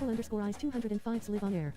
Apple_Eyes 205 live on air.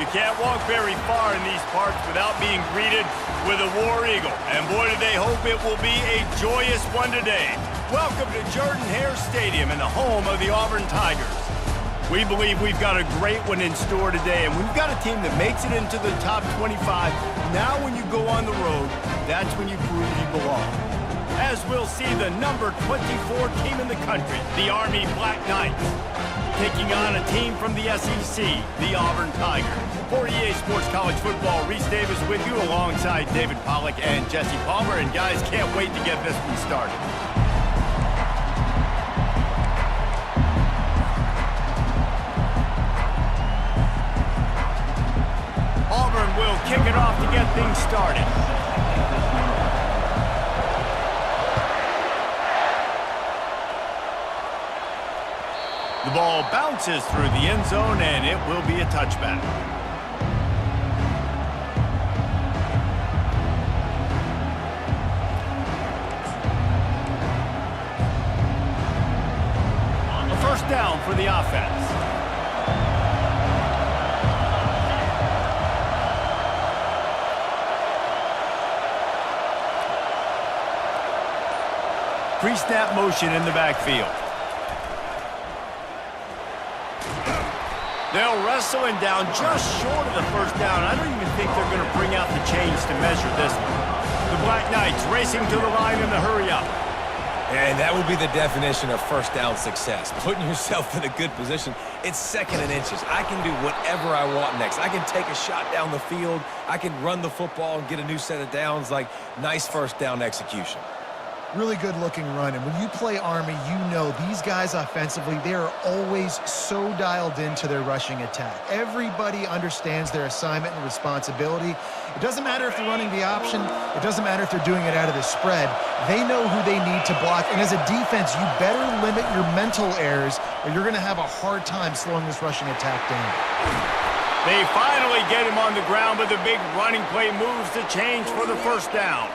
You can't walk very far in these parts without being greeted with a War Eagle. And boy, do they hope it will be a joyous one today. Welcome to Jordan-Hare Stadium and the home of the Auburn Tigers. We believe we've got a great one in store today, and we've got a team that makes it into the top 25. Now when you go on the road, that's when you prove you belong. As we'll see the number 24 team in the country, the Army Black Knights, taking on a team from the SEC, the Auburn Tigers. For EA Sports College Football, Reese Davis with you alongside David Pollack and Jesse Palmer. And guys, can't wait to get this one started. Auburn will kick it off to get things started. The ball bounces through the end zone, and it will be a touchback. A first down for the offense. Pre-snap motion in the backfield. They'll wrestle him down just short of the first down. I don't even think they're going to bring out the chains to measure this one. The Black Knights racing to the line in the hurry-up. And that would be the definition of first down success. Putting yourself in a good position. It's second and inches. I can do whatever I want next. I can take a shot down the field. I can run the football and get a new set of downs. Like, nice first down execution. Really good-looking run, and when you play Army, you know these guys offensively, they are always so dialed into their rushing attack. Everybody understands their assignment and responsibility. It doesn't matter if they're running the option. It doesn't matter if they're doing it out of the spread. They know who they need to block, and as a defense, you better limit your mental errors, or you're going to have a hard time slowing this rushing attack down. They finally get him on the ground, but the big running play moves the chains for the first down.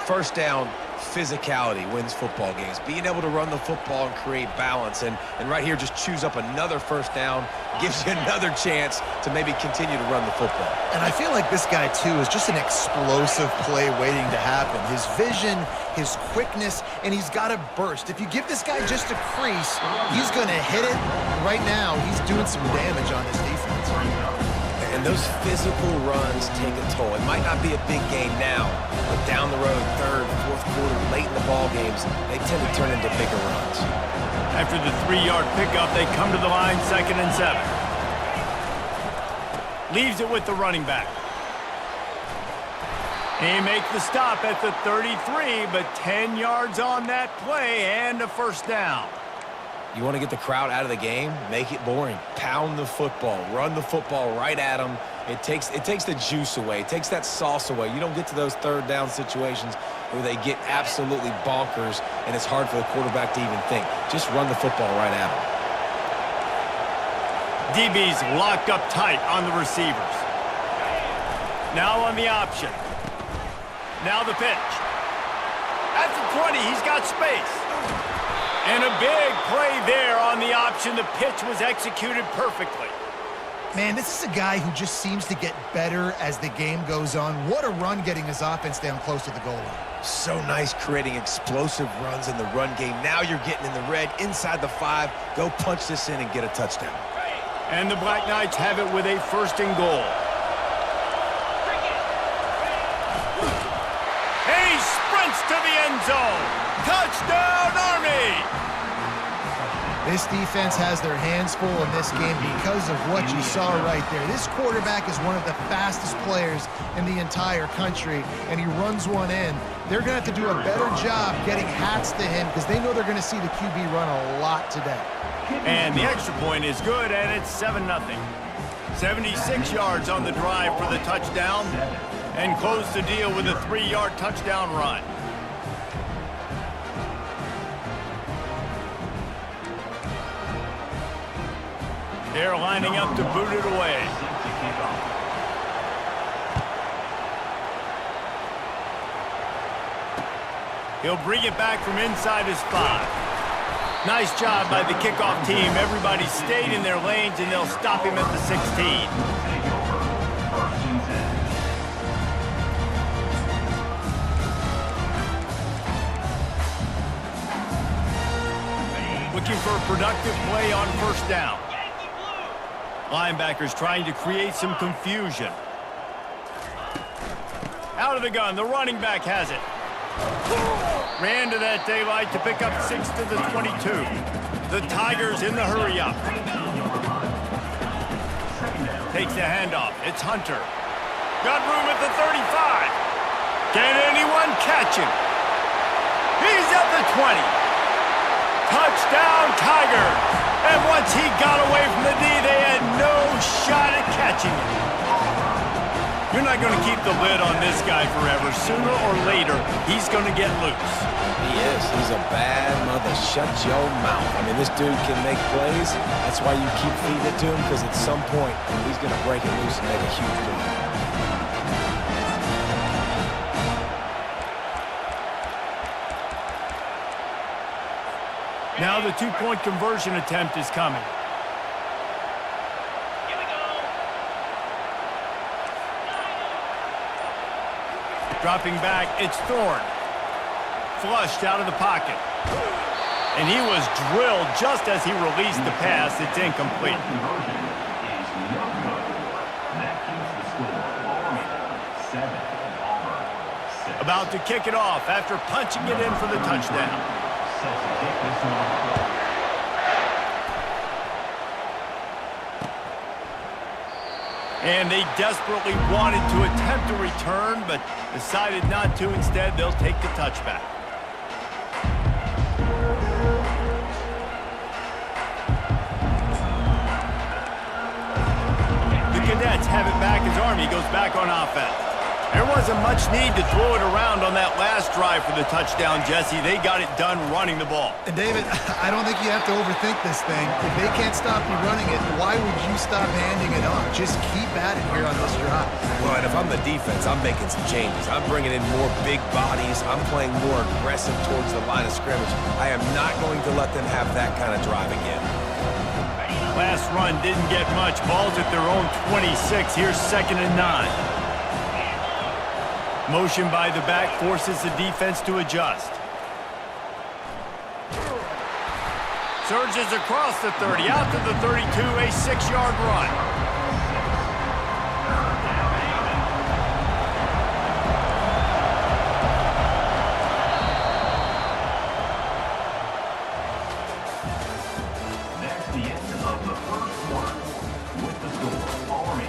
First down, physicality wins football games. Being able to run the football and create balance. And right here, just choose up another first down, gives you another chance to maybe continue to run the football. And I feel like this guy, too, is just an explosive play waiting to happen. His vision, his quickness, and he's got a burst. If you give this guy just a crease, he's going to hit it. Right now, he's doing some damage on this defense. And those physical runs take a toll. It might not be a big game now, but down the road, third, fourth quarter, late in the ball games, they tend to turn into bigger runs. After the 3-yard pickup, they come to the line, 2nd and 7. Leaves it with the running back. They make the stop at the 33, but 10 yards on that play and a first down. You want to get the crowd out of the game? Make it boring. Pound the football. Run the football right at them. It takes the juice away. It takes that sauce away. You don't get to those third down situations where they get absolutely bonkers and it's hard for the quarterback to even think. Just run the football right at them. DB's locked up tight on the receivers. Now on the option. Now the pitch. At the 20, he's got space. And a big play there on the option. The pitch was executed perfectly. Man, this is a guy who just seems to get better as the game goes on. What a run getting his offense down close to the goal line. So nice creating explosive runs in the run game. Now you're getting in the red, inside the 5. Go punch this in and get a touchdown. And the Black Knights have it with a 1st and goal. And he sprints to the end zone. Touchdown, Army! This defense has their hands full in this game because of what you saw right there. This quarterback is one of the fastest players in the entire country, and he runs one in. They're going to have to do a better job getting hats to him because they know they're going to see the QB run a lot today. And the extra point is good, and it's 7-0. 76 yards on the drive for the touchdown, and close the deal with a 3-yard touchdown run. They're lining up to boot it away. He'll bring it back from inside his 5. Nice job by the kickoff team. Everybody stayed in their lanes, and they'll stop him at the 16. for a productive play on first down. Linebackers trying to create some confusion. Out of the gun, the running back has it. Ran to that daylight to pick up 6 to the 22. The Tigers in the hurry-up. Takes the handoff. It's Hunter. Got room at the 35. Can anyone catch him? He's at the 20. Touchdown, Tigers. And once he got away from the D, they had no shot at catching him. You're not going to keep the lid on this guy forever. Sooner or later, he's going to get loose. He is. He's a bad mother. Shut your mouth. I mean, this dude can make plays. That's why you keep feeding it to him, because at some point, he's going to break it loose and make a huge play. Now the two-point conversion attempt is coming. Dropping back, it's Thorne. Flushed out of the pocket. And he was drilled just as he released the pass. It's incomplete. About to kick it off after punching it in for the touchdown. And they desperately wanted to attempt a return, but decided not to. Instead, they'll take the touchback. The Cadets have it back as Army goes back on offense. There wasn't much need to throw it around on that last drive for the touchdown, Jesse. They got it done running the ball. And David, I don't think you have to overthink this thing. If they can't stop you running it, why would you stop handing it off? Just keep at it here on this drive. Well, and if I'm the defense, I'm making some changes. I'm bringing in more big bodies. I'm playing more aggressive towards the line of scrimmage. I am not going to let them have that kind of drive again. Last run didn't get much. Ball's at their own 26. Here's 2nd and 9. Motion by the back forces the defense to adjust. Surges across the 30, out to the 32, a 6-yard run. That's the end of the first quarter. With the score, Army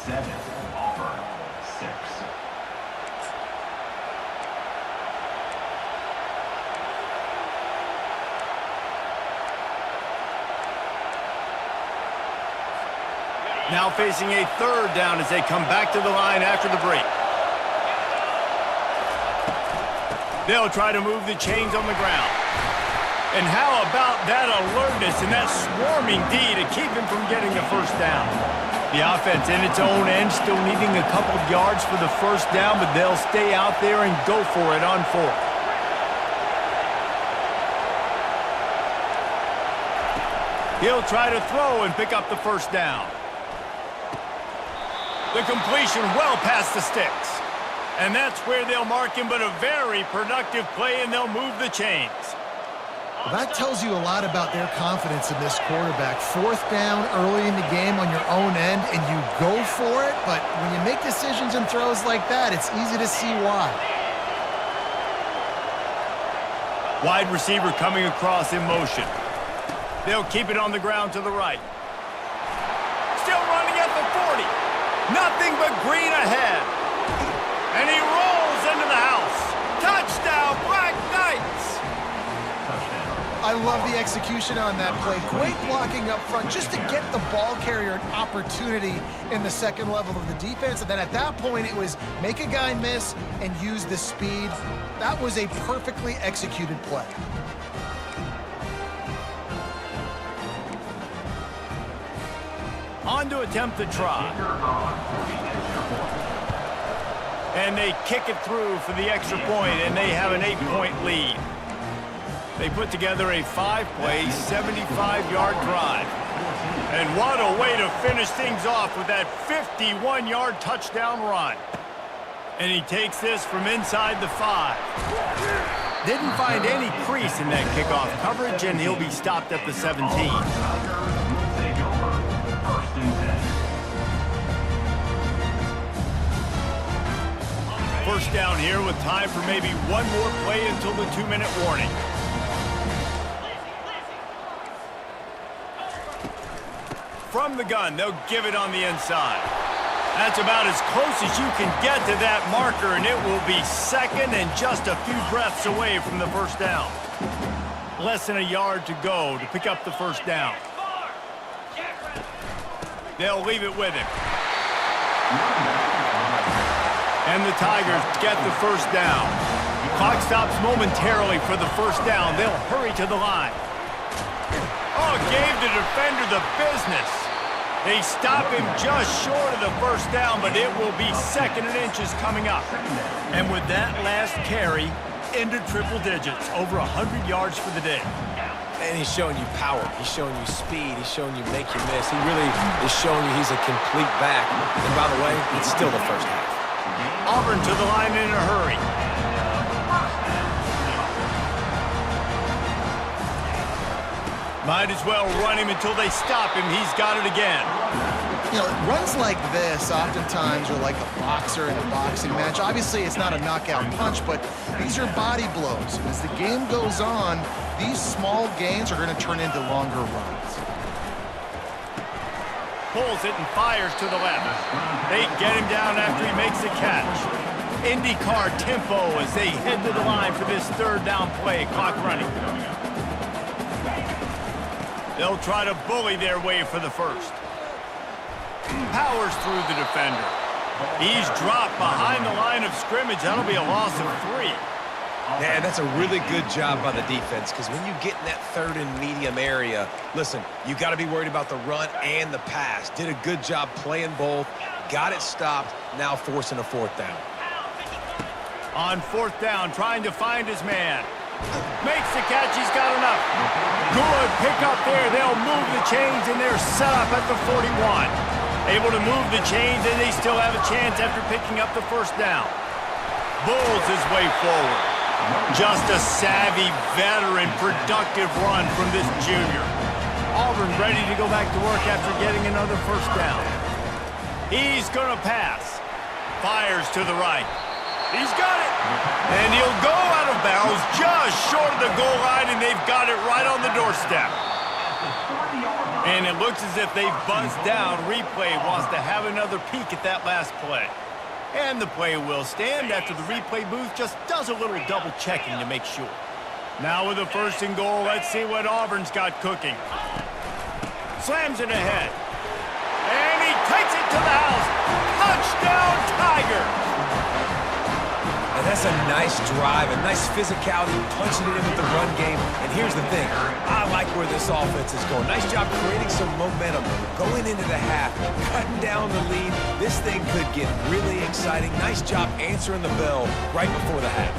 7, Auburn 6. Now facing a 3rd down as they come back to the line after the break. They'll try to move the chains on the ground. And how about that alertness and that swarming D to keep him from getting the first down? The offense in its own end still needing a couple of yards for the first down, but they'll stay out there and go for it on 4th. He'll try to throw and pick up the first down. The completion well past the sticks. And that's where they'll mark him, but a very productive play, and they'll move the chains. Well, that tells you a lot about their confidence in this quarterback. 4th down early in the game on your own end, and you go for it, but when you make decisions and throws like that, it's easy to see why. Wide receiver coming across in motion. They'll keep it on the ground to the right. Still running at the 40. Nothing but green ahead. And he rolls into the house. Touchdown, Black Knights! I love the execution on that play. Great blocking up front just to get the ball carrier an opportunity in the second level of the defense. And then at that point, it was make a guy miss and use the speed. That was a perfectly executed play. On to attempt the try. And they kick it through for the extra point, and they have an 8-point lead. They put together a 5-play, 75-yard drive. And what a way to finish things off with that 51-yard touchdown run. And he takes this from inside the 5. Didn't find any crease in that kickoff coverage, and he'll be stopped at the 17. Tigers will take over. First and 10. First down here with time for maybe one more play until the 2-minute warning. From the gun, they'll give it on the inside. That's about as close as you can get to that marker, and it will be second and just a few breaths away from the first down. Less than a yard to go to pick up the first down. They'll leave it with him. And the Tigers get the first down. Clock stops momentarily for the first down. They'll hurry to the line. Oh, gave the defender the business. They stop him just short of the first down, but it will be second and inches coming up. And with that last carry, into triple digits, over 100 yards for the day. And he's showing you power. He's showing you speed. He's showing you make you miss. He really is showing you he's a complete back. And by the way, it's still the first half. Auburn to the line in a hurry. Might as well run him until they stop him. He's got it again. You know, runs like this oftentimes are like a boxer in a boxing match. Obviously, it's not a knockout punch, but these are body blows. As the game goes on, these small gains are going to turn into longer runs. Pulls it and fires to the left. They get him down after he makes the catch. IndyCar tempo as they head to the line for this third down play. Clock running. They'll try to bully their way for the first. Powers through the defender. He's dropped behind the line of scrimmage. That'll be a loss of 3. Man, that's a really good job by the defense, because when you get in that third and medium area, listen, you got to be worried about the run and the pass. Did a good job playing both. Got it stopped. Now forcing a fourth down. On fourth down, trying to find his man. Makes the catch. He's got enough. Good pick up there. They'll move the chains, and they're set up at the 41. Able to move the chains, and they still have a chance after picking up the first down. Bulls his way forward. Just a savvy, veteran, productive run from this junior. Auburn ready to go back to work after getting another first down. He's going to pass. Fires to the right. He's got it. And he'll go out of bounds just short of the goal line, and they've got it right on the doorstep. And it looks as if they've buzzed down. Replay wants to have another peek at that last play. And the play will stand after the replay booth just does a little double checking to make sure. Now with a first and goal, let's see what Auburn's got cooking. Slams it ahead. And he takes it to the house. Touchdown, Tigers! And that's a nice drive, a nice physicality, punching it in with the run game. And here's the thing, I like where this offense is going. Nice job creating some momentum, going into the half, cutting down the lead. This thing could get really exciting. Nice job answering the bell right before the half.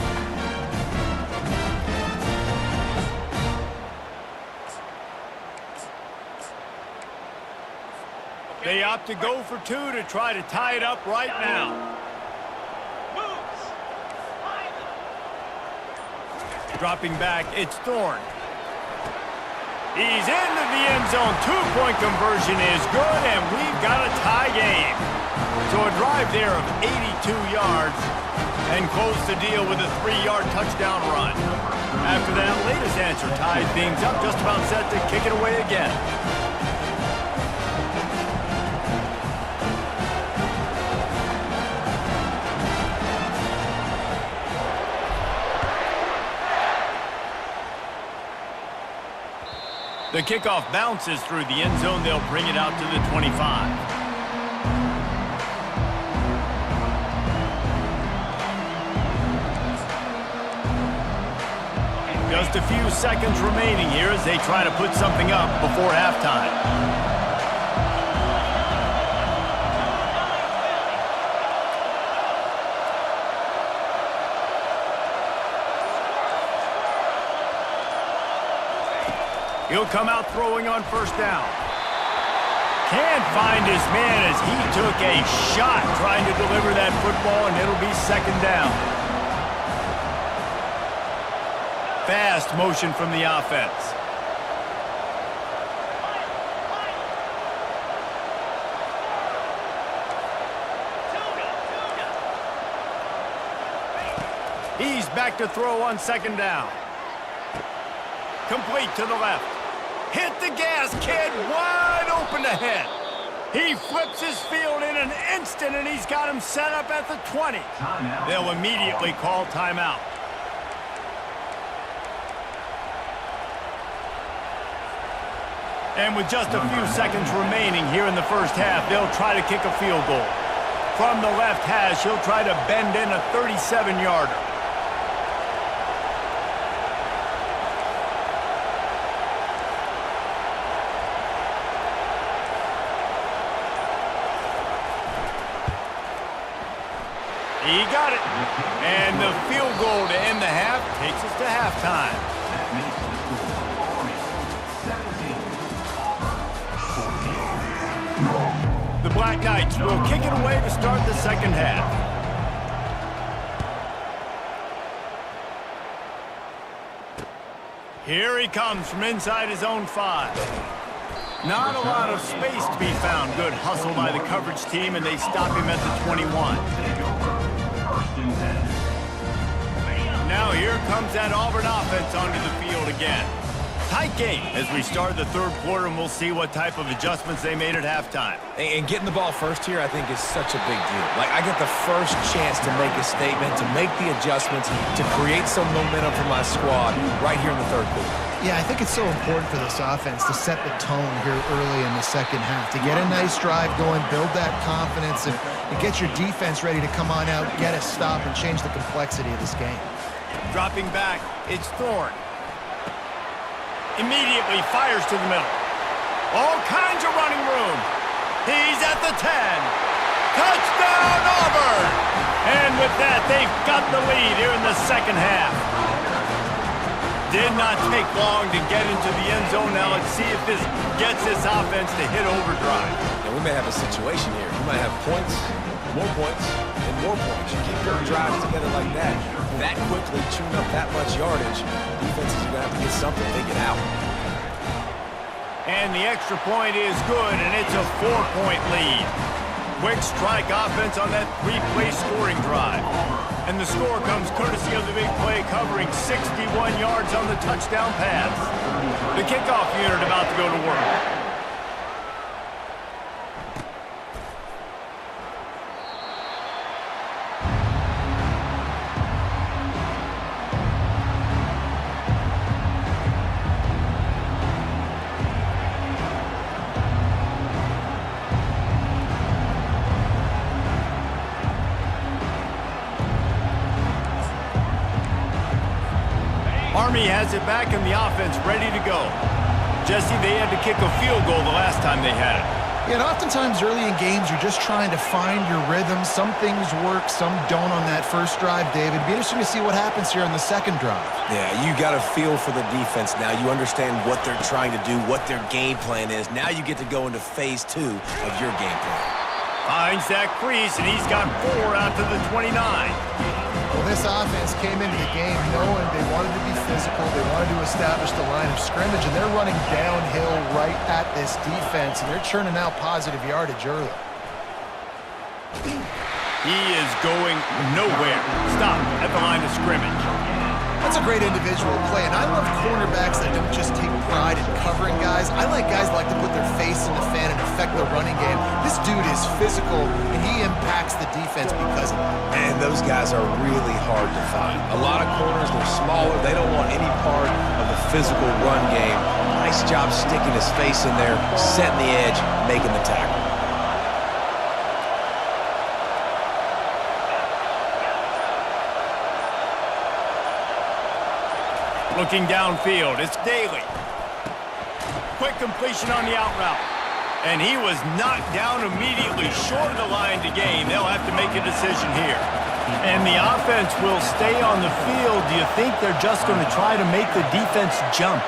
They opt to go for 2 to try to tie it up right now. Dropping back, it's Thorne. He's into the end zone. 2-point conversion is good, and we've got a tie game. So a drive there of 82 yards and close the deal with a 3-yard touchdown run. After that latest answer tied things up, just about set to kick it away again. The kickoff bounces through the end zone. They'll bring it out to the 25. Just a few seconds remaining here as they try to put something up before halftime. He'll come out throwing on first down. Can't find his man as he took a shot trying to deliver that football, and it'll be second down. Fast motion from the offense. He's back to throw on second down. Complete to the left. Hit the gas, kid. Wide open ahead. He flips his field in an instant, and he's got him set up at the 20. Timeout. They'll immediately call timeout. And with just a few seconds remaining here in the first half, they'll try to kick a field goal. From the left hash, he'll try to bend in a 37-yarder. He got it. And the field goal to end the half takes us to halftime. That makes the score Army 17, Auburn 14. The Black Knights will kick it away to start the second half. Here he comes from inside his own 5. Not a lot of space to be found. Good hustle by the coverage team, and they stop him at the 21. First and 10. Now here comes that Auburn offense onto the field again. Tight game as we start the third quarter, and we'll see what type of adjustments they made at halftime. And getting the ball first here, I think, is such a big deal. Like, I get the first chance to make a statement, to make the adjustments, to create some momentum for my squad right here in the third quarter. Yeah, I think it's so important for this offense to set the tone here early in the second half, to get a nice drive going, build that confidence, and get your defense ready to come on out, get a stop, and change the complexity of this game. Dropping back, it's Thorne. Immediately fires to the middle. All kinds of running room. He's at the 10. Touchdown, Auburn! And with that, they've got the lead here in the second half. Did not take long to get into the end zone. Now let's see if this gets this offense to hit overdrive. And we may have a situation here. You might have points, and more points. You keep your drives together like that quickly, chewing up that much yardage, defenses are going to have to get something to get out. And the extra point is good, and it's a 4-point lead. Quick strike offense on that 3-play scoring drive. And the score comes courtesy of the big play, covering 61 yards on the touchdown pass. The kickoff unit about to go to work. Army has it back in the offense, ready to go. Jesse, they had to kick a field goal the last time they had it. Yeah, and oftentimes early in games, you're just trying to find your rhythm. Some things work, some don't on that first drive, David. It'd be interesting to see what happens here on the second drive. Yeah, you got a feel for the defense now. You understand what they're trying to do, what their game plan is. Now you get to go into phase 2 of your game plan. Finds that crease, and he's got 4 out to the 29. Well, this offense came into the game knowing they wanted to be physical, they wanted to establish the line of scrimmage, and they're running downhill right at this defense, and they're churning out positive yardage early. He is going nowhere. Stop at the line of scrimmage. That's a great individual play, and I love cornerbacks that don't just take pride in covering guys. I like guys that like to put their face in the fan and affect the running game. This dude is physical, and he impacts the defense because of that. And those guys are really hard to find. A lot of corners, they're smaller. They don't want any part of the physical run game. Nice job sticking his face in there, setting the edge, making the tackle. Looking downfield, it's Daly. Quick completion on the out route. And he was knocked down immediately short of the line to gain. They'll have to make a decision here. And the offense will stay on the field. Do you think they're just going to try to make the defense jump?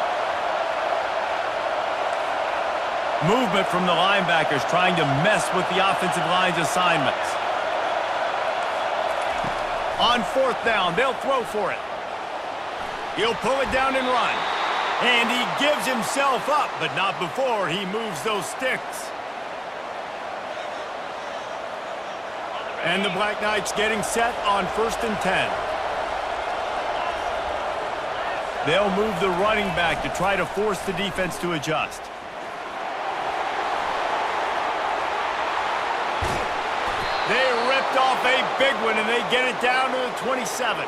Movement from the linebackers trying to mess with the offensive line's assignments. On 4th down, they'll throw for it. He'll pull it down and run. And he gives himself up, but not before he moves those sticks. And the Black Knights getting set on 1st and 10. They'll move the running back to try to force the defense to adjust. They ripped off a big one, and they get it down to the 27.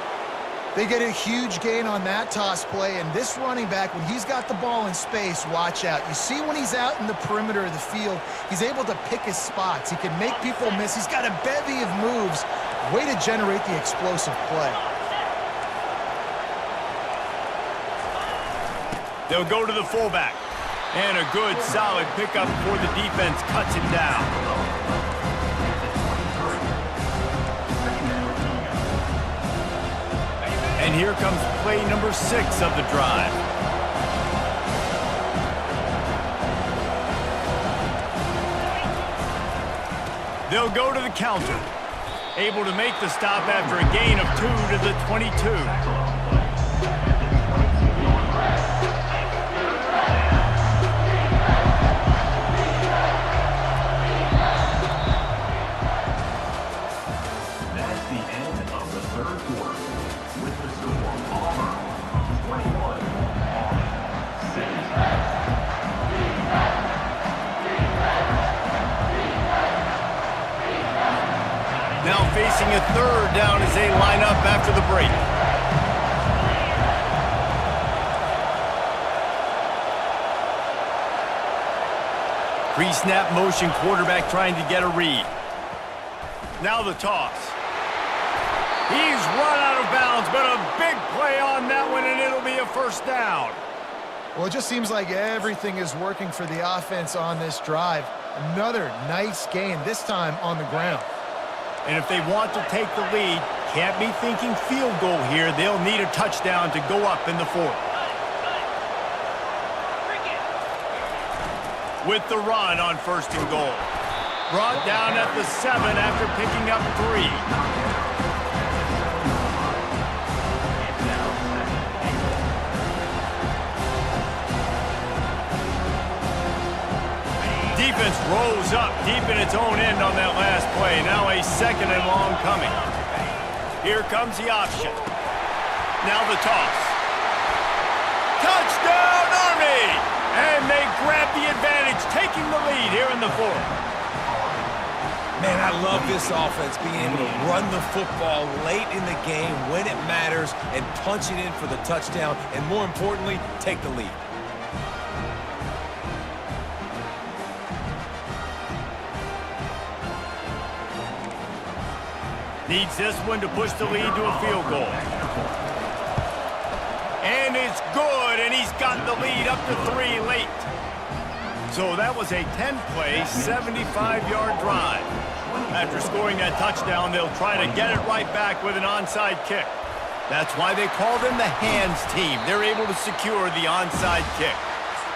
They get a huge gain on that toss play, and this running back, when he's got the ball in space, watch out. You see when he's out in the perimeter of the field, he's able to pick his spots. He can make people miss. He's got a bevy of moves. Way to generate the explosive play. They'll go to the fullback. And a good, solid pickup before the defense cuts him down. And here comes play number 6 of the drive. They'll go to the counter. Able to make the stop after a gain of 2 to the 22. Now facing a 3rd down as they line up after the break. Pre-snap motion, quarterback trying to get a read. Now the toss. He's run out of bounds, but a big play on that one, and it'll be a 1st down. Well, it just seems like everything is working for the offense on this drive. Another nice gain, this time on the ground. And if they want to take the lead, can't be thinking field goal here. They'll need a touchdown to go up in the 4th. With the run on 1st and goal. Brought down at the 7 after picking up 3. Defense rolls up deep in its own end on that last play. Now a 2nd and long coming. Here comes the option. Now the toss. Touchdown, Army! And they grab the advantage, taking the lead here in the 4th. Man, I love this offense, being able to run the football late in the game when it matters and punch it in for the touchdown, and more importantly, take the lead. Needs this one to push the lead to a field goal. And it's good, and he's got the lead up to 3 late. So that was a 10-play, 75-yard drive. After scoring that touchdown, they'll try to get it right back with an onside kick. That's why they call them the hands team. They're able to secure the onside kick.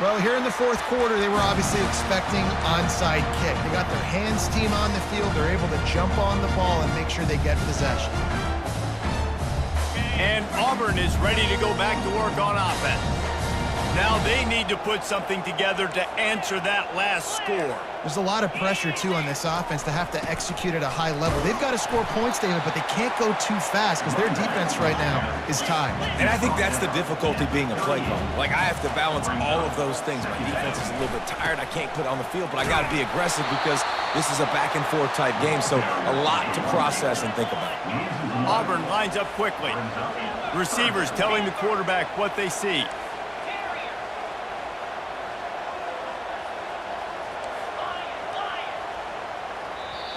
Well, here in the 4th quarter, they were obviously expecting onside kick. They got their hands team on the field. They're able to jump on the ball and make sure they get possession. And Auburn is ready to go back to work on offense. Now they need to put something together to answer that last score. There's a lot of pressure, too, on this offense to have to execute at a high level. They've got to score points, David, but they can't go too fast because their defense right now is tied. And I think that's the difficulty being a play caller. Like, I have to balance all of those things. My defense is a little bit tired. I can't put it on the field, but I got to be aggressive because this is a back-and-forth type game, so a lot to process and think about. Auburn lines up quickly. Receivers telling the quarterback what they see.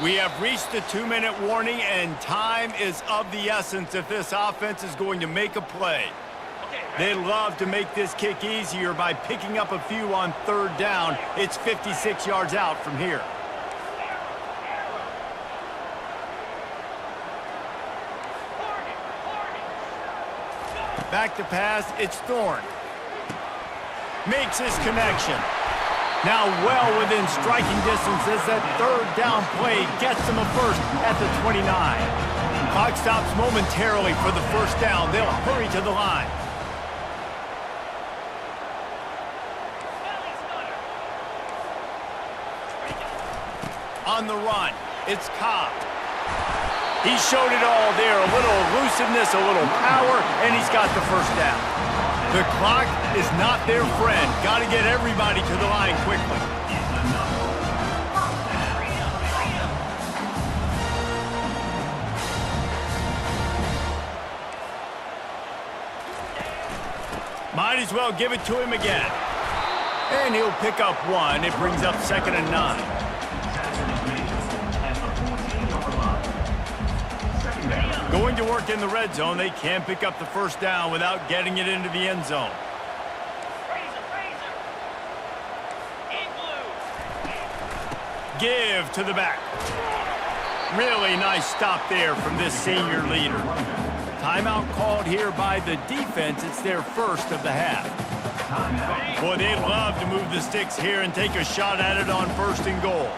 We have reached the 2-minute warning, and time is of the essence if this offense is going to make a play. They love to make this kick easier by picking up a few on 3rd down. It's 56 yards out from here. Back to pass, it's Thorne. Makes his connection. Now well within striking distance as that 3rd down play gets him a 1st at the 29. Clock stops momentarily for the 1st down. They'll hurry to the line. on the run. It's Cobb. He showed it all there. A little elusiveness, a little power, and he's got the first down. The clock is not their friend. Got to get everybody to the line quickly. Might as well give it to him again. And he'll pick up one. It brings up 2nd and 9. Going to work in the red zone. They can't pick up the first down without getting it into the end zone. Give to the back. Really nice stop there from this senior leader. Timeout called here by the defense. It's their first of the half. Boy, they'd love to move the sticks here and take a shot at it on 1st and goal.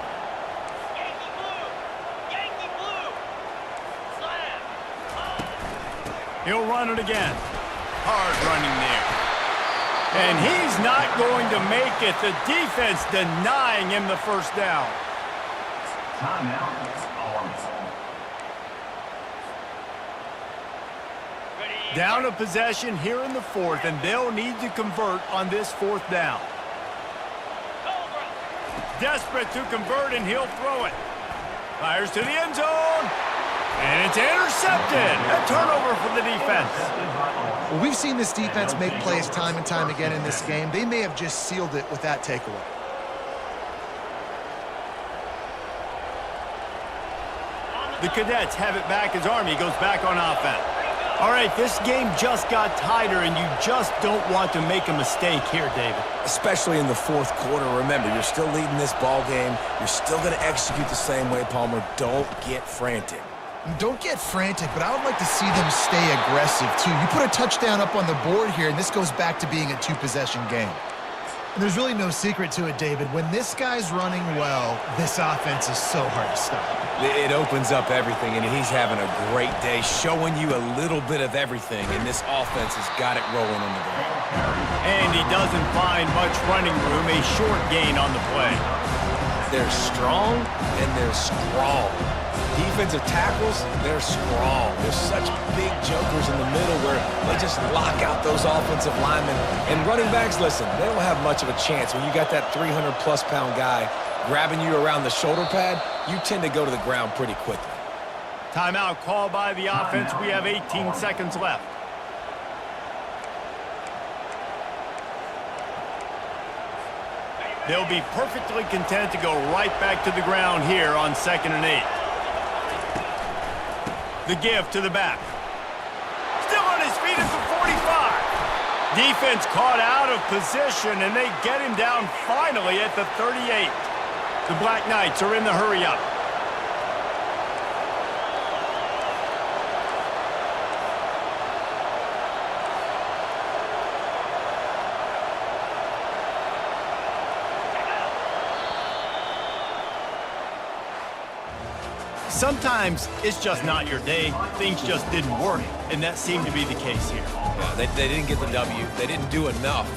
He'll run it again. Hard running there. And he's not going to make it. The defense denying him the first down. Timeout. Down a possession here in the 4th, and they'll need to convert on this 4th down. Desperate to convert, and he'll throw it. Fires to the end zone. And it's intercepted. A turnover for the defense. Well, we've seen this defense make plays time and time again in this game. They may have just sealed it with that takeaway. The Cadets have it back as Army goes back on offense. All right, this game just got tighter, and you just don't want to make a mistake here, David. Especially in the 4th quarter. Remember, you're still leading this ball game. You're still going to execute the same way, Palmer. Don't get frantic. Don't get frantic, but I would like to see them stay aggressive, too. You put a touchdown up on the board here, and this goes back to being a 2-possession game. And there's really no secret to it, David. When this guy's running well, this offense is so hard to stop. It opens up everything, and he's having a great day, showing you a little bit of everything, and this offense has got it rolling on the ground. And he doesn't find much running room, a short gain on the play. They're strong, and they're strong. Defensive tackles, they're strong. There's such big jokers in the middle where they just lock out those offensive linemen. And running backs, listen, they don't have much of a chance. When you got that 300-plus-pound guy grabbing you around the shoulder pad, you tend to go to the ground pretty quickly. Timeout called by the offense. We have 18 seconds left. They'll be perfectly content to go right back to the ground here on 2nd and 8. The give to the back. Still on his feet at the 45. Defense caught out of position, and they get him down finally at the 38. The Black Knights are in the hurry-up. Sometimes it's just not your day. Things just didn't work, and that seemed to be the case here. Yeah, they didn't get the W. They didn't do enough.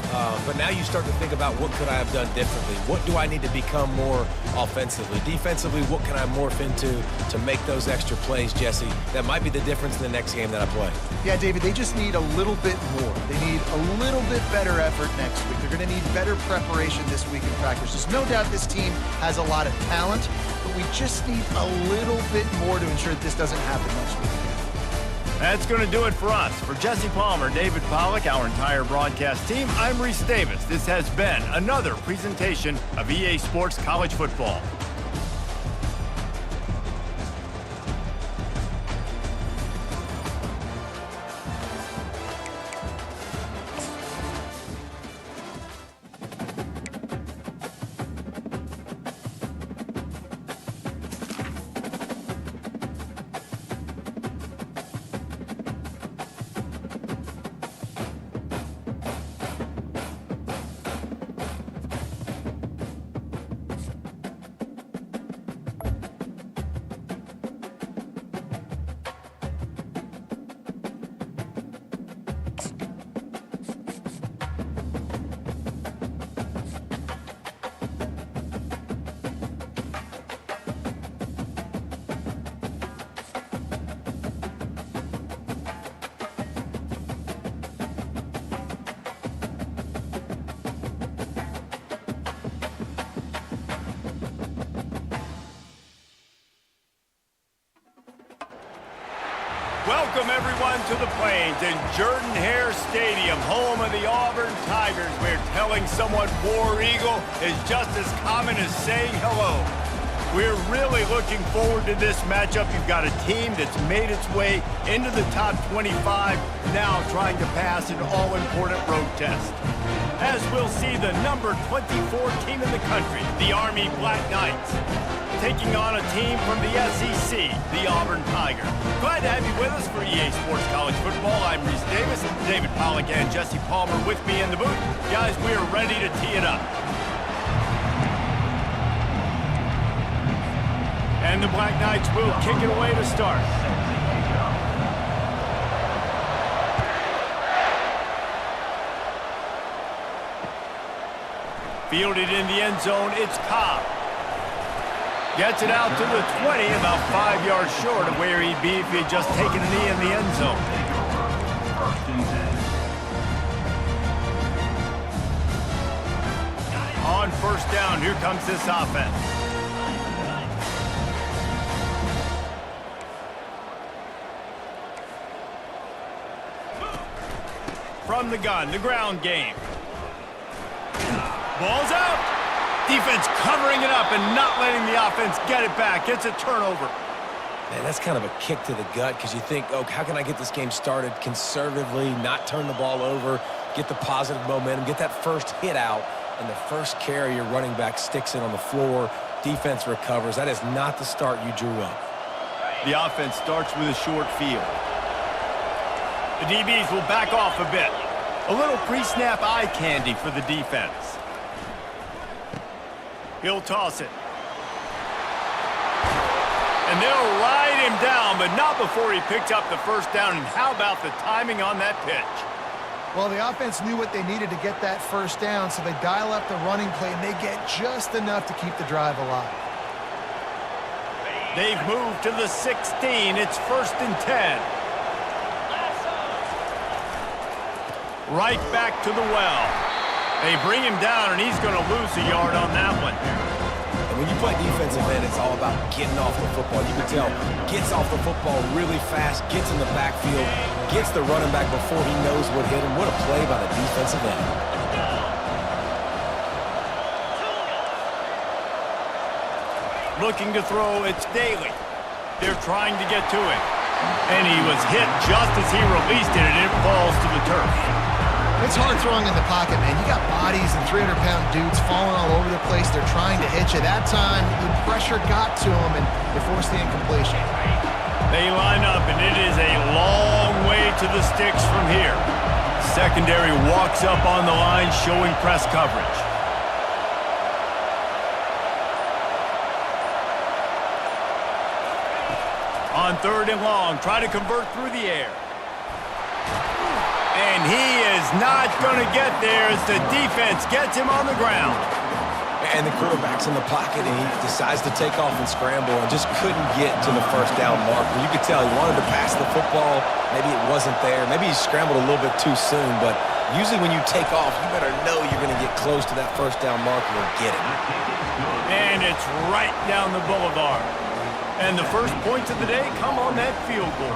But now you start to think about what could I have done differently? What do I need to become more offensively? Defensively, what can I morph into to make those extra plays, Jesse? That might be the difference in the next game that I play. Yeah, David, they just need a little bit more. They need a little bit better effort next week. They're going to need better preparation this week in practice. There's no doubt this team has a lot of talent, but we just need a little bit more to ensure that this doesn't happen next week. That's going to do it for us. For Jesse Palmer, David Pollack, our entire broadcast team, I'm Reese Davis. This has been another presentation of EA Sports College Football. Welcome, everyone, to the Plains and Jordan-Hare Stadium, home of the Auburn Tigers, where telling someone War Eagle is just as common as saying hello. We're really looking forward to this matchup. You've got a team that's made its way into the top 25, now trying to pass an all-important road test. As we'll see the number 24 team in the country, the Army Black Knights, taking on a team from the SEC, the Auburn Tigers. Glad to have you with us for EA Sports College Football. I'm Reese Davis, David Pollack and Jesse Palmer with me in the booth. Guys, we are ready to tee it up. And the Black Knights will kick it away to start. Fielded in the end zone, it's Cobb. Gets it out to the 20, about 5 yards short of where he'd be if he had just taken a knee in the end zone. On first down, here comes this offense. From the gun, the ground game. Ball's out. Defense covering it up and not letting the offense get it back. It's a turnover. Man, that's kind of a kick to the gut because you think, oh, how can I get this game started conservatively, not turn the ball over, get the positive momentum, get that first hit out, and the first carry your running back sticks it on the floor, defense recovers. That is not the start you drew up. The offense starts with a short field. The DBs will back off a bit. A little pre-snap eye candy for the defense. He'll toss it. And they'll ride him down, but not before he picked up the first down. And how about the timing on that pitch? Well, the offense knew what they needed to get that first down, so they dial up the running play, and they get just enough to keep the drive alive. They've moved to the 16. It's 1st and 10. Right back to the well. They bring him down, and he's going to lose a yard on that one. And when you play defensive end, it's all about getting off the football. You can tell, gets off the football really fast, gets in the backfield, gets the running back before he knows what hit him. What a play by the defensive end. Looking to throw, it's Daly. They're trying to get to it. And he was hit just as he released it, and it falls to the turf. It's hard throwing in the pocket, man. You got bodies and 300-pound dudes falling all over the place. They're trying to hit you. That time, the pressure got to them, and they forced the incompletion. They line up, and it is a long way to the sticks from here. Secondary walks up on the line, showing press coverage. On 3rd and long, try to convert through the air. And he is not going to get there as the defense gets him on the ground. And the quarterback's in the pocket, and he decides to take off and scramble and just couldn't get to the first down marker. You could tell he wanted to pass the football. Maybe it wasn't there. Maybe he scrambled a little bit too soon. But usually when you take off, you better know you're going to get close to that first down marker and get it. And it's right down the boulevard. And the first points of the day come on that field goal.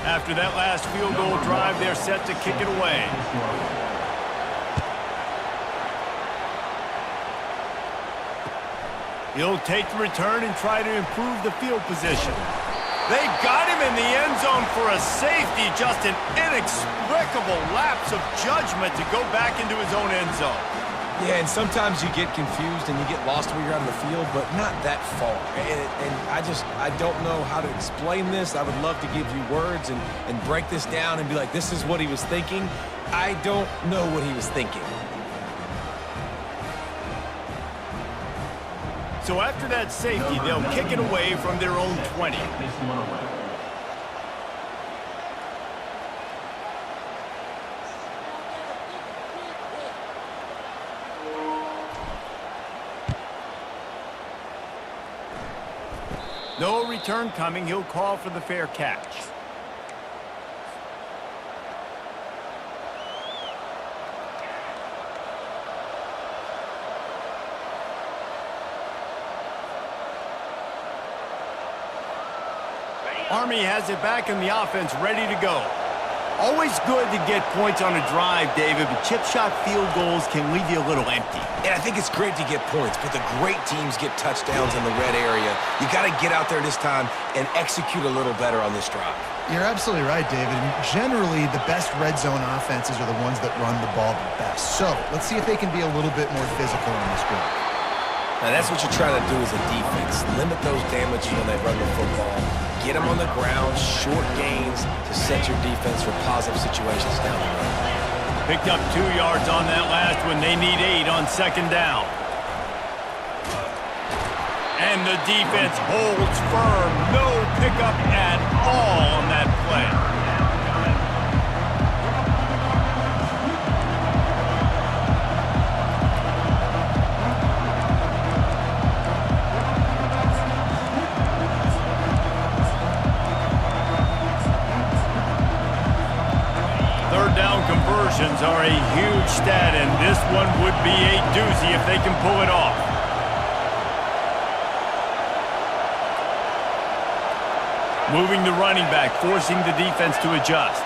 After that last field goal drive, they're set to kick it away. He'll take the return and try to improve the field position. They got him in the end zone for a safety. Just an inexplicable lapse of judgment to go back into his own end zone. Yeah, and sometimes you get confused and you get lost where you're out of the field, but not that far. And I don't know how to explain this. I would love to give you words and break this down and be like, this is what he was thinking. I don't know what he was thinking. So after that safety, they'll kick it away from their own 20. No return coming. He'll call for the fair catch. Army has it back in the offense, ready to go. Always good to get points on a drive, David, but chip shot field goals can leave you a little empty. And I think it's great to get points, but the great teams get touchdowns in the red area. You got to get out there this time and execute a little better on this drive. You're absolutely right, David. And generally, the best red zone offenses are the ones that run the ball the best. So let's see if they can be a little bit more physical on this drive. Now, that's what you're trying to do as a defense. Limit those damages when they run the football. Get them on the ground, short gains to set your defense for positive situations down the road. Picked up 2 yards on that last one. They need 8 on second down. And the defense holds firm. No pickup at all on that play. Conversions are a huge stat, and this one would be a doozy if they can pull it off. Moving the running back, forcing the defense to adjust.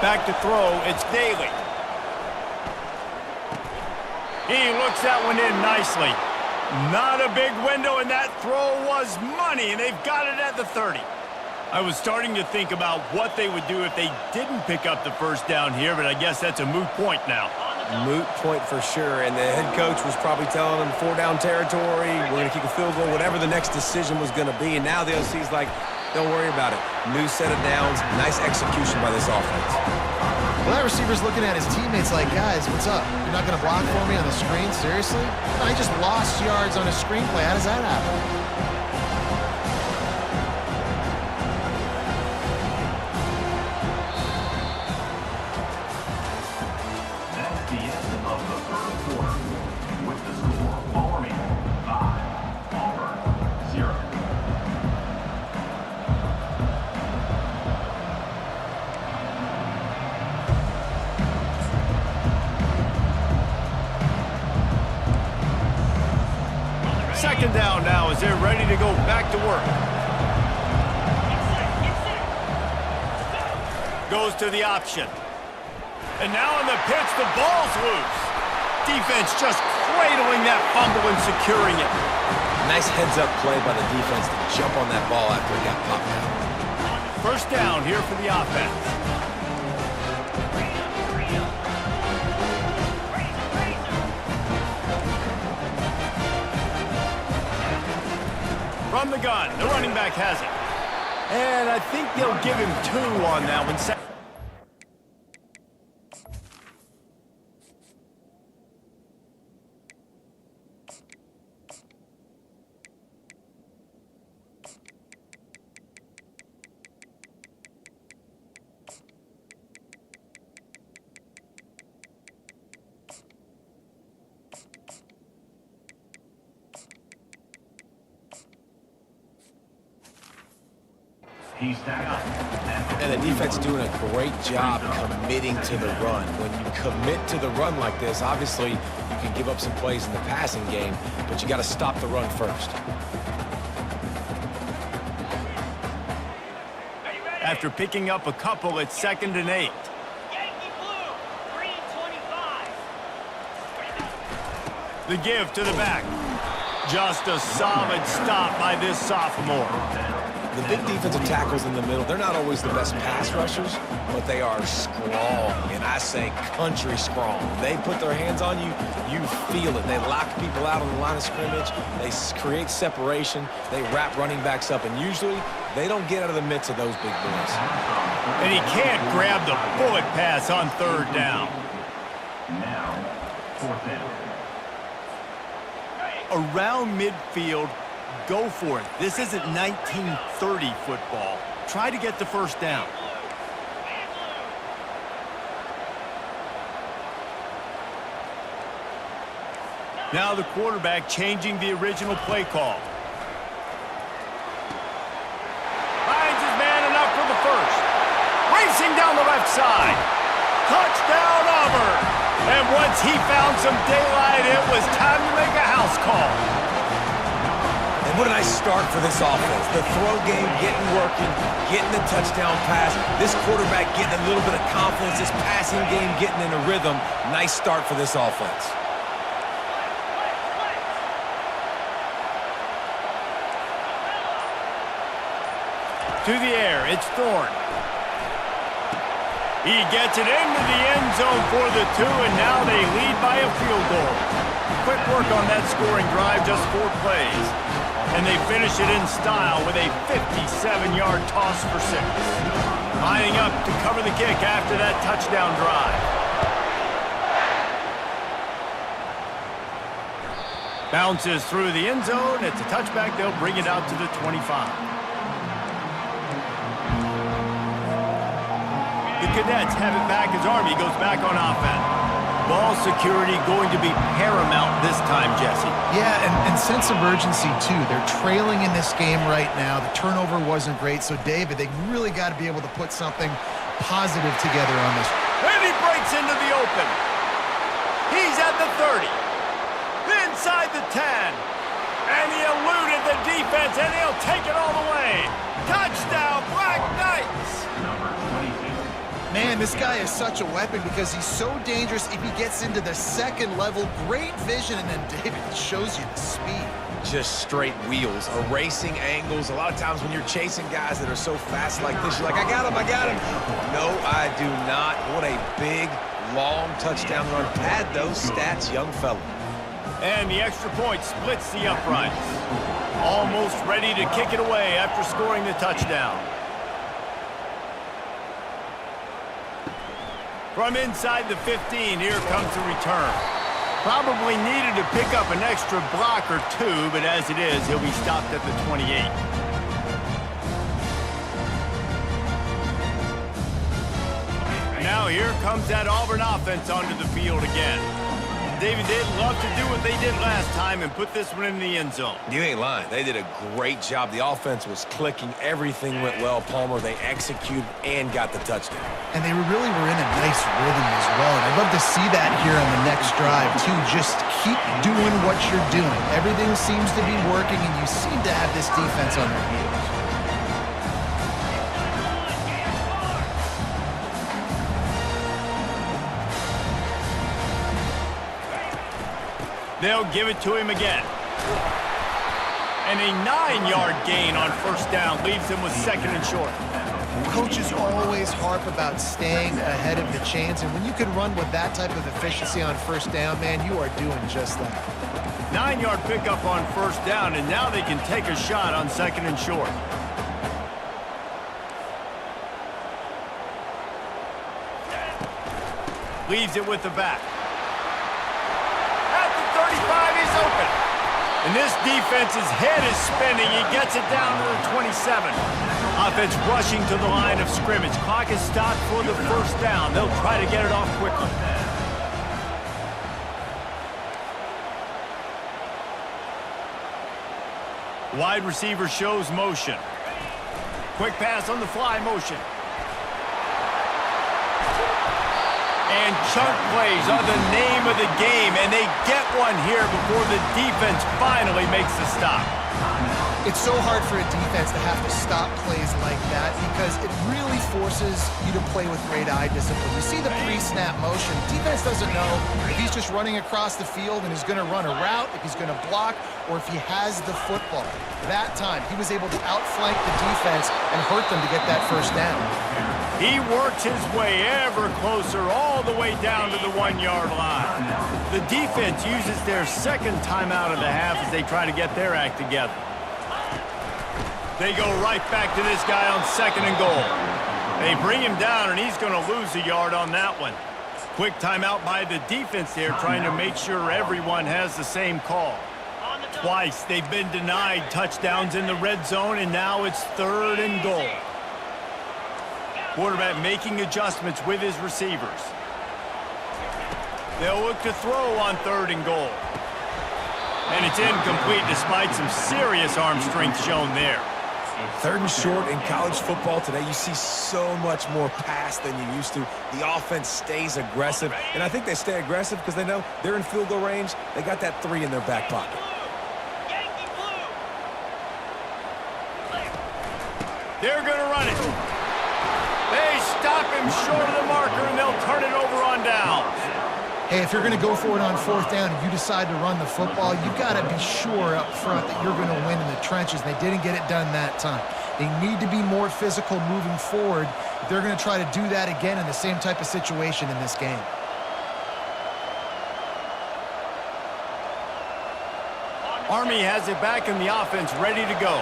Back to throw, it's Daly. He looks that one in nicely. Not a big window, and that throw was money, and they've got it at the 30. I was starting to think about what they would do if they didn't pick up the first down here, but I guess that's a moot point now. Moot point for sure, and the head coach was probably telling them 4-down territory, we're going to kick a field goal, whatever the next decision was going to be, and now the OC's like, don't worry about it. New set of downs, nice execution by this offense. Well, that receiver's looking at his teammates like, guys, what's up? You're not going to block for me on the screen? Seriously? No, he just lost yards on a screenplay. How does that happen? Second down now as they're ready to go back to work. Goes to the option. And now on the pitch, the ball's loose. Defense just cradling that fumble and securing it. Nice heads-up play by the defense to jump on that ball after it got popped out. First down here for the offense. From the gun, the running back has it. And I think they'll give him 2 on that one. And the defense doing a great job committing to the run. When you commit to the run like this, obviously you can give up some plays in the passing game, but you got to stop the run first. After picking up a couple, it's 2nd and 8. The give to the back. Just a solid stop by this sophomore. The big defensive tackles in the middle, they're not always the best pass rushers, but they are strong, and I say country strong. They put their hands on you, you feel it. They lock people out on the line of scrimmage. They create separation. They wrap running backs up, and usually they don't get out of the midst of those big boys. And he can't grab the bullet pass on 3rd down. Now, 4th down. Around midfield, go for it. This isn't 1930 football. Try to get the first down. Now the quarterback changing the original play call. Finds his man enough for the first. Racing down the left side. Touchdown Auburn. And once he found some daylight, it was time to make a house call. And What a nice start for this offense. The throw game getting working, getting the touchdown pass. This quarterback getting a little bit of confidence. This passing game getting in a rhythm. Nice start for this offense. To the air, it's Thorne. He gets it into the end zone for the 2, and now they lead by a field goal. Quick work on that scoring drive, just 4 plays. And they finish it in style with a 57-yard toss for 6. Lining up to cover the kick after that touchdown drive. Bounces through the end zone. It's a touchback. They'll bring it out to the 25. The Cadets have it back as Army goes back on offense. Ball security going to be paramount this time, Jesse. Yeah, and sense of urgency, too. They're trailing in this game right now. The turnover wasn't great, so, David, they really got to be able to put something positive together on this. And he breaks into the open. He's at the 30. Inside the 10. And he eluded the defense, and he'll take it all the way. Touchdown, Black Knights! Number 22. Man, this guy is such a weapon because he's so dangerous if he gets into the second level. Great vision, and then David shows you the speed. Just straight wheels, erasing angles. A lot of times when you're chasing guys that are so fast like this, you're like, I got him, I got him. No, I do not. What a big, long touchdown run. Pad those stats, young fella. And the extra point splits the uprights. Almost ready to kick it away after scoring the touchdown. From inside the 15, here comes the return. Probably needed to pick up an extra block or 2, but as it is, he'll be stopped at the 28. Now here comes that Auburn offense onto the field again. David, they'd love to do what they did last time and put this one in the end zone. You ain't lying. They did a great job. The offense was clicking. Everything went well, Palmer. They executed and got the touchdown. And they really were in a nice rhythm as well. And I'd love to see that here on the next drive, too. Just keep doing what you're doing. Everything seems to be working, and you seem to have this defense on their heels. They'll give it to him again. And a 9-yard gain on first down leaves him with second and short. Coaches always harp about staying ahead of the chains, and when you can run with that type of efficiency on first down, man, you are doing just that. 9-yard pickup on first down, and now they can take a shot on second and short. Leaves it with the back. At the 35, he's open. And this defense's head is spinning. He gets it down to the 27. Offense rushing to the line of scrimmage. Clock is stopped for the first down. They'll try to get it off quickly. Wide receiver shows motion. Quick pass on the fly motion. And chunk plays are the name of the game, and they get one here before the defense finally makes the stop. It's so hard for a defense to have to stop plays like that because it really forces you to play with great eye discipline. You see the pre-snap motion. Defense doesn't know if he's just running across the field and he's going to run a route, if he's going to block, or if he has the football. That time, he was able to outflank the defense and hurt them to get that first down. He works his way ever closer all the way down to the 1-yard line. The defense uses their second timeout of the half as they try to get their act together. They go right back to this guy on second and goal. They bring him down, and he's going to lose a yard on that one. Quick timeout by the defense there, trying to make sure everyone has the same call. Twice they've been denied touchdowns in the red zone, and now it's third and goal. Quarterback making adjustments with his receivers. They'll look to throw on third and goal. And it's incomplete despite some serious arm strength shown there. Third and short in college football today, you see so much more pass than you used to. The offense stays aggressive, and I think they stay aggressive because they know they're in field goal range. They got that 3 in their back pocket. They're going to run it. They stop him short of the marker, and they'll turn it over on downs. Hey, if you're going to go for it on 4th down and you decide to run the football, you've got to be sure up front that you're going to win in the trenches. They didn't get it done that time. They need to be more physical moving forward if they're going to try to do that again in the same type of situation in this game. Army has it back in the offense, ready to go.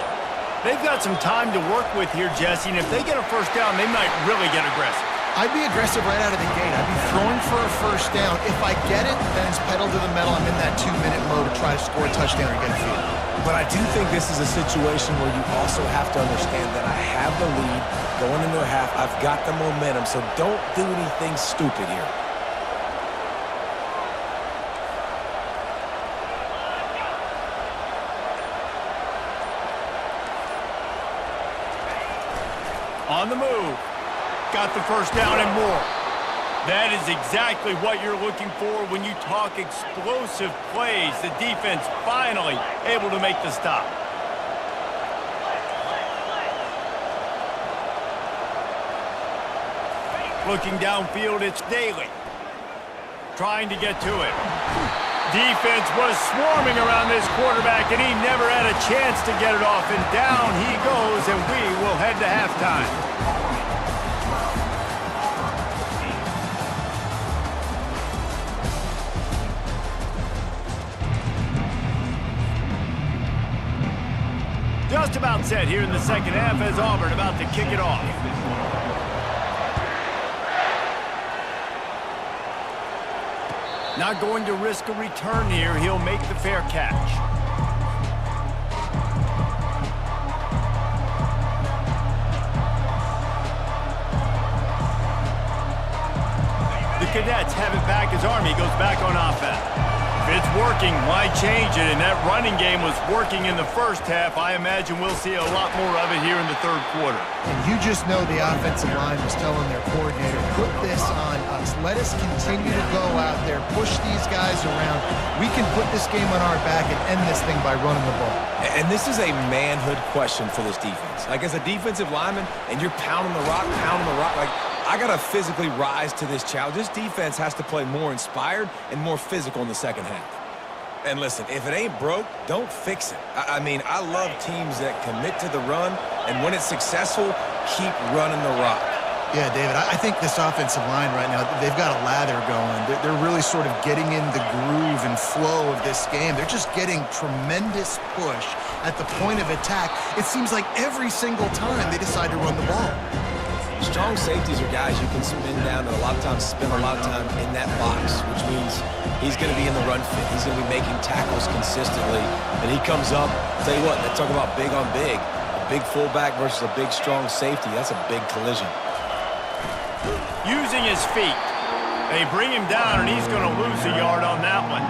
They've got some time to work with here, Jesse, and if they get a first down, they might really get aggressive. I'd be aggressive right out of the gate. I'd be throwing for a first down. If I get it, then it's pedal to the metal. I'm in that 2-minute mode to try to score a touchdown or get a field. But I do think this is a situation where you also have to understand that I have the lead going into a half. I've got the momentum, so don't do anything stupid here. On the move. Got the first down and more. That is exactly what you're looking for when you talk explosive plays. The defense finally able to make the stop. Looking downfield, it's Daly. Trying to get to it. Defense was swarming around this quarterback, and he never had a chance to get it off. And down he goes, and we will head to halftime. Just about set here in the second half as Auburn about to kick it off. Not going to risk a return here. He'll make the fair catch. The Cadets have it back as Army goes back on offense. If it's working, why change it? And that running game was working in the first half. I imagine we'll see a lot more of it here in the third quarter. And you just know the offensive line was telling their coordinator, put this on us. Let us continue to go out there, push these guys around. We can put this game on our back and end this thing by running the ball. And this is a manhood question for this defense. Like, as a defensive lineman, and you're pounding the rock, like, I got to physically rise to this challenge. This defense has to play more inspired and more physical in the second half. And listen, if it ain't broke, don't fix it. I mean, I love teams that commit to the run, and when it's successful, keep running the rock. Yeah, David, I think this offensive line right now, they've got a lather going. They're really sort of getting in the groove and flow of this game. They're just getting tremendous push at the point of attack. It seems like every single time they decide to run the ball. Strong safeties are guys you can spin down and a lot of times spend a lot of time in that box, which means he's going to be in the run fit. He's going to be making tackles consistently. And he comes up, tell you what, they talk about big on big. A big fullback versus a big, strong safety. That's a big collision. Using his feet. They bring him down, and he's going to lose a yard on that one.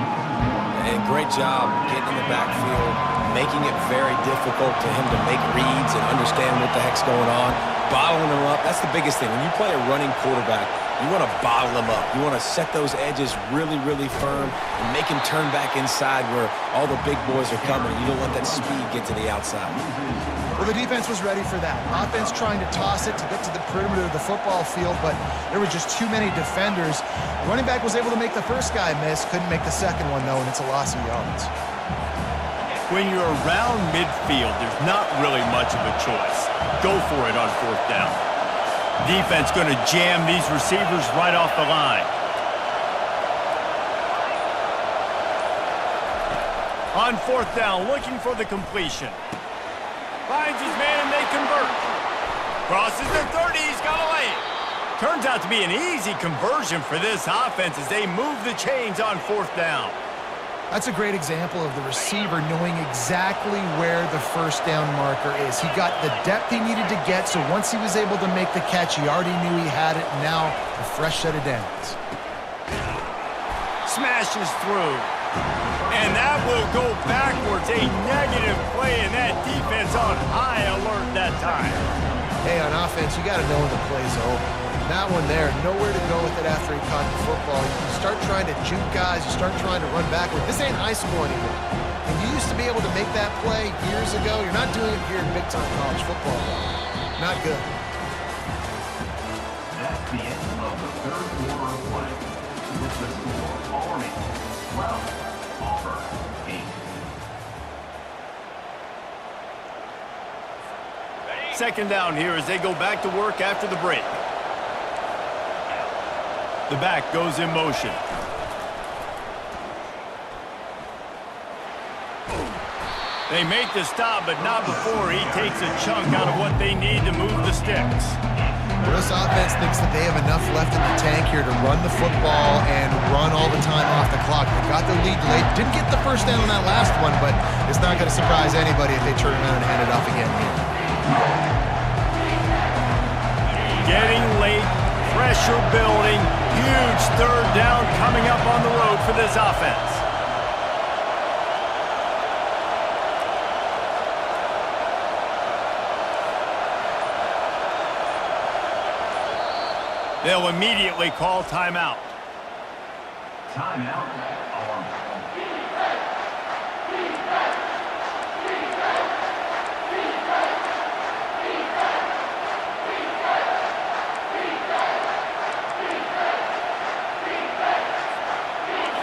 And great job getting in the backfield, making it very difficult to him to make reads and understand what the heck's going on. Bottling him up, that's the biggest thing. When you play a running quarterback, you want to bottle him up. You want to set those edges really, really firm and make him turn back inside where all the big boys are coming. You don't let that speed get to the outside. Well, the defense was ready for that. Offense trying to toss it to get to the perimeter of the football field, but there were just too many defenders. The running back was able to make the first guy miss, couldn't make the second one, though, and it's a loss of yards. When you're around midfield, there's not really much of a choice. Go for it on fourth down. Defense going to jam these receivers right off the line. On fourth down, looking for the completion. Finds his man and they convert. Crosses the 30, he's got to lay it. Turns out to be an easy conversion for this offense as they move the chains on fourth down. That's a great example of the receiver knowing exactly where the first down marker is. He got the depth he needed to get, so once he was able to make the catch, he already knew he had it. Now, a fresh set of downs. Smashes through. And that will go backwards. A negative play, and that defense on high alert that time. Hey, on offense, you got to know when the play's over. That one there, nowhere to go with it after he caught the football. You start trying to juke guys, you start trying to run backward. This ain't high school anymore. And you used to be able to make that play years ago. You're not doing it here in big-time college football. Not good. That's the end of the third quarter of play. With the score, Army 12, Auburn 8. Second down here as they go back to work after the break. The back goes in motion. They make the stop, but not before he takes a chunk out of what they need to move the sticks. Well, this offense thinks that they have enough left in the tank here to run the football and run all the time off the clock. They got the lead late. Didn't get the first down on that last one, but it's not going to surprise anybody if they turn around and hand it off again here. Getting late, pressure building, huge third down coming up on the road for this offense. They'll immediately call timeout. Timeout, Auburn.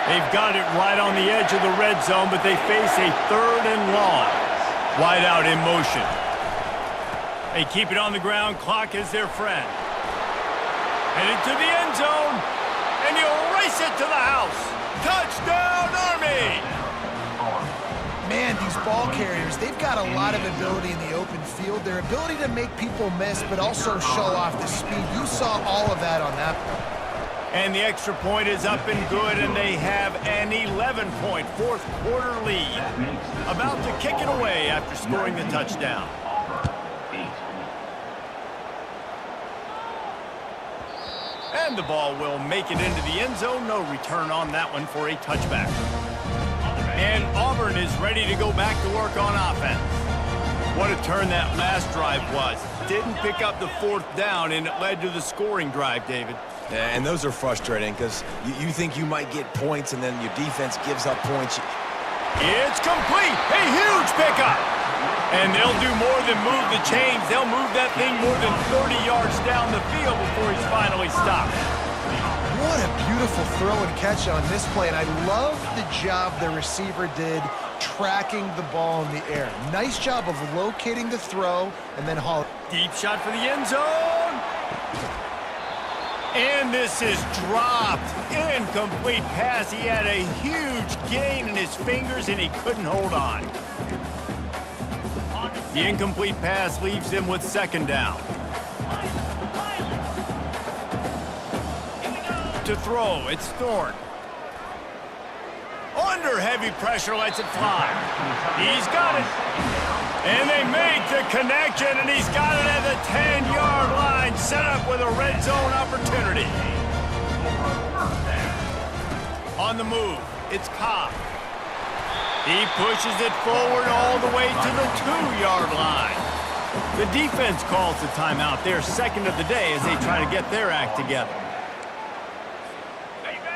They've got it right on the edge of the red zone, but they face a third and long. Wide out in motion. They keep it on the ground. Clock is their friend. Headed to the end zone, and he'll race it to the house. Touchdown, Army! Man, these ball carriers, they've got a lot of ability in the open field. Their ability to make people miss, but also show off the speed. You saw all of that on that play. And the extra point is up and good, and they have an 11-point fourth quarter lead. About to kick it away after scoring the touchdown. And the ball will make it into the end zone. No return on that one for a touchback. And Auburn is ready to go back to work on offense. What a turn that last drive was. Didn't pick up the fourth down, and it led to the scoring drive, David. Yeah, and those are frustrating because you think you might get points, and then your defense gives up points. It's complete. A huge pickup. And they'll do more than move the chains. They'll move that thing more than 30 yards down the field before he's finally stopped. What a beautiful throw and catch on this play, and I love the job the receiver did tracking the ball in the air. Nice job of locating the throw and then hauling. Deep shot for the end zone. And this is dropped. Incomplete pass. He had a huge gain in his fingers, and he couldn't hold on. The incomplete pass leaves him with second down. To throw, it's Thorne. Under heavy pressure, lets it fly. He's got it. And they make the connection, and he's got it at the 10-yard line, set up with a red zone opportunity. On the move, it's Cobb. He pushes it forward all the way to the 2-yard line. The defense calls the timeout. They're second of the day as they try to get their act together.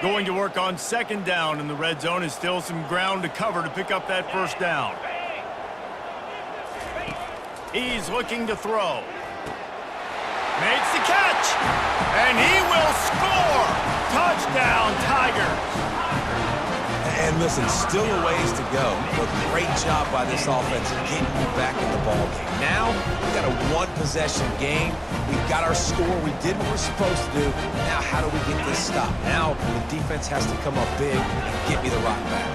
Going to work on second down in the red zone is still some ground to cover to pick up that first down. He's looking to throw. Makes the catch. And he will score. Touchdown, Tigers. And listen, still a ways to go, but great job by this offense of getting you back in the ball game. Now, we've got a one-possession game. We've got our score. We did what we're supposed to do. Now, how do we get this stop? Now, the defense has to come up big and get me the rock back.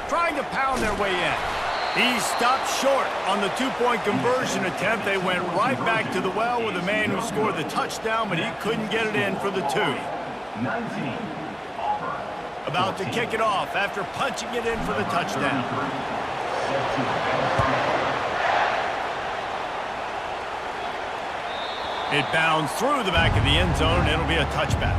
Trying to pound their way in. He stopped short on the two-point conversion attempt. They went right back to the well with the man who scored the touchdown, but he couldn't get it in for the two. 19, Auburn. About to kick it off after punching it in for the touchdown. It bounds through the back of the end zone, and it'll be a touchback.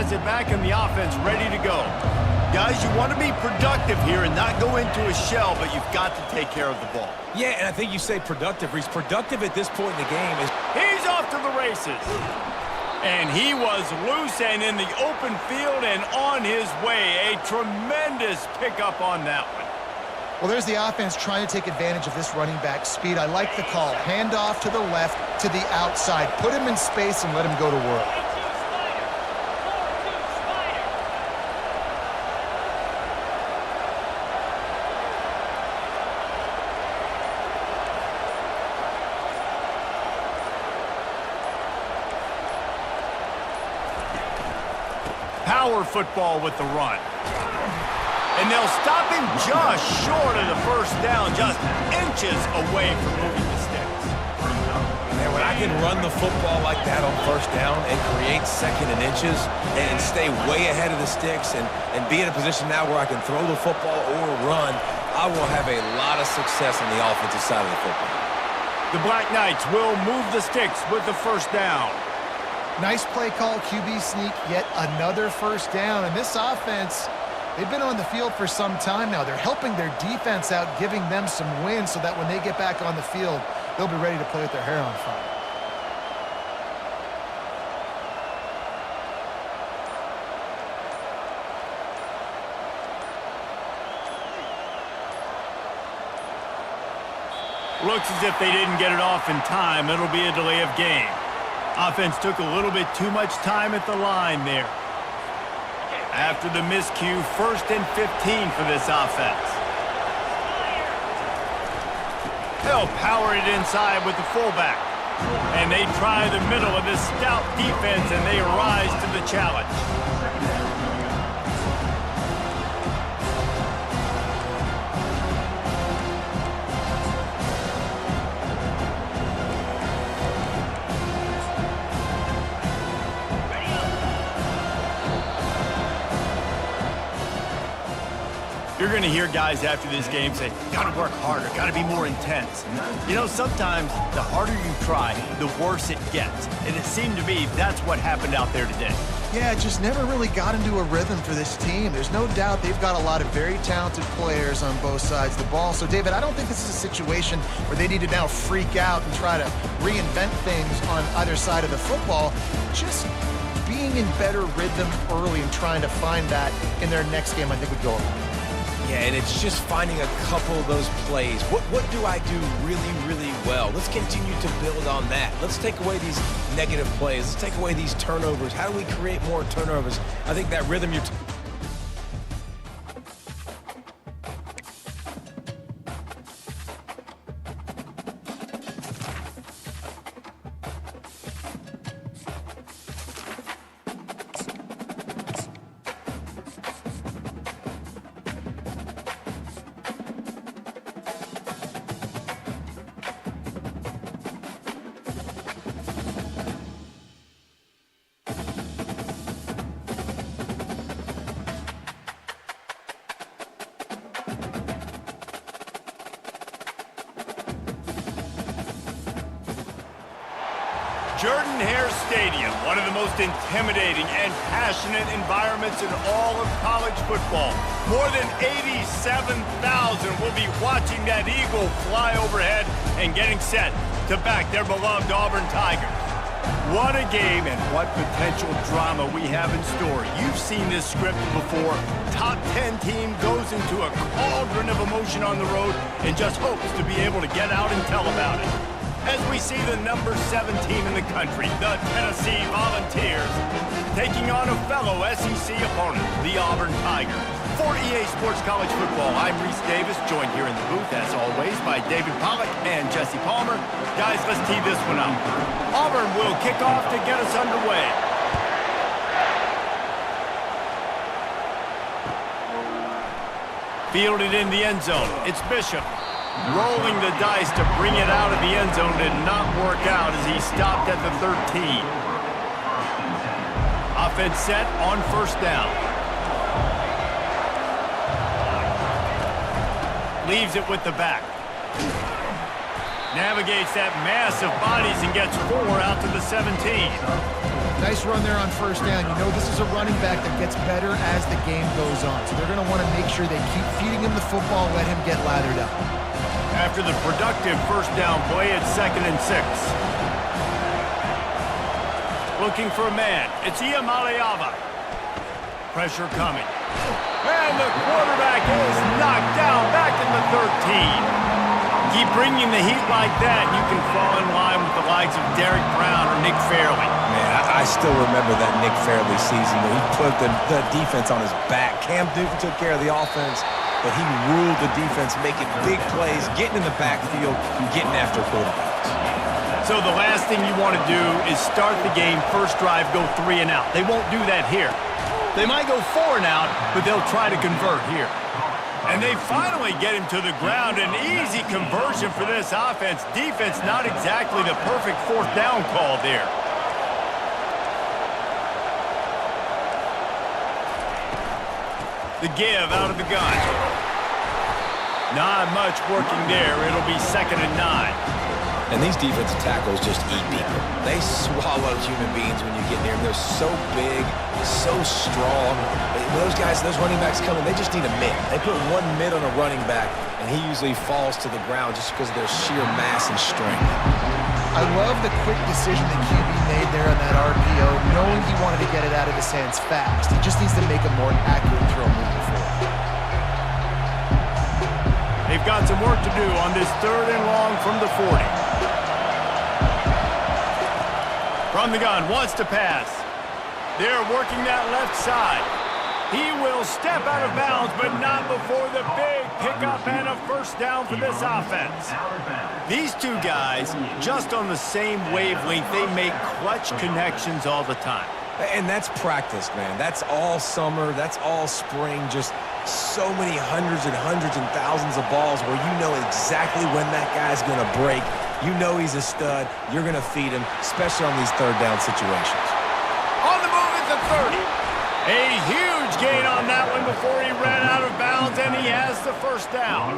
has it back and the offense ready to go. Guys, you want to be productive here and not go into a shell, but you've got to take care of the ball. Yeah, and I think you say productive. He's productive at this point in the game. He's off to the races. And he was loose and in the open field and on his way. A tremendous pickup on that one. Well, there's the offense trying to take advantage of this running back speed. I like the call. Hand off to the left, to the outside. Put him in space and let him go to work. Power football with the run. And they'll stop him just short of the first down, just inches away from moving the sticks. Man, when I can run the football like that on first down and create second and inches and stay way ahead of the sticks and be in a position now where I can throw the football or run, I will have a lot of success on the offensive side of the football. The Black Knights will move the sticks with the first down. Nice play call, QB sneak, yet another first down. And this offense, they've been on the field for some time now. They're helping their defense out, giving them some wins so that when they get back on the field, they'll be ready to play with their hair on fire. Looks as if they didn't get it off in time. It'll be a delay of game. Offense took a little bit too much time at the line there. After the miscue, 1st and 15 for this offense. They'll power it inside with the fullback. And they try the middle of this stout defense, and they rise to the challenge. You're going to hear guys after this game say, got to work harder, got to be more intense. You know, sometimes the harder you try, the worse it gets. And it seemed to me that's what happened out there today. Yeah, it just never really got into a rhythm for this team. There's no doubt they've got a lot of very talented players on both sides of the ball. So, David, I don't think this is a situation where they need to now freak out and try to reinvent things on either side of the football. Just being in better rhythm early and trying to find that in their next game, I think would go a long way. Yeah, and it's just finding a couple of those plays. What do I do really, really well? Let's continue to build on that. Let's take away these negative plays. Let's take away these turnovers. How do we create more turnovers? I think that rhythm you're Jordan-Hare Stadium, one of the most intimidating and passionate environments in all of college football. More than 87,000 will be watching that eagle fly overhead and getting set to back their beloved Auburn Tigers. What a game and what potential drama we have in store. You've seen this script before. Top 10 team goes into a cauldron of emotion on the road and just hopes to be able to get out and tell about it. As we see the number 7 team in the country, the Tennessee Volunteers, taking on a fellow SEC opponent, the Auburn Tigers. For EA Sports College Football, I'm Reese Davis, joined here in the booth, as always, by David Pollack and Jesse Palmer. Guys, let's tee this one up. Auburn will kick off to get us underway. Fielded in the end zone, it's Bishop. Rolling the dice to bring it out of the end zone did not work out as he stopped at the 13. Offense set on first down. Leaves it with the back. Navigates that mass of bodies and gets 4 out to the 17. Nice run there on first down. You know this is a running back that gets better as the game goes on. So they're going to want to make sure they keep feeding him the football, let him get lathered up. After the productive first down play, it's 2nd and 6. Looking for a man. It's Iamaleava. Pressure coming. And the quarterback is knocked down back in the 13. Keep bringing the heat like that, and you can fall in line with the likes of Derek Brown or Nick Fairley. Man, I still remember that Nick Fairley season where he put the defense on his back. Cam Newton took care of the offense, but he ruled the defense, making big plays, getting in the backfield, and getting after quarterbacks. So the last thing you want to do is start the game, first drive, go 3 and out. They won't do that here. They might go 4 and out, but they'll try to convert here. And they finally get him to the ground. An easy conversion for this offense. Defense not exactly the perfect 4th down call there. The give out of the gun. Not much working there. It'll be 2nd and 9. And these defensive tackles just eat people. They swallow human beings when you get near them. They're so big, so strong. When those guys, those running backs come in, they just need a mid. They put one mid on a running back, and he usually falls to the ground just because of their sheer mass and strength. I love the quick decision that QB made there on that RPO, knowing he wanted to get it out of his hands fast. He just needs to make a more accurate throw moving forward. They've got some work to do on this 3rd and long from the 40. From the gun, wants to pass. They're working that left side. He will step out of bounds, but not before the big pickup and a first down for this offense. These two guys, just on the same wavelength, they make clutch connections all the time. And that's practice, man. That's all summer. That's all spring. Just so many hundreds and thousands of balls where you know exactly when that guy's going to break. You know he's a stud. You're going to feed him, especially on these 3rd down situations. On the move at the 30. A huge gain on that one before he ran out of bounds, and he has the first down.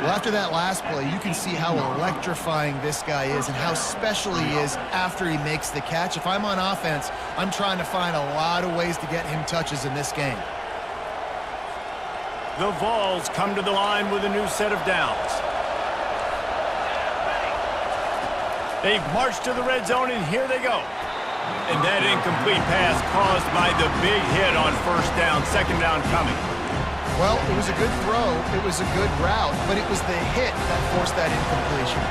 Well, after that last play, you can see how electrifying this guy is and how special he is after he makes the catch. If I'm on offense, I'm trying to find a lot of ways to get him touches in this game. The Vols come to the line with a new set of downs. They've marched to the red zone, and here they go. And that incomplete pass caused by the big hit on first down, 2nd down coming. Well, it was a good throw, it was a good route, but it was the hit that forced that incompletion.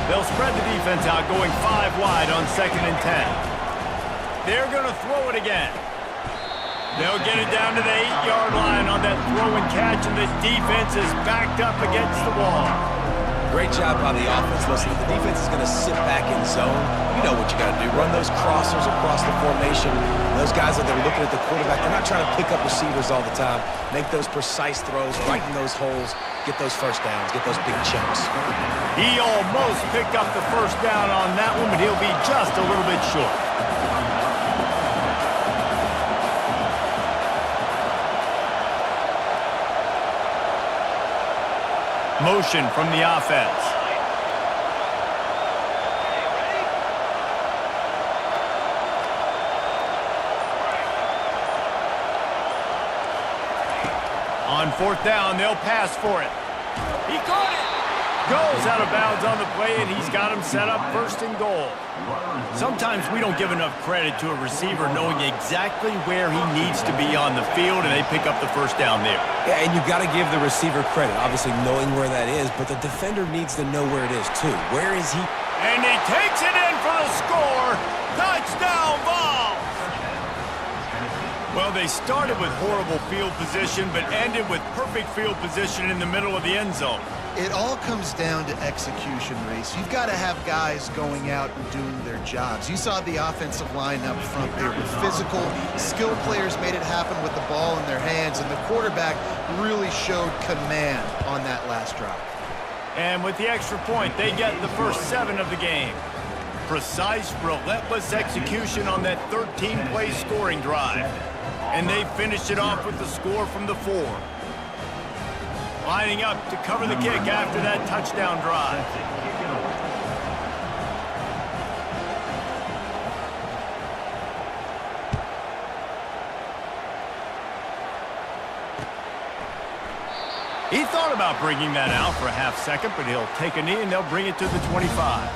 They'll spread the defense out, going 5 wide on 2nd and 10. They're going to throw it again. They'll get it down to the 8-yard line on that throw and catch, and the defense is backed up against the wall. Great job by the offense. Listen, if the defense is going to sit back in zone, you know what you got to do. Run those crossers across the formation. Those guys that they're looking at the quarterback, they're not trying to pick up receivers all the time. Make those precise throws, right in those holes, get those first downs, get those big chunks. He almost picked up the first down on that one, but he'll be just a little bit short. Motion from the offense. On 4th down, they'll pass for it. He caught it. Goes out of bounds on the play, and he's got him set up 1st and goal. Sometimes we don't give enough credit to a receiver knowing exactly where he needs to be on the field, and they pick up the first down there. Yeah, and you've got to give the receiver credit, obviously knowing where that is, but the defender needs to know where it is too. Where is he? And he takes it in for the score. Touchdown, Vols! Well, they started with horrible field position, but ended with perfect field position in the middle of the end zone. It all comes down to execution, Race. You've got to have guys going out and doing their jobs. You saw the offensive line up front there with physical, skilled players made it happen with the ball in their hands, and the quarterback really showed command on that last drive. And with the extra point, they get the first 7 of the game. Precise, relentless execution on that 13-play scoring drive. And they finished it off with the score from the 4. Lining up to cover the kick after that touchdown drive. He thought about bringing that out for a half second, but he'll take a knee and they'll bring it to the 25.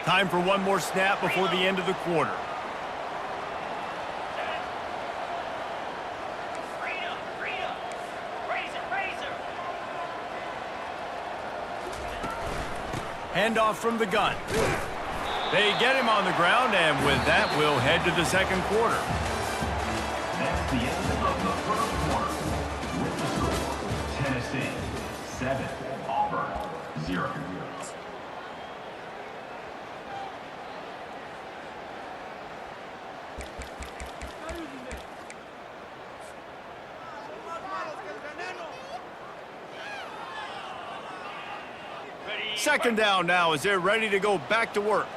Time for one more snap before the end of the quarter. Handoff from the gun. They get him on the ground, and with that, we'll head to the second quarter. That's the end of the first quarter. With the score, Tennessee 7, Auburn 0. Second down now as they're ready to go back to work.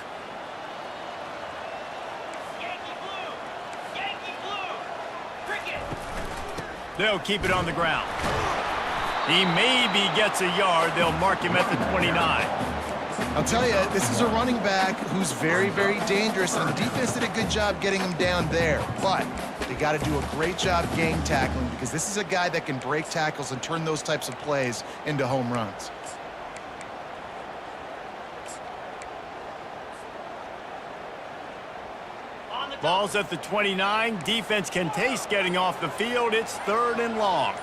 They'll keep it on the ground. He maybe gets a yard. They'll mark him at the 29. I'll tell you, this is a running back who's very, very dangerous, and the defense did a good job getting him down there. But they got to do a great job gang tackling because this is a guy that can break tackles and turn those types of plays into home runs. Ball's at the 29. Defense can taste getting off the field. It's 3rd and long.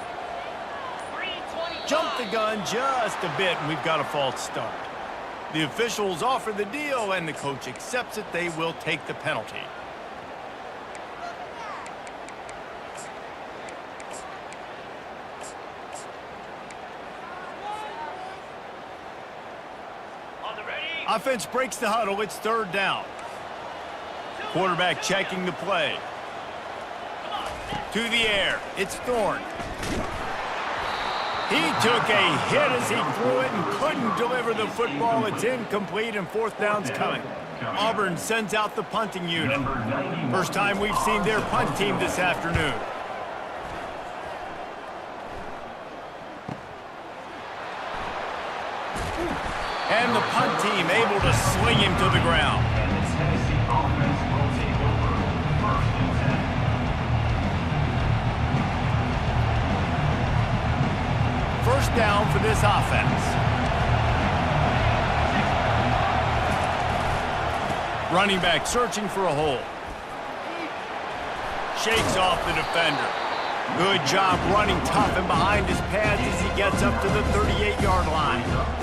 Jump the gun just a bit, and we've got a false start. The officials offer the deal, and the coach accepts it. They will take the penalty. Offense breaks the huddle. It's 3rd down. Quarterback checking the play. To the air. It's Thorne. He took a hit as he threw it and couldn't deliver the football. It's incomplete and 4th down's coming. Auburn sends out the punting unit. First time we've seen their punt team this afternoon. And the punt team able to sling him to the ground. First down for this offense. Running back searching for a hole. Shakes off the defender. Good job running tough and behind his pads as he gets up to the 38-yard line.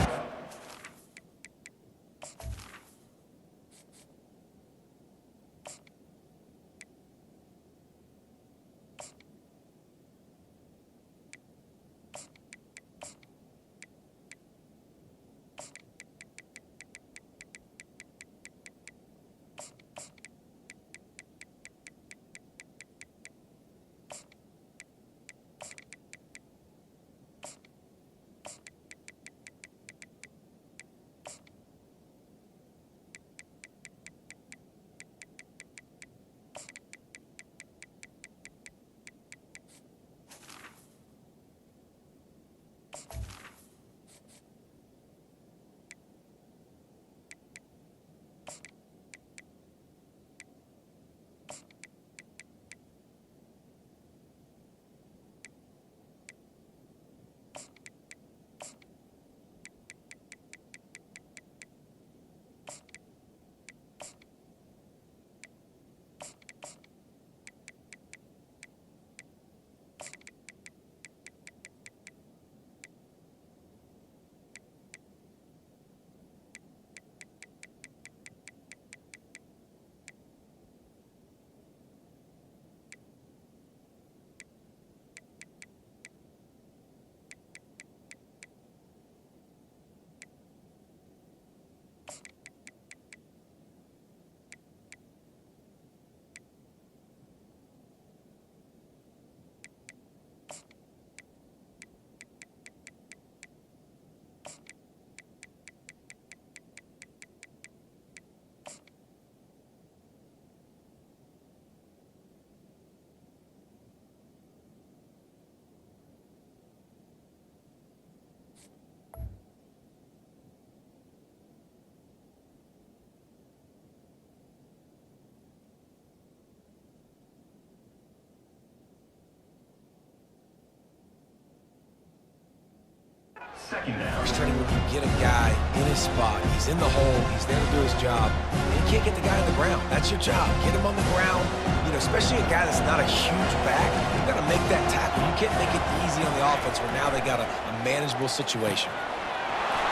Second down. Frustrating when you get a guy in his spot. He's in the hole. He's there to do his job. And you can't get the guy on the ground. That's your job. Get him on the ground. You know, especially a guy that's not a huge back. You've got to make that tackle. You can't make it easy on the offense where now they got a manageable situation.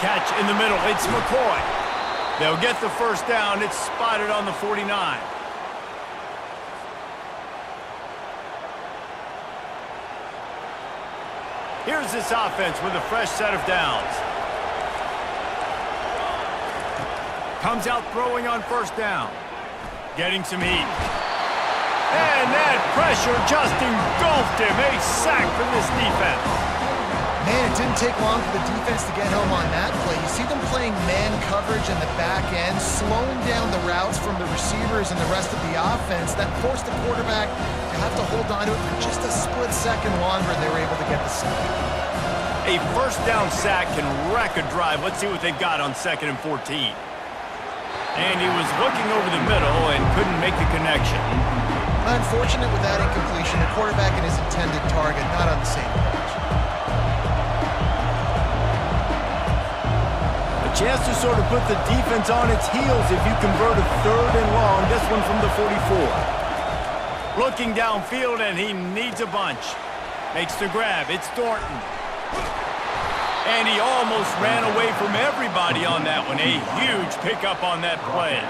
Catch in the middle. It's McCoy. They'll get the first down. It's spotted on the 49. Here's this offense with a fresh set of downs. Comes out throwing on first down. Getting some heat. And that pressure just engulfed him. A sack from this defense. Man, it didn't take long for the defense to get home on that play. You see them playing man coverage in the back end, slowing down the routes from the receivers and the rest of the offense. That forced the quarterback to have to hold on to it for just a split second longer, and they were able to get the sack. A first down sack can wreck a drive. Let's see what they've got on 2nd and 14. And he was looking over the middle and couldn't make the connection. Unfortunate with that incompletion. The quarterback and his intended target not on the same page. Chance to sort of put the defense on its heels if you convert a 3rd and long. This one from the 44. Looking downfield, and he needs a bunch. Makes the grab. It's Thornton. And he almost ran away from everybody on that one. A huge pickup on that play.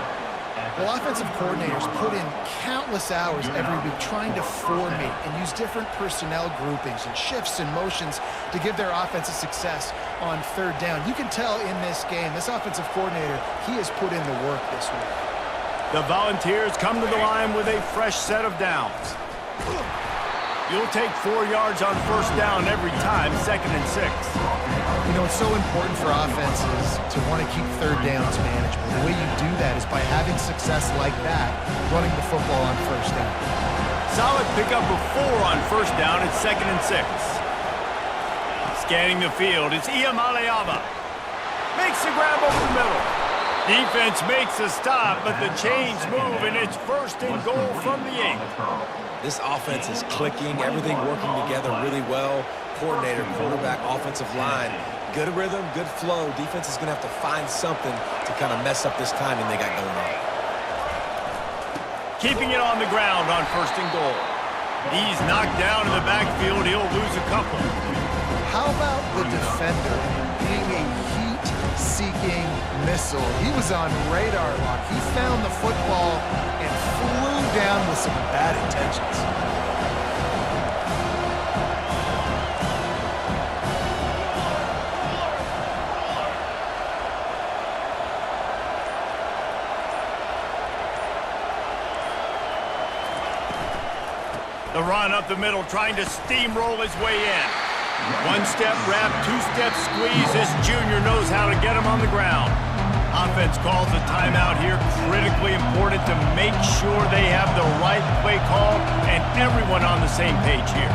Well, offensive coordinators put in countless hours every week trying to formate and use different personnel groupings and shifts and motions to give their offensive success on 3rd down. You can tell in this game, this offensive coordinator, he has put in the work this week. The Volunteers come to the line with a fresh set of downs. You'll take 4 yards on first down every time, 2nd and 6. You know, it's so important for offenses to want to keep 3rd downs manageable. The way you do that is by having success like that, running the football on first down. Solid pickup of 4 on first down. It's 2nd and 6. Scanning the field, it's Iamaleava. Makes the grab over the middle. Defense makes a stop, but the chains move, and it's 1st and goal from the 8. This offense is clicking, everything working together really well. Coordinator, quarterback, offensive line, good rhythm, good flow. Defense is going to have to find something to kind of mess up this timing they got going on. Keeping it on the ground on 1st and goal. He's knocked down in the backfield. He'll lose a couple. How about the defender being a heat-seeking missile? He was on radar lock. He found the football and flew down with some bad intentions. The run up the middle, trying to steamroll his way in. 1-step wrap, 2-step squeeze. This junior knows how to get him on the ground. Offense calls a timeout here. Critically important to make sure they have the right play call and everyone on the same page here.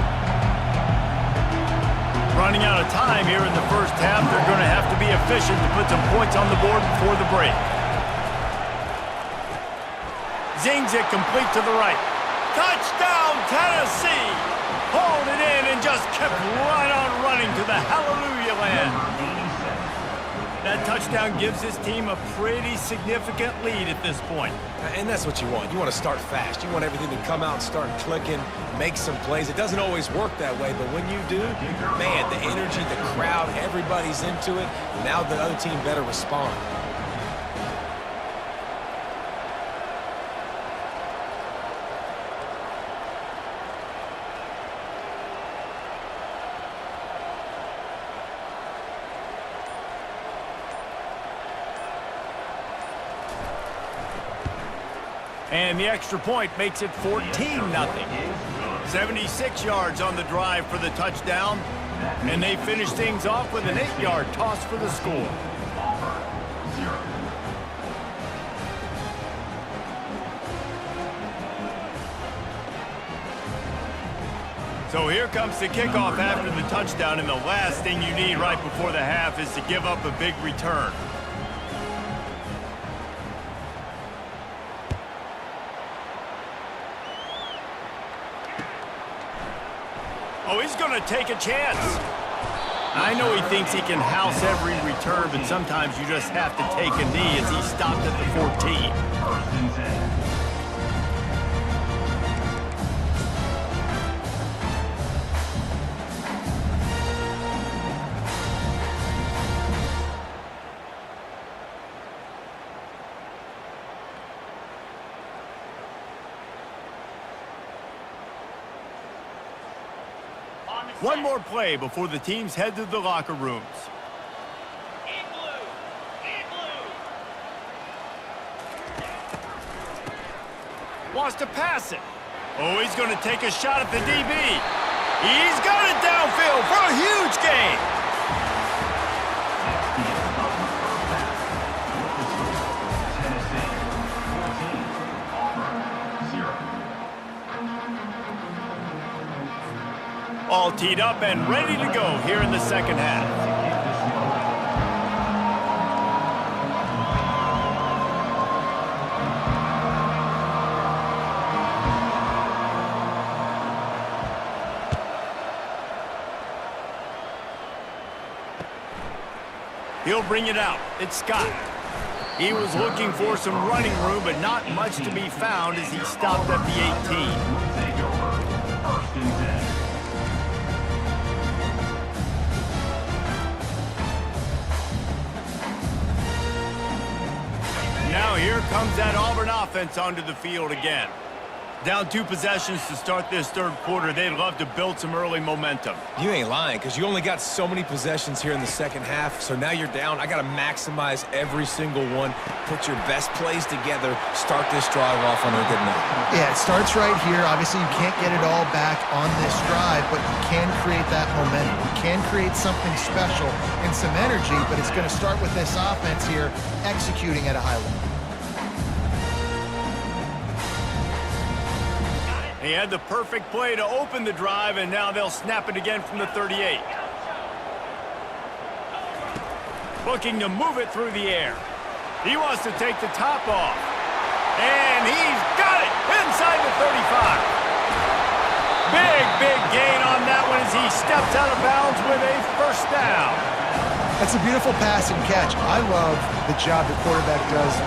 Running out of time here in the first half. They're going to have to be efficient to put some points on the board before the break. Zings it complete to the right. Touchdown, Tennessee! Hauled it in and just kept right on running to the hallelujah land. That touchdown gives his team a pretty significant lead at this point. And that's what you want. You want to start fast. You want everything to come out and start clicking, make some plays. It doesn't always work that way, but when you do, man, the energy, the crowd, everybody's into it. Now the other team better respond. And the extra point makes it 14-0. 76 yards on the drive for the touchdown. And they finish things off with an 8-yard toss for the score. So here comes the kickoff after the touchdown, and the last thing you need right before the half is to give up a big return. Oh, he's going to take a chance. I know he thinks he can house every return, but sometimes you just have to take a knee as he stopped at the 14. First and 10. One more play before the teams head to the locker rooms. Wants to pass it. Oh, he's going to take a shot at the DB. He's got it downfield for a huge gain. That's the end of the first half. With the score, Tennessee 14, Auburn 0. All teed up and ready to go here in the second half. He'll bring it out. It's Scott. He was looking for some running room, but not much to be found as he stopped at the 18. Will take over. First and 10. Now here comes that Auburn offense onto the field again. Down 2 possessions to start this third quarter. They'd love to build some early momentum. You ain't lying, because you only got so many possessions here in the second half, so now you're down. I got to maximize every single one, put your best plays together, start this drive off on a good note. Yeah, it starts right here. Obviously, you can't get it all back on this drive, but you can create that momentum. You can create something special and some energy, but it's going to start with this offense here executing at a high level. He had the perfect play to open the drive, and now they'll snap it again from the 38. Looking to move it through the air. He wants to take the top off. And he's got it inside the 35. Big gain on that one as he steps out of bounds with a first down. That's a beautiful pass and catch. I love the job the quarterback does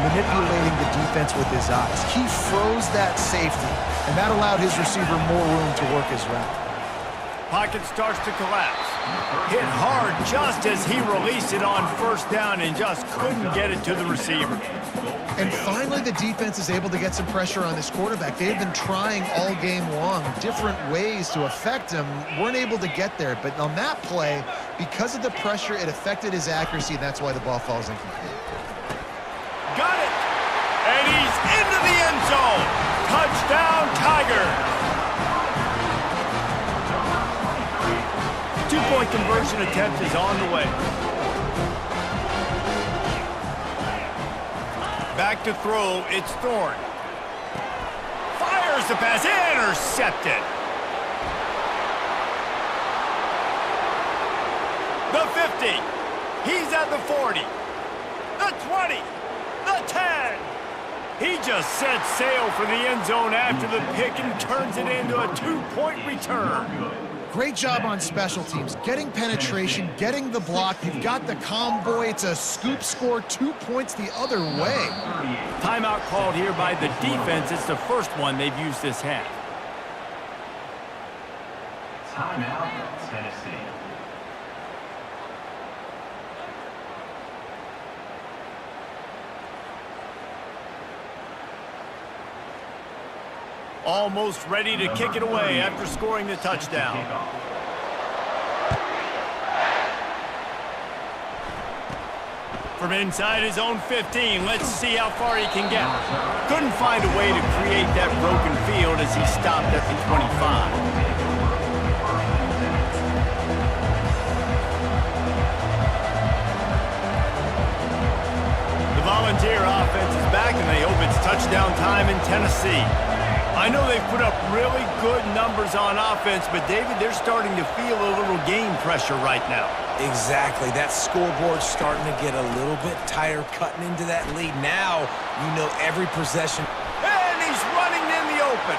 manipulating the defense with his eyes. He froze that safety, and that allowed his receiver more room to work his route. Pocket starts to collapse. Hit hard just as he released it on first down and just couldn't get it to the receiver. And finally, the defense is able to get some pressure on this quarterback. They've been trying all game long different ways to affect him. Weren't able to get there, but on that play, because of the pressure, it affected his accuracy, and that's why the ball falls incomplete. Got it! And he's into the end zone! Touchdown, Tigers! 2-point conversion attempt is on the way. Back to throw, it's Thorne. Fires the pass, intercepted! The 50, he's at the 40, the 20, the 10. He just set sail for the end zone after the pick and turns it into a 2-point return. Great job on special teams, getting penetration, getting the block. You've got the convoy. It's a scoop score, 2 points the other way. Timeout called here by the defense. It's the first one they've used this half. Timeout, Tennessee. Almost ready to kick it away after scoring the touchdown. From inside his own 15, let's see how far he can get. Couldn't find a way to create that broken field as he stopped at the 25. The Volunteer offense is back, and they hope it's touchdown time in Tennessee. I know they've put up really good numbers on offense, but David, they're starting to feel a little game pressure right now. Exactly. That scoreboard's starting to get a little bit tighter, cutting into that lead. Now, you know every possession. And he's running in the open.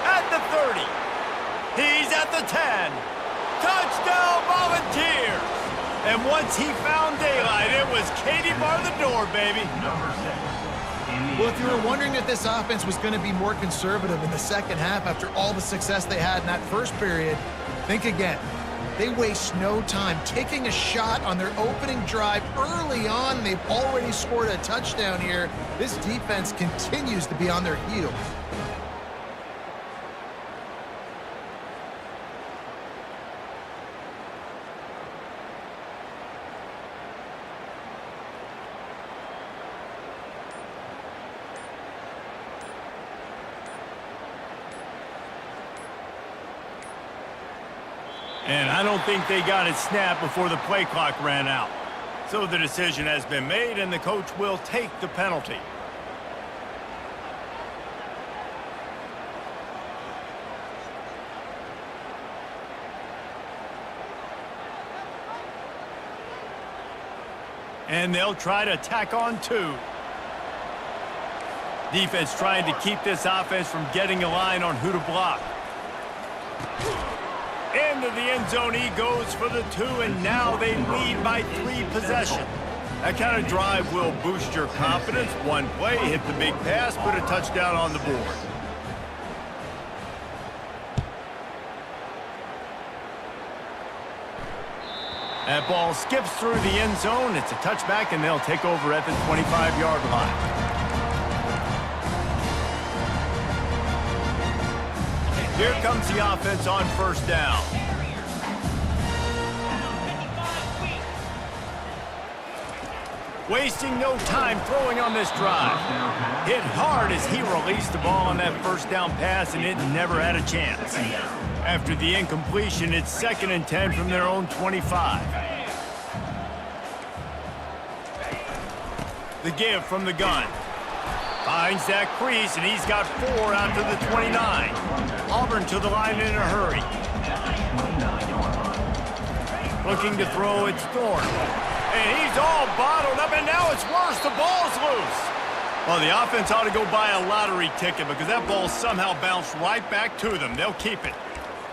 At the 30. He's at the 10. Touchdown Volunteers! And once he found daylight, it was Katie bar the door, baby. Number 6. Well, if you were wondering if this offense was going to be more conservative in the second half after all the success they had in that first period, think again. They waste no time taking a shot on their opening drive early on. They've already scored a touchdown here. This defense continues to be on their heels. And I don't think they got it snapped before the play clock ran out. So the decision has been made, and the coach will take the penalty. And they'll try to tack on 2. Defense trying to keep this offense from getting a line on who to block. Into the end zone he goes for the 2, and now they lead by 3 possessions. That kind of drive will boost your confidence. One play, hit the big pass, put a touchdown on the board. That ball skips through the end zone. It's a touchback, and they'll take over at the 25-yard line. Here comes the offense on first down. Wasting no time throwing on this drive. Hit hard as he released the ball on that first down pass, and it never had a chance. After the incompletion, it's 2nd and 10 from their own 25. The give from the gun. Finds that crease, and he's got 4 out to the 29. Auburn to the line in a hurry. Looking to throw, it's Thorne. And he's all bottled up, and now it's worse. The ball's loose. Well, the offense ought to go buy a lottery ticket because that ball somehow bounced right back to them. They'll keep it.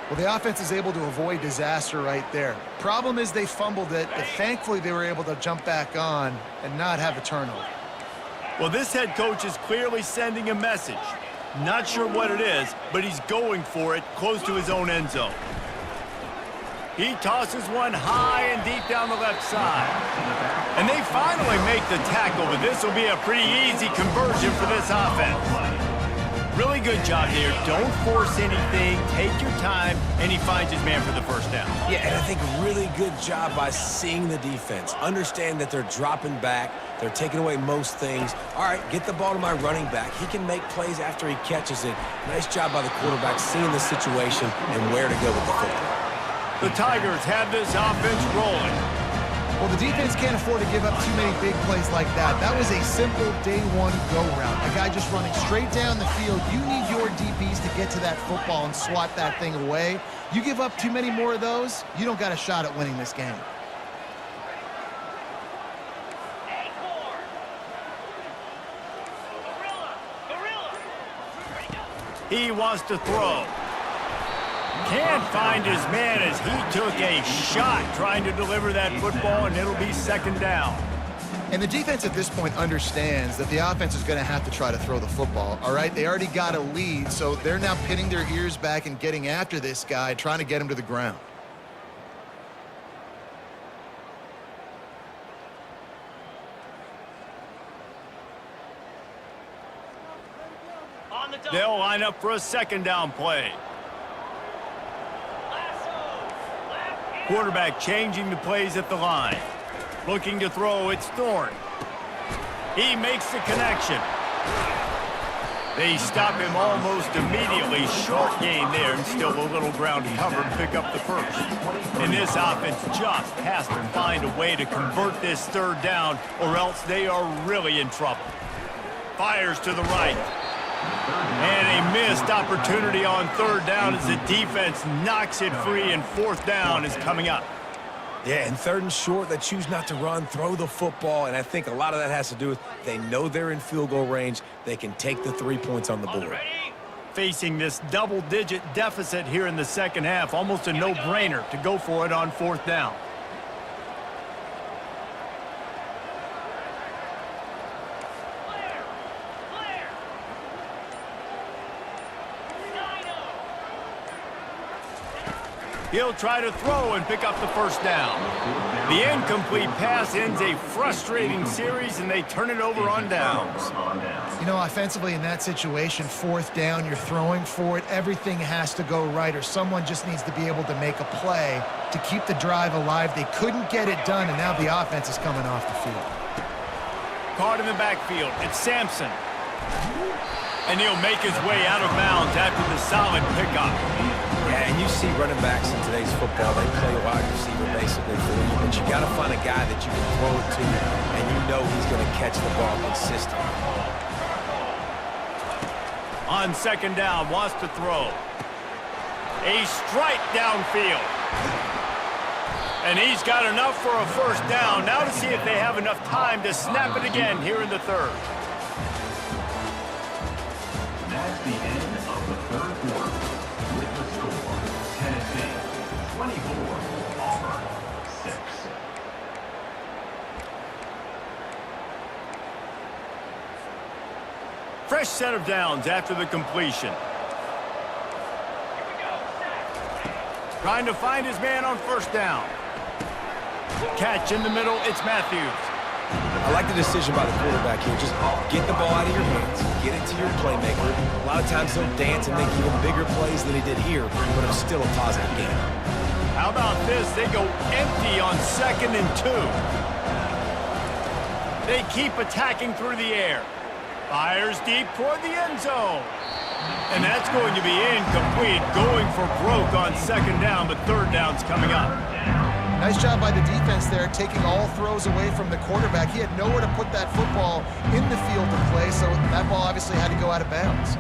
Well, the offense is able to avoid disaster right there. Problem is they fumbled it, but thankfully they were able to jump back on and not have a turnover. Well, this head coach is clearly sending a message. Not sure what it is, but he's going for it close to his own end zone. He tosses one high and deep down the left side. And they finally make the tackle, but this will be a pretty easy conversion for this offense. Really good job there. Don't force anything. Take your time, and he finds his man for the first down. Yeah, and I think really good job by seeing the defense. Understand that they're dropping back. They're taking away most things. All right, get the ball to my running back. He can make plays after he catches it. Nice job by the quarterback seeing the situation and where to go with the football. The Tigers have this offense rolling. Well, the defense can't afford to give up too many big plays like that. That was a simple day one go route. A guy just running straight down the field. You need your DBs to get to that football and swat that thing away. You give up too many more of those, you don't got a shot at winning this game. He wants to throw. Can't find his man as he took a shot trying to deliver that football, and it'll be 2nd down. And the defense at this point understands that the offense is going to have to try to throw the football, all right? They already got a lead, so they're now pinning their ears back and getting after this guy, trying to get him to the ground. They'll line up for a 2nd down play. Quarterback changing the plays at the line. Looking to throw, it's Thorne. He makes the connection. They stop him almost immediately. Short gain there, and still a little ground to cover and pick up the first. And this offense just has to find a way to convert this 3rd down, or else they are really in trouble. Fires to the right. And a missed opportunity on 3rd down as the defense knocks it free, and 4th down is coming up. Yeah, and 3rd and short, they choose not to run, throw the football, and I think a lot of that has to do with they know they're in field goal range. They can take the 3 points on the board. facing this double-digit deficit here in the second half. Almost a no-brainer to go for it on fourth down. He'll try to throw and pick up the first down. The incomplete pass ends a frustrating series, and they turn it over on downs. You know, offensively in that situation, fourth down, you're throwing for it. Everything has to go right, or someone just needs to be able to make a play to keep the drive alive. They couldn't get it done, and now the offense is coming off the field. Caught in the backfield. It's Sampson. And he'll make his way out of bounds after the solid pickup. Yeah, and you see running backs in today's football, they play wide receiver basically for you, but you got to find a guy that you can throw it to, and you know he's going to catch the ball consistently. On second down, wants to throw. A strike downfield. And he's got enough for a first down. Now to see if they have enough time to snap it again here in the third. That's the end of the third quarter. With the score, Tennessee 24, Auburn 6. Fresh set of downs after the completion. Trying to find his man on first down. Catch in the middle, it's Matthews. I like the decision by the quarterback here. Just get the ball out of your hands, get it to your playmaker. A lot of times he'll dance and make even bigger plays than he did here, but it's still a positive game. How about this? They go empty on 2nd and 2. They keep attacking through the air. Fires deep toward the end zone. And that's going to be incomplete. Going for broke on second down, but third down's coming up. Nice job by the defense there, taking all throws away from the quarterback. He had nowhere to put that football in the field to play, so that ball obviously had to go out of bounds.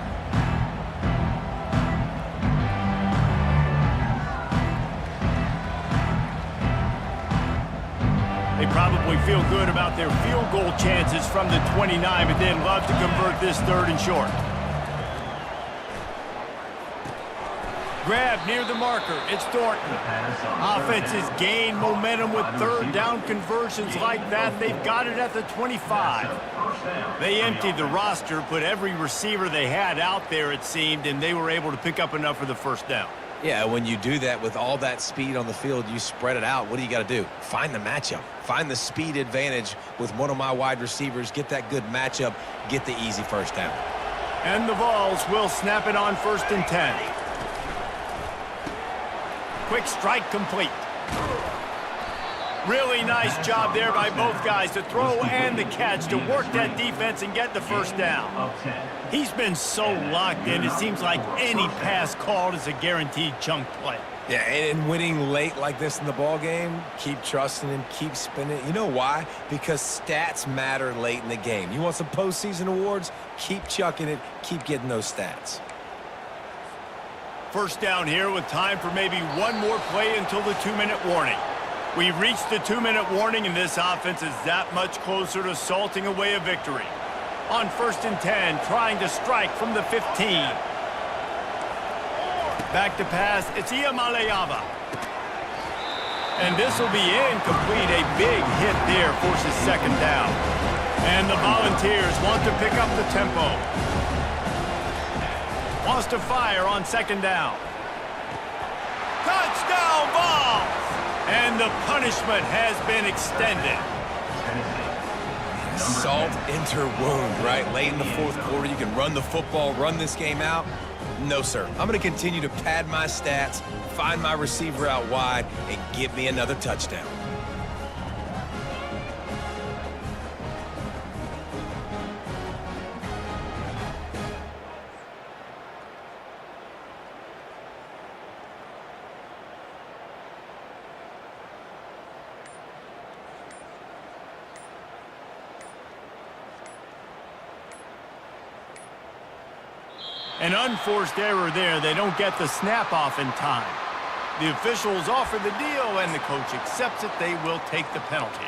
They probably feel good about their field goal chances from the 29, but they'd love to convert this third and short. Grab near the marker. It's Thornton. Offenses gain momentum with third down conversions like that. They've got it at the 25. They emptied the roster, put every receiver they had out there, it seemed, and they were able to pick up enough for the first down. Yeah, when you do that with all that speed on the field, you spread it out. What do you got to do? Find the matchup. Find the speed advantage with one of my wide receivers. Get that good matchup. Get the easy first down. And the Vols will snap it on 1st and 10. Quick strike complete. Really nice job there by both guys to throw and the catch to work that defense and get the first down. He's been so locked in, it seems like any pass called is a guaranteed chunk play. Yeah, and winning late like this in the ball game, keep trusting and keep spinning. You know why? Because stats matter late in the game. You want some postseason awards? Keep chucking it. Keep getting those stats. First down here with time for maybe one more play until the 2-minute warning. We've reached the 2-minute warning, and this offense is that much closer to salting away a victory. On 1st and 10, trying to strike from the 15. Back to pass, it's Iamaleava. And this will be incomplete. A big hit there forces second down. And the Volunteers want to pick up the tempo. Wants to fire on second down. Touchdown Vols! And the punishment has been extended. Salt into wound, right? Late in the fourth quarter, you can run the football, run this game out. No, sir. I'm going to continue to pad my stats, find my receiver out wide, and give me another touchdown. An unforced error there. They don't get the snap off in time. The officials offer the deal, and the coach accepts it. They will take the penalty.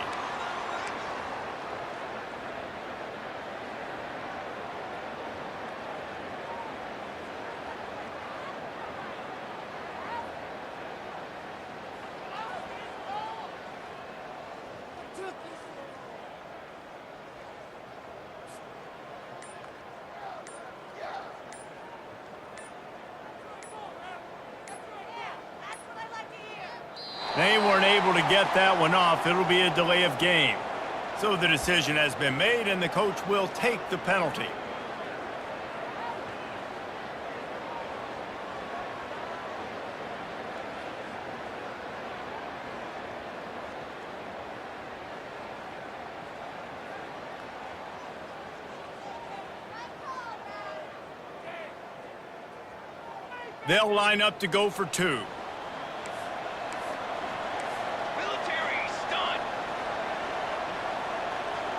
They weren't able to get that one off. It'll be a delay of game. So the decision has been made, and the coach will take the penalty. They'll line up to go for two. Military stunt.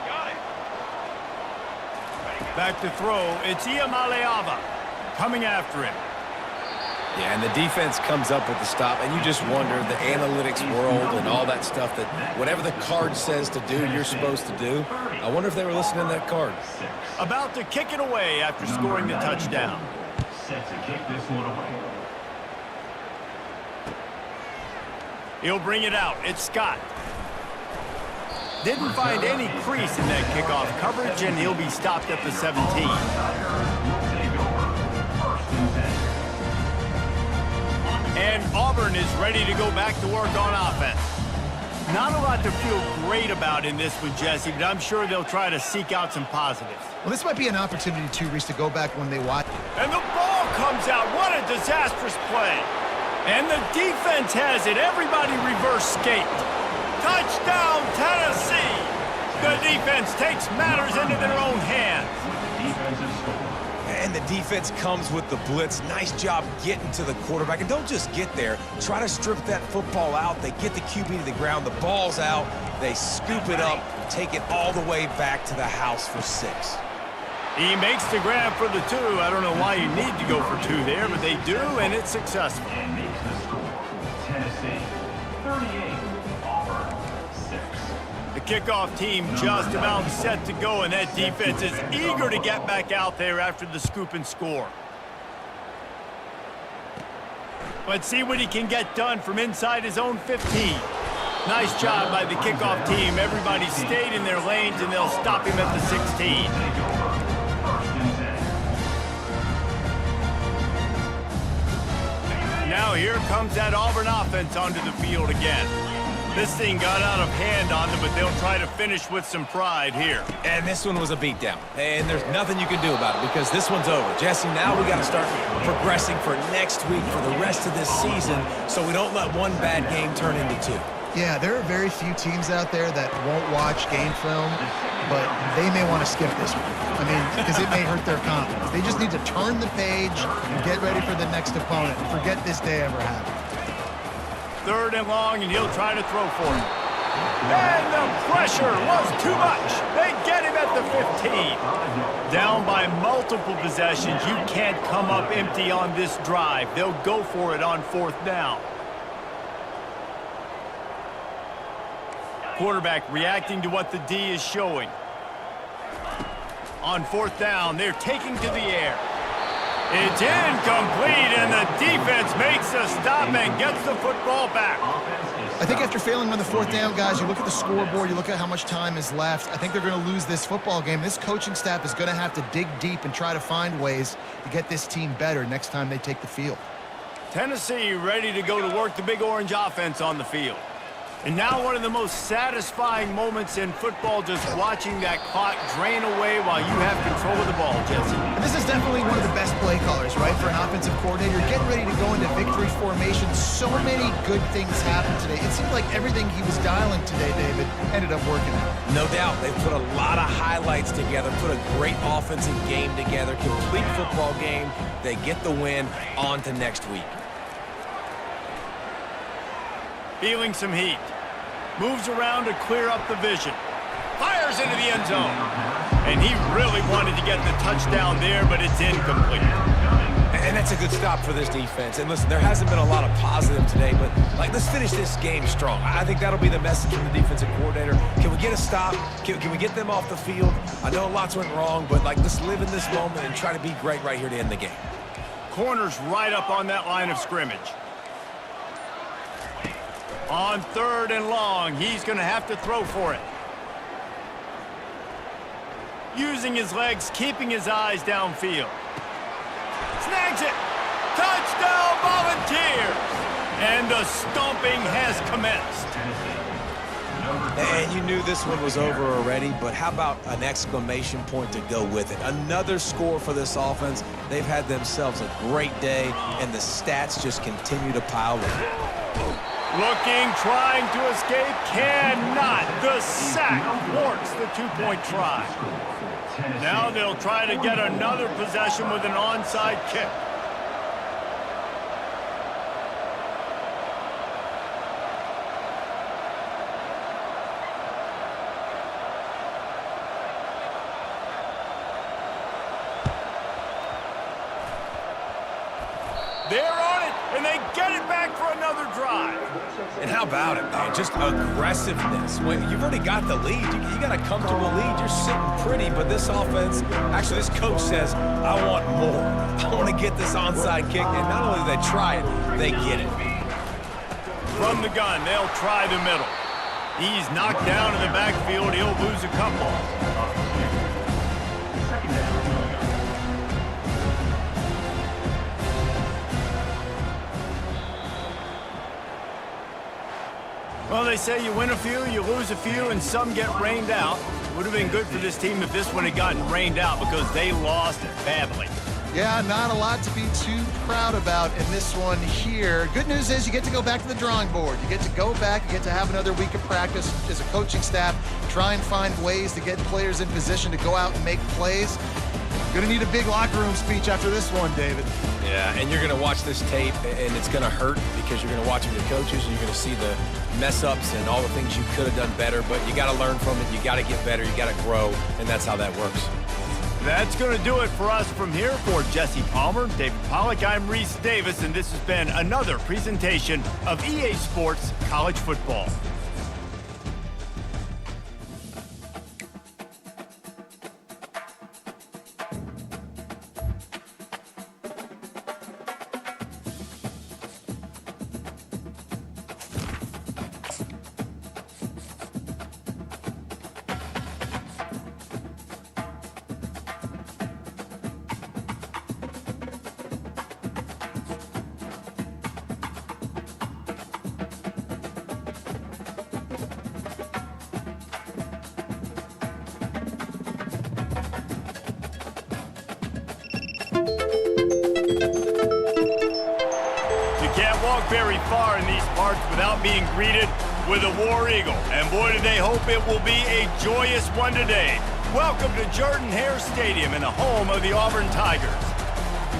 Got it. Back to throw. It's Iamaleava coming after him. Yeah, and the defense comes up with the stop, and you just wonder, the analytics world and all that stuff, that whatever the card says to do, you're supposed to do. I wonder if they were listening to that card. About to kick it away after scoring the touchdown. Set to kick this one away. He'll bring it out. It's Scott. Didn't find any crease in that kickoff coverage, and he'll be stopped at the 17. Take over. First and 10. And Auburn is ready to go back to work on offense. Not a lot to feel great about in this one, Jesse, but I'm sure they'll try to seek out some positives. Well, this might be an opportunity, too, Reese, to go back when they watch. And the ball comes out. What a disastrous play. And the defense has it. Everybody reverse skate. Touchdown, Tennessee. The defense takes matters into their own hands. Defensive score. And the defense comes with the blitz. Nice job getting to the quarterback. And don't just get there. Try to strip that football out. They get the QB to the ground. The ball's out. They scoop it up, take it all the way back to the house for 6. He makes the grab for the 2. I don't know why you need to go for 2 there, but they do, and it's successful. And makes the score. Tennessee 38. Auburn 6. The kickoff team just about set to go, and that defense is eager to get back out there after the scoop and score. Let's see what he can get done from inside his own 15. Nice job by the kickoff team. Everybody stayed in their lanes, and they'll stop him at the 16. Take over. First and 10. Now here comes that Auburn offense onto the field again. This thing got out of hand on them, but they'll try to finish with some pride here. And this one was a beatdown. And there's nothing you can do about it because this one's over. Jesse, now we got to start progressing for next week, for the rest of this season, so we don't let one bad game turn into 2. Yeah, there are very few teams out there that won't watch game film, but they may want to skip this one. I mean, because it may hurt their confidence. They just need to turn the page and get ready for the next opponent. Forget this day ever happened. 3rd and long, and he'll try to throw for it. And the pressure was too much. They get him at the 15. Down by multiple possessions. You can't come up empty on this drive. They'll go for it on 4th down. Quarterback reacting to what the D is showing. On 4th down, they're taking to the air. It's incomplete, and the defense makes a stop and gets the football back. I think after failing on the 4th down, guys, you look at the scoreboard, you look at how much time is left. I think they're going to lose this football game. This coaching staff is going to have to dig deep and try to find ways to get this team better next time they take the field. Tennessee ready to go to work the Big Orange offense on the field. And now one of the most satisfying moments in football, just watching that clock drain away while you have control of the ball, Jesse. And this is definitely one of the best play callers, right, for an offensive coordinator. Getting ready to go into victory formation. So many good things happened today. It seemed like everything he was dialing today, David, ended up working out. No doubt. They put a lot of highlights together, put a great offensive game together, complete football game. They get the win. On to next week. Feeling some heat. Moves around to clear up the vision. Fires into the end zone. And he really wanted to get the touchdown there, but it's incomplete. And that's a good stop for this defense. And listen, there hasn't been a lot of positive today, but let's finish this game strong. I think that'll be the message from the defensive coordinator. Can we get a stop? Can we get them off the field? I know lots went wrong, but let's live in this moment and try to be great right here to end the game. Corner's right up on that line of scrimmage. On 3rd and long, he's going to have to throw for it. Using his legs, keeping his eyes downfield. Snags it. Touchdown, Volunteers. And the stomping has commenced. And you knew this one was over already, but how about an exclamation point to go with it? Another score for this offense. They've had themselves a great day, and the stats just continue to pile in. Looking, trying to escape, cannot. The sack thwarts the two-point try. Now they'll try to get another possession with an onside kick. They're on it, and they get it back for another drive. And how about it, man? Just aggressiveness. When you've already got the lead, you got a comfortable lead. You're sitting pretty, but this offense, actually this coach says, I want more. I want to get this onside kick, and not only do they try it, they get it. From the gun, they'll try the middle. He's knocked down in the backfield. He'll lose a couple. Well, they say you win a few, you lose a few, and some get rained out. Would have been good for this team if this one had gotten rained out because they lost it badly. Yeah, not a lot to be too proud about in this one here. Good news is you get to go back to the drawing board. You get to go back, you get to have another week of practice as a coaching staff, try and find ways to get players in position to go out and make plays. Going to need a big locker room speech after this one, David. Yeah, and you're going to watch this tape, and it's going to hurt because you're going to watch it with your coaches, and you're going to see the mess-ups and all the things you could have done better, but you got to learn from it. You got to get better. You got to grow, and that's how that works. That's going to do it for us from here. For Jesse Palmer, David Pollack, I'm Reese Davis, and this has been another presentation of EA Sports College Football. Very far in these parts without being greeted with a War Eagle. And boy, do they hope it will be a joyous one today. Welcome to Jordan-Hare Stadium in the home of the Auburn Tigers.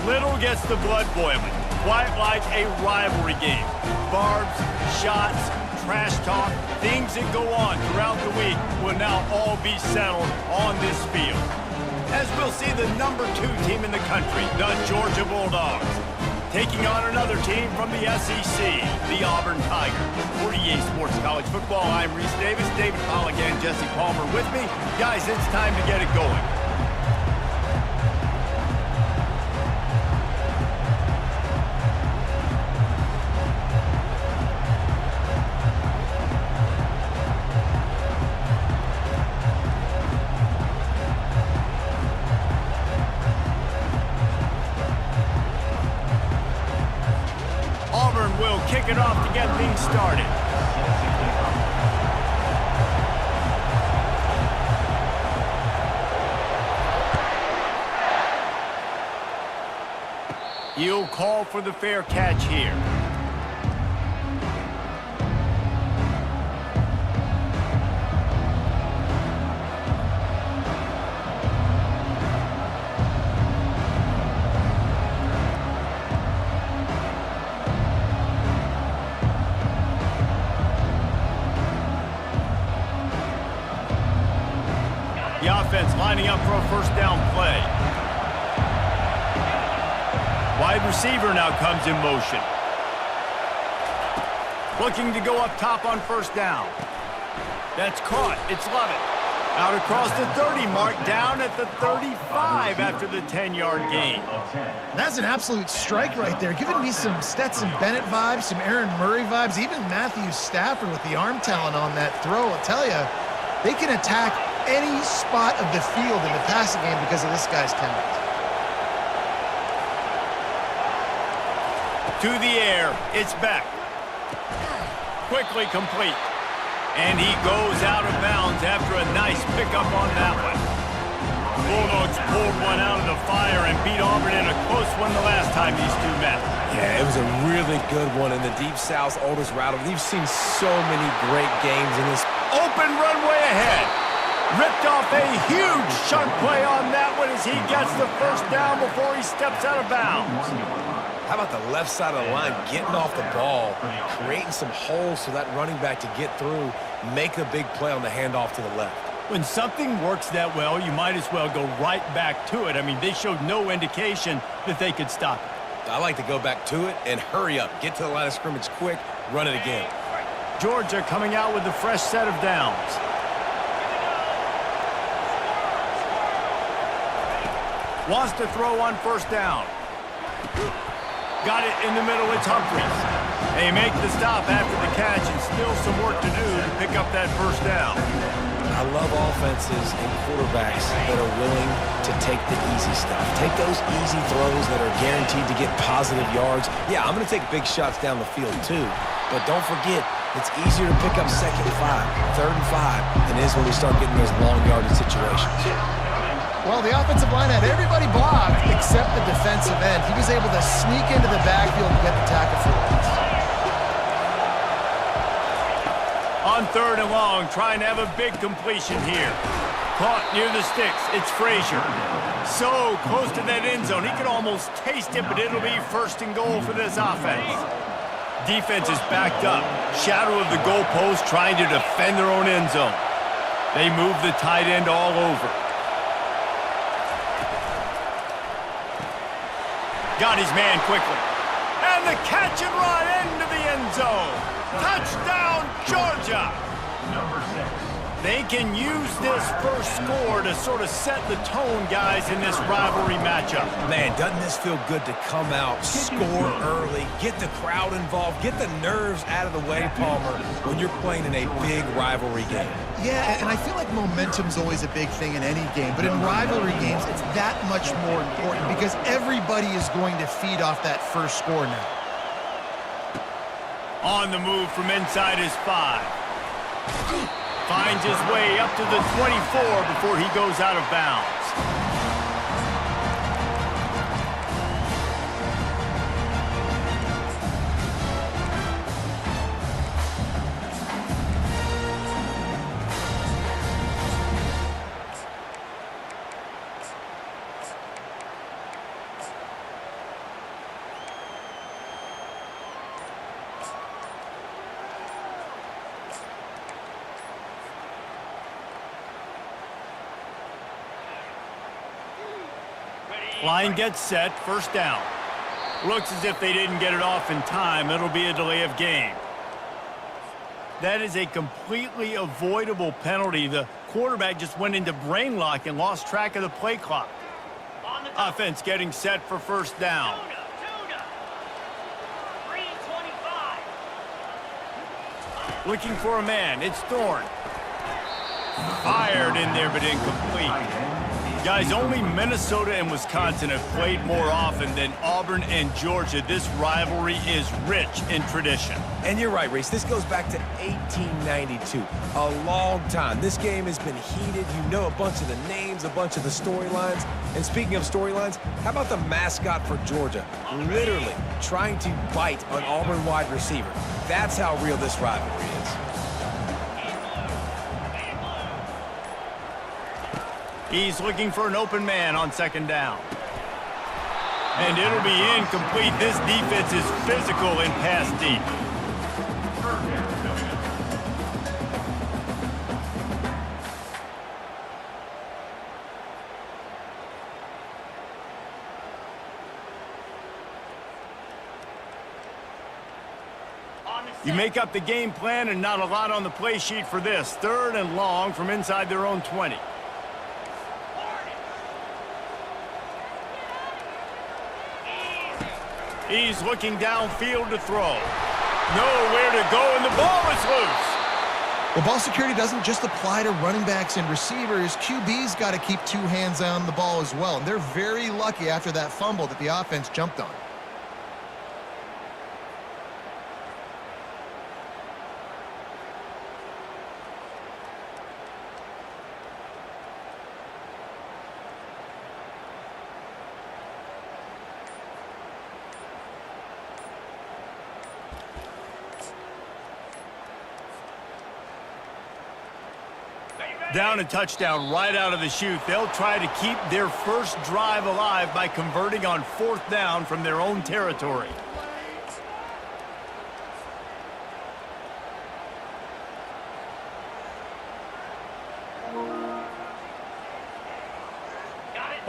Little gets the blood boiling, quite like a rivalry game. Barbs, shots, trash talk, things that go on throughout the week will now all be settled on this field. As we'll see the #2 team in the country, the Georgia Bulldogs, taking on another team from the SEC, the Auburn Tigers. For EA Sports College Football, I'm Reese Davis, David Pollack, and Jesse Palmer with me. Guys, it's time to get it going. Will kick it off to get things started. He'll call for the fair catch here. The offense lining up for a first down play. Wide receiver now comes in motion. Looking to go up top on first down. That's caught. It's Lovett. Out across the 30 mark, down at the 35 after the 10-yard gain. That's an absolute strike right there, giving me some Stetson Bennett vibes, some Aaron Murray vibes, even Matthew Stafford with the arm talent on that throw. I'll tell you, they can attack any spot of the field in the passing game because of this guy's talent. To the air, it's Beck. quickly complete. And he goes out of bounds after a nice pickup on that one. Bulldogs pulled one out of the fire and beat Auburn in a close one the last time these two met. Yeah, it was a really good one in the Deep South's oldest rivalry. We've seen so many great games in this. Open runway ahead. Ripped off a huge chunk play on that one as he gets the first down before he steps out of bounds. How about the left side of the line getting off the ball, creating some holes for that running back to get through, make a big play on the handoff to the left. When something works that well, you might as well go right back to it. I mean, they showed no indication that they could stop it. I like to go back to it and hurry up. Get to the line of scrimmage quick, run it again. Georgia coming out with a fresh set of downs. Wants to throw on first down. Got it in the middle, it's Humphries. They make the stop after the catch and still some work to do to pick up that first down. I love offenses and quarterbacks that are willing to take the easy stuff. Take those easy throws that are guaranteed to get positive yards. Yeah, I'm going to take big shots down the field too. But don't forget, it's easier to pick up 2nd and 5, 3rd and 5 than it is when we start getting those long yardage situations. Well, the offensive line had everybody blocked except the defensive end. He was able to sneak into the backfield and get the tackle for once. On 3rd and long, trying to have a big completion here. Caught near the sticks. It's Frazier. So close to that end zone. He could almost taste it, but it'll be 1st and goal for this offense. Defense is backed up. Shadow of the goalpost trying to defend their own end zone. They move the tight end all over. Got his man quickly. And the catch and run into the end zone. Touchdown, Georgia! Number 6. They can use this first score to sort of set the tone, guys, in this rivalry matchup. Man, doesn't this feel good to come out, score early, get the crowd involved, get the nerves out of the way, Palmer, when you're playing in a big rivalry game. Yeah, and I feel like momentum's always a big thing in any game, but in rivalry games, it's that much more important because everybody is going to feed off that first score now. On the move from inside his 5. Finds his way up to the 24 before he goes out of bounds. Line gets set, first down. Looks as if they didn't get it off in time. It'll be a delay of game. That is a completely avoidable penalty. The quarterback just went into brain lock and lost track of the play clock. Offense getting set for first down. Looking for a man. It's Thorne. Fired in there, but incomplete. Guys, only Minnesota and Wisconsin have played more often than Auburn and Georgia. This rivalry is rich in tradition. And you're right, Reese. This goes back to 1892. A long time. This game has been heated. You know a bunch of the names, a bunch of the storylines. And speaking of storylines, how about the mascot for Georgia? Literally trying to bite an Auburn wide receiver. That's how real this rivalry is. He's looking for an open man on 2nd down. And it'll be incomplete. This defense is physical and pass deep. You make up the game plan and not a lot on the play sheet for this. 3rd and long from inside their own 20. He's looking downfield to throw. Nowhere to go, and the ball is loose. Well, ball security doesn't just apply to running backs and receivers. QB's got to keep 2 hands on the ball as well. And they're very lucky after that fumble that the offense jumped on. Down and touchdown right out of the chute. They'll try to keep their first drive alive by converting on 4th down from their own territory.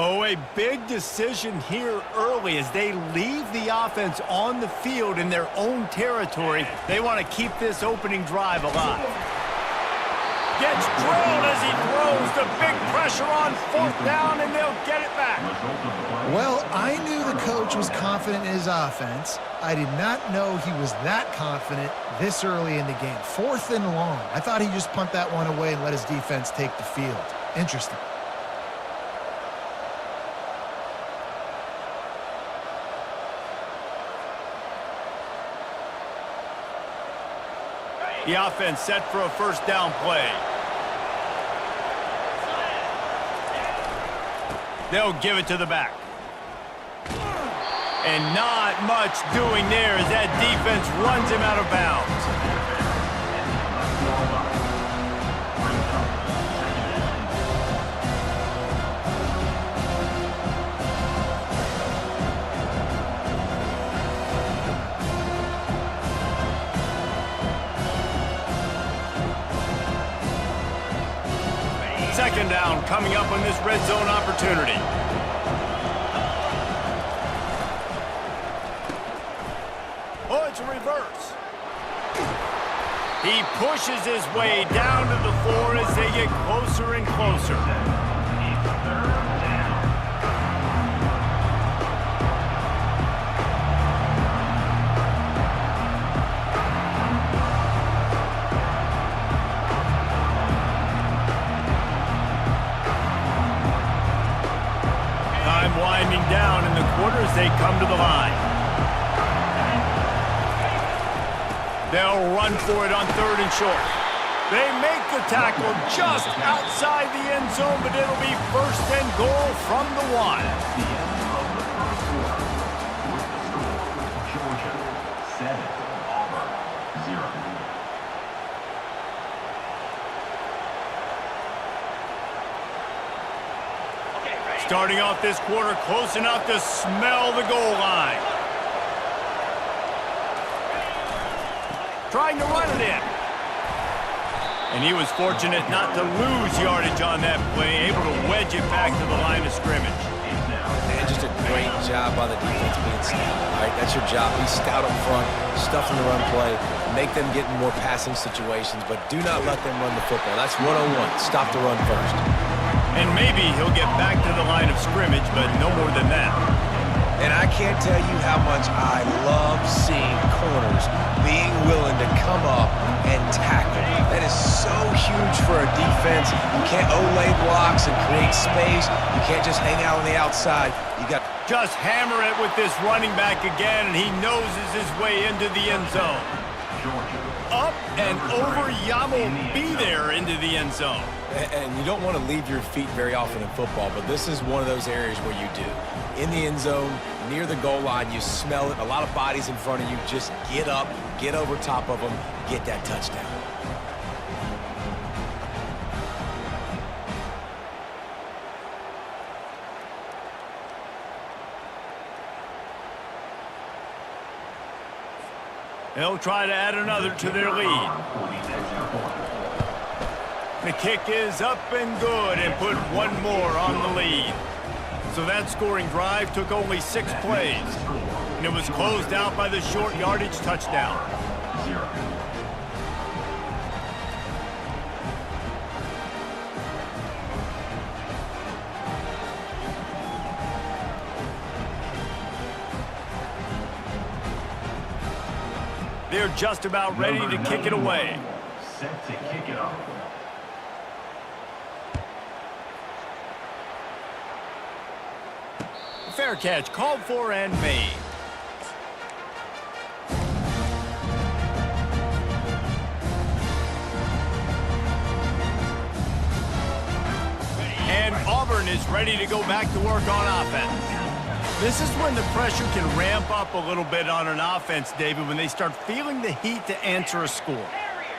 Oh, a big decision here early as they leave the offense on the field in their own territory. They want to keep this opening drive alive. Gets drilled as he throws the big pressure on 4th down, and they'll get it back. Well, I knew the coach was confident in his offense. I did not know he was that confident this early in the game. 4th and long. I thought he'd just punt that one away and let his defense take the field. Interesting. The offense set for a 1st down play. They'll give it to the back. And not much doing there as that defense runs him out of bounds. Second down coming up on this red zone opportunity. Oh, it's a reverse. He pushes his way down to the floor as they get closer and closer. Winding down in the quarters, they come to the line. They'll run for it on 3rd and short. They make the tackle just outside the end zone, but it'll be 1st and goal from the 1. The end of the first quarter with the score, Georgia 7, Auburn 0. Starting off this quarter close enough to smell the goal line. Trying to run it in. And he was fortunate not to lose yardage on that play, able to wedge it back to the line of scrimmage. Man, just a great job by the defense being stout. All right, that's your job. Be stout up front, stuff in the run play, make them get in more passing situations, but do not let them run the football. That's 101. Stop the run first. And maybe he'll get back to the line of scrimmage, but no more than that. And I can't tell you how much I love seeing corners being willing to come up and tackle. That is so huge for a defense. You can't O-lay blocks and create space. You can't just hang out on the outside. You got just hammer it with this running back again, and he noses his way into the end zone. Up and over, Yamo be there into the end zone. And you don't want to leave your feet very often in football, but this is one of those areas where you do. In the end zone, near the goal line, you smell it. A lot of bodies in front of you. Just get up, get over top of them, get that touchdown. They'll try to add another to their lead. The kick is up and good and put one more on the lead. So that scoring drive took only 6 plays. And it was closed out by the short yardage touchdown. They're just about ready to kick it away. Set to kick it off. Fair catch, called for and made. And Auburn is ready to go back to work on offense. This is when the pressure can ramp up a little bit on an offense, David, when they start feeling the heat to answer a score.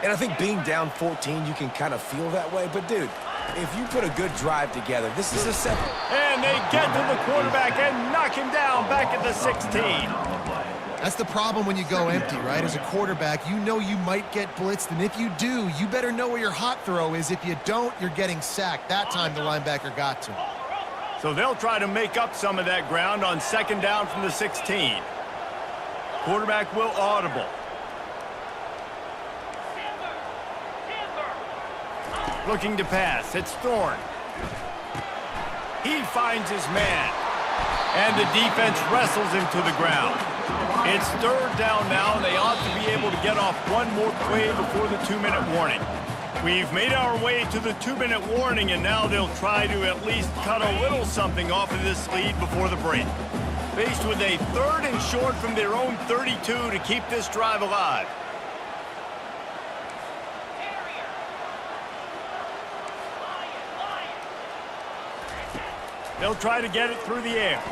And I think being down 14, you can kind of feel that way. But, dude, If you put a good drive together, this is a simple. And they get to the quarterback and knock him down back at the 16. That's the problem when you go empty, right? As a quarterback, you know you might get blitzed, and if you do, you better know where your hot throw is. If you don't, you're getting sacked. That time the linebacker got to him. So they'll try to make up some of that ground on second down from the 16. Quarterback will audible. Looking to pass. It's Thorne. He finds his man. And the defense wrestles him to the ground. It's third down now, and they ought to be able to get off one more play before the 2-minute warning. We've made our way to the 2-minute warning, and now they'll try to at least cut a little something off of this lead before the break. Faced with a 3rd and short from their own 32 to keep this drive alive. They'll try to get it through the air.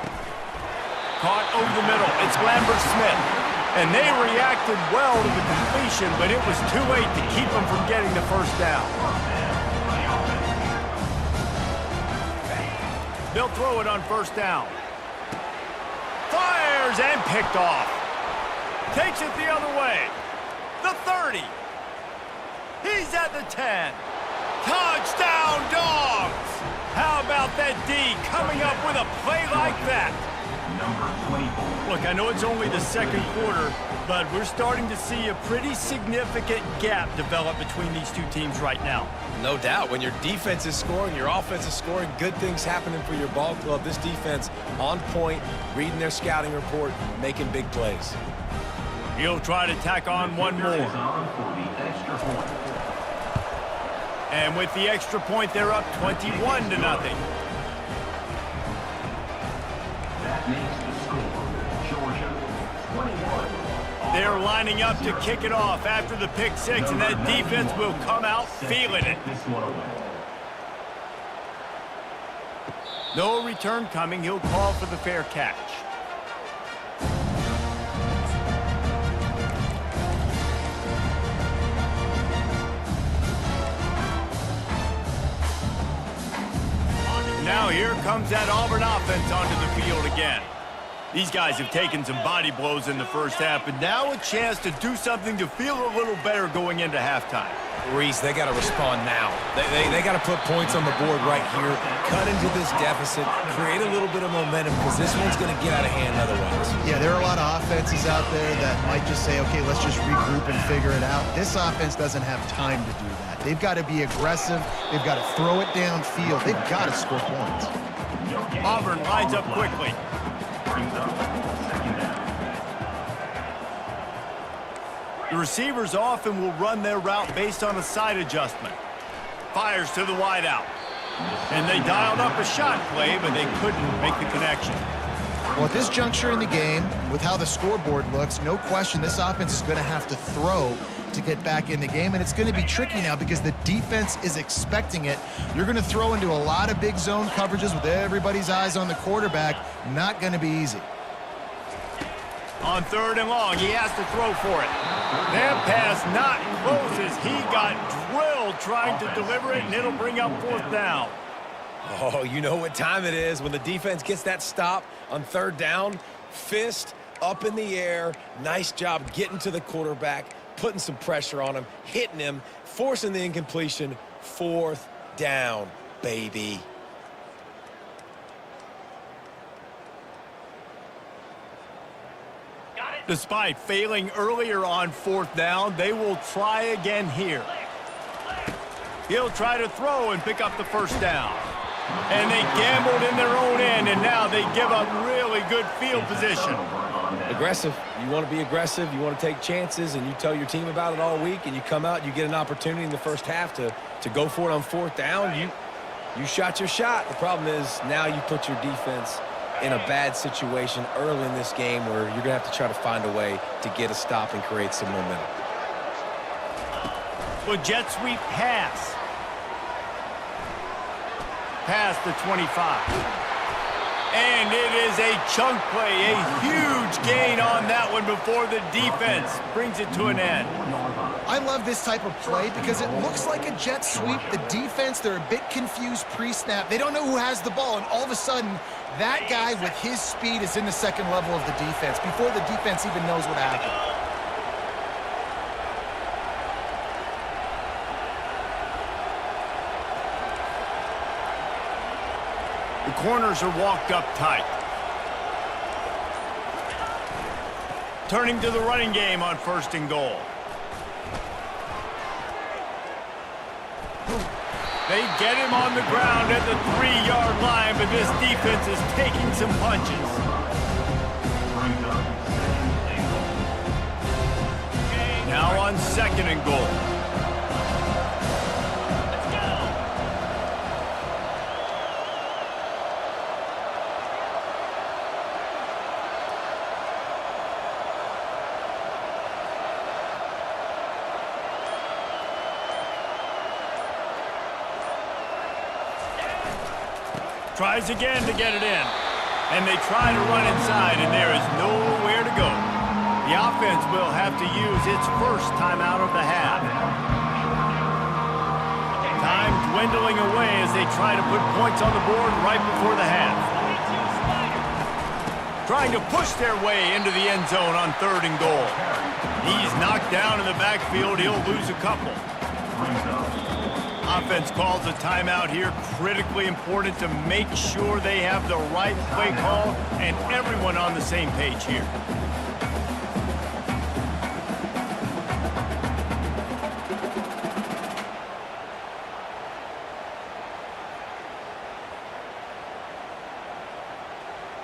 Caught over the middle. It's Lambert-Smith. And they reacted well to the completion, but it was too late to keep them from getting the first down. They'll throw it on first down. Fires and picked off. Takes it the other way. The 30. He's at the 10. Touchdown, Dogs! How about that D coming up with a play like that? Look, I know it's only the second quarter, but we're starting to see a pretty significant gap develop between these two teams right now. No doubt. When your defense is scoring, your offense is scoring, good things happening for your ball club. This defense on point, reading their scouting report, making big plays. He'll try to tack on one more. And with the extra point, they're up 21-0. That makes the score, Georgia 21. They're lining up to kick it off after the pick six, and that defense will come out feeling it. No return coming. He'll call for the fair catch. Now here comes that Auburn offense onto the field again. These guys have taken some body blows in the first half, but now a chance to do something to feel a little better going into halftime. Reese, they got to respond now. They got to put points on the board right here, cut into this deficit, create a little bit of momentum, because this one's going to get out of hand otherwise. Yeah, there are a lot of offenses out there that might just say, okay, let's just regroup and figure it out. This offense doesn't have time to do that. They've got to be aggressive. They've got to throw it downfield. They've got to score points. Auburn lines up quickly. The receivers often will run their route based on a side adjustment. Fires to the wideout. And they dialed up a shot play, but they couldn't make the connection. Well, at this juncture in the game, with how the scoreboard looks, no question this offense is going to have to throw to get back in the game, and it's going to be tricky now because the defense is expecting it. You're going to throw into a lot of big zone coverages with everybody's eyes on the quarterback. Not going to be easy. On third and long, he has to throw for it. That pass not close as he got drilled trying to deliver it, and it'll bring up fourth down. Oh, you know what time it is when the defense gets that stop on third down. Fist up in the air. Nice job getting to the quarterback, putting some pressure on him, hitting him, forcing the incompletion. Fourth down, baby. Despite failing earlier on fourth down, they will try again here. He'll try to throw and pick up the first down. And they gambled in their own end, and now they give up really good field position. Aggressive. You want to be aggressive. You want to take chances, and you tell your team about it all week, and you come out, you get an opportunity in the first half to go for it on fourth down. You shot your shot. The problem is now you put your defense in a bad situation early in this game where you're going to have to try to find a way to get a stop and create some momentum. Well, jet sweep pass. Past the 25. And it is a chunk play, a huge gain on that one before the defense brings it to an end. I love this type of play because it looks like a jet sweep. The defense, they're a bit confused pre-snap. They don't know who has the ball, and all of a sudden, that guy with his speed is in the second level of the defense before the defense even knows what happened. The corners are walked up tight. Turning to the running game on 1st and goal. They get him on the ground at the 3-yard line, but this defense is taking some punches. Now on 2nd and goal. Tries again to get it in. And they try to run inside, and there is nowhere to go. The offense will have to use its first timeout of the half. Time dwindling away as they try to put points on the board right before the half. Trying to push their way into the end zone on 3rd and goal. He's knocked down in the backfield. He'll lose a couple. Offense calls a timeout here. Critically important to make sure they have the right play call and everyone on the same page here.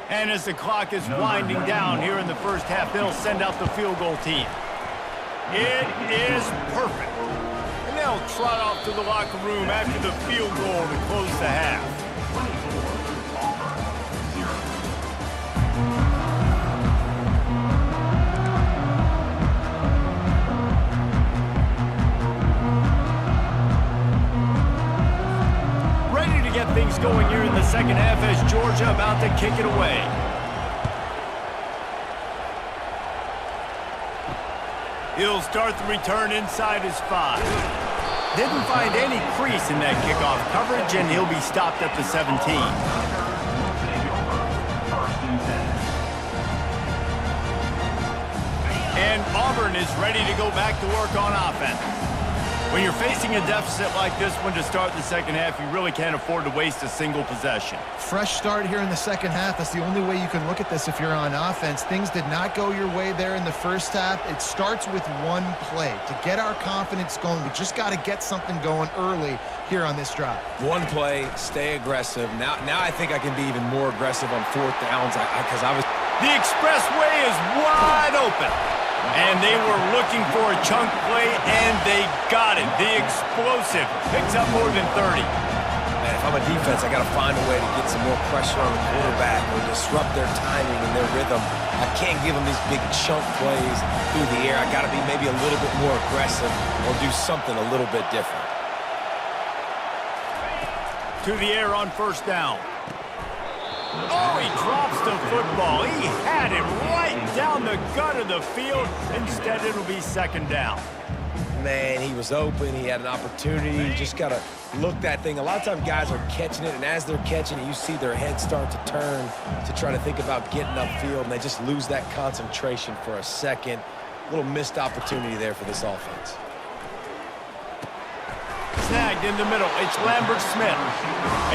And as the clock is winding down here in the first half, they'll send out the field goal team. It is perfect. They'll trot off to the locker room after the field goal to close the half. Ready to get things going here in the second half as Georgia about to kick it away. He'll start the return inside his 5. Didn't find any crease in that kickoff coverage, and he'll be stopped at the 17. And Auburn is ready to go back to work on offense. When you're facing a deficit like this one to start the second half, you really can't afford to waste a single possession. Fresh start here in the second half. That's the only way you can look at this if you're on offense. Things did not go your way there in the first half. It starts with one play. To get our confidence going, we just got to get something going early here on this drive. One play, stay aggressive. Now I think I can be even more aggressive on 4th downs because I was... The expressway is wide open. And they were looking for a chunk play, and they got it. The explosive picks up more than 30. Man, if I'm a defense, I got to find a way to get some more pressure on the quarterback or disrupt their timing and their rhythm. I can't give them these big chunk plays through the air. I got to be maybe a little bit more aggressive or do something a little bit different. To the air on 1st down. Oh, he drops the football. He had it right down the gut of the field. Instead, it'll be 2nd down. Man, he was open. He had an opportunity. You just got to look that thing. A lot of times guys are catching it, and as they're catching it, you see their head start to turn to try to think about getting upfield, and they just lose that concentration for a second. A little missed opportunity there for this offense. Snagged in the middle. It's Lambert Smith.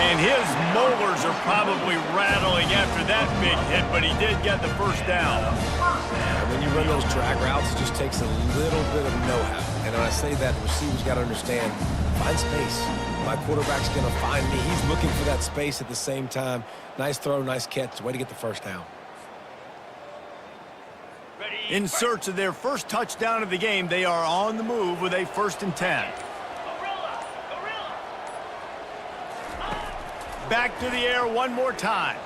And his molars are probably rattling after that big hit, but he did get the 1st down. And when you run those drag routes, it just takes a little bit of know-how. And when I say that, the receiver's got to understand, find space. My quarterback's going to find me. He's looking for that space at the same time. Nice throw, nice catch. Way to get the 1st down. In search of their first touchdown of the game, they are on the move with a 1st and 10. Back to the air one more time.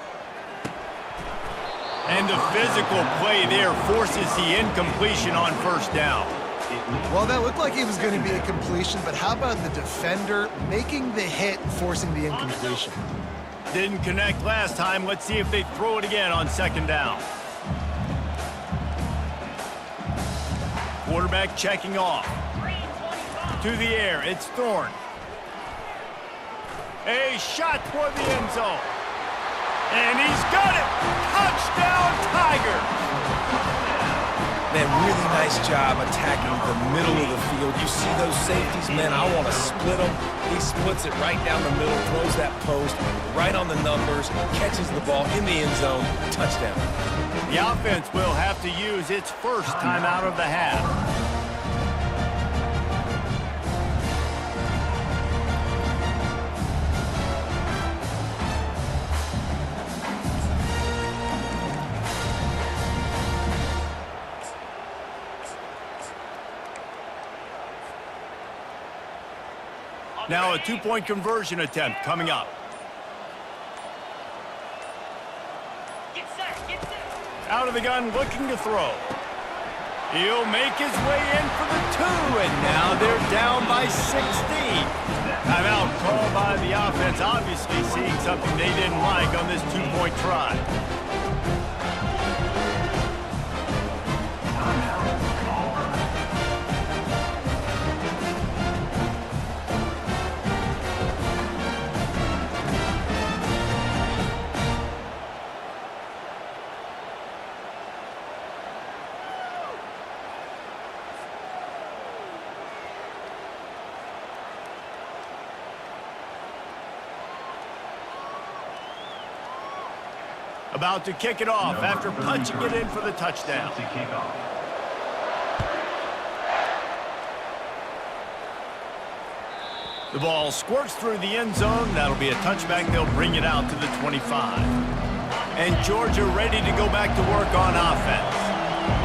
And the physical play there forces the incompletion on 1st down. Well, that looked like it was going to be a completion, but how about the defender making the hit and forcing the incompletion? Didn't connect last time. Let's see if they throw it again on 2nd down. Quarterback checking off. to the air. It's Thorne. A shot toward the end zone. And he's got it! Touchdown, Tigers! Man, really nice job attacking the middle of the field. You see those safeties, man, I want to split them. He splits it right down the middle, throws that post, right on the numbers, catches the ball in the end zone, touchdown. The offense will have to use its first timeout of the half. Now a two-point conversion attempt coming up. Get set, get set. Out of the gun, looking to throw. He'll make his way in for the two, and now they're down by 16. Timeout called by the offense, obviously seeing something they didn't like on this two-point try. About to kick it off after punching it in for the touchdown. To kick off. The ball squirts through the end zone. That'll be a touchback. They'll bring it out to the 25. And Georgia ready to go back to work on offense.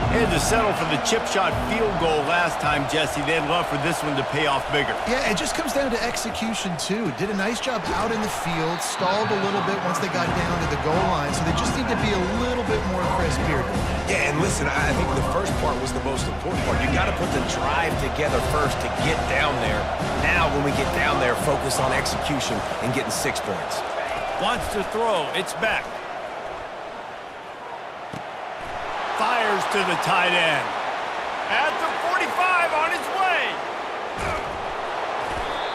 They had to settle for the chip shot field goal last time, Jesse. They'd love for this one to pay off bigger. Yeah, it just comes down to execution, too. Did a nice job out in the field, stalled a little bit once they got down to the goal line, so they just need to be a little bit more crisp here. Yeah, and listen, I think the first part was the most important part. You got to put the drive together first to get down there. Now, when we get down there, focus on execution and getting 6 points. Wants to throw. It's back. Fires to the tight end. At the 45 on his way.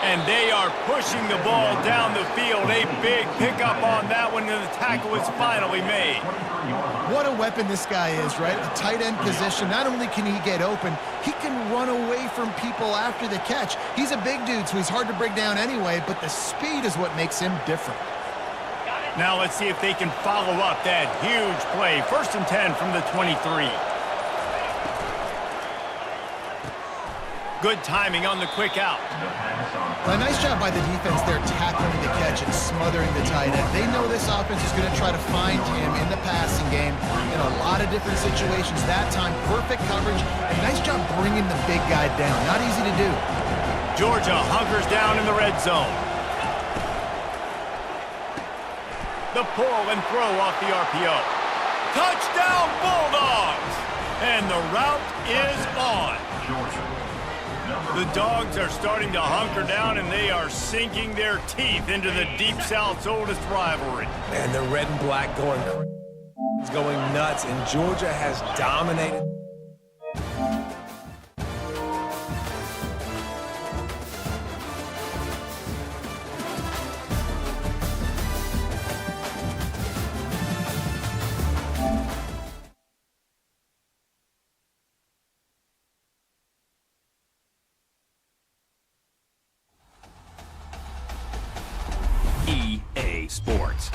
And they are pushing the ball down the field. A big pickup on that one, and the tackle is finally made. What a weapon this guy is, right? A tight end position. Not only can he get open, he can run away from people after the catch. He's a big dude, so he's hard to bring down anyway, but the speed is what makes him different. Now let's see if they can follow up that huge play. 1st and 10 from the 23. Good timing on the quick out. A nice job by the defense there tackling the catch and smothering the tight end. They know this offense is going to try to find him in the passing game in a lot of different situations. That time, perfect coverage. And nice job bringing the big guy down. Not easy to do. Georgia hunkers down in the red zone. The pull and throw off the RPO. Touchdown, Bulldogs! And the route is on. The Dogs are starting to hunker down, and they are sinking their teeth into the Deep South's oldest rivalry. And the red and black going nuts, and Georgia has dominated. EA Sports.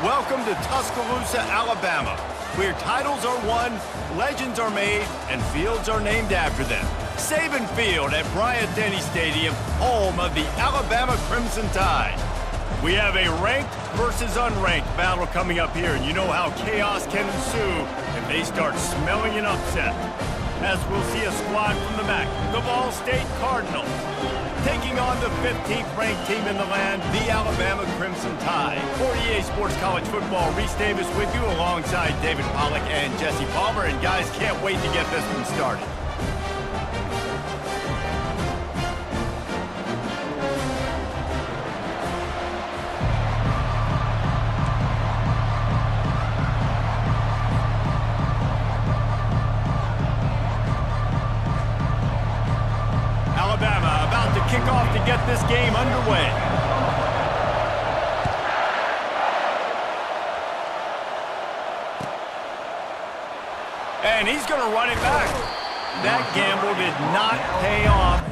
Welcome to Tuscaloosa, Alabama, where titles are won, legends are made, and fields are named after them. Saban Field at Bryant-Denny Stadium, home of the Alabama Crimson Tide. We have a ranked versus unranked battle coming up here, and you know how chaos can ensue if they start smelling an upset. As we'll see a squad from the MAC, the Ball State Cardinals, taking on the 15th ranked team in the land, the Alabama Crimson Tide. For EA Sports College Football, Reese Davis with you alongside David Pollack and Jesse Palmer, and guys, can't wait to get this one started. Alabama about to kick off to get this game underway. And he's going to run it back. That gamble did not pay off.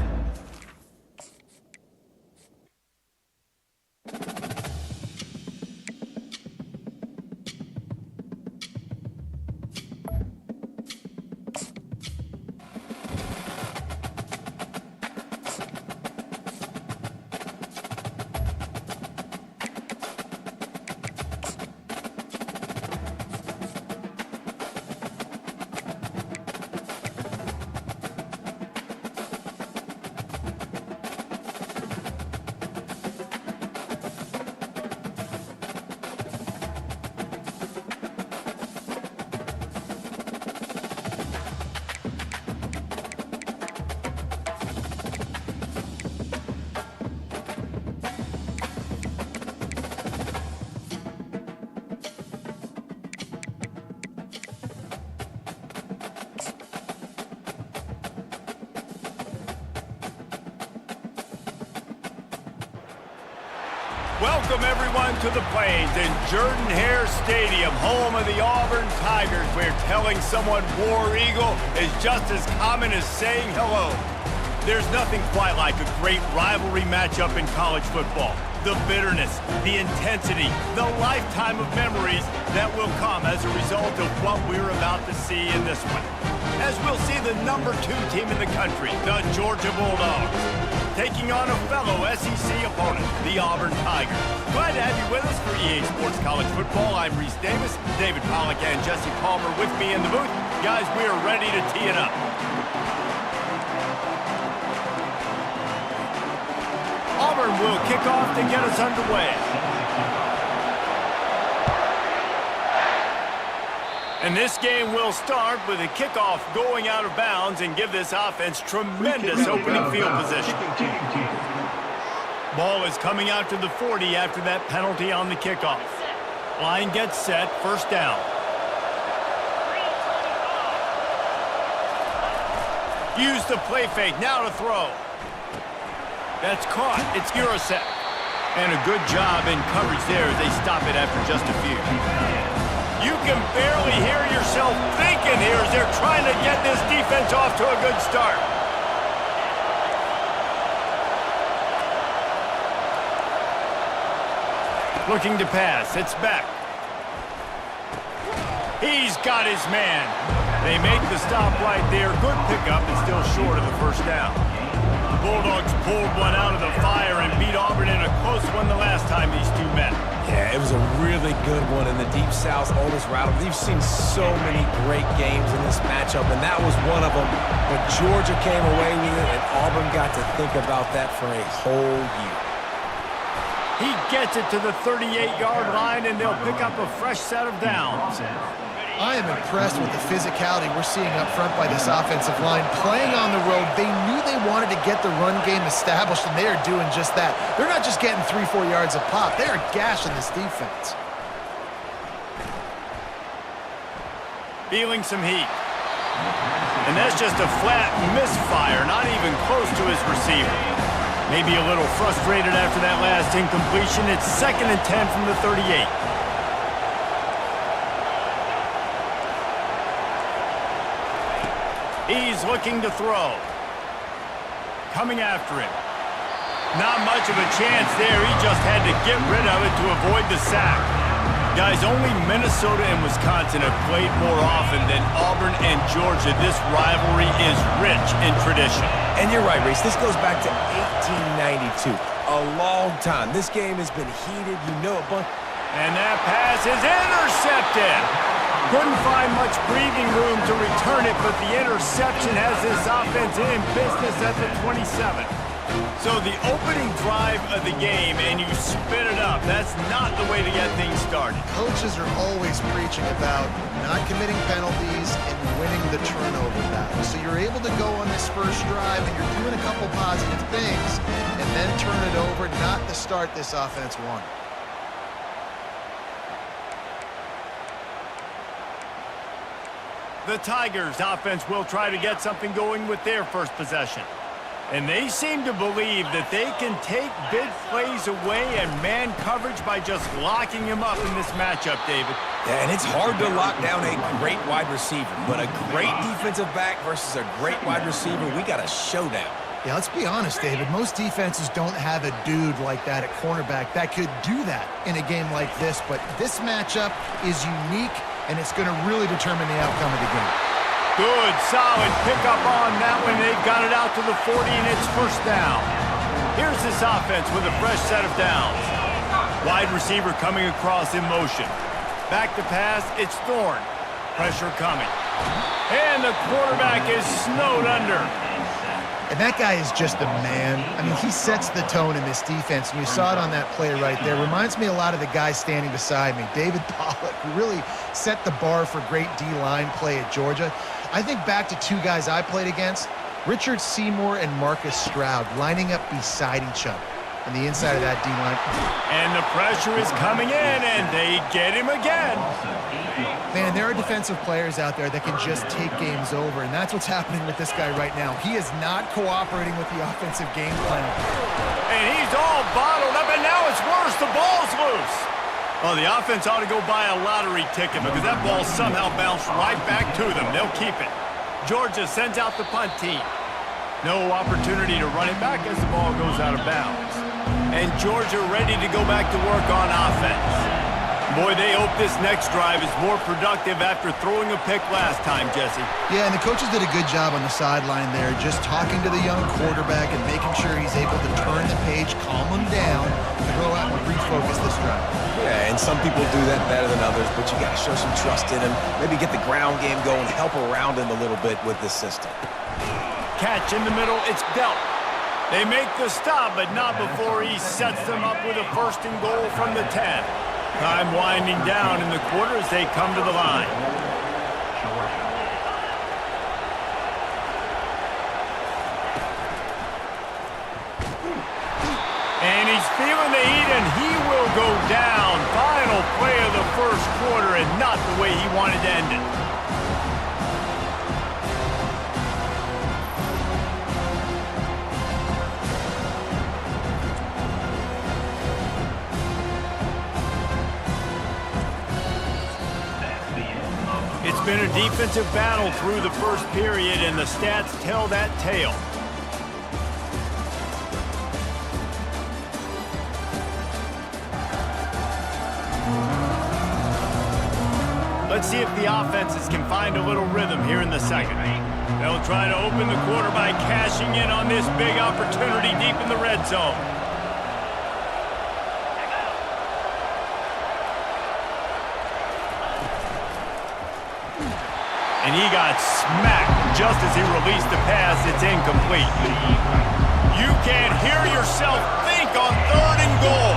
Welcome, everyone, to the Plains in Jordan-Hare Stadium, home of the Auburn Tigers, where telling someone War Eagle is just as common as saying hello. There's nothing quite like a great rivalry matchup in college football. The bitterness, the intensity, the lifetime of memories that will come as a result of what we're about to see in this one. As we'll see the #2 team in the country, the Georgia Bulldogs, taking on a fellow SEC opponent, the Auburn Tigers. Glad to have you with us for EA Sports College Football. I'm Reese Davis, David Pollack and Jesse Palmer with me in the booth. Guys, we are ready to tee it up. Auburn will kick off to get us underway. And this game will start with a kickoff going out of bounds and give this offense tremendous opening field position. Ball is coming out to the 40 after that penalty on the kickoff. Line gets set, first down. Use the play fake, now to throw. That's caught, it's Urasek. And a good job in coverage there as they stop it after just a few. You can barely hear yourself thinking here as they're trying to get this defense off to a good start. Looking to pass, it's back. He's got his man. They make the stop right there. Good pickup, but still short of the first down. The Bulldogs pulled one out of the fire and beat Auburn in a close one the last time these two met. Yeah, it was a really good one in the Deep South's oldest rival. We've seen so many great games in this matchup, and that was one of them. But Georgia came away with it, and Auburn got to think about that for a whole year. He gets it to the 38-yard line, and they'll pick up a fresh set of downs. I am impressed with the physicality we're seeing up front by this offensive line. Playing on the road, they knew they wanted to get the run game established, and they are doing just that. They're not just getting 3-4 yards a pop. They are gashing this defense. Feeling some heat. And that's just a flat misfire, not even close to his receiver. Maybe a little frustrated after that last incompletion. It's 2nd and 10 from the 38. He's looking to throw. Coming after him. Not much of a chance there. He just had to get rid of it to avoid the sack. Guys, only Minnesota and Wisconsin have played more often than Auburn and Georgia. This rivalry is rich in tradition. And you're right, Reese. This goes back to 1892. A long time. This game has been heated. You know it, but... And that pass is intercepted. Couldn't find much breathing room to return it, but the interception has this offense in business at the 27. So the opening drive of the game, and you spit it up. That's not the way to get things started. Coaches are always preaching about not committing penalties and winning the turnover battle. So you're able to go on this first drive, and you're doing a couple positive things, and then turn it over, not the start this offense wanted. The Tigers offense will try to get something going with their first possession. And they seem to believe that they can take big plays away and man coverage by just locking him up in this matchup, David. Yeah, and it's hard to lock down a great wide receiver, but a great defensive back versus a great wide receiver, we got a showdown. Yeah, let's be honest, David. Most defenses don't have a dude like that at cornerback that could do that in a game like this, but this matchup is unique, and it's going to really determine the outcome of the game. Good, solid pickup on that one. They've got it out to the 40, and it's first down. Here's this offense with a fresh set of downs. Wide receiver coming across in motion. Back to pass, it's Thorne. Pressure coming. And the quarterback is snowed under. And that guy is just a man. I mean, he sets the tone in this defense, and you saw it on that play right there. Reminds me a lot of the guy standing beside me, David Pollock, who really set the bar for great D-line play at Georgia. I think back to two guys I played against, Richard Seymour and Marcus Stroud, lining up beside each other on the inside of that D-line. And the pressure is coming in, and they get him again. Man, there are defensive players out there that can just take games over, and that's what's happening with this guy right now. He is not cooperating with the offensive game plan. And he's all bottled up, and now it's worse. The ball's loose. Oh, the offense ought to go buy a lottery ticket because that ball somehow bounced right back to them. They'll keep it. Georgia sends out the punt team. No opportunity to run it back as the ball goes out of bounds. And Georgia ready to go back to work on offense. Boy, they hope this next drive is more productive after throwing a pick last time, Jesse. Yeah, and the coaches did a good job on the sideline there, just talking to the young quarterback and making sure he's able to turn the page, calm him down, and go out and refocus this drive. Yeah, and some people do that better than others, but you got to show some trust in him. Maybe get the ground game going, help around him a little bit with this system. Catch in the middle, it's Delp. They make the stop, but not before he sets them up with a first and goal from the 10. Time winding down in the quarter as they come to the line. And he's feeling the heat, and he will go down. Final play of the first quarter, and not the way he wanted to end it. It's been a defensive battle through the first period, and the stats tell that tale. Let's see if the offenses can find a little rhythm here in the second. They'll try to open the quarter by cashing in on this big opportunity deep in the red zone. And he got smacked just as he released the pass. It's incomplete. You can hear yourself think on third and goal.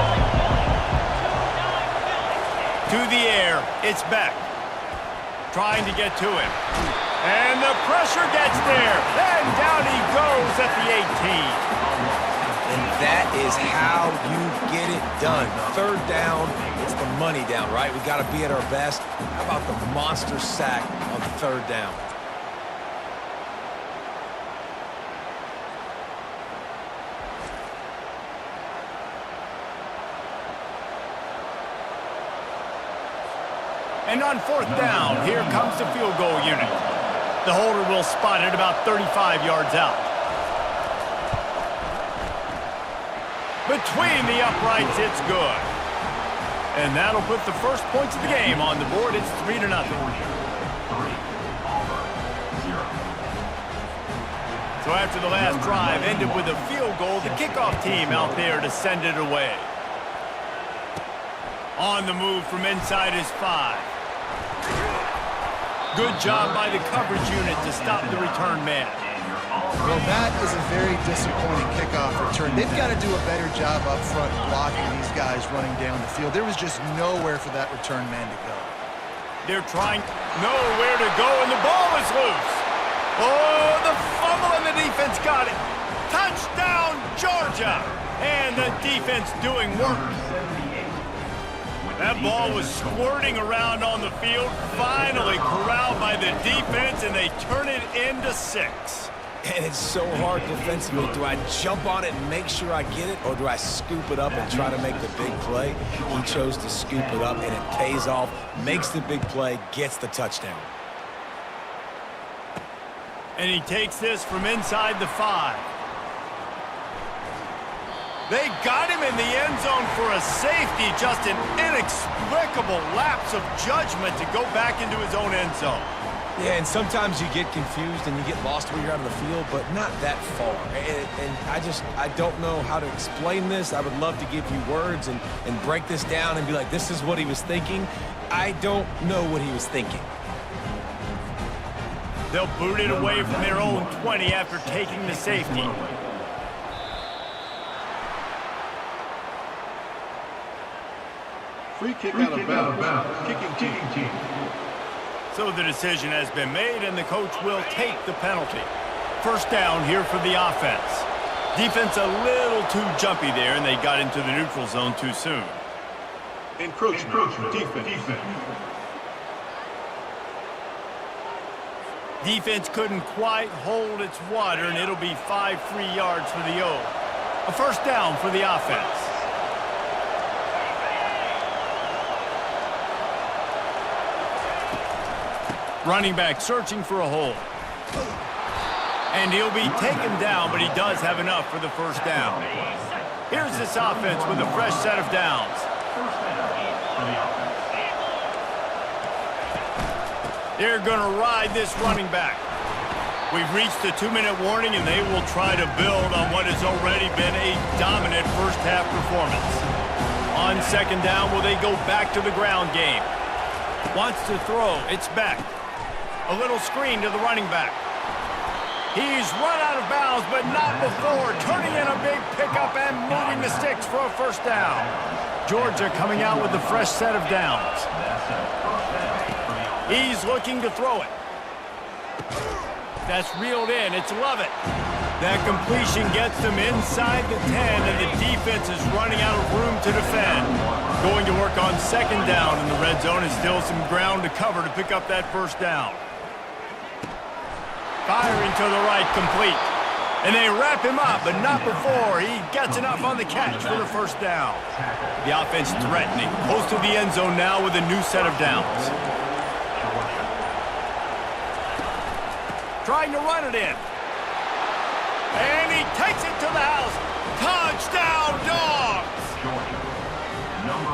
To the air, it's Beck. Trying to get to him. And the pressure gets there. Then down he goes at the 18. And that is how you get it done. Third down, it's the money down, right? We got to be at our best. How about the monster sack on third down? And on fourth down, here comes the field goal unit. The holder will spot it about 35 yards out. Between the uprights, it's good. And that'll put the first points of the game on the board. It's 3-0. So after the last drive ended with a field goal, the kickoff team out there to send it away. On the move from inside his 5. Good job by the coverage unit to stop the return man. Well, that is a very disappointing kickoff return. They've got to do a better job up front blocking these guys running down the field. There was just nowhere for that return man to go. They're trying nowhere to go, and the ball is loose. Oh, the fumble, and the defense got it. Touchdown, Georgia! And the defense doing work. That ball was squirting around on the field, finally corralled by the defense, and they turn it into 6. And it's so hard defensively. Do I jump on it and make sure I get it, or do I scoop it up and try to make the big play? He chose to scoop it up, and it pays off, makes the big play, gets the touchdown. And he takes this from inside the 5. They got him in the end zone for a safety, just an inexplicable lapse of judgment to go back into his own end zone. Yeah, and sometimes you get confused and you get lost where you're out of the field, but not that far. And I don't know how to explain this. I would love to give you words and break this down and be like, this is what he was thinking. I don't know what he was thinking. They'll boot it away from their own 20 after taking the safety. Free kick out of bounds. Kicking team. So the decision has been made, and the coach will take the penalty. First down here for the offense. Defense a little too jumpy there, and they got into the neutral zone too soon. Encroachment. Defense. Defense couldn't quite hold its water, and it'll be 5 free yards for the O. A first down for the offense. Running back searching for a hole. And he'll be taken down, but he does have enough for the first down. Here's this offense with a fresh set of downs. They're going to ride this running back. We've reached the 2-minute warning, and they will try to build on what has already been a dominant first-half performance. On second down, will they go back to the ground game? Wants to throw. It's back. A little screen to the running back. He's run out of bounds, but not before. Turning in a big pickup and moving the sticks for a first down. Georgia coming out with a fresh set of downs. He's looking to throw it. That's reeled in. It's Lovett. That completion gets them inside the 10, and the defense is running out of room to defend. Going to work on second down in the red zone, and still some ground to cover to pick up that first down. Firing to the right, complete. And they wrap him up, but not before he gets enough on the catch for the first down. The offense threatening. Close to the end zone now with a new set of downs. Trying to run it in. And he takes it to the house. Touchdown, Dogs!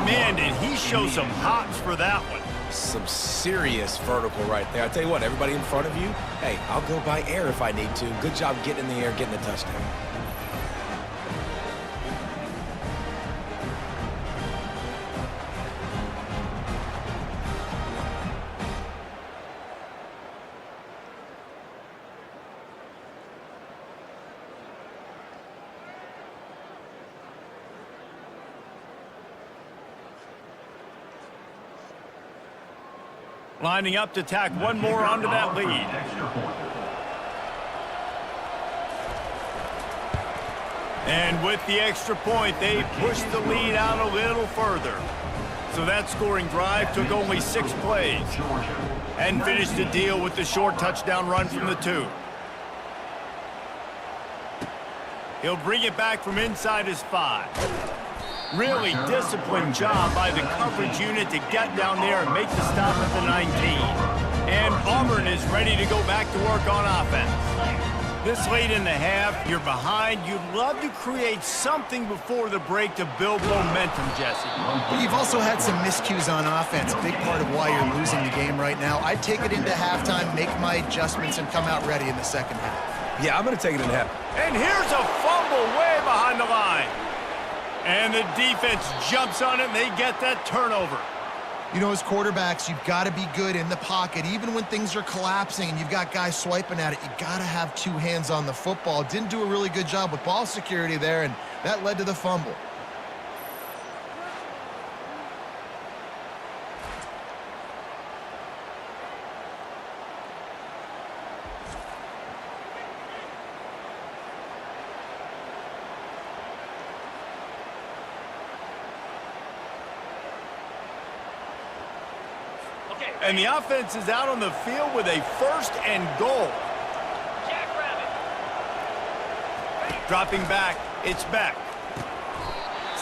Man, did he show some hops for that one. Some serious vertical right there. I tell you what, everybody in front of you, hey, I'll go by air if I need to. Good job getting in the air, getting the touchdown. Lining up to tack one more onto that lead. And with the extra point, they pushed the lead out a little further. So that scoring drive took only 6 plays and finished the deal with the short touchdown run from the 2. He'll bring it back from inside his 5. Really disciplined job by the coverage unit to get down there and make the stop at the 19. And Auburn is ready to go back to work on offense. This late in the half, you're behind. You'd love to create something before the break to build momentum, Jesse. But you've also had some miscues on offense, a big part of why you're losing the game right now. I'd take it into halftime, make my adjustments, and come out ready in the second half. Yeah, I'm going to take it in half. And here's a fumble way behind the line. And the defense jumps on it, and they get that turnover. You know, as quarterbacks, you've got to be good in the pocket. Even when things are collapsing and you've got guys swiping at it, you got to have two hands on the football. Didn't do a really good job with ball security there, and that led to the fumble. And the offense is out on the field with a 1st and goal. Jackrabbit. Dropping back, it's Beck.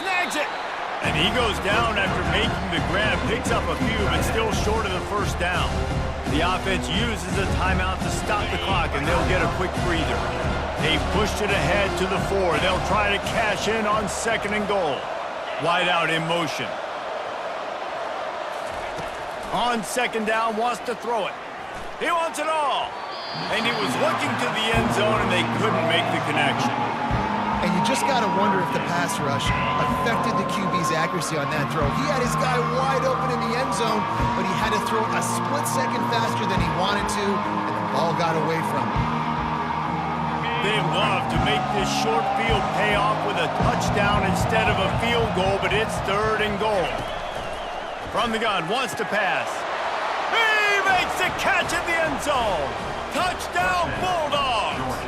Snags it. And he goes down after making the grab, picks up a few, but still short of the 1st down. The offense uses a timeout to stop the clock, and they'll get a quick breather. They've pushed it ahead to the 4. They'll try to cash in on 2nd and goal. Wide out in motion. On 2nd down, wants to throw it. He wants it all. And he was looking to the end zone, and they couldn't make the connection. And you just got to wonder if the pass rush affected the QB's accuracy on that throw. He had his guy wide open in the end zone, but he had to throw a split second faster than he wanted to, and the ball got away from him. They love to make this short field pay off with a touchdown instead of a field goal, but it's 3rd and goal. From the gun, wants to pass. He makes the catch in the end zone. Touchdown, Bulldogs!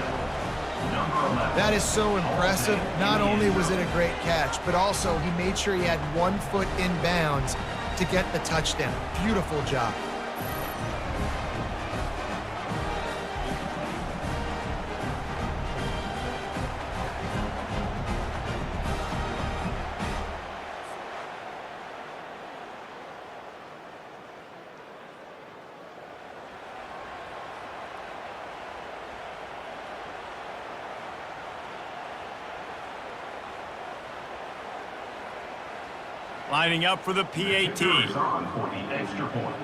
That is so impressive. Not only was it a great catch, but also he made sure he had 1 foot in bounds to get the touchdown. Beautiful job. Lining up for the PAT. On for the extra point.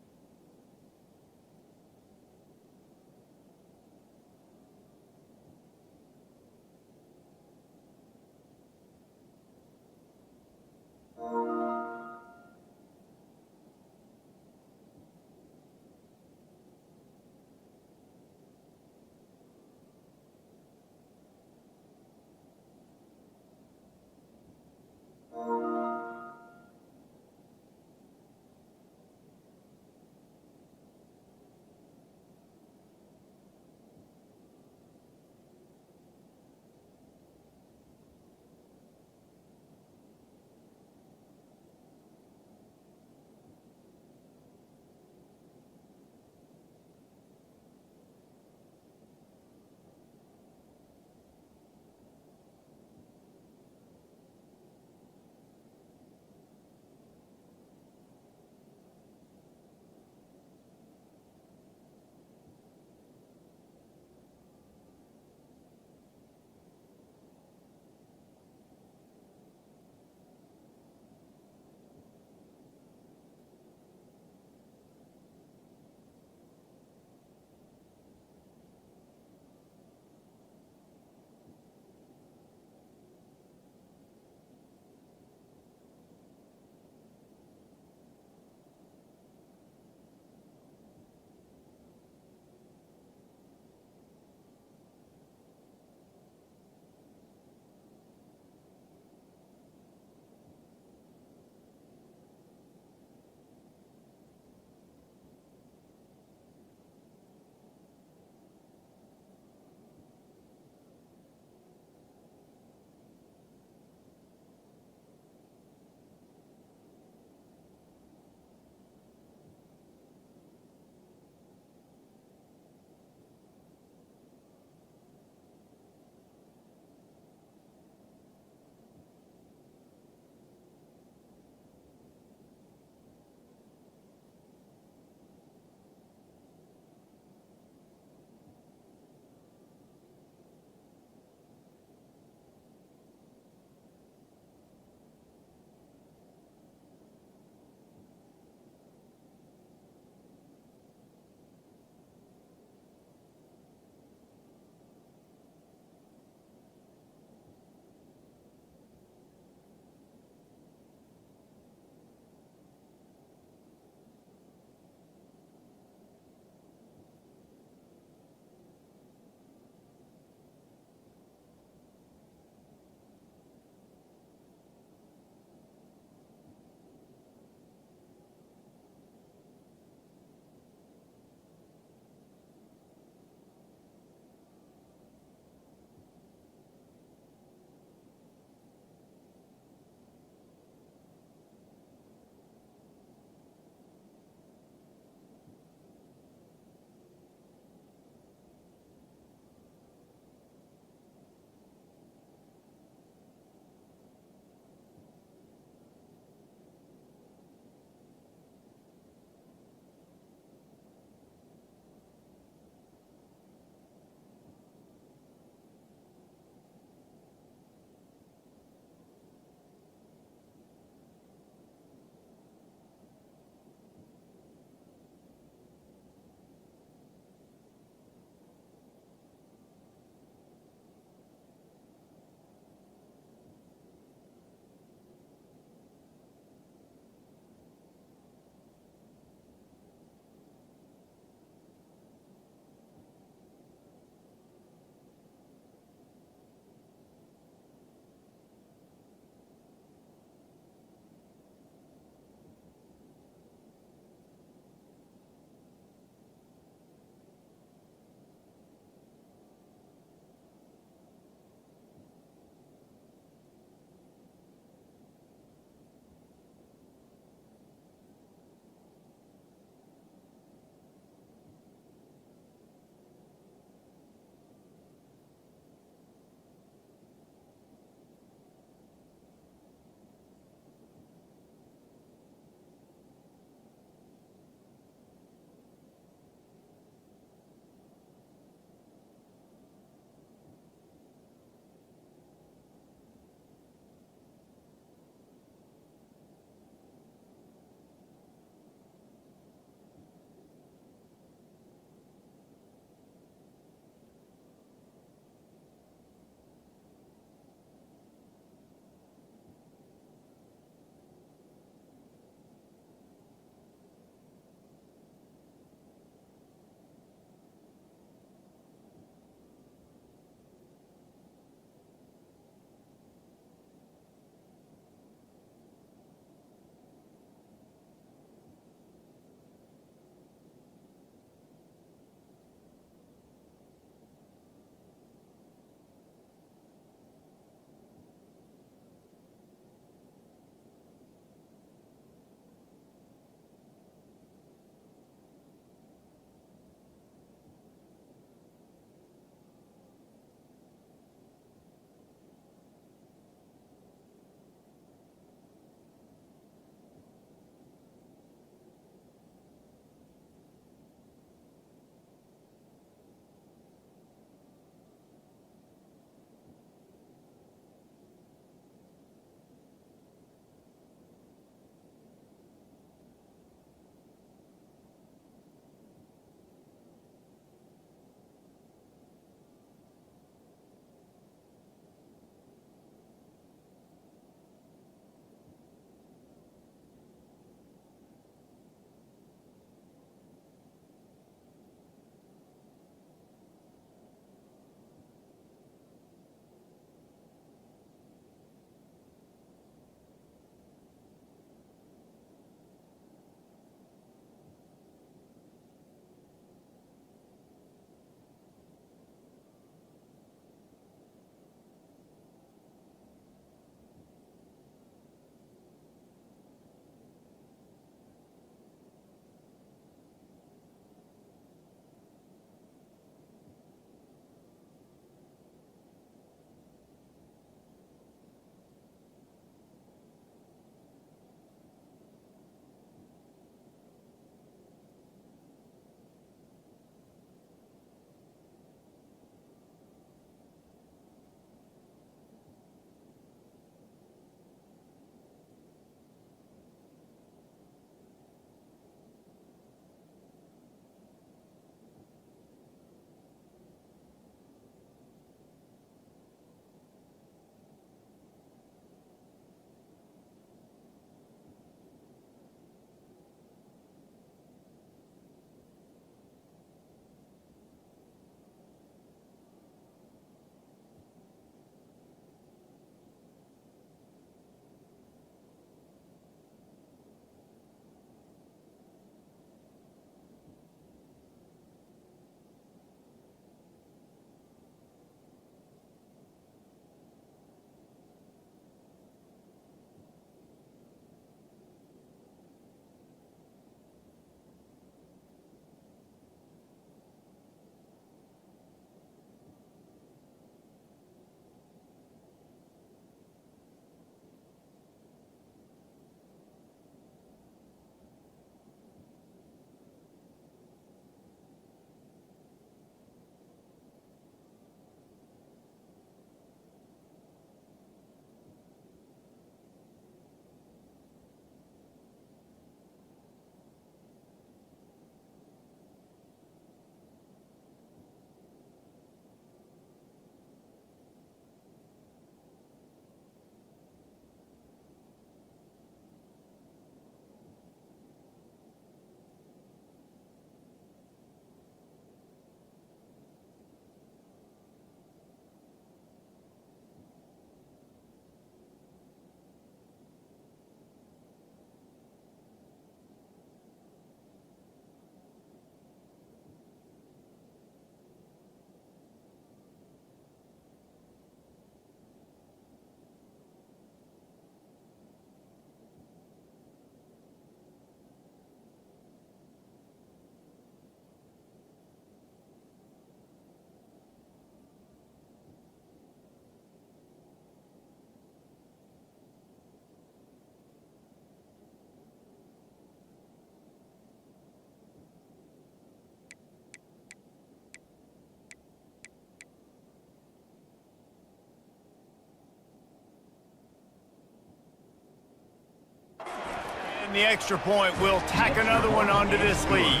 getting the extra point will tack another one onto this lead.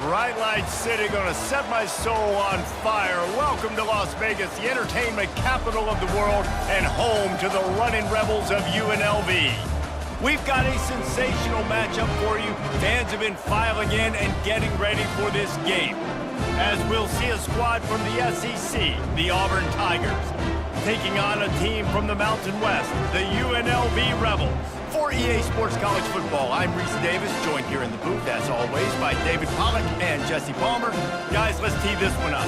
Bright Light City gonna set my soul on fire. Welcome to Las Vegas, the entertainment capital of the world and home to the running Rebels of UNLV. We've got a sensational matchup for you. Fans have been filing in and getting ready for this game, as we'll see a squad from the SEC, the Auburn Tigers, taking on a team from the Mountain West, the UNLV Rebels. For EA Sports College Football, I'm Reese Davis, joined here in the booth, as always, by David Pollack and Jesse Palmer. Guys, let's tee this one up.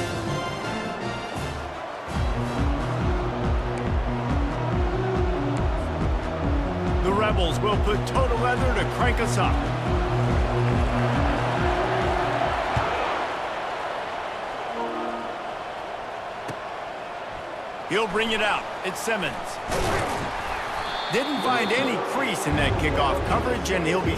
The Rebels will put total leather to crank us up. He'll bring it out. It's Simmons. Didn't find any crease in that kickoff coverage, and he'll be...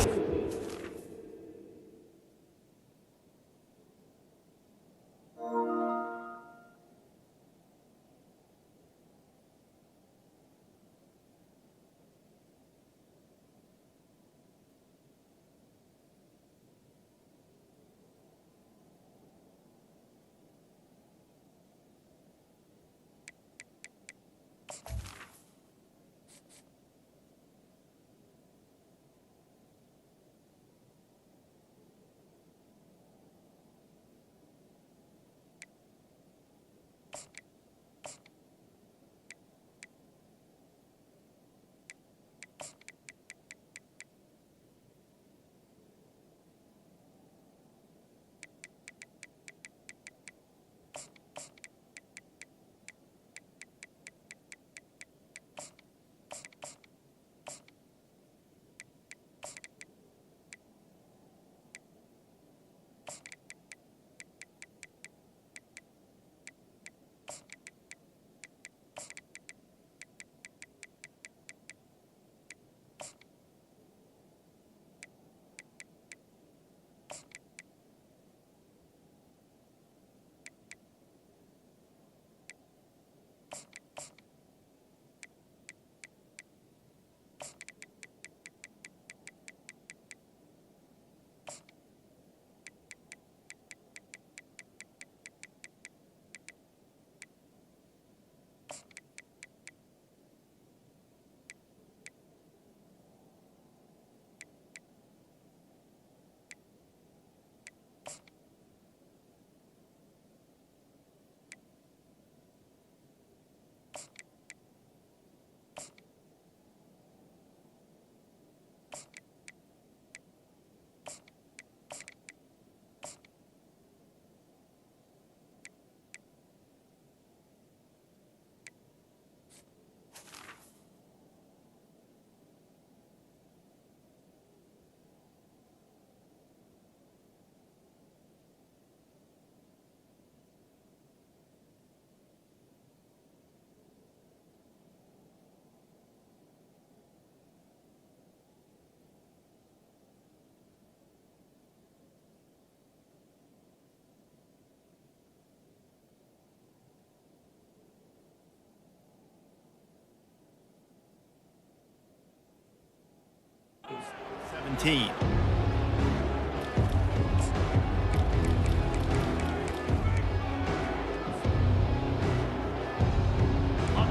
-17.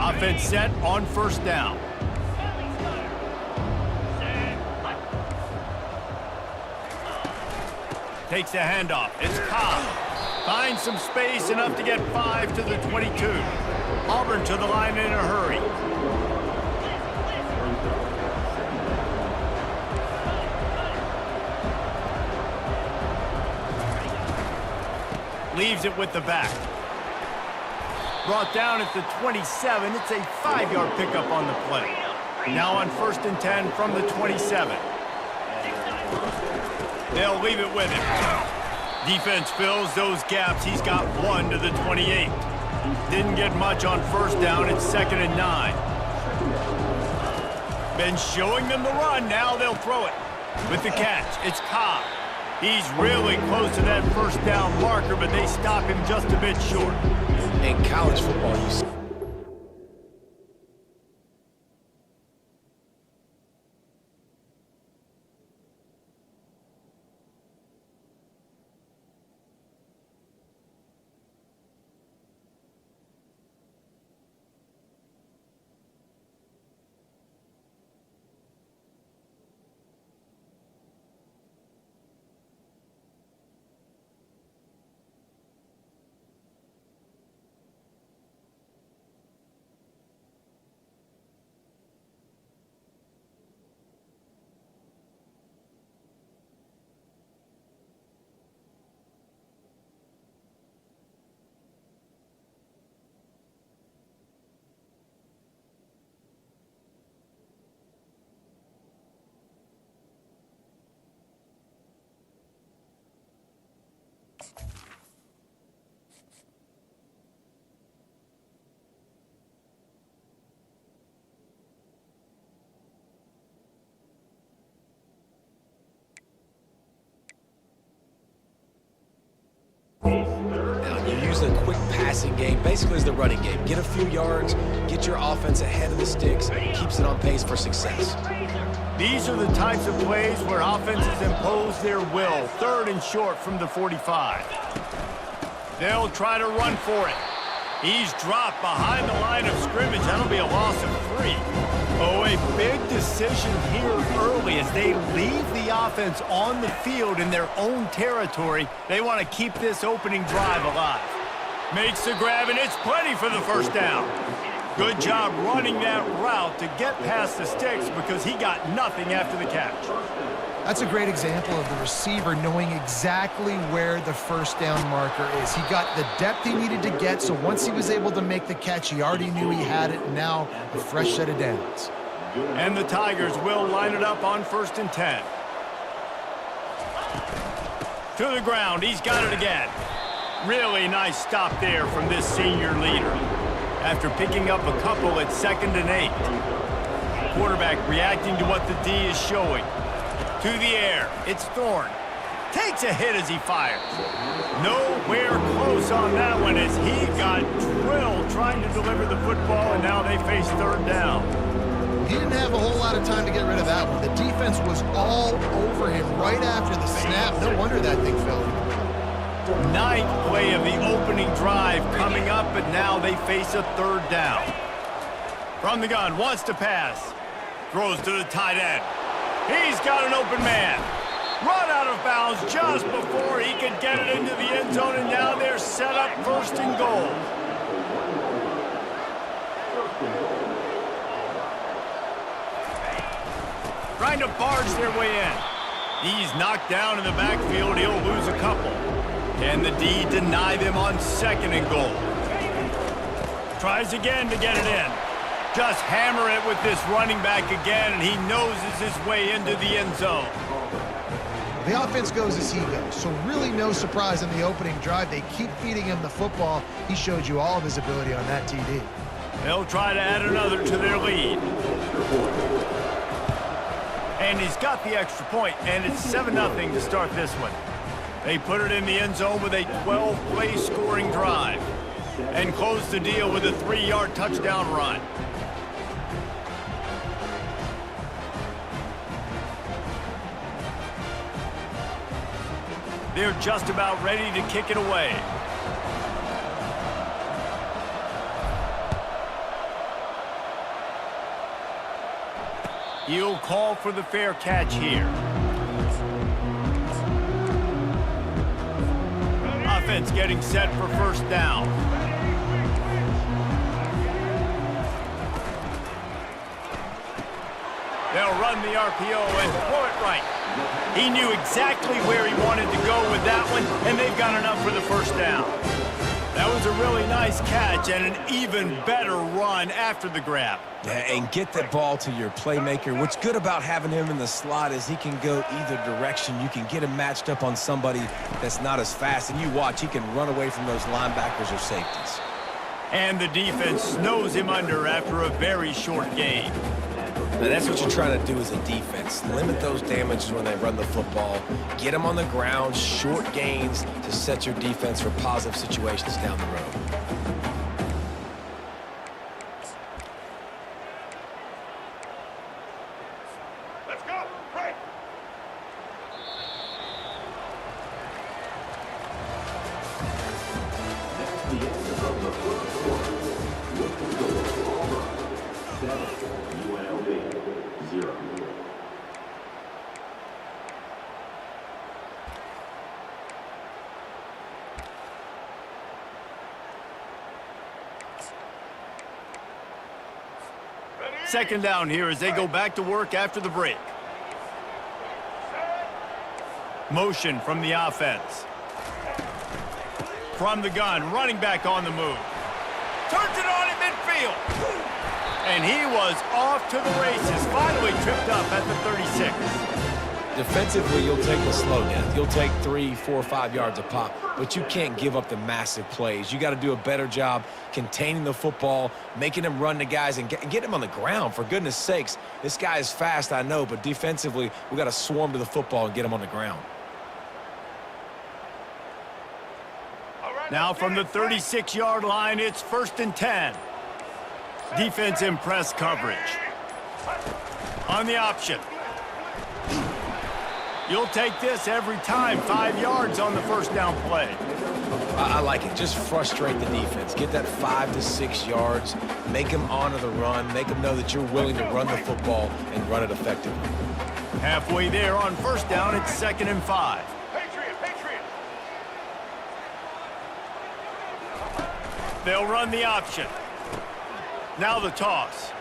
Offense set on first down. Takes a handoff. It's Cobb. Finds some space, enough to get 5 to the 22. Auburn to the line in a hurry. Leaves it with the back. Brought down at the 27. It's a 5-yard pickup on the play. Now on 1st and 10 from the 27. They'll leave it with him. Defense fills those gaps. He's got 1 to the 28. Didn't get much on first down. It's 2nd and 9. Been showing them the run. Now they'll throw it. With the catch, it's Cobb. He's really close to that first down marker, but they stop him just a bit short. In college football, you see. Now, you use a quick passing game, basically as the running game. Get a few yards, get your offense ahead of the sticks, keeps it on pace for success. These are the types of plays where offenses impose their will. 3rd and short from the 45. They'll try to run for it. He's dropped behind the line of scrimmage. That'll be a loss of 3. Oh, a big decision here early as they leave the offense on the field in their own territory. They want to keep this opening drive alive. Makes the grab, and it's plenty for the first down. Good job running that route to get past the sticks because he got nothing after the catch. That's a great example of the receiver knowing exactly where the first down marker is. He got the depth he needed to get, so once he was able to make the catch, he already knew he had it, and now a fresh set of downs. And the Tigers will line it up on 1st and 10. To the ground, he's got it again. Really nice stop there from this senior leader. After picking up a couple at 2nd and 8. Quarterback reacting to what the D is showing. To the air, it's Thorne. Takes a hit as he fires. Nowhere close on that one as he got drilled trying to deliver the football, and now they face 3rd down. He didn't have a whole lot of time to get rid of that one. The defense was all over him right after the snap. No wonder that thing fell. 9th play of the opening drive coming up, but now they face a 3rd down. From the gun, wants to pass. Throws to the tight end. He's got an open man. Run out of bounds just before he could get it into the end zone, and now they're set up 1st and goal. Trying to barge their way in. He's knocked down in the backfield. He'll lose a couple. Can the D deny them on 2nd and goal? Tries again to get it in. Just hammer it with this running back again, and he noses his way into the end zone. The offense goes as he goes, so really no surprise in the opening drive. They keep feeding him the football. He showed you all of his ability on that TD. They'll try to add another to their lead. And he's got the extra point, and it's 7-0 to start this one. They put it in the end zone with a 12-play scoring drive and close the deal with a 3-yard touchdown run. They're just about ready to kick it away. He'll call for the fair catch here. Offense getting set for first down. They'll run the RPO and throw it right. He knew exactly where he wanted to go with that one, and they've got enough for the first down. That was a really nice catch and an even better run after the grab. Yeah, and get that ball to your playmaker. What's good about having him in the slot is he can go either direction. You can get him matched up on somebody that's not as fast, and you watch, he can run away from those linebackers or safeties. And the defense snows him under after a very short gain. Now, that's what you're trying to do as a defense. Limit those damages when they run the football. Get them on the ground, short gains to set your defense for positive situations down the road. Let's go. Right. Second down here as they go back to work after the break. Motion from the offense. From the gun, running back on the move. Turns it on at midfield. And he was off to the races, finally tripped up at the 36. Defensively, you'll take the slow down. You'll take 3, 4, 5 yards a pop, but you can't give up the massive plays. You got to do a better job containing the football, making him run the guys, and get him on the ground, for goodness sakes. This guy is fast, I know, but defensively, we got to swarm to the football and get him on the ground. Now from the 36-yard line, it's 1st and 10. Defense in press coverage. On the option. You'll take this every time. 5 yards on the first down play. I like it. Just frustrate the defense. Get that 5 to 6 yards. Make them honor the run. Make them know that you're willing to run the football and run it effectively. Halfway there on first down, it's 2nd and 5. Patriot. They'll run the option. Now the toss.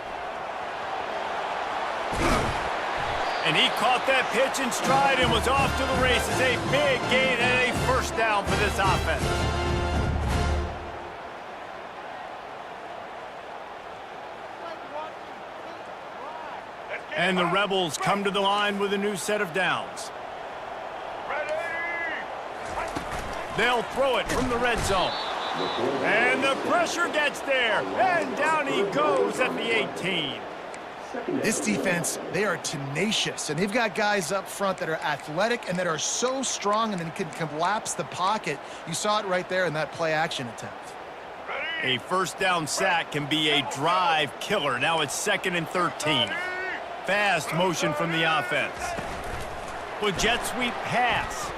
And he caught that pitch in stride and was off to the races. A big gain and a first down for this offense. And the Rebels come to the line with a new set of downs. They'll throw it from the red zone. And the pressure gets there. And down he goes at the 18. This defense, they are tenacious, and they've got guys up front that are athletic and that are so strong and then can collapse the pocket. You saw it right there in that play-action attempt. A first down sack can be a drive killer. Now it's 2nd and 13. Fast motion from the offense. With jet sweep pass.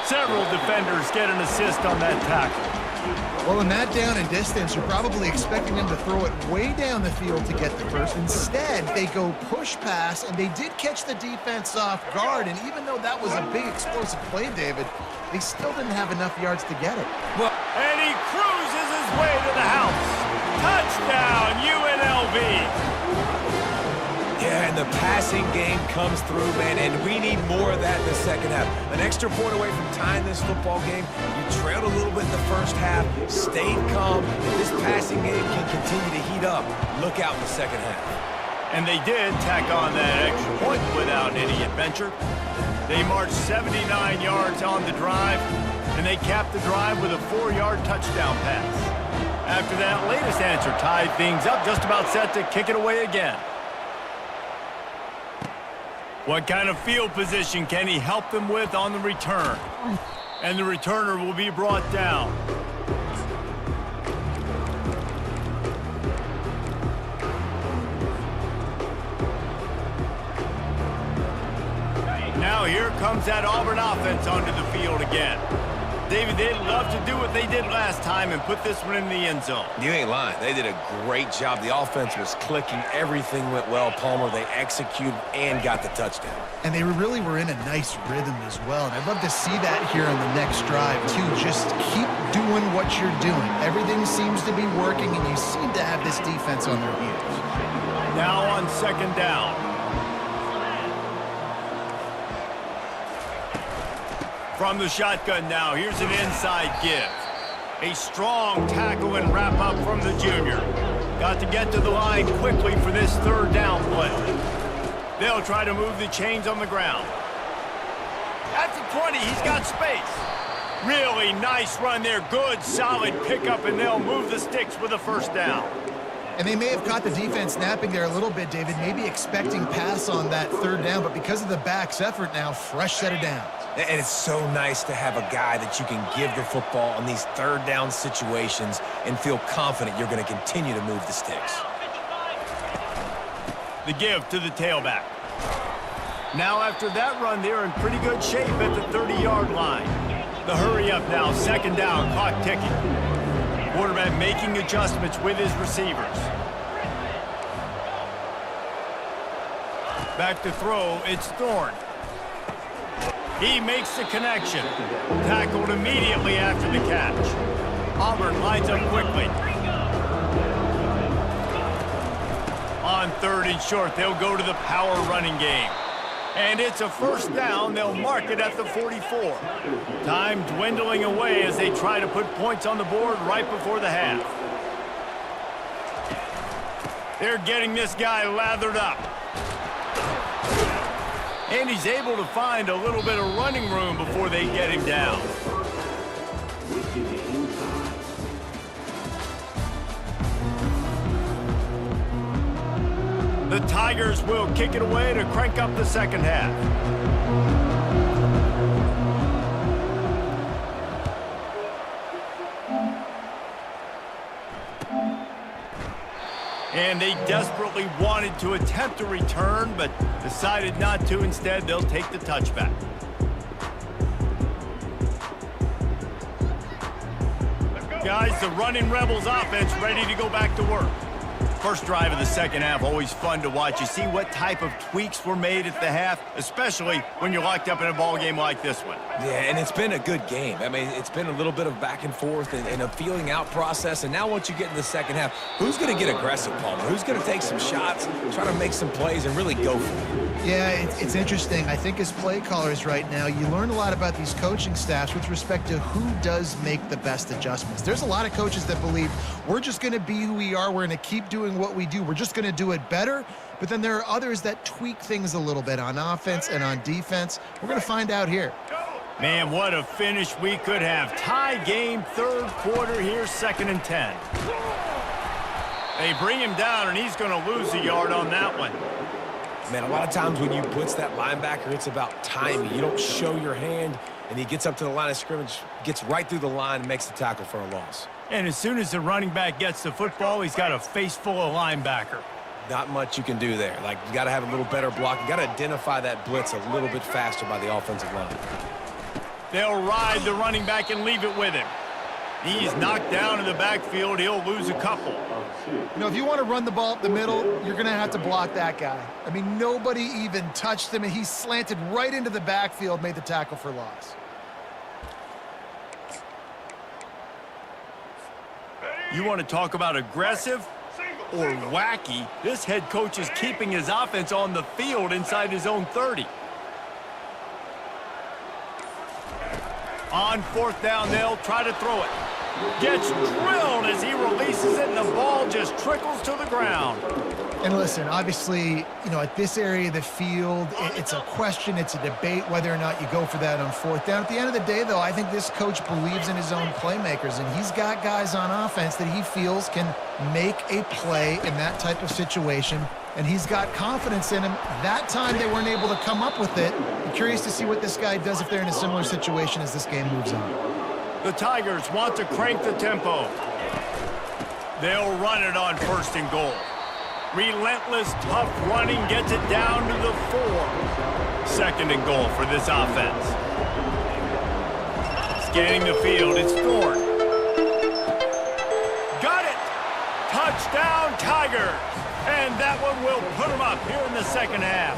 Several defenders get an assist on that tackle. Well, in that down and distance, you're probably expecting them to throw it way down the field to get the first. Instead, they go push pass, and they did catch the defense off guard. And even though that was a big explosive play, David, they still didn't have enough yards to get it. Well, and he cruises his way to the house. Touchdown, UNLV. Yeah, and the passing game comes through, man, and we need more of that in the second half. An extra point away from tying this football game. You trailed a little bit in the first half, stayed calm. If this passing game can continue to heat up, look out in the second half. And they did tack on that extra point without any adventure. They marched 79 yards on the drive, and they capped the drive with a 4-yard touchdown pass. After that latest answer tied things up, just about set to kick it away again. What kind of field position can he help them with on the return? And the returner will be brought down. Now here comes that Auburn offense onto the field again. David, they'd love to do what they did last time and put this one in the end zone. You ain't lying. They did a great job. The offense was clicking. Everything went well, Palmer. They executed and got the touchdown. And they really were in a nice rhythm as well. And I'd love to see that here on the next drive, too. Just keep doing what you're doing. Everything seems to be working, and you seem to have this defense on their heels. Now on second down. From the shotgun now, here's an inside give. A strong tackle and wrap up from the junior. Got to get to the line quickly for this third down play. They'll try to move the chains on the ground. At the 20, he's got space. Really nice run there. Good, solid pickup, and they'll move the sticks with a first down. And they may have caught the defense napping there a little bit, David, maybe expecting pass on that third down, but because of the back's effort now, fresh set of downs. And it's so nice to have a guy that you can give the football on these third down situations and feel confident you're going to continue to move the sticks. The give to the tailback. Now after that run, they're in pretty good shape at the 30-yard line. The hurry up now, second down, clock ticking. Quarterback making adjustments with his receivers. Back to throw, it's Thorne. He makes the connection. Tackled immediately after the catch. Auburn lines up quickly. On third and short, they'll go to the power running game. And it's a first down. They'll mark it at the 44. Time dwindling away as they try to put points on the board right before the half. They're getting this guy lathered up. And he's able to find a little bit of running room before they get him down. The Tigers will kick it away to crank up the second half. And they desperately wanted to attempt a return, but decided not to. Instead, they'll take the touchback. Guys, the running Rebels offense ready to go back to work. First drive of the second half, always fun to watch. You see what type of tweaks were made at the half, especially when you're locked up in a ball game like this one. Yeah, and it's been a good game. I mean, it's been a little bit of back and forth and a feeling out process. And now once you get in the second half, who's going to get aggressive, Palmer? Who's going to take some shots, try to make some plays, and really go for it? Yeah, it's interesting. I think as play callers right now, you learn a lot about these coaching staffs with respect to who does make the best adjustments. There's a lot of coaches that believe we're just going to be who we are. We're going to keep doing what we do. We're just going to do it better. But then there are others that tweak things a little bit on offense and on defense. We're going to find out here. Man, what a finish we could have. Tie game, third quarter here, 2nd and 10. They bring him down, and he's going to lose a yard on that one. Man, a lot of times when you blitz that linebacker, it's about timing. You don't show your hand, and he gets up to the line of scrimmage, gets right through the line, and makes the tackle for a loss. And as soon as the running back gets the football, he's got a face full of linebacker. Not much you can do there. Like, you got to have a little better block. You got to identify that blitz a little bit faster by the offensive line. They'll ride the running back and leave it with him. He's knocked down in the backfield. He'll lose a couple. You know, if you want to run the ball up the middle, you're going to have to block that guy. I mean, nobody even touched him, and he slanted right into the backfield, made the tackle for loss. You want to talk about aggressive or wacky? This head coach is keeping his offense on the field inside his own 30. On fourth down, they'll try to throw it. Gets drilled as he releases it, and the ball just trickles to the ground. And listen, obviously, you know, at this area of the field, it's a question, it's a debate whether or not you go for that on fourth down. At the end of the day, though, I think this coach believes in his own playmakers, and he's got guys on offense that he feels can make a play in that type of situation, and he's got confidence in him. That time they weren't able to come up with it. I'm curious to see what this guy does if they're in a similar situation as this game moves on. The Tigers want to crank the tempo. They'll run it on 1st and goal. Relentless, tough running gets it down to the 4. 2nd and goal for this offense. Scanning the field, it's Thorne. Got it! Touchdown, Tigers! And that one will put them up here in the second half.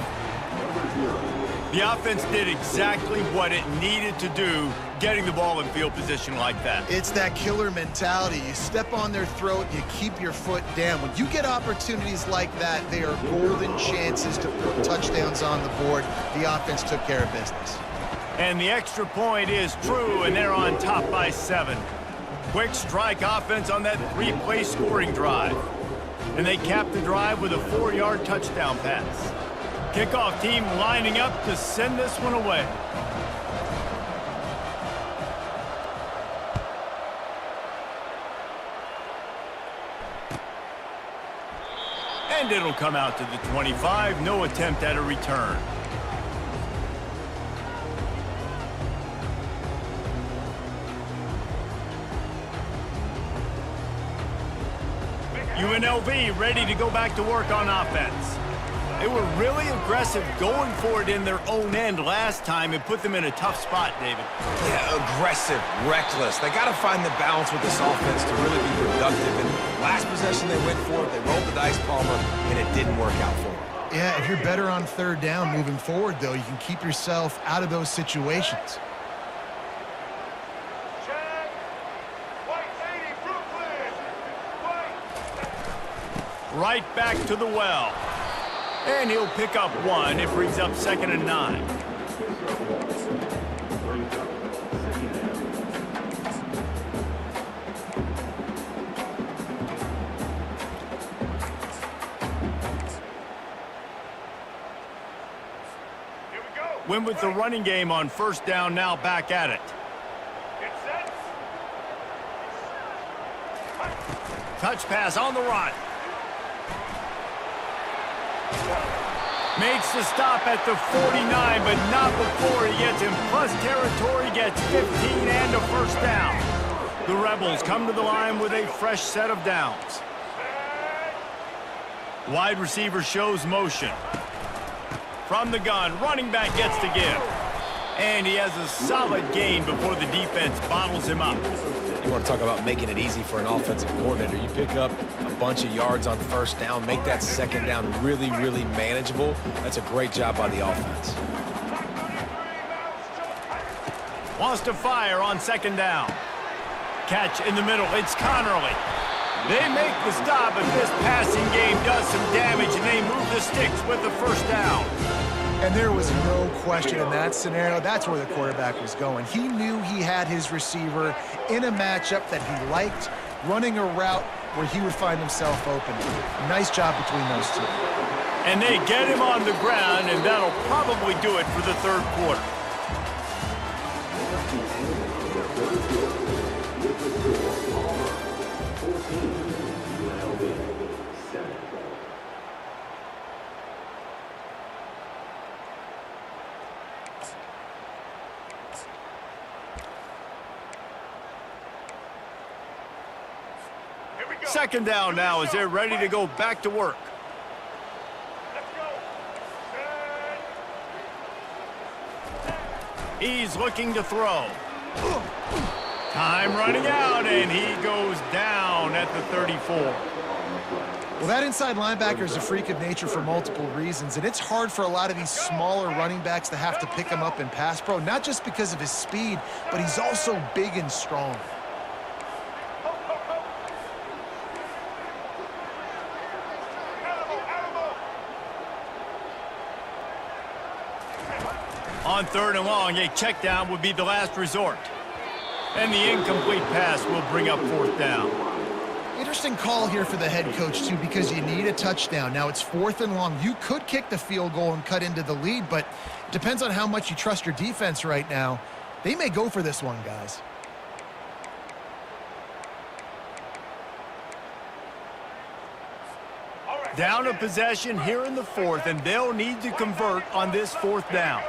The offense did exactly what it needed to do, getting the ball in field position like that. It's that killer mentality. You step on their throat, you keep your foot down. When you get opportunities like that, they are golden chances to put touchdowns on the board. The offense took care of business. And the extra point is true, and they're on top by 7. Quick strike offense on that 3-play scoring drive. And they cap the drive with a 4-yard touchdown pass. Kickoff team lining up to send this one away. And it'll come out to the 25. No attempt at a return. UNLV ready to go back to work on offense. They were really aggressive going for it in their own end last time and put them in a tough spot, David. Yeah, aggressive, reckless. They got to find the balance with this offense to really be productive. And last possession they went for it, they rolled the dice, Palmer, and it didn't work out for them. Yeah, if you're better on third down moving forward, though, you can keep yourself out of those situations. Check. White 80, Brooklyn. White. Right back to the well. And he'll pick up 1. It brings up 2nd and 9. Here we go. Win with the running game on first down, now back at it. Get set. Touch pass on the run. Makes the stop at the 49, but not before he gets in plus territory, gets 15 and a first down. The Rebels come to the line with a fresh set of downs. Wide receiver shows motion. From the gun, running back gets the give. And he has a solid gain before the defense bottles him up. You want to talk about making it easy for an offensive coordinator. You pick up a bunch of yards on first down, make that second down really, really manageable. That's a great job by the offense. Wants to fire on second down. Catch in the middle, it's Connerly. They make the stop, but this passing game does some damage, and they move the sticks with the first down. And there was no question in that scenario. That's where the quarterback was going. He knew he had his receiver in a matchup that he liked, running a route where he would find himself open. Nice job between those two. And they get him on the ground, and that'll probably do it for the third quarter. Second down now as they're ready to go back to work. Let's go. He's looking to throw. Time running out, and he goes down at the 34. Well, that inside linebacker is a freak of nature for multiple reasons, and it's hard for a lot of these smaller running backs to have to pick him up in pass pro, not just because of his speed, but he's also big and strong. On third and long, a check down would be the last resort. And the incomplete pass will bring up fourth down. Interesting call here for the head coach, too, because you need a touchdown. Now it's 4th and long. You could kick the field goal and cut into the lead, but it depends on how much you trust your defense right now. They may go for this one, guys. Down a possession here in the fourth, and they'll need to convert on this fourth down.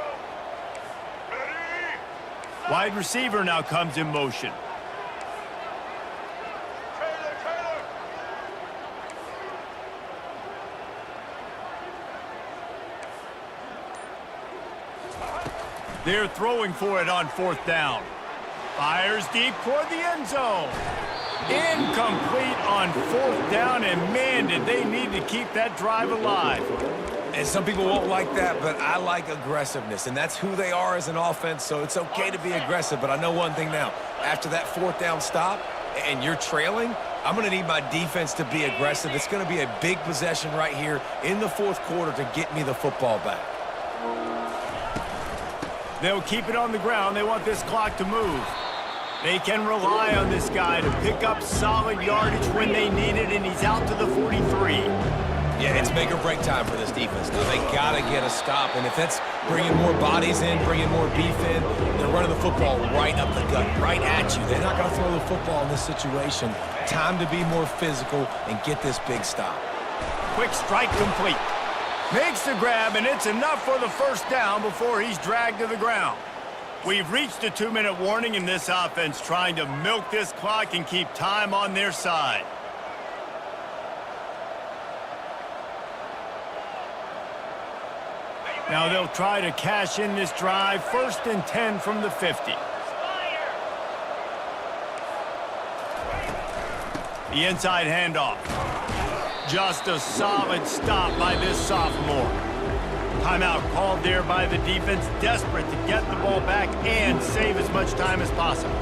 Wide receiver now comes in motion. They're throwing for it on fourth down. Fires deep toward the end zone. Incomplete on 4th down, and man, did they need to keep that drive alive. And some people won't like that, but I like aggressiveness, and that's who they are as an offense, so it's okay to be aggressive. But I know one thing now. After that 4th down stop and you're trailing, I'm going to need my defense to be aggressive. It's going to be a big possession right here in the 4th quarter to get me the football back. They'll keep it on the ground. They want this clock to move. They can rely on this guy to pick up solid yardage when they need it, and he's out to the 43. Yeah, it's make or break time for this defense. Now, they got to get a stop, and if that's bringing more bodies in, bringing more beef in, they're running the football right up the gut, right at you. They're not going to throw the football in this situation. Time to be more physical and get this big stop. Quick strike complete. Makes the grab, and it's enough for the 1st down before he's dragged to the ground. We've reached a 2-minute warning in this offense, trying to milk this clock and keep time on their side. Now they'll try to cash in this drive. 1st and 10 from the 50. The inside handoff. Just a solid stop by this sophomore. Timeout called there by the defense, desperate to get the ball back and save as much time as possible.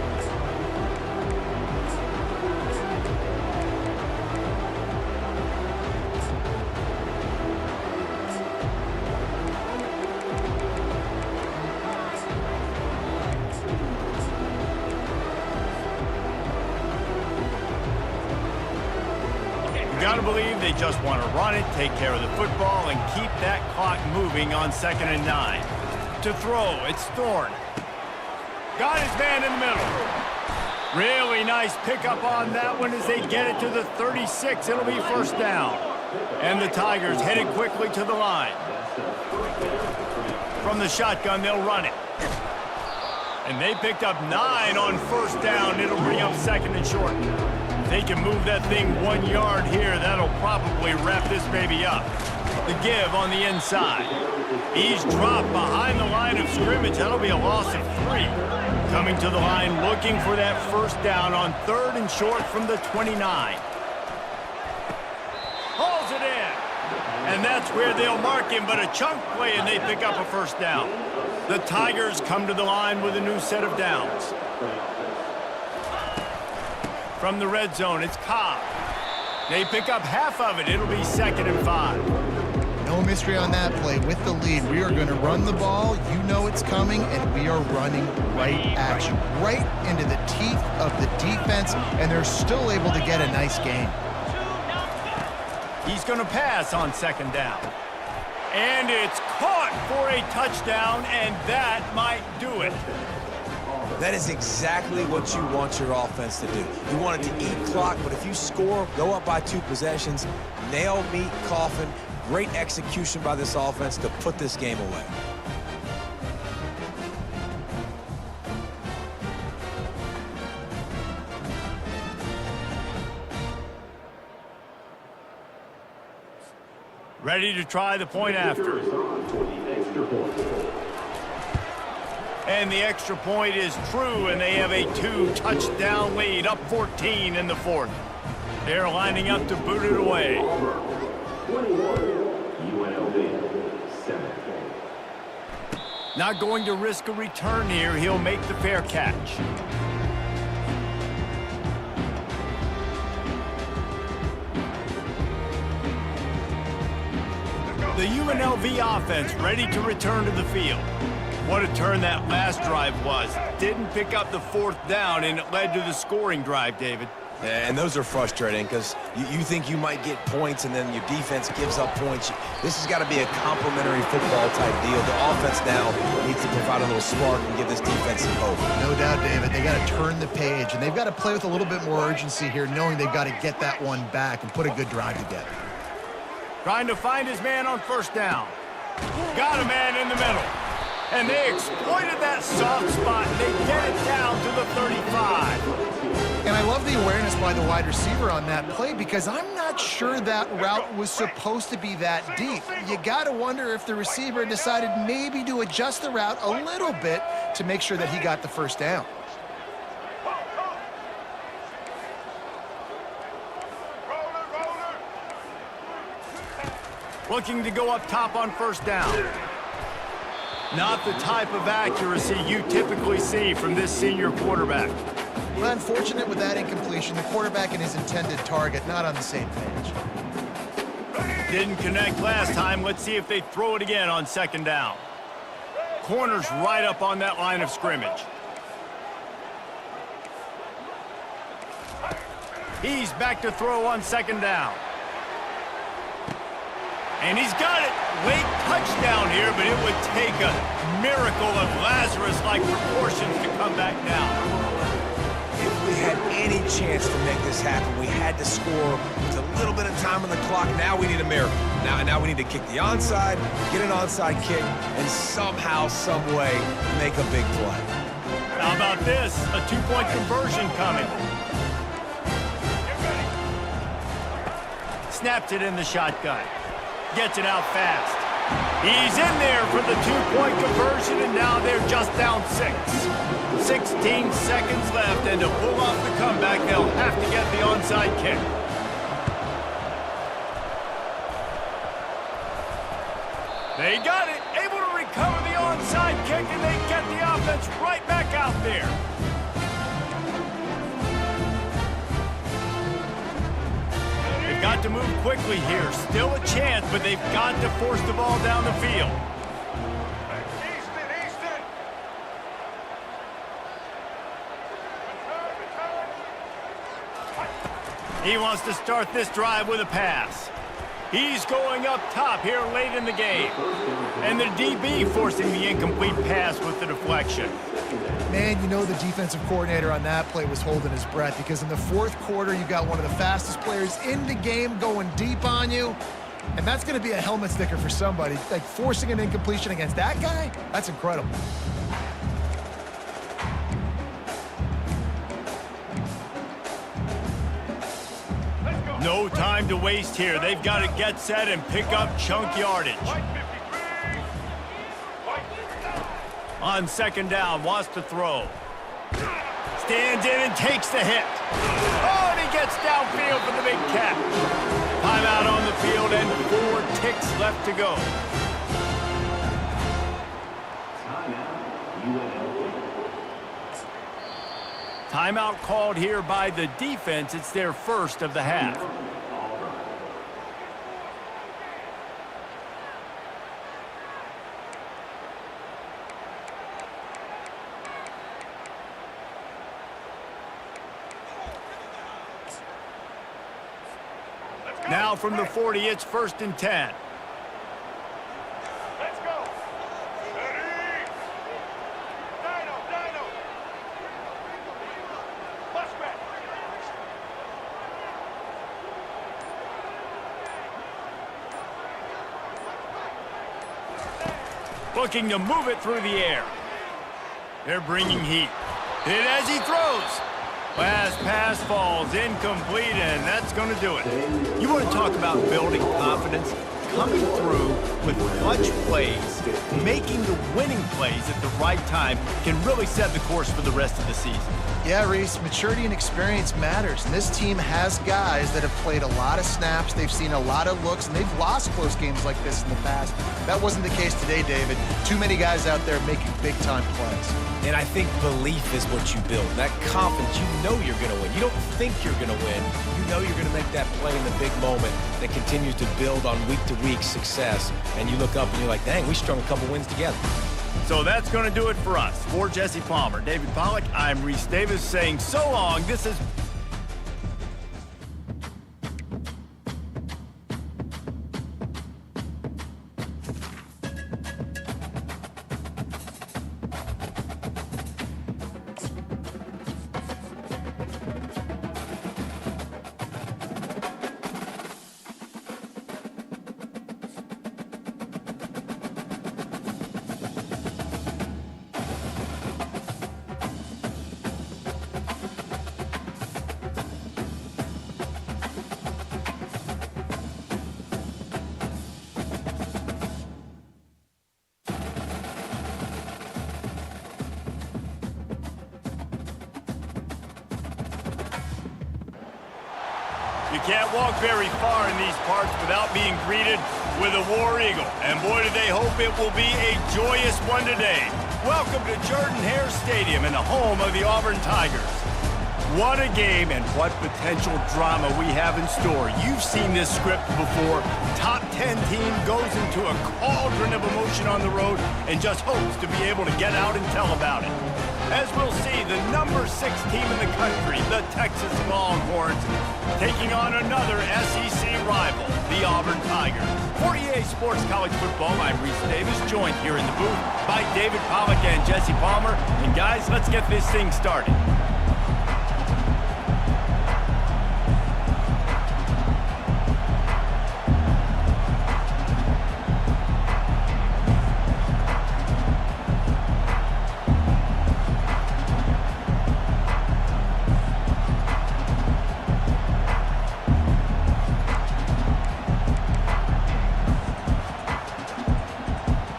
Gotta believe they just want to run it, take care of the football, and keep that clock moving on 2nd and 9. To throw, it's Thorne. Got his man in the middle. Really nice pickup on that one as they get it to the 36. It'll be 1st down. And the Tigers headed quickly to the line. From the shotgun, they'll run it. And they picked up 9 on 1st down. It'll bring up 2nd and short. They can move that thing 1 yard here. That'll probably wrap this baby up. The give on the inside. He's dropped behind the line of scrimmage. That'll be a loss of 3. Coming to the line looking for that 1st down on 3rd and short from the 29. Hauls it in. And that's where they'll mark him, but a chunk play and they pick up a 1st down. The Tigers come to the line with a new set of downs. From the red zone, it's Cobb. They pick up half of it. It'll be 2nd and 5. No mystery on that play. With the lead, we are going to run the ball. You know it's coming, and we are running right at you, right into the teeth of the defense, and they're still able to get a nice gain. He's going to pass on 2nd down. And it's caught for a touchdown, and that might do it. That is exactly what you want your offense to do. You want it to eat clock, but if you score, go up by 2 possessions, nail, meet, coffin. Great execution by this offense to put this game away. Ready to try the point after. And the extra point is true, and they have a 2-touchdown lead, up 14 in the 4th. They're lining up to boot it away. 21, UNLV, 7. Not going to risk a return here. He'll make the fair catch. The UNLV offense ready to return to the field. What a turn that last drive was. Didn't pick up the 4th down, and it led to the scoring drive, David. Yeah, and those are frustrating because you think you might get points and then your defense gives up points. This has got to be a complementary football type deal. The offense now needs to provide a little spark and give this defense some hope. No doubt, David. They got to turn the page, and they've got to play with a little bit more urgency here, knowing they've got to get that one back and put a good drive together. Trying to find his man on 1st down. Got a man in the middle. And they exploited that soft spot. They get it down to the 35. And I love the awareness by the wide receiver on that play because I'm not sure that route was supposed to be that deep. You got to wonder if the receiver decided maybe to adjust the route a little bit to make sure that he got the 1st down. Looking to go up top on first down. Not the type of accuracy you typically see from this senior quarterback. Well, unfortunate with that incompletion, the quarterback and his intended target not on the same page. Didn't connect last time. Let's see if they throw it again on second down. Corner's right up on that line of scrimmage. He's back to throw on second down. And he's got it. Late touchdown here, but it would take a miracle of Lazarus-like proportions to come back down. If we had any chance to make this happen, we had to score with a little bit of time on the clock. Now we need a miracle. Now we need to kick the onside, get an onside kick, and somehow, some way, make a big play. How about this? A two-point conversion coming. Snaps it in the shotgun. Gets it out fast. He's in there for the two-point conversion, and now they're just down 6. 16 seconds left, and to pull off the comeback, they'll have to get the onside kick. They got it, able to recover the onside kick, and they get the offense right back out there. They've got to move quickly here. Still a chance, but they've got to force the ball down the field. Easton. He wants to start this drive with a pass. He's going up top here late in the game. And the DB forcing the incomplete pass with the deflection. Man, you know the defensive coordinator on that play was holding his breath because in the fourth quarter, you got one of the fastest players in the game going deep on you. And that's going to be a helmet sticker for somebody. Like, forcing an incompletion against that guy, that's incredible. No time to waste here. They've got to get set and pick up chunk yardage. On second down, wants to throw. Stands in and takes the hit. Oh, and he gets downfield for the big cat. Timeout on the field and 4 ticks left to go. Timeout called here by the defense. It's their first of the half. Now from the 40, it's 1st and 10. Let's go. Ready. Dino. Muskrat. Looking to move it through the air. They're bringing heat. Hit as he throws. Last pass falls incomplete, and that's going to do it. You want to talk about building confidence? Coming through with clutch plays, making the winning plays at the right time can really set the course for the rest of the season. Yeah, Reese, maturity and experience matters, and this team has guys that have played a lot of snaps, they've seen a lot of looks, and they've lost close games like this in the past. That wasn't the case today, David. Too many guys out there making big-time plays. And I think belief is what you build. That confidence, you know you're going to win. You don't think you're going to win. You know you're going to make that play in the big moment that continues to build on week-to-week success. And you look up and you're like, dang, we strung a couple wins together. So that's going to do it for us. For Jesse Palmer, David Pollack, I'm Reese Davis saying so long. This is... You can't walk very far in these parts without being greeted with a War Eagle, and boy, do they hope it will be a joyous one today. Welcome to Jordan-Hare Stadium and the home of the Auburn Tigers. What a game and what potential drama we have in store. You've seen this script before. Top 10 team goes into a cauldron of emotion on the road and just hopes to be able to get out and tell about it. As we'll see, the number 6 team in the country, the Texas Longhorns, taking on another SEC rival, the Auburn Tigers. For EA Sports College Football, I'm Reese Davis, joined here in the booth by David Pollack and Jesse Palmer. And guys, let's get this thing started.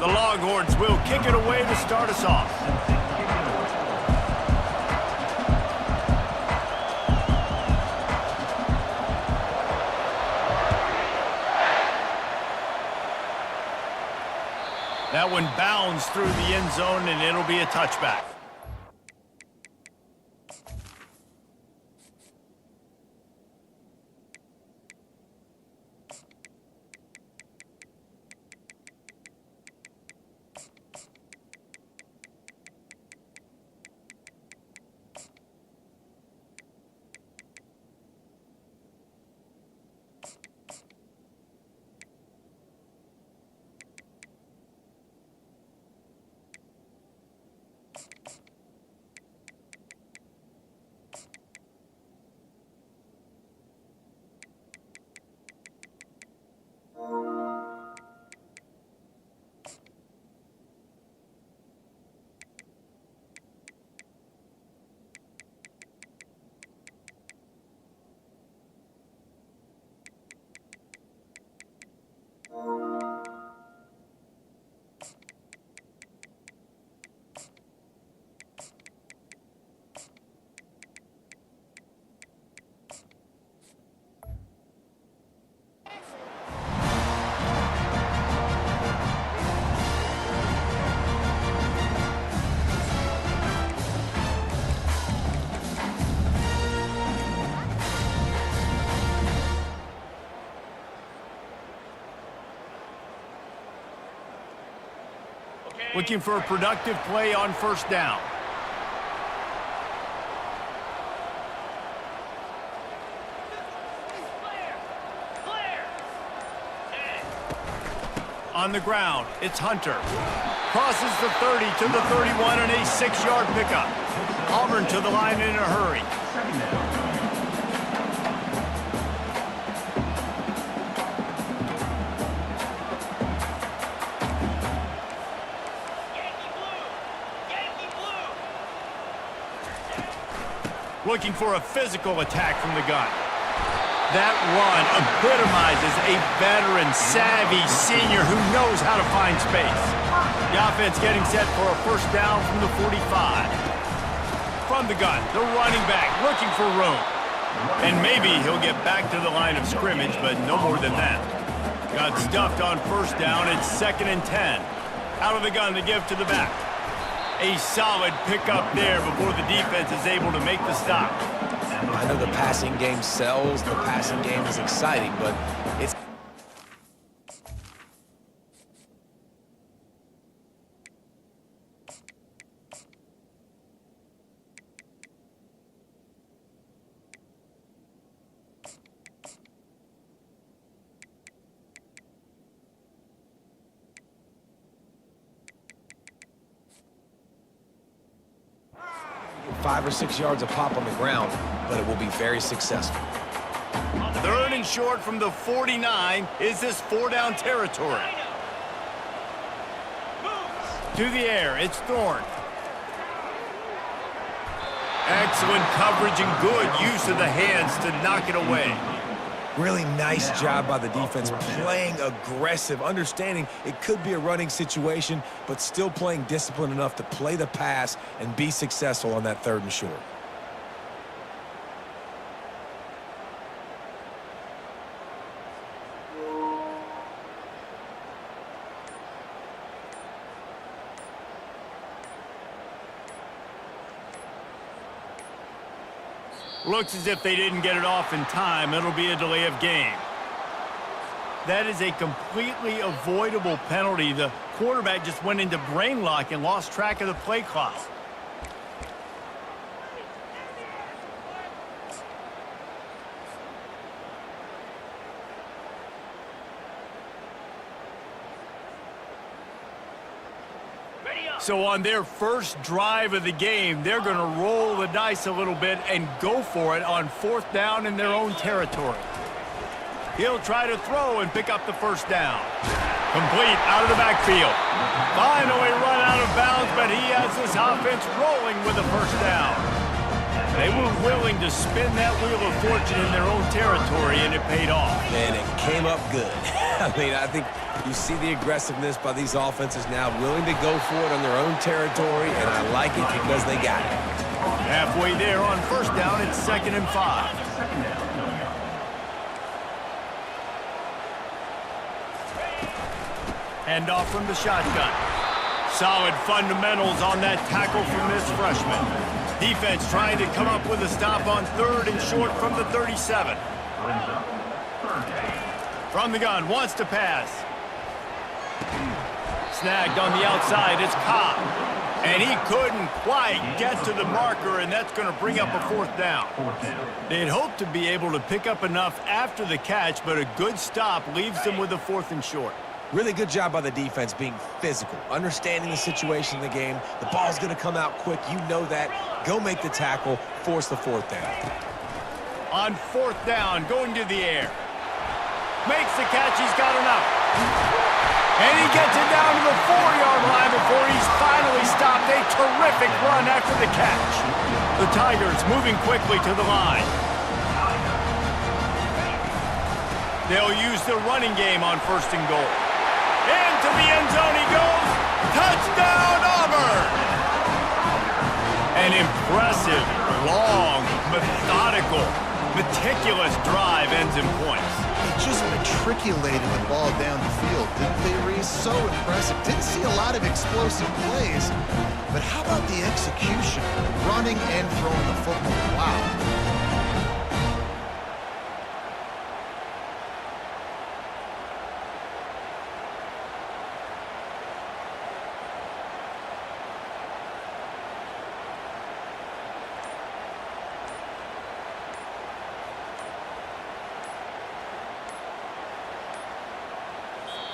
The Longhorns will kick it away to start us off. That one bounds through the end zone, and it'll be a touchback. Looking for a productive play on first down. On the ground, it's Hunter. Crosses the 30 to the 31 and a 6-yard pickup. Auburn to the line in a hurry. Looking for a physical attack from the gun. That run epitomizes a veteran, savvy senior who knows how to find space. The offense getting set for a first down from the 45. From the gun, the running back looking for room. And maybe he'll get back to the line of scrimmage, but no more than that. Got stuffed on first down. It's 2nd and 10. Out of the gun to give to the back. A solid pickup there before the defense is able to make the stop. I know the passing game sells, the passing game is exciting, but it's... ...5 or 6 yards a pop on the ground, but it will be very successful. 3rd and short from the 49. Is this 4-down territory? To the air, it's Thorne. Excellent coverage and good use of the hands to knock it away. Really nice job by the defense, playing aggressive, understanding it could be a running situation, but still playing disciplined enough to play the pass and be successful on that 3rd and short. Looks as if they didn't get it off in time. It'll be a delay of game. That is a completely avoidable penalty. The quarterback just went into brain lock and lost track of the play clock. So on their first drive of the game, they're going to roll the dice a little bit and go for it on 4th down in their own territory. He'll try to throw and pick up the first down. Complete out of the backfield. Finally run out of bounds, but he has this offense rolling with the first down. They were willing to spin that wheel of fortune in their own territory, and it paid off. And it came up good. I mean, I think you see the aggressiveness by these offenses now, willing to go for it on their own territory, and I like it because they got it. Halfway there on first down, it's 2nd and 5. Hand off from the shotgun. Solid fundamentals on that tackle from this freshman. Defense trying to come up with a stop on 3rd and short from the 37. From the gun, wants to pass. Snagged on the outside, it's Cobb. And he couldn't quite get to the marker, and that's going to bring up a 4th down. They'd hoped to be able to pick up enough after the catch, but a good stop leaves them with a 4th and short. Really good job by the defense being physical, understanding the situation in the game. The ball's going to come out quick. You know that. Go make the tackle, force the 4th down. On 4th down, going to the air. Makes the catch, he's got enough. And he gets it down to the 4-yard line before he's finally stopped. A terrific run after the catch. The Tigers moving quickly to the line. They'll use the running game on 1st and goal. Into the end zone he goes. Touchdown, Auburn! An impressive, long, methodical, meticulous drive ends in points. They just matriculated the ball down the field, didn't they, Reese? So impressive. Didn't see a lot of explosive plays, but how about the execution? Running and throwing the football. Wow.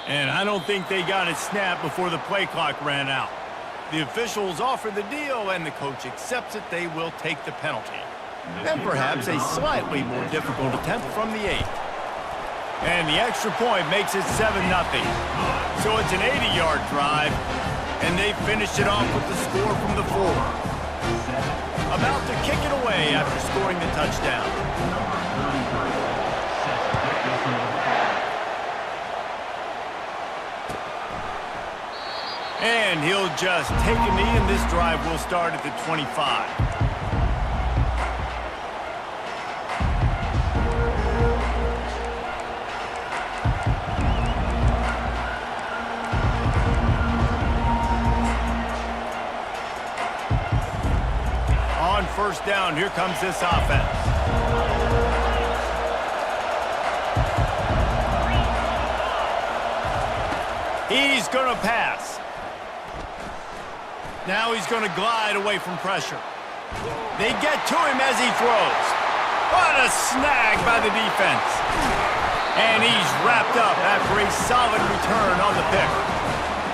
And I don't think they got it snapped before the play clock ran out. The officials offer the deal, and the coach accepts it. They will take the penalty. And perhaps a slightly more difficult attempt from the 8. And the extra point makes it 7-0. So it's an 80-yard drive, and they finished it off with the score from the 4. About to kick it away after scoring the touchdown. And he'll just take a knee, and this drive will start at the 25. On 1st down, here comes this offense. He's going to pass. Now he's going to glide away from pressure. They get to him as he throws. What a snag by the defense. And he's wrapped up after a solid return on the pick.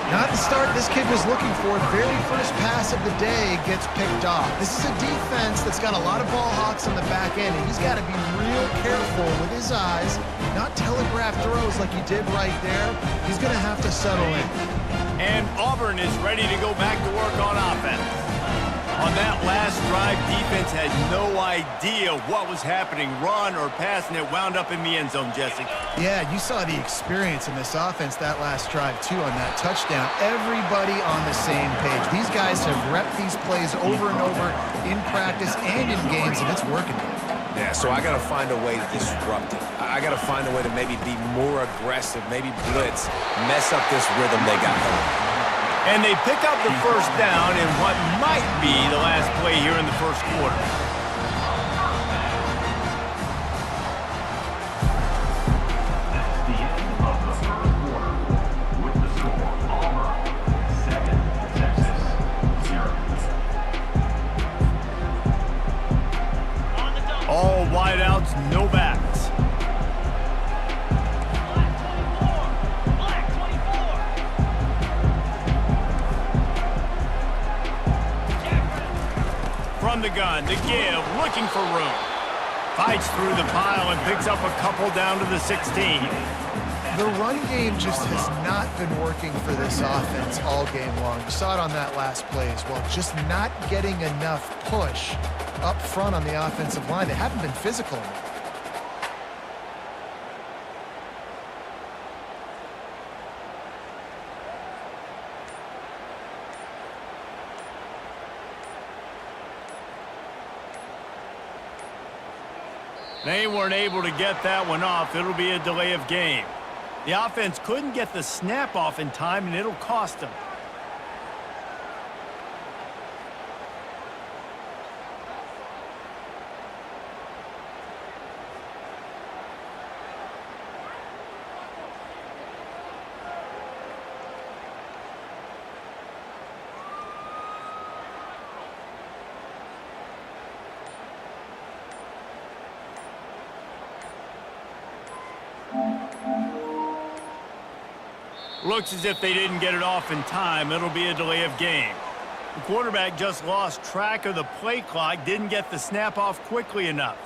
Not the start this kid was looking for. Very first pass of the day gets picked off. This is a defense that's got a lot of ball hawks on the back end, and he's got to be real careful with his eyes, not telegraph throws like he did right there. He's going to have to settle in. And Auburn is ready to go back to work on offense. On that last drive, defense had no idea what was happening, run or pass, and it wound up in the end zone, Jesse. Yeah, you saw the experience in this offense that last drive, too, on that touchdown. Everybody on the same page. These guys have repped these plays over and over in practice and in games, and it's working. Yeah, so I got to find a way to disrupt it. I got to find a way to maybe be more aggressive, maybe blitz, mess up this rhythm they got going. And they pick up the first down in what might be the last play here in the first quarter. from the gun to give, looking for room. Fights through the pile and picks up a couple down to the 16. The run game just has not been working for this offense all game long. You saw it on that last play as well. Just not getting enough push up front on the offensive line. They haven't been physical enough. They weren't able to get that one off. It'll be a delay of game. The offense couldn't get the snap off in time, and it'll cost them. Looks as if they didn't get it off in time. It'll be a delay of game. The quarterback just lost track of the play clock, didn't get the snap off quickly enough.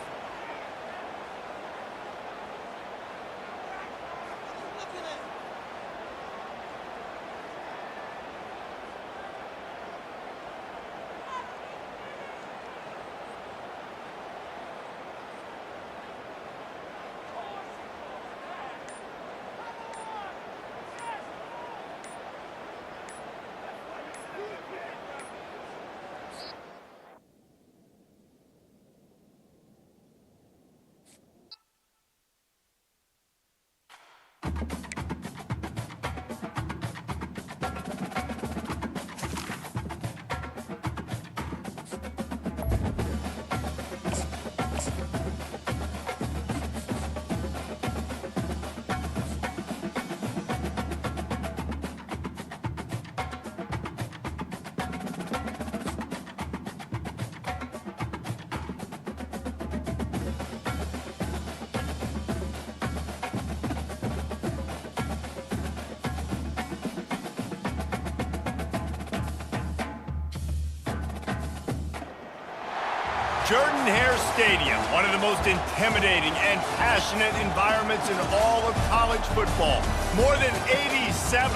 Jordan-Hare Stadium, one of the most intimidating and passionate environments in all of college football. More than 87,000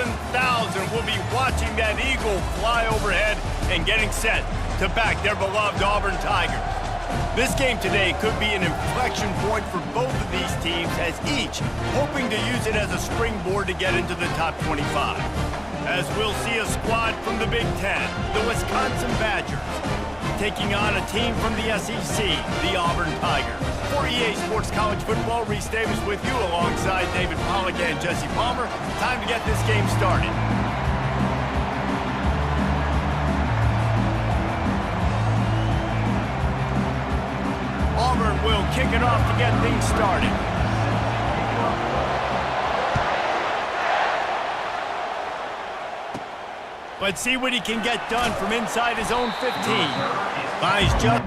will be watching that Eagle fly overhead and getting set to back their beloved Auburn Tigers. This game today could be an inflection point for both of these teams, as each hoping to use it as a springboard to get into the top 25. As we'll see a squad from the Big Ten, the Wisconsin Badgers, taking on a team from the SEC, the Auburn Tigers. For EA Sports College Football, Reese Davis with you alongside David Pollack and Jesse Palmer. Time to get this game started. Auburn will kick it off to get things started. Let's see what he can get done from inside his own 15. Buys just...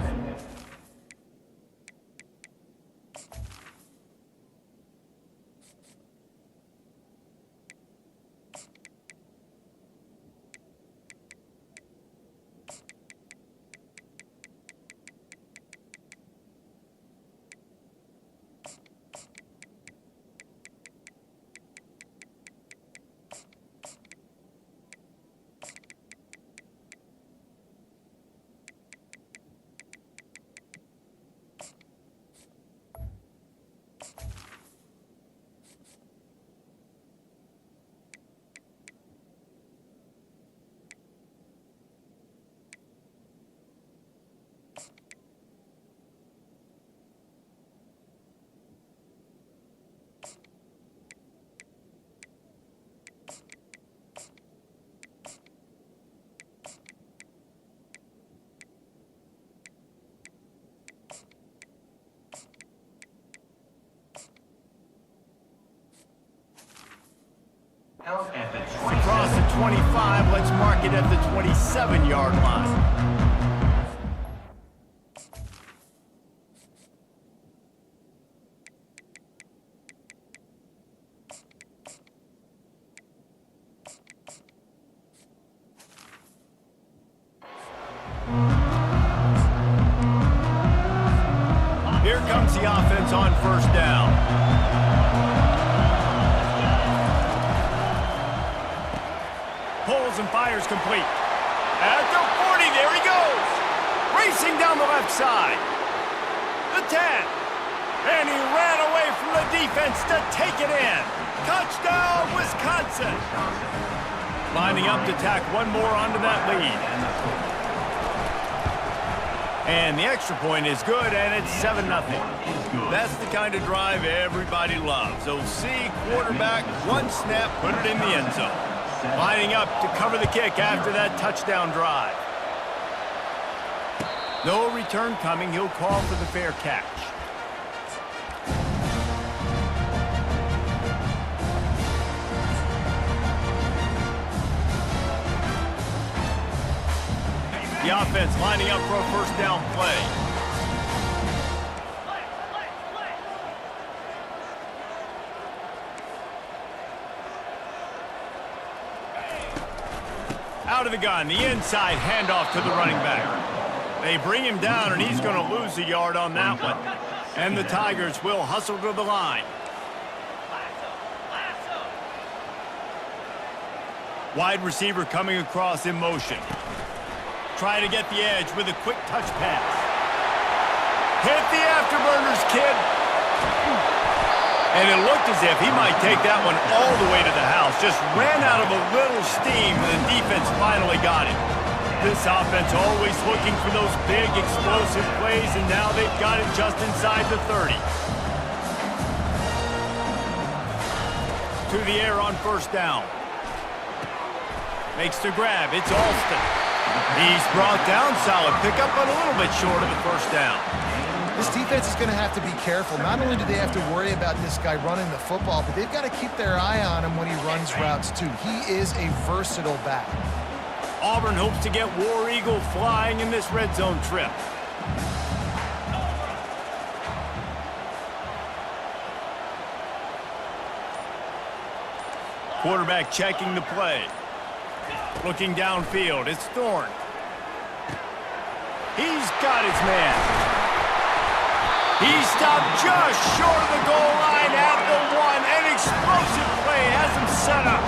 Across the 25, let's mark it at the 27-yard line. comes the offense on first down. Pulls and fires complete. At the 40, there he goes. Racing down the left side. The 10. And he ran away from the defense to take it in. Touchdown, Wisconsin. Lining up to tack one more onto that lead. And the extra point is good, and it's 7-0. That's the kind of drive everybody loves. OC, quarterback, one snap, put it in the end zone. Lining up to cover the kick after that touchdown drive. No return coming. He'll call for the fair catch. The offense lining up for a first down play. Out of the gun, the inside handoff to the running back. They bring him down, and he's going to lose a yard on that one. And the Tigers will hustle to the line. Wide receiver coming across in motion. Try to get the edge with a quick touch pass. Hit the afterburners, kid. And it looked as if he might take that one all the way to the house. Just ran out of a little steam, and the defense finally got it. This offense always looking for those big, explosive plays, and now they've got it just inside the 30. To the air on first down. Makes the grab. It's Alston. He's brought down. Solid pickup, but a little bit short of the first down. This defense is going to have to be careful. Not only do they have to worry about this guy running the football, but they've got to keep their eye on him when he runs routes, too. He is a versatile back. Auburn hopes to get War Eagle flying in this red zone trip. Quarterback checking the play. Looking downfield, it's Thorne. He's got his man. He stopped just short of the goal line at the 1. An explosive play has him set up.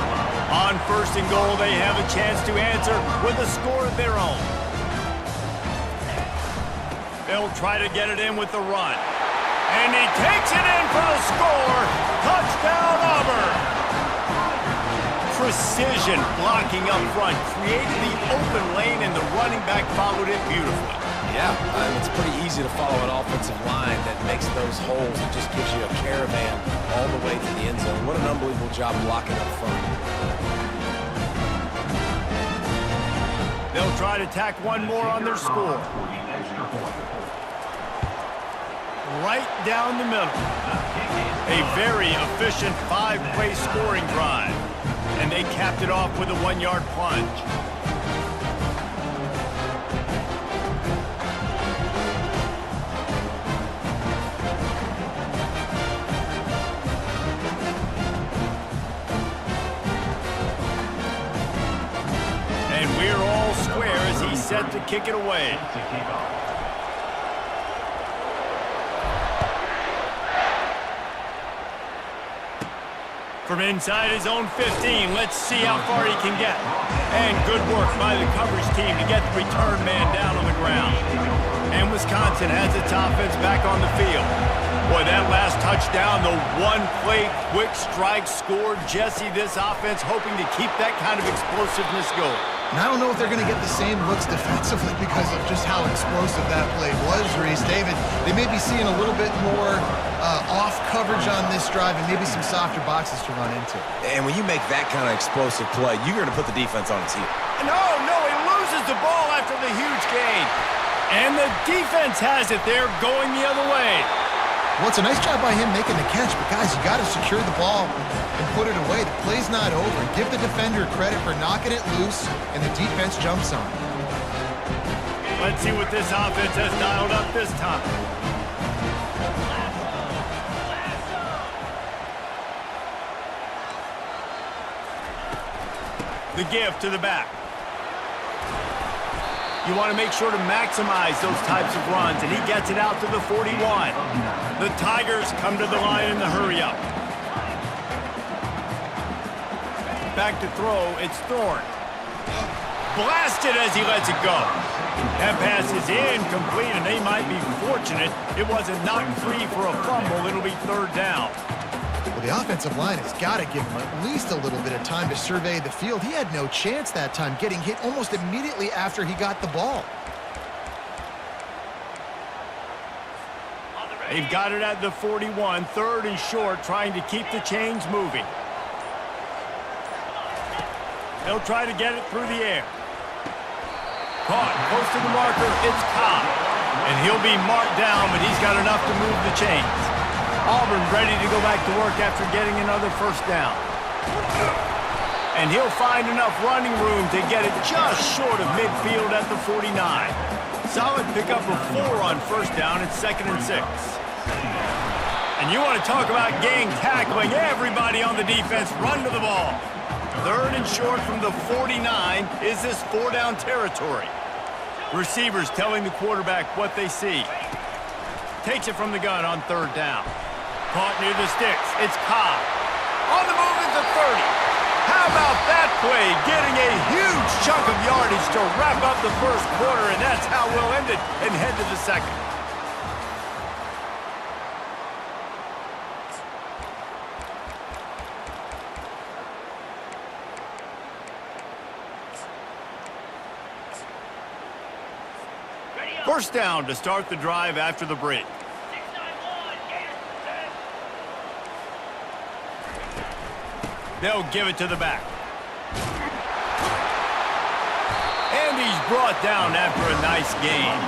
On first and goal, they have a chance to answer with a score of their own. They'll try to get it in with the run. And he takes it in for the score. Touchdown, Auburn. Precision blocking up front created the open lane, and the running back followed it beautifully. Yeah, it's pretty easy to follow an offensive line that makes those holes. It just gives you a caravan all the way to the end zone. What an unbelievable job blocking up front. They'll try to tack one more on their score. Right down the middle. A very efficient 5-play scoring drive. And they capped it off with a 1-yard plunge. And we're all square as he's set to kick it away. From inside his own 15, let's see how far he can get. And good work by the coverage team to get the return man down on the ground. And Wisconsin has its offense back on the field. Boy, that last touchdown, the one-play quick strike scored. Jesse, this offense hoping to keep that kind of explosiveness going. And I don't know if they're going to get the same looks defensively because of just how explosive that play was, Reese. David, they may be seeing a little bit more off coverage on this drive and maybe some softer boxes to run into. And when you make that kind of explosive play, you're going to put the defense on its heel. No, he loses the ball after the huge gain. And the defense has it. They're going the other way. Well, it's a nice job by him making the catch, but guys, you got to secure the ball and put it away. The play's not over. Give the defender credit for knocking it loose, and the defense jumps on it. Let's see what this offense has dialed up this time. The give to the back. You want to make sure to maximize those types of runs, and he gets it out to the 41. The Tigers come to the line in the hurry-up. Back to throw, it's Thorne. Blasted as he lets it go. That pass is incomplete, and they might be fortunate it wasn't knocked free for a fumble. It'll be third down. Well, the offensive line has got to give him at least a little bit of time to survey the field. He had no chance that time, getting hit almost immediately after he got the ball. They've got it at the 41, third and short, trying to keep the chains moving. They'll try to get it through the air. Caught close to the marker, it's Cobb. And he'll be marked down, but he's got enough to move the chains. Auburn ready to go back to work after getting another first down. And he'll find enough running room to get it just short of midfield at the 49. Solid pickup of 4 on first down. It's 2nd and 6. And you want to talk about gang tackling. Everybody on the defense run to the ball. Third and short from the 49 is this 4-down territory. Receivers telling the quarterback what they see. Takes it from the gun on third down. Caught near the sticks. It's Cobb. On the move at the 30. How about that play? Getting a huge chunk of yardage to wrap up the first quarter, and that's how we'll end it and head to the second. First down to start the drive after the break. 691, Gators present. They'll give it to the back. And he's brought down after a nice gain.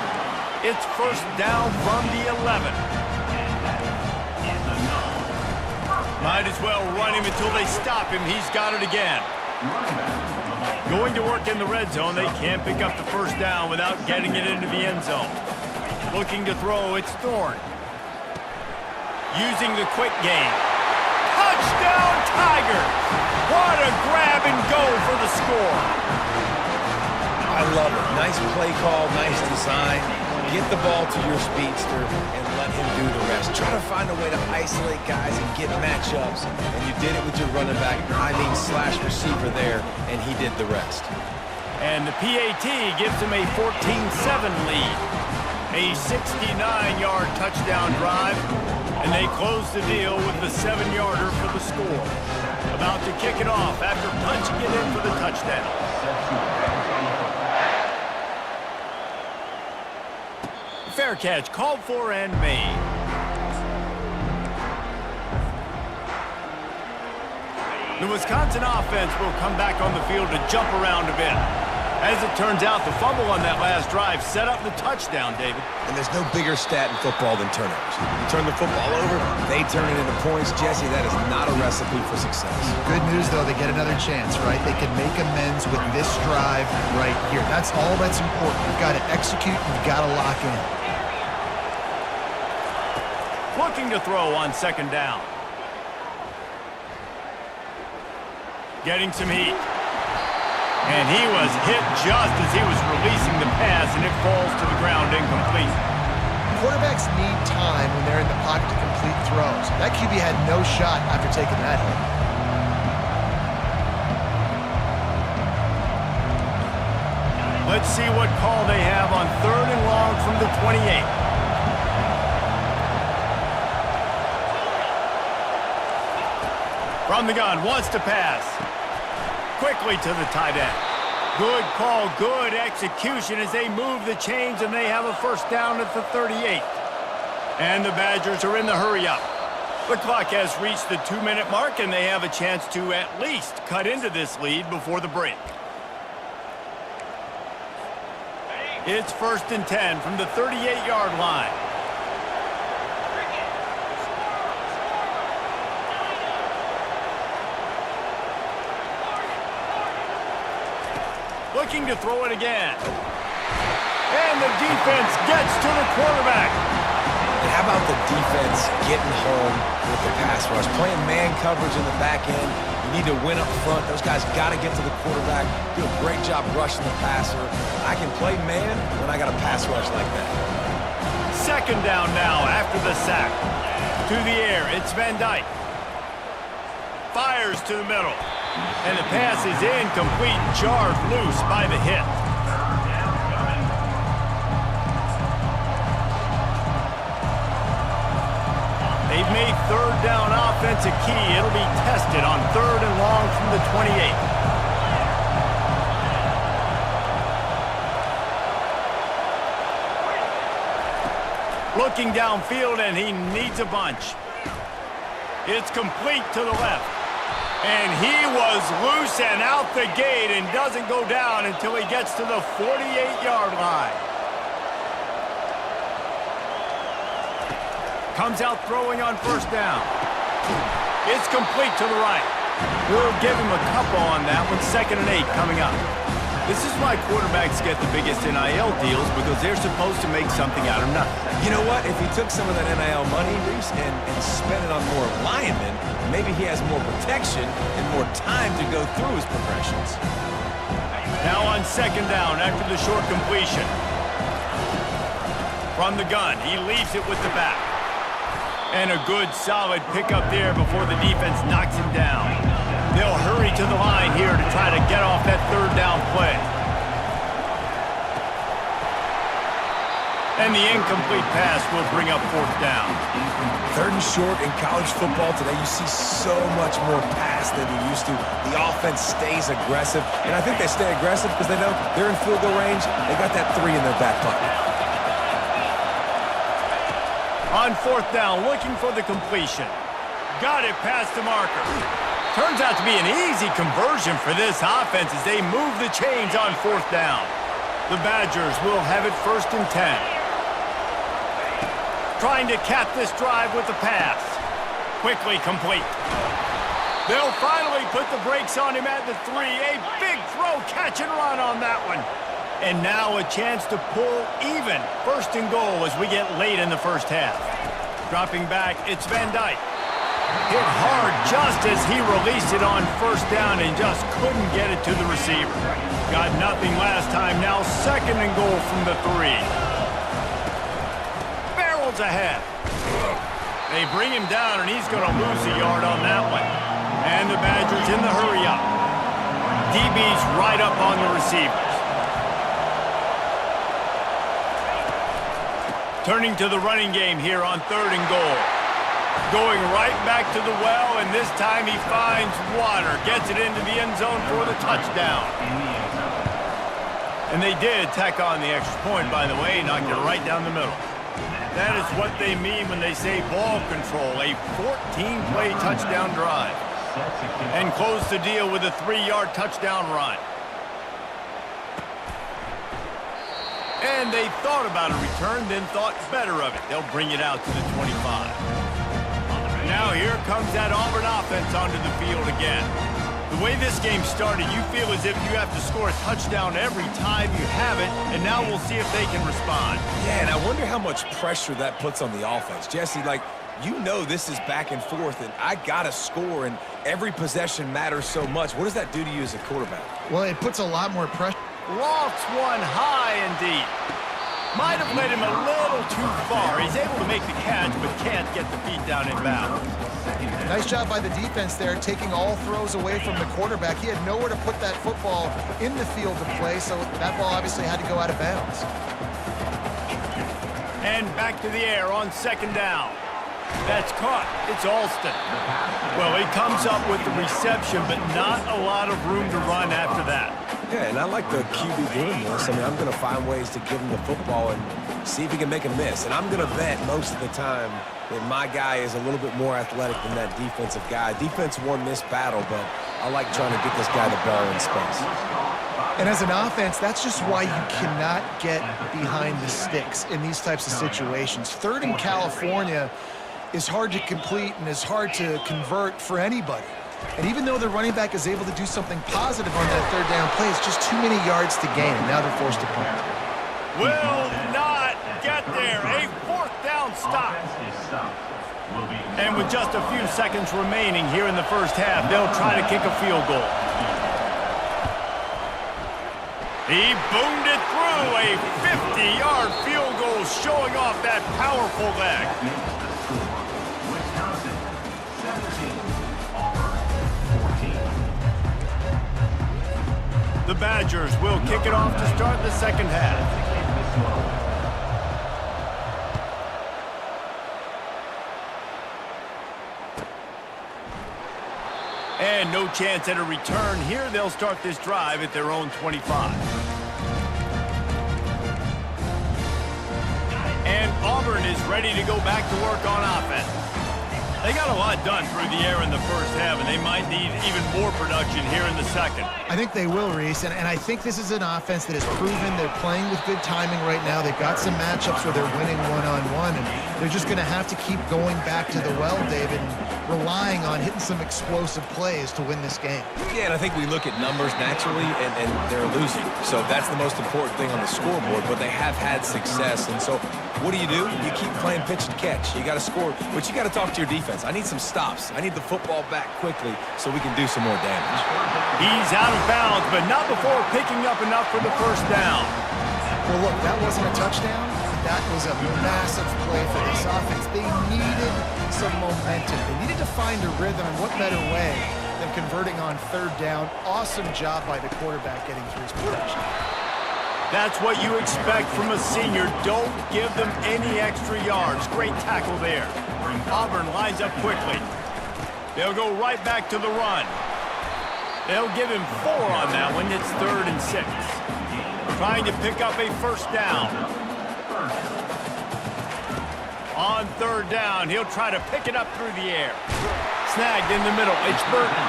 It's first down from the 11. Might as well run him until they stop him. He's got it again. Going to work in the red zone, they can't pick up the first down without getting it into the end zone. Looking to throw, it's Thorne. Using the quick game. Touchdown, Tigers! What a grab and go for the score. I love it. Nice play call, nice design. Get the ball to your speedster and let him do the rest. Try to find a way to isolate guys and get matchups. And you did it with your running back, slash receiver there, and he did the rest. And the PAT gives him a 14-7 lead. A 69-yard touchdown drive, and they close the deal with the 7-yarder for the score. About to kick it off after punching it in for the touchdown. Fair catch called for and made. The Wisconsin offense will come back on the field to jump around a bit. As it turns out, the fumble on that last drive set up the touchdown, David. And there's no bigger stat in football than turnovers. You turn the football over, they turn it into points. Jesse, that is not a recipe for success. Good news, though, they get another chance, right? They can make amends with this drive right here. That's all that's important. You've got to execute, you've got to lock in. Looking to throw on second down. Getting some heat. And he was hit just as he was releasing the pass, and it falls to the ground incomplete. Quarterbacks need time when they're in the pocket to complete throws. That QB had no shot after taking that hit. Let's see what call they have on third and long from the 28. From the gun, wants to pass. Quickly to the tight end. Good call, good execution as they move the chains, and they have a first down at the 38. And the Badgers are in the hurry-up. The clock has reached the 2-minute mark, and they have a chance to at least cut into this lead before the break. It's 1st and 10 from the 38-yard line. Looking to throw it again. And the defense gets to the quarterback. But how about the defense getting home with the pass rush? Playing man coverage in the back end. You need to win up front. Those guys got to get to the quarterback. Do a great job rushing the passer. I can play man when I got a pass rush like that. Second down now after the sack. To the air, it's Van Dyke. Fires to the middle. And the pass is incomplete, jarred loose by the hit. They've made third down offense a key. It'll be tested on 3rd and long from the 28. Looking downfield, and he needs a bunch. It's complete to the left. And he was loose and out the gate and doesn't go down until he gets to the 48-yard line. Comes out throwing on first down. It's complete to the right. We'll give him a couple on that one. 2nd and 8 coming up. This is why quarterbacks get the biggest NIL deals, because they're supposed to make something out of nothing. You know what? If he took some of that NIL money, Reese, and spent it on more linemen, maybe he has more protection and more time to go through his progressions. Now on 2nd down after the short completion. From the gun, he leaves it with the back. And a good, solid pickup there before the defense knocks him down. They'll hurry to the line here to try to get off that 3rd down play. And the incomplete pass will bring up 4th down. 3rd and short in college football today, you see so much more pass than you used to. The offense stays aggressive, and I think they stay aggressive because they know they're in field goal range. They got that 3 in their back pocket. On 4th down, looking for the completion. Got it past the marker. Turns out to be an easy conversion for this offense as they move the chains on 4th down. The Badgers will have it 1st and 10. Trying to cap this drive with the pass. Quickly complete. They'll finally put the brakes on him at the 3. A big throw, catch and run on that one. And now a chance to pull even. 1st and goal as we get late in the first half. Dropping back, it's Van Dyke. Hit hard just as he released it on 1st down and just couldn't get it to the receiver. Got nothing last time, now 2nd and goal from the 3. Barrels ahead. They bring him down and he's going to lose a yard on that one. And the Badgers in the hurry up. DB's right up on the receivers. Turning to the running game here on 3rd and goal. Going right back to the well, and this time he finds water. Gets it into the end zone for the touchdown. And they did tack on the extra point, by the way, knocked it right down the middle. That is what they mean when they say ball control, a 14-play touchdown drive. And close the deal with a 3-yard touchdown run. And they thought about a return, then thought better of it. They'll bring it out to the 25. Now here comes that Auburn offense onto the field again. The way this game started, you feel as if you have to score a touchdown every time you have it, and now we'll see if they can respond. Yeah, and I wonder how much pressure that puts on the offense. Jesse, like, you know this is back and forth, and I got to score, and every possession matters so much. What does that do to you as a quarterback? Well, it puts a lot more pressure. Lofts one high and deep. Might have led him a little too far. He's able to make the catch, but can't get the feet down in bounds. Nice job by the defense there, taking all throws away from the quarterback. He had nowhere to put that football in the field to play, so that ball obviously had to go out of bounds. And back to the air on 2nd down. That's caught. It's Alston. Well, he comes up with the reception, but not a lot of room to run after that. Yeah, and I like the QB doing this. I mean, I'm going to find ways to give him the football and see if he can make a miss. And I'm going to bet most of the time that my guy is a little bit more athletic than that defensive guy. Defense won this battle, but I like trying to get this guy the ball in space. And as an offense, that's just why you cannot get behind the sticks in these types of situations. 3rd in California is hard to complete and is hard to convert for anybody. And even though the running back is able to do something positive on that 3rd down play, it's just too many yards to gain, and now they're forced to punt. Will not get there. A fourth down stop. Offense is stopped. Will be And with just a few seconds remaining here in the first half, they'll try to kick a field goal. He boomed it through. A 50-yard field goal showing off that powerful leg. the score. Wisconsin 17, Auburn 14. The Badgers will kick it off to start the second half. And no chance at a return here. They'll start this drive at their own 25. And Auburn is ready to go back to work on offense. They got a lot done through the air in the first half, and they might need even more production here in the second. I think they will, Reese, and I think this is an offense that has proven they're playing with good timing right now. They've got some matchups where they're winning one-on-one, and they're just going to have to keep going back to the well, David, and relying on hitting some explosive plays to win this game. Yeah, and I think we look at numbers naturally, and they're losing. So that's the most important thing on the scoreboard, but they have had success. And so what do? You keep playing pitch and catch. You got to score, but you got to talk to your defense. I need some stops. I need the football back quickly so we can do some more damage. He's out of bounds, but not before picking up enough for the first down. Well, look, that wasn't a touchdown. That was a massive play for this offense. They needed some momentum. They needed to find a rhythm, and what better way than converting on third down. Awesome job by the quarterback getting through his progression. That's what you expect from a senior. Don't give them any extra yards. Great tackle there. Auburn lines up quickly. They'll go right back to the run. They'll give him 4 on that one. It's 3rd and 6. Trying to pick up a first down. On 3rd down, he'll try to pick it up through the air. Snagged in the middle. It's Burton.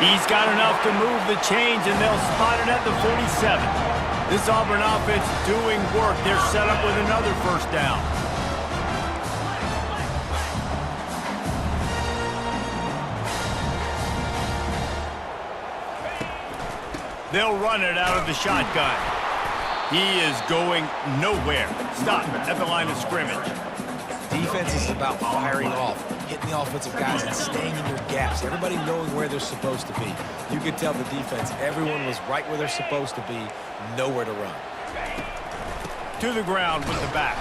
He's got enough to move the chains, and they'll spot it at the 47. This Auburn offense doing work. They're set up with another first down. They'll run it out of the shotgun. He is going nowhere. Stop at the line of scrimmage. Defense is about firing off, hitting the offensive guys and staying in your gaps. Everybody knowing where they're supposed to be. You could tell the defense, everyone was right where they're supposed to be, nowhere to run. To the ground with the back.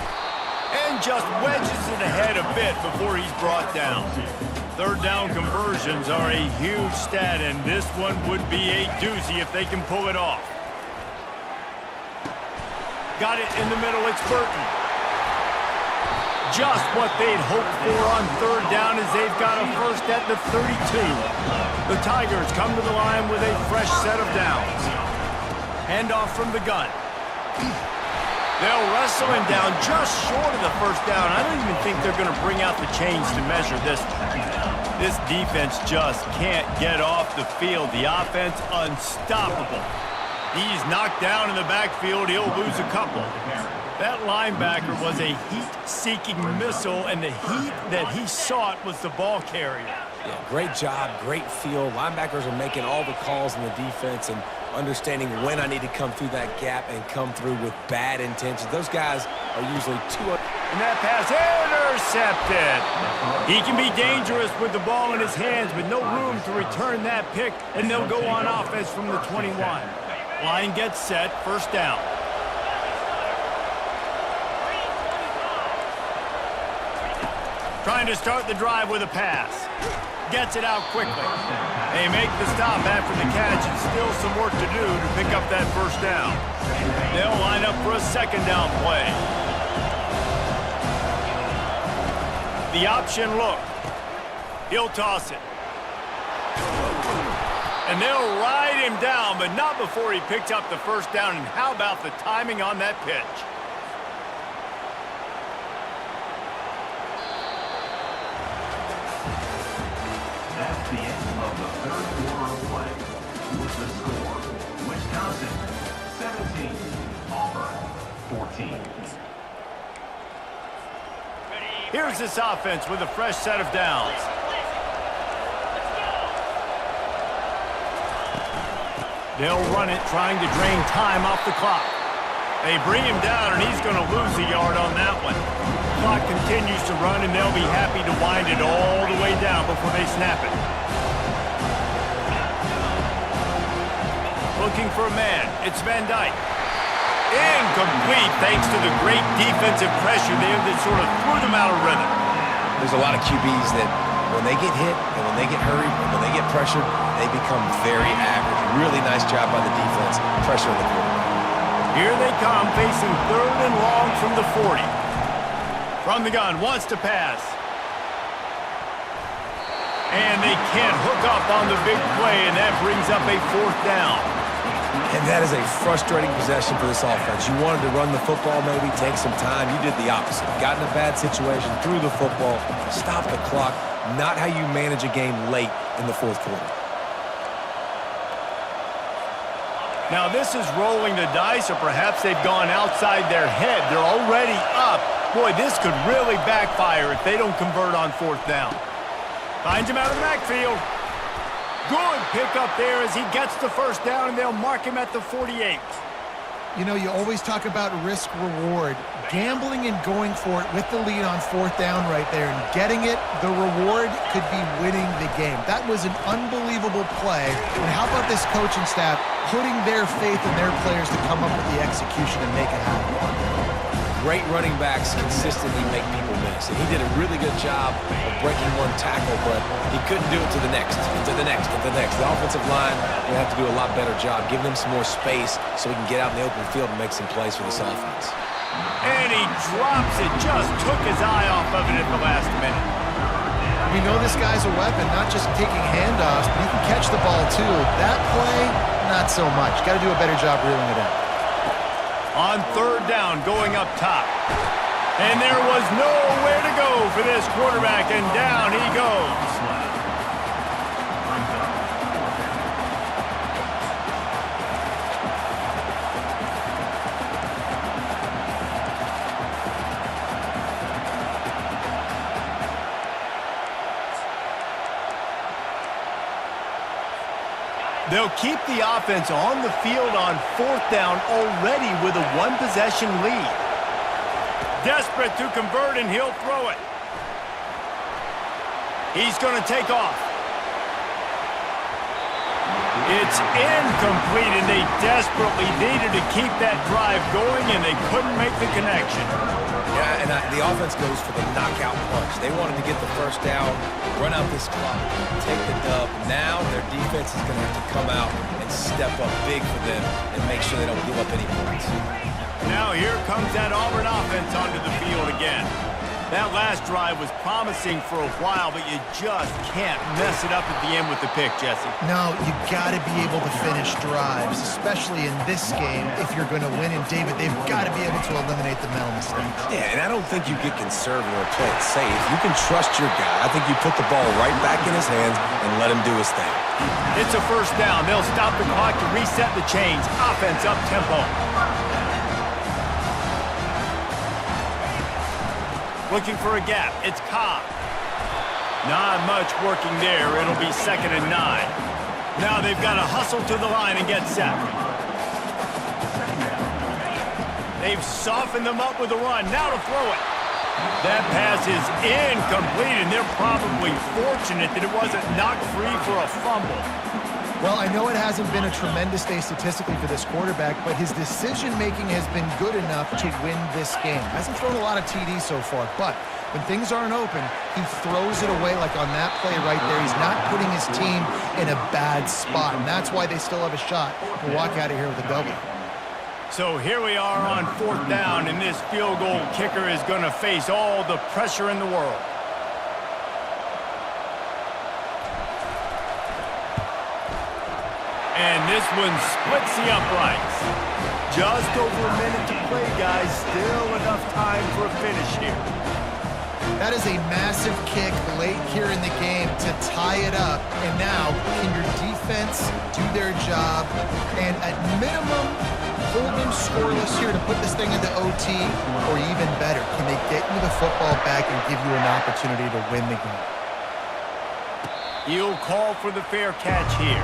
And just wedges it ahead a bit before he's brought down. 3rd down conversions are a huge stat, and this one would be a doozy if they can pull it off. Got it in the middle, it's Burton. Just what they'd hoped for on 3rd down as they've got a first at the 32. The Tigers come to the line with a fresh set of downs. Handoff from the gun. They'll wrestle him down just short of the first down. I don't even think they're going to bring out the chains to measure this one. This defense just can't get off the field. The offense unstoppable. He's knocked down in the backfield. He'll lose a couple. That linebacker was a heat-seeking missile, and the heat that he sought was the ball carrier. Yeah, great job, great feel. Linebackers are making all the calls in the defense and understanding when I need to come through that gap and come through with bad intentions. Those guys are usually too... And that pass intercepted. He can be dangerous with the ball in his hands, but no room to return that pick, and they'll go on offense from the 21. Line gets set, first down. Trying to start the drive with a pass. Gets it out quickly. They make the stop after the catch, and still some work to do to pick up that first down. They'll line up for a second down play. The option look. He'll toss it. And they'll ride him down, but not before he picks up the first down. And how about the timing on that pitch? That's the end of the 3rd quarter of play. With the score, Wisconsin 17, Auburn 14. Here's this offense with a fresh set of downs. They'll run it, trying to drain time off the clock. They bring him down, and he's going to lose a yard on that one. Clock continues to run, and they'll be happy to wind it all the way down before they snap it. Looking for a man. It's Van Dyke. Incomplete thanks to the great defensive pressure there that sort of threw them out of rhythm. There's a lot of QBs that when they get hit and when they get hurried and when they get pressured, they become very average. Really nice job by the defense pressuring the quarterback. Here they come, facing 3rd and long from the 40. From the gun, wants to pass. And they can't hook up on the big play, and that brings up a 4th down. And that is a frustrating possession for this offense. You wanted to run the football, maybe take some time. You did the opposite. Got in a bad situation, threw the football, stopped the clock. Not how you manage a game late in the 4th quarter. Now this is rolling the dice, or perhaps they've gone outside their head. They're already up. Boy, this could really backfire if they don't convert on 4th down. Finds him out of the backfield. Good pickup there as he gets the 1st down, and they'll mark him at the 48. You know, you always talk about risk-reward. Gambling and going for it with the lead on 4th down right there and getting it, the reward could be winning the game. That was an unbelievable play. And how about this coaching staff putting their faith in their players to come up with the execution and make it happen? Great running backs consistently make people miss. And he did a really good job of breaking one tackle, but he couldn't do it to the next, and to the next, and to the next. The offensive line will have to do a lot better job, giving them some more space so we can get out in the open field and make some plays for this offense. And he drops it, just took his eye off of it at the last minute. We know this guy's a weapon, not just taking handoffs, but he can catch the ball too. That play, not so much. Got to do a better job reeling it in. On 3rd down, going up top. And there was nowhere to go for this quarterback, and down he goes. They'll keep the offense on the field on 4th down already with a 1-possession lead. Desperate to convert, and he'll throw it. He's going to take off. It's incomplete, and they desperately needed to keep that drive going, and they couldn't make the connection. Yeah, and the offense goes for the knockout punch. They wanted to get the 1st down, run out this clock, take the dub. Now their defense is going to have to come out and step up big for them and make sure they don't give up any points. Now here comes that Auburn offense onto the field again. That last drive was promising for a while, but you just can't mess it up at the end with the pick, Jesse. No, you got to be able to finish drives, especially in this game. If you're going to win, and David, they've got to be able to eliminate the mental mistakes. Yeah, and I don't think you get conservative or play it safe. You can trust your guy. I think you put the ball right back in his hands and let him do his thing. It's a 1st down. They'll stop the clock to reset the chains. Offense up tempo. Looking for a gap. It's Cobb. Not much working there. It'll be 2nd and 9. Now they've got to hustle to the line and get set. They've softened them up with a run. Now to throw it. That pass is incomplete, and they're probably fortunate that it wasn't knocked free for a fumble. Well, I know it hasn't been a tremendous day statistically for this quarterback, but his decision-making has been good enough to win this game. Hasn't thrown a lot of TDs so far, but when things aren't open, he throws it away like on that play right there. He's not putting his team in a bad spot, and that's why they still have a shot to walk out of here with a W. So here we are on 4th down, and this field goal kicker is going to face all the pressure in the world. And this one splits the uprights. Just over a minute to play, guys. Still enough time for a finish here. That is a massive kick late here in the game to tie it up. And now, can your defense do their job and at minimum hold them scoreless here to put this thing into OT, or even better, can they get you the football back and give you an opportunity to win the game? He'll call for the fair catch here.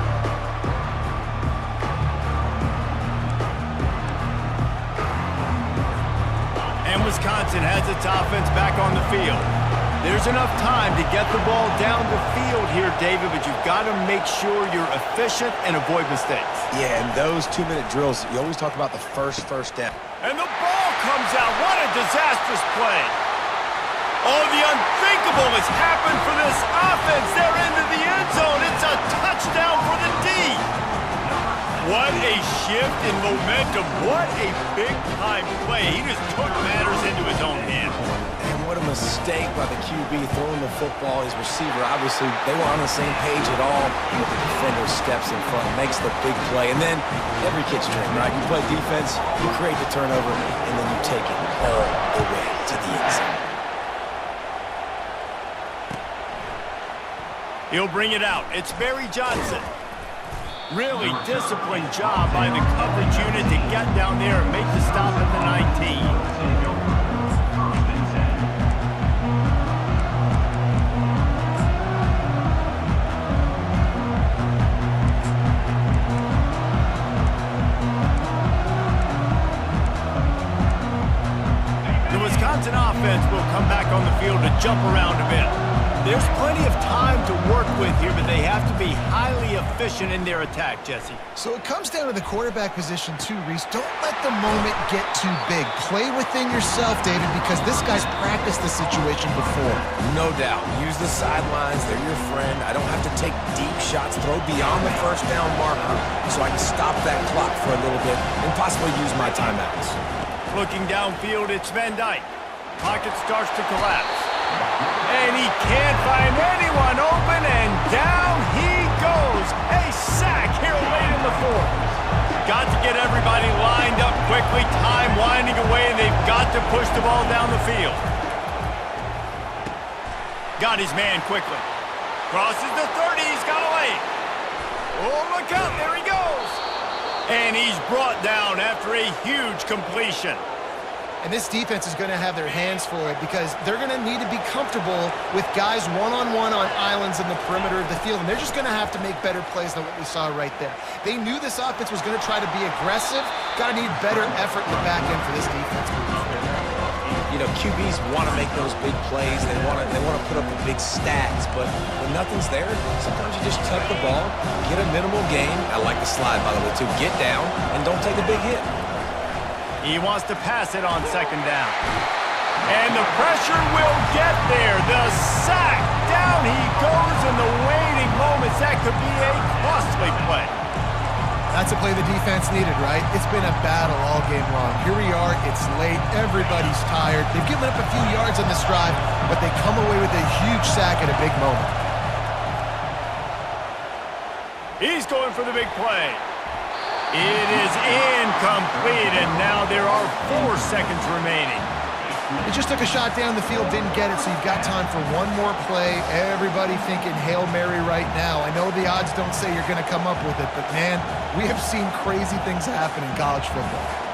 And Wisconsin has its offense back on the field. There's enough time to get the ball down the field here, David, but you've got to make sure you're efficient and avoid mistakes. Yeah, and those 2-minute drills, you always talk about the first down. And the ball comes out. What a disastrous play. Oh, the unthinkable has happened for this offense. They're into the end zone. It's a touchdown for the D. What a shift in momentum. What a big-time play. He just took matters into his own hands. And what a mistake by the QB throwing the football. His receiver, obviously, they were on the same page at all. But the defender steps in front, makes the big play. And then every kid's dream, right? You play defense, you create the turnover, and then you take it all the way to the end zone. He'll bring it out. It's Barry Johnson. Really disciplined job by the coverage unit to get down there and make the stop at the 19. The Wisconsin offense will come back on the field to jump around a bit. There's plenty of time to work with here, but they have to be highly efficient in their attack, Jesse. So it comes down to the quarterback position too, Reese. Don't let the moment get too big. Play within yourself, David, because this guy's practiced the situation before. No doubt. Use the sidelines. They're your friend. I don't have to take deep shots, throw beyond the first down marker so I can stop that clock for a little bit and possibly use my timeouts. Looking downfield, it's Van Dyke. Pocket starts to collapse. And he can't find anyone open, and down he goes. A sack here late in the fourth. Got to get everybody lined up quickly. Time winding away, and they've got to push the ball down the field. Got his man quickly. Crosses the 30. He's got a lane. Oh, look out. There he goes. And he's brought down after a huge completion. And this defense is going to have their hands full because they're going to need to be comfortable with guys one-on-one on islands in the perimeter of the field. And they're just going to have to make better plays than what we saw right there. They knew this offense was going to try to be aggressive. Got to need better effort in the back end for this defense. You know, QBs want to make those big plays. They want to put up the big stats. But when nothing's there, sometimes you just tuck the ball, get a minimal gain. I like the slide, by the way, too. Get down and don't take a big hit. He wants to pass it on second down. And the pressure will get there. The sack. Down he goes in the waiting moments. That could be a costly play. That's a play the defense needed, right? It's been a battle all game long. Here we are. It's late. Everybody's tired. They've given up a few yards on this drive, but they come away with a huge sack at a big moment. He's going for the big play. It is incomplete, and now there are 4 seconds remaining. He just took a shot down the field, didn't get it, so you've got time for one more play. Everybody thinking Hail Mary right now. I know the odds don't say you're going to come up with it, but, man, we have seen crazy things happen in college football.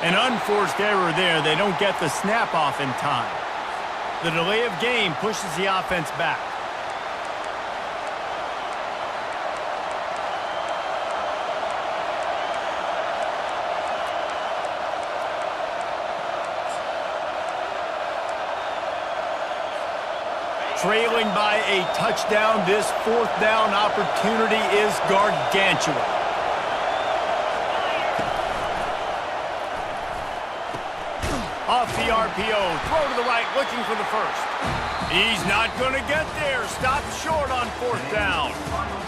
An unforced error there. They don't get the snap off in time. The delay of game pushes the offense back. Trailing by a touchdown, this 4th down opportunity is gargantuan. Off the RPO, throw to the right, looking for the first. He's not going to get there. Stopped short on 4th down.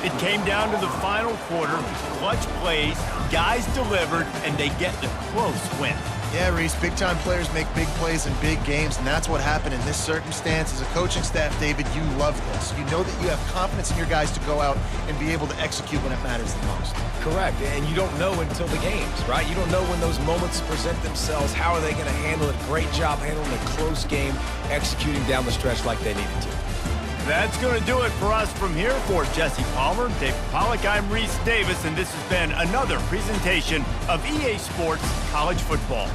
It came down to the final quarter. Clutch plays, guys delivered, and they get the close win. Yeah, Reese, big-time players make big plays in big games, and that's what happened in this circumstance. As a coaching staff, David, you love this. You know that you have confidence in your guys to go out and be able to execute when it matters the most. Correct, and you don't know until the games, right? You don't know when those moments present themselves. How are they going to handle it? Great job handling a close game, executing down the stretch like they needed to. That's going to do it for us from here. For Jesse Palmer, David Pollack, I'm Reese Davis, and this has been another presentation of EA Sports College Football.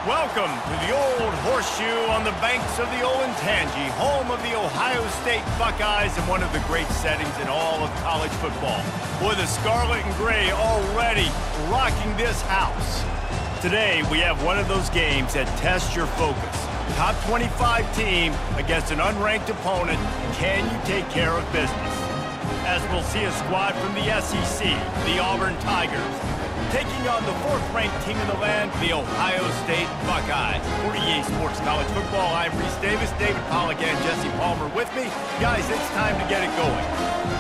Welcome to the Old Horseshoe on the banks of the Olentangy, home of the Ohio State Buckeyes and one of the great settings in all of college football. Boy, the Scarlet and Gray already rocking this house. Today, we have one of those games that tests your focus. Top 25 team against an unranked opponent. Can you take care of business? As we'll see a squad from the SEC, the Auburn Tigers, taking on the fourth-ranked team in the land, the Ohio State Buckeyes. For EA Sports College Football, I'm Reese Davis, David Pollack, and Jesse Palmer with me. Guys, it's time to get it going.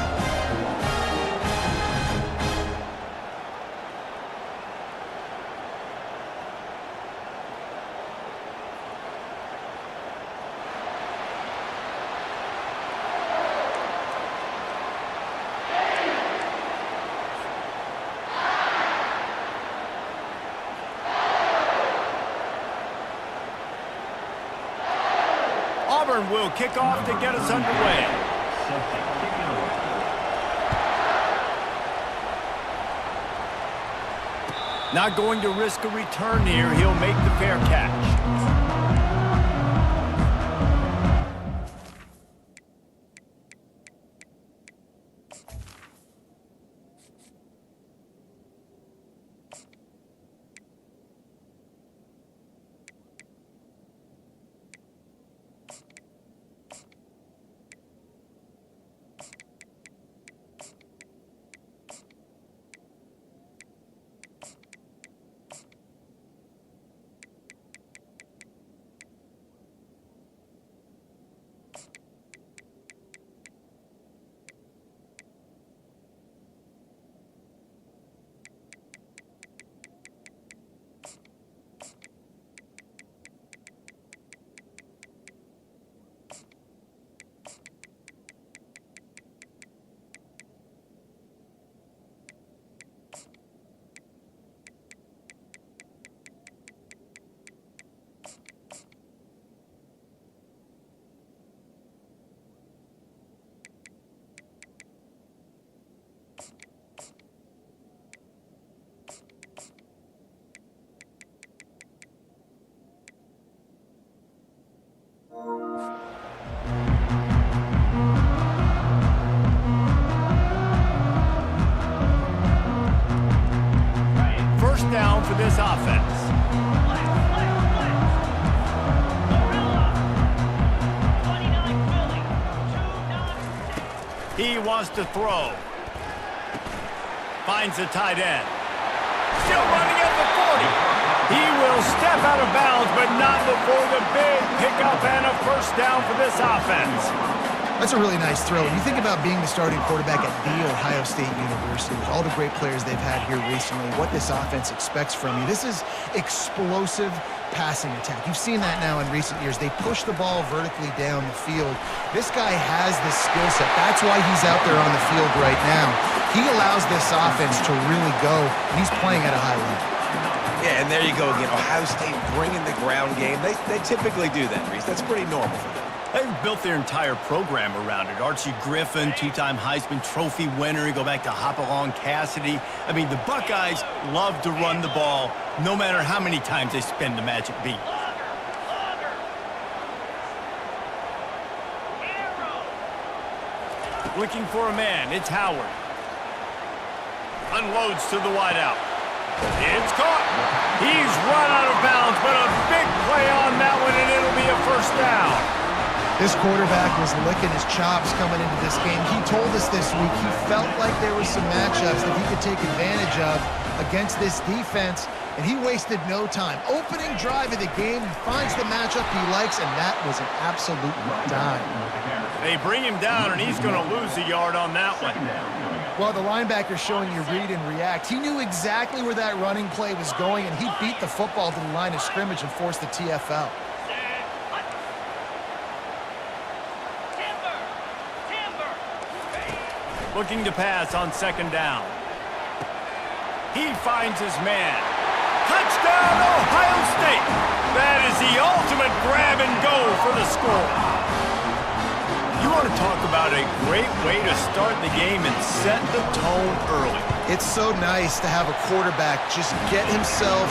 Auburn will kick off to get us underway. Not going to risk a return here. He'll make the fair catch. Down for this offense. He wants to throw. Finds a tight end. Still running at the 40. He will step out of bounds, but not before the big pickup and a first down for this offense. That's a really nice throw. When you think about being the starting quarterback at The Ohio State University, with all the great players they've had here recently, what this offense expects from you, this is explosive passing attack. You've seen that now in recent years. They push the ball vertically down the field. This guy has the skill set. That's why he's out there on the field right now. He allows this offense to really go, and he's playing at a high level. Yeah, and there you go again. Ohio State bringing the ground game. They typically do that, Reese. That's pretty normal for them. They've built their entire program around it. Archie Griffin, two-time Heisman Trophy winner. You go back to Hopalong Cassidy. I mean, the Buckeyes love to run the ball, no matter how many times they spin the magic beat. Looking for a man. It's Howard. Unloads to the wideout. It's caught. He's run out of bounds, but a big play on that one, and it'll be a first down. This quarterback was licking his chops coming into this game. He told us this week he felt like there were some matchups that he could take advantage of against this defense, and he wasted no time. Opening drive of the game, he finds the matchup he likes, and that was an absolute dime. They bring him down, and he's going to lose a yard on that one. Well, the linebacker's showing you read and react. He knew exactly where that running play was going, and he beat the football to the line of scrimmage and forced the TFL. Looking to pass on second down. He finds his man. Touchdown, Ohio State! That is the ultimate grab and go for the score. You want want to talk about a great way to start the game and set the tone early. It's so nice to have a quarterback just get himself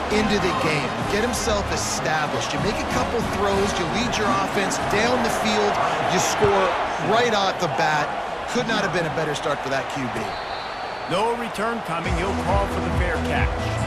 into the game, get himself established. You make a couple throws, you lead your offense down the field, you score right off the bat. Could not have been a better start for that QB. No return coming. He'll call for the fair catch.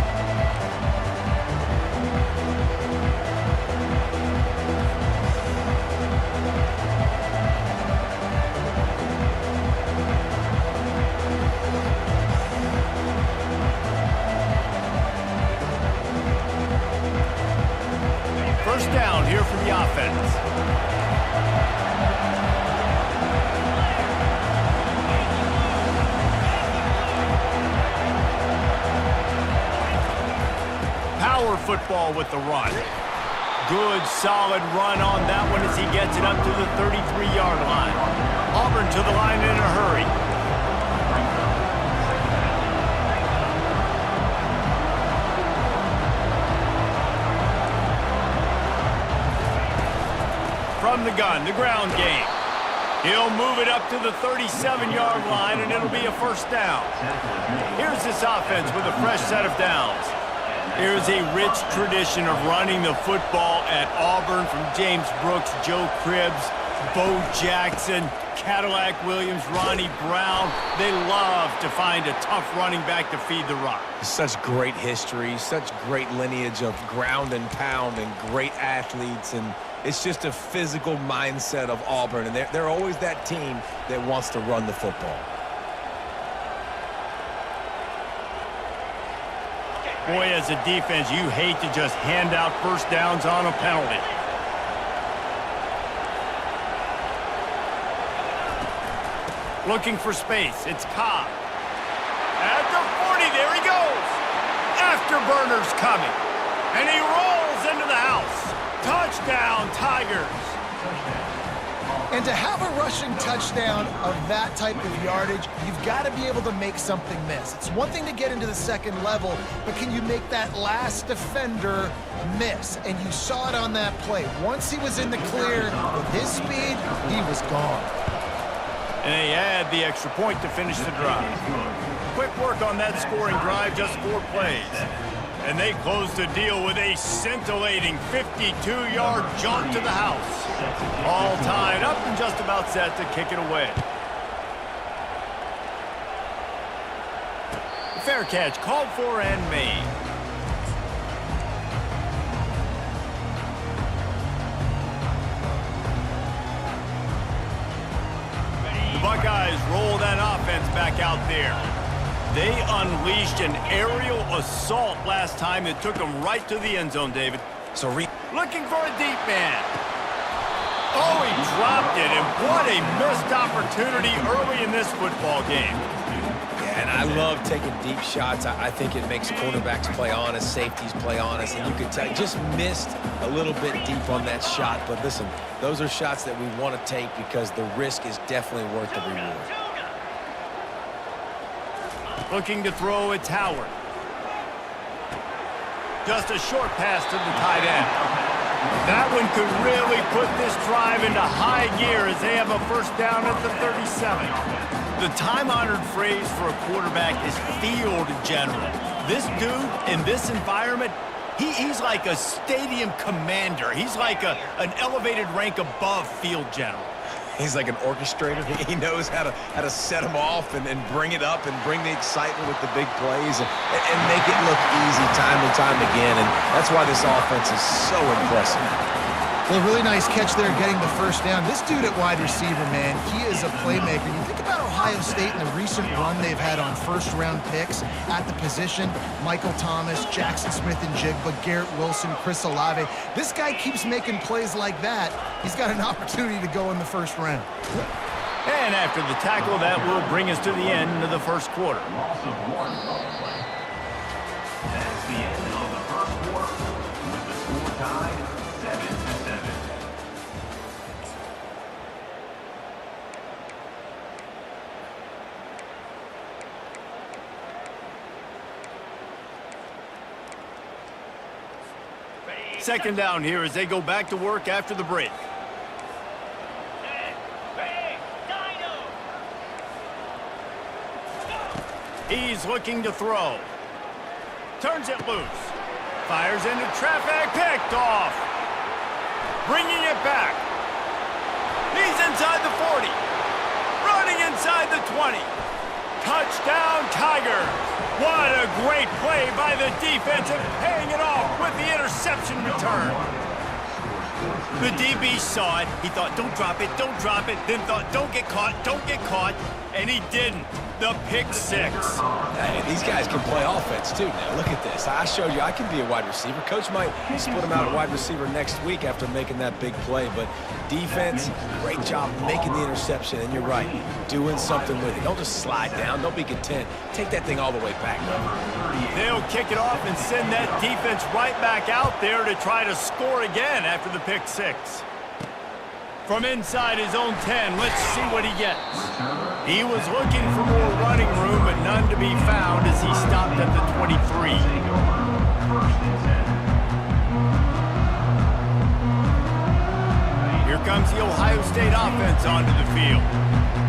First down here for the offense. Power football with the run. Good, solid run on that one as he gets it up to the 33-yard line. Auburn to the line in a hurry. From the gun, the ground game. He'll move it up to the 37-yard line, and it'll be a first down. Here's this offense with a fresh set of downs. Here's a rich tradition of running the football at Auburn from James Brooks, Joe Cribbs, Bo Jackson, Cadillac Williams, Ronnie Brown. They love to find a tough running back to feed the rock. Such great history, such great lineage of ground and pound and great athletes, and it's just a physical mindset of Auburn, and they're always that team that wants to run the football. Boy, as a defense, you hate to just hand out first downs on a penalty. Looking for space. It's Cobb. At the 40, there he goes. Afterburner's coming. And he rolls into the house. Touchdown, Tigers. And to have a rushing touchdown of that type of yardage, you've got to be able to make something miss. It's one thing to get into the second level, but can you make that last defender miss? And you saw it on that play. Once he was in the clear with his speed, he was gone. And they add the extra point to finish the drive. Quick work on that scoring drive, just 4 plays. And they close the deal with a scintillating 52-yard jaunt to the house. All tied up and just about set to kick it away. Fair catch called for and made. The Buckeyes roll that offense back out there. They unleashed an aerial assault last time that took them right to the end zone, David. So Looking for a deep man. Oh, he dropped it, and what a missed opportunity early in this football game. Yeah, and I love taking deep shots. I think it makes quarterbacks play honest, safeties play honest, and you can tell just missed a little bit deep on that shot. But listen, those are shots that we want to take because the risk is definitely worth the reward. Looking to throw, it's Howard. Just a short pass to the tight end. That one could really put this drive into high gear as they have a first down at the 37. The time-honored phrase for a quarterback is field general. This dude, in this environment, he's like a stadium commander. He's like an elevated rank above field general. He's like an orchestrator. He knows how to set them off and bring it up and bring the excitement with the big plays and make it look easy time and time again. And that's why this offense is so impressive. Well, really nice catch there getting the first down. This dude at wide receiver, man, he is a playmaker. You think about Ohio State and the recent run they've had on first-round picks at the position. Michael Thomas, Jackson Smith-Njigba, Garrett Wilson, Chris Olave. This guy keeps making plays like that. He's got an opportunity to go in the first round. And after the tackle, that will bring us to the end of the first quarter. Loss of 1 ball play. That's the end of the first quarter, with the score tied 7-7. Second down here as they go back to work after the break. He's looking to throw. Turns it loose. Fires into traffic. Picked off. Bringing it back. He's inside the 40. Running inside the 20. Touchdown, Tigers. What a great play by the defense and paying it off with the interception return. The DB saw it. He thought, don't drop it, don't drop it. Then thought, don't get caught. And he didn't. The pick six. Hey, these guys can play offense, too. Now, look at this. I showed you I can be a wide receiver. Coach might split him out at wide receiver next week after making that big play. But defense, great job making the interception. And you're right, doing something with it. Don't just slide down. Don't be content. Take that thing all the way back. They'll kick it off and send that defense right back out there to try to score again after the pick six. From inside his own 10, let's see what he gets. He was looking for more running room, but none to be found as he stopped at the 23. Here comes the Ohio State offense onto the field.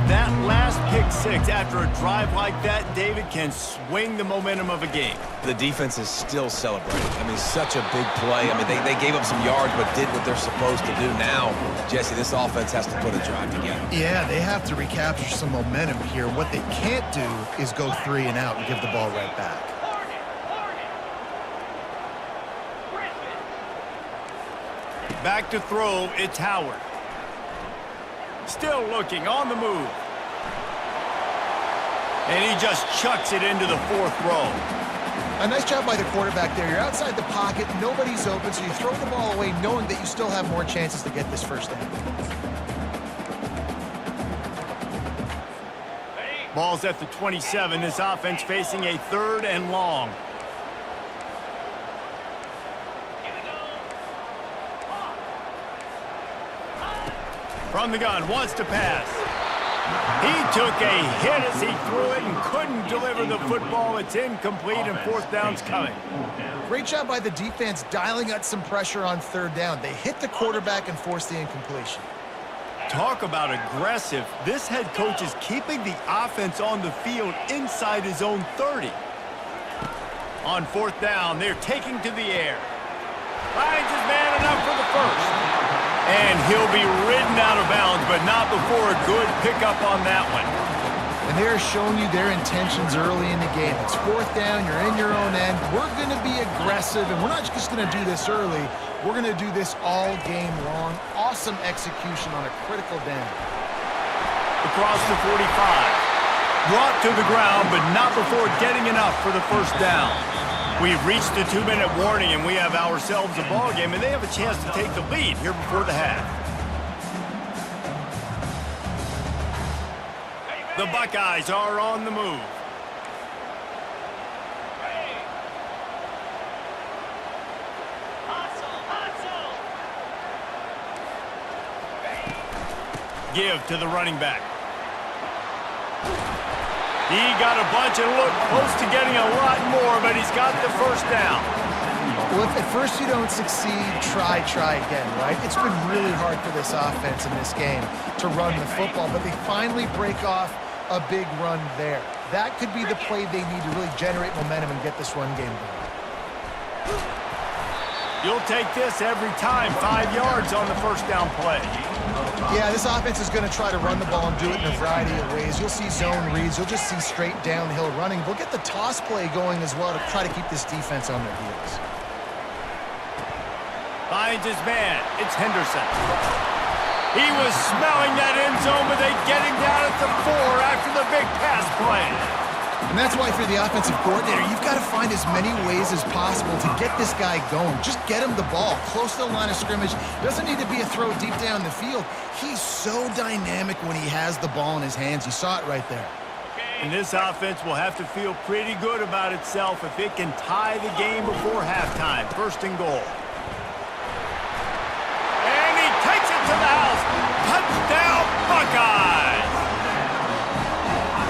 That last pick six after a drive like that, David, can swing the momentum of a game. The defense is still celebrating. I mean, such a big play. I mean, they gave up some yards but did what they're supposed to do. Now, Jesse, this offense has to put a drive together. Yeah, they have to recapture some momentum here. What they can't do is go 3 and out and give the ball right back. Back to throw, it's Howard. Still looking, on the move. And he just chucks it into the 4th row. A nice job by the quarterback there. You're outside the pocket, nobody's open, so you throw the ball away knowing that you still have more chances to get this first down. Ball's at the 27. This offense facing a 3rd and long. From the gun, wants to pass. He took a hit as he threw it and couldn't deliver the football. It's incomplete and 4th down's coming. Great job by the defense dialing out some pressure on 3rd down. They hit the quarterback and forced the incompletion. Talk about aggressive. This head coach is keeping the offense on the field inside his own 30. On 4th down, they're taking to the air. Finds his man enough for the first. And he'll be ridden out of bounds, but not before a good pickup on that one. And they're showing you their intentions early in the game. It's 4th down, you're in your own end. We're going to be aggressive, and we're not just going to do this early. We're going to do this all game long. Awesome execution on a critical down. Across the 45. Brought to the ground, but not before getting enough for the first down. We've reached the 2-minute warning, and we have ourselves a ball game, and they have a chance to take the lead here before the half. The Buckeyes are on the move. Give to the running back. He got a bunch and looked close to getting a lot more, but he's got the first down. Well, if at first you don't succeed, try again, right? It's been really hard for this offense in this game to run the football, but they finally break off a big run there. That could be the play they need to really generate momentum and get this run game going. You'll take this every time. 5 yards on the first down play. Yeah, this offense is going to try to run the ball and do it in a variety of ways. You'll see zone reads. You'll just see straight downhill running. We'll get the toss play going as well to try to keep this defense on their heels. Finds his man. It's Henderson. He was smelling that end zone, but they get him down at the 4 after the big pass play. And that's why, for the offensive coordinator, you've got to find as many ways as possible to get this guy going. Just get him the ball close to the line of scrimmage. Doesn't need to be a throw deep down the field. He's so dynamic when he has the ball in his hands. You saw it right there. And this offense will have to feel pretty good about itself if it can tie the game before halftime. 1st and goal. And he takes it to the house. Touchdown, Buckeyes!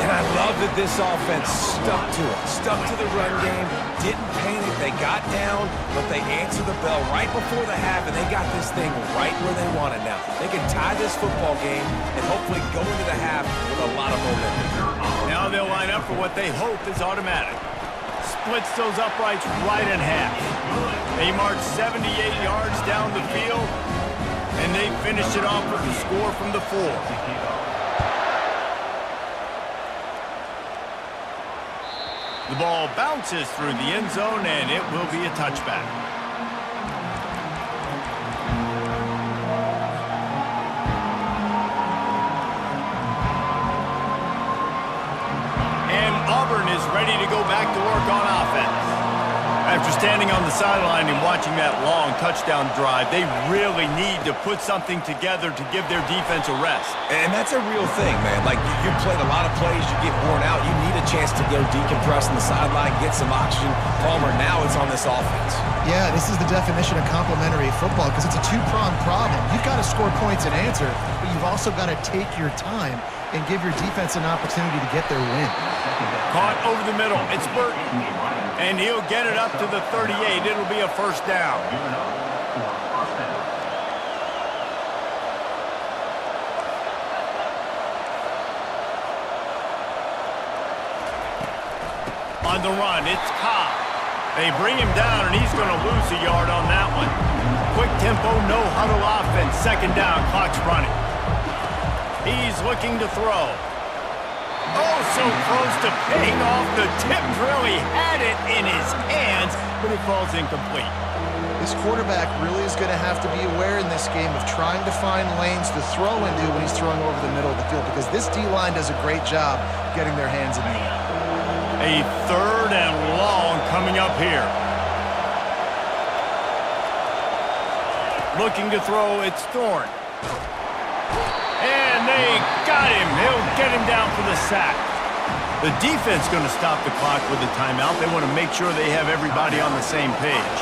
And I love that this offense stuck to it, stuck to the run game, didn't panic. They got down, but they answered the bell right before the half, and they got this thing right where they want it now. They can tie this football game and hopefully go into the half with a lot of momentum. Now they'll they'll line up for what they hope is automatic. Splits those uprights right in half. They march 78 yards down the field, and they finish it off with the score from the 4. The ball bounces through the end zone, and it will be a touchback. Auburn is ready to go back to work on offense. After standing on the sideline and watching that long touchdown drive, they really need to put something together to give their defense a rest. And that's a real thing, man. Like, you played a lot of plays, you get worn out, you need a chance to go decompress on the sideline, get some oxygen. Palmer, now it's on this offense. Yeah, this is the definition of complementary football because it's a two-pronged problem. You've got to score points and answer, but you've also got to take your time and give your defense an opportunity to get their win. Caught over the middle. It's Burton. And he'll get it up to the 38. It'll be a first down. On the run, it's Cobb. They bring him down, and he's going to lose a yard on that one. Quick tempo, no huddle offense. Second down, clock's running. He's looking to throw. Oh, so close to paying off the tip drill. He had it in his hands, but it falls incomplete. This quarterback really is going to have to be aware in this game of trying to find lanes to throw into when he's throwing over the middle of the field because this D-line does a great job getting their hands in the air. A third and long coming up here. Looking to throw, it's Thorne. And they got him. He'll get him down for the sack. The defense going to stop the clock with a timeout. They want to make sure they have everybody on the same page.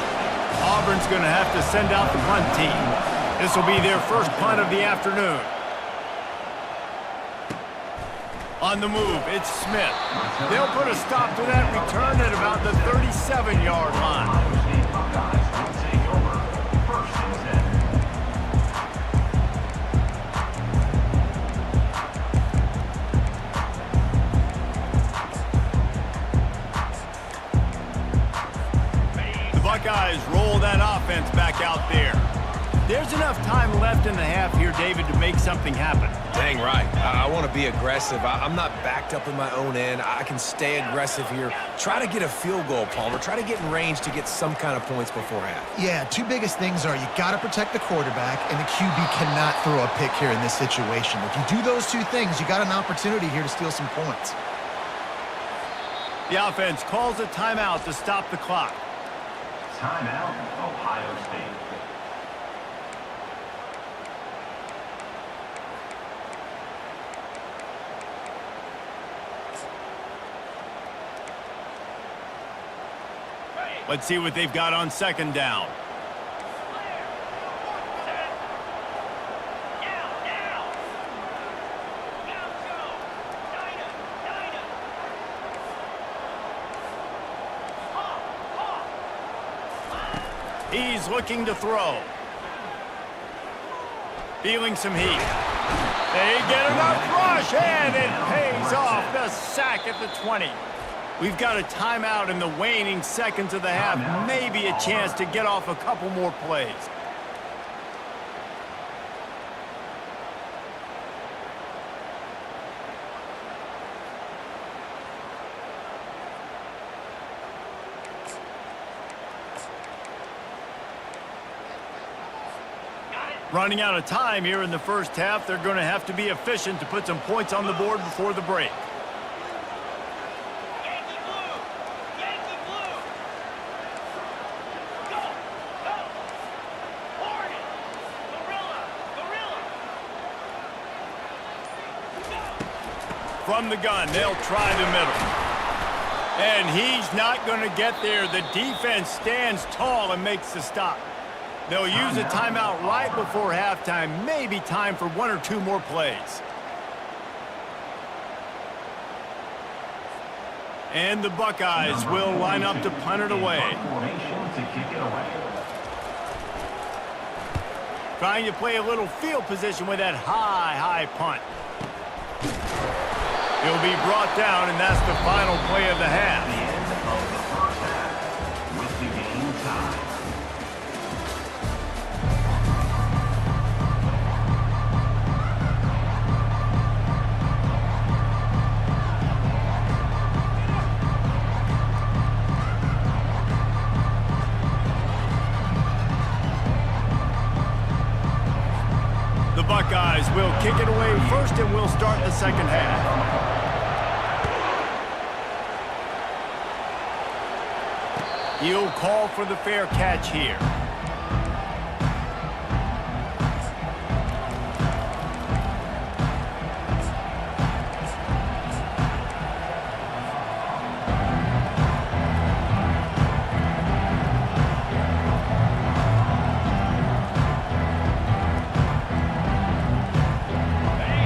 Auburn's going to have to send out the punt team. This will be their first punt of the afternoon. On the move, it's Smith. They'll put a stop to that return at about the 37-yard line. Buckeyes roll that offense back out there. There's enough time left in the half here, David, to make something happen. Dang right. I want to be aggressive. I'm not backed up in my own end. I can stay aggressive here. Try to get a field goal, Palmer. Try to get in range to get some kind of points before half. Yeah, two biggest things are you got to protect the quarterback, and the QB cannot throw a pick here in this situation. If you do those two things, you got an opportunity here to steal some points. The offense calls a timeout to stop the clock. Timeout, Ohio State. Let's see what they've got on second down. He's looking to throw. Feeling some heat. They get enough rush, and it pays off. The sack at the 20. We've got a timeout in the waning seconds of the half. Maybe a chance to get off a couple more plays. Running out of time here in the first half. They're going to have to be efficient to put some points on the board before the break. Yankee blue! Yankee blue! Go! Go! Oregon! Gorilla! Gorilla! Go! From the gun, they'll try the middle. And he's not going to get there. The defense stands tall and makes the stop. They'll use a timeout right before halftime. Maybe time for one or two more plays. And the Buckeyes will line up to punt it away. Trying to play a little field position with that high punt. He'll be brought down, and that's the final play of the half. The end of the first half with the game tied. The Buckeyes will kick it away first, and we'll start the second half. He'll call for the fair catch here.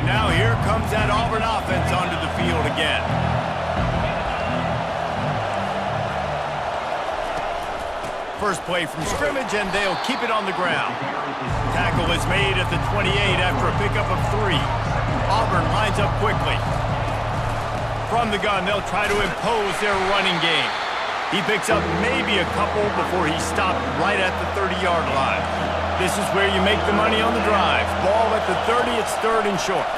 Now here comes that Auburn offense onto the field again. First play from scrimmage, and they'll keep it on the ground. Tackle is made at the 28 after a pickup of 3. Auburn lines up quickly. From the gun, they'll try to impose their running game. He picks up maybe a couple before he's stopped right at the 30-yard line. This is where you make the money on the drive. Ball at the 30, it's 3rd and short.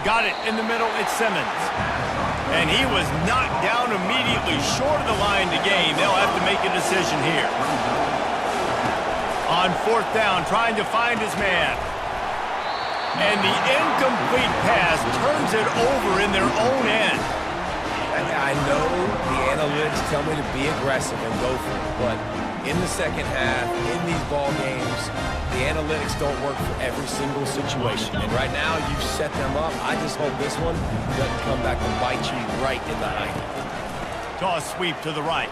Got it in the middle, it's Simmons. And he was knocked down immediately short of the line to gain. They'll have to make a decision here. On 4th down, trying to find his man. And the incomplete pass turns it over in their own end. I know the analytics tell me to be aggressive and go for it, but in the second half, in these ball games, the analytics don't work for every single situation. And right now, you've set them up. I just hope this one doesn't come back and bite you right in the hiney. Toss sweep to the right.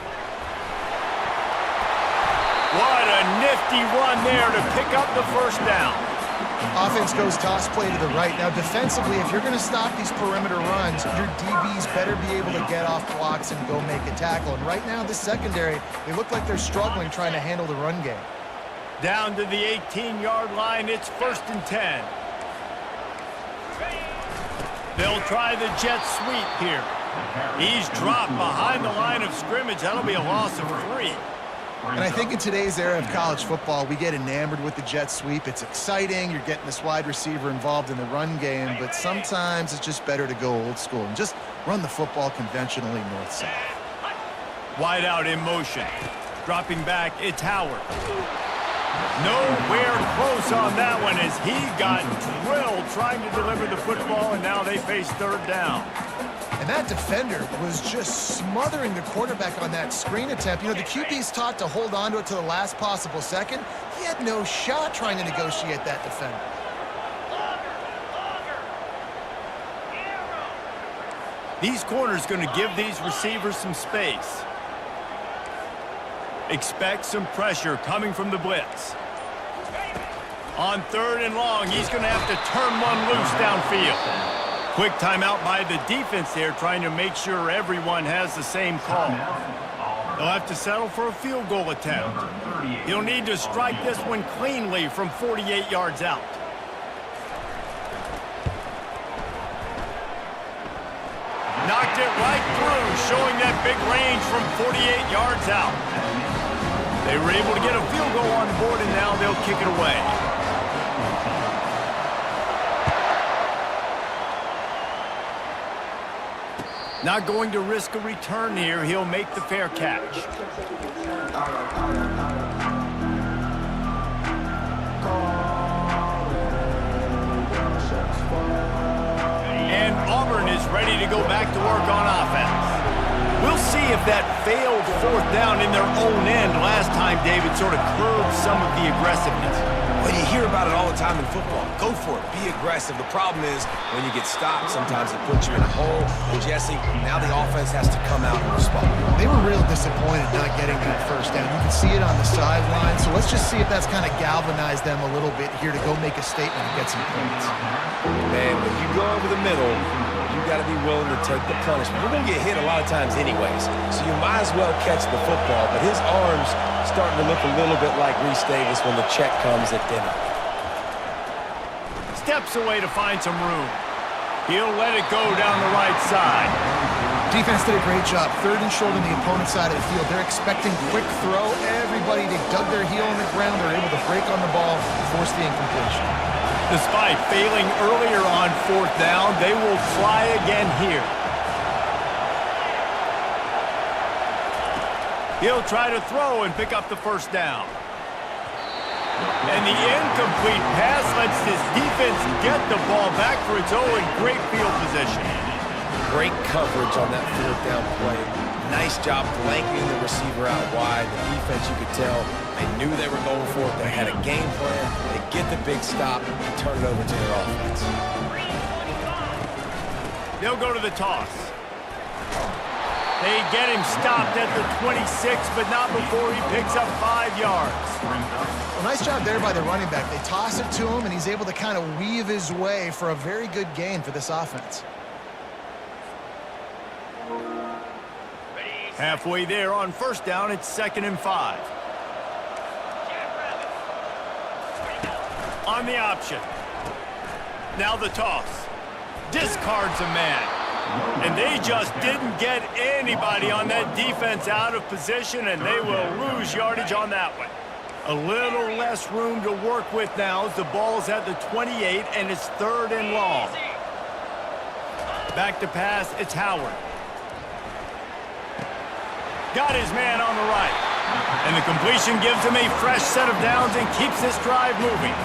What a nifty run there to pick up the first down. Offense goes toss play to the right. Now, defensively, if you're going to stop these perimeter runs, your DBs better be able to get off blocks and go make a tackle. And right now, this secondary, they look like they're struggling trying to handle the run game. Down to the 18-yard line, it's 1st and 10. They'll try the jet sweep here. He's dropped behind the line of scrimmage. That'll be a loss of 3. And I think in today's era of college football, we get enamored with the jet sweep. It's exciting. You're getting this wide receiver involved in the run game, but sometimes it's just better to go old school and just run the football conventionally north-south. Wide out in motion. Dropping back, it's Howard. Nowhere close on that one as he got drilled trying to deliver the football, and now they face 3rd down. And that defender was just smothering the quarterback on that screen attempt. You know, the QB's taught to hold on to it to the last possible second. He had no shot trying to negotiate that defender. These corners going to give these receivers some space. Expect some pressure coming from the blitz. On 3rd and long, he's going to have to turn one loose downfield. Quick timeout by the defense there, trying to make sure everyone has the same call. They'll have to settle for a field goal attempt. He'll need to strike this one cleanly from 48 yards out. Knocked it right through, showing that big range from 48 yards out. They were able to get a field goal on the board, and now they'll kick it away. Not going to risk a return here. He'll make the fair catch. And Auburn is ready to go back to work on offense. We'll see if that failed 4th down in their own end last time, David, sort of curbed some of the aggressiveness. Well, you hear about it all the time in football. Go for it. Be aggressive. The problem is when you get stopped, sometimes it puts you in a hole. And Jesse, now the offense has to come out and respond. They were real disappointed not getting that first down. You can see it on the sideline. So let's just see if that's kind of galvanized them a little bit here to go make a statement and get some points. Man, when you go over the middle, you got to be willing to take the punishment. You're going to get hit a lot of times anyways, so you might as well catch the football. But his arms starting to look a little bit like Reese Davis when the check comes at dinner. Steps away to find some room. He'll let it go down the right side. Defense did a great job. 3rd and short on the opponent's side of the field. They're expecting quick throw. Everybody, they dug their heel on the ground. They're able to break on the ball, force the incompletion. Despite failing earlier on 4th down, they will try again here. He'll try to throw and pick up the 1st down. And the incomplete pass lets this defense get the ball back for its own great field position. Great coverage on that 4th down play. Nice job blanketing the receiver out wide. The defense, you could tell, they knew they were going for it. They had a game plan. They get the big stop and turn it over to their offense. They'll go to the toss. They get him stopped at the 26, but not before he picks up 5 yards. Well, nice job there by the running back. They toss it to him, and he's able to kind of weave his way for a very good gain for this offense. Halfway there on 1st down, it's 2nd and 5. On the option. Now the toss. Discards a man. And they just didn't get anybody on that defense out of position, and they will lose yardage on that one. A little less room to work with now as the ball's at the 28, and it's 3rd and long. Back to pass, it's Howard. Got his man on the right. And the completion gives him a fresh set of downs and keeps this drive moving.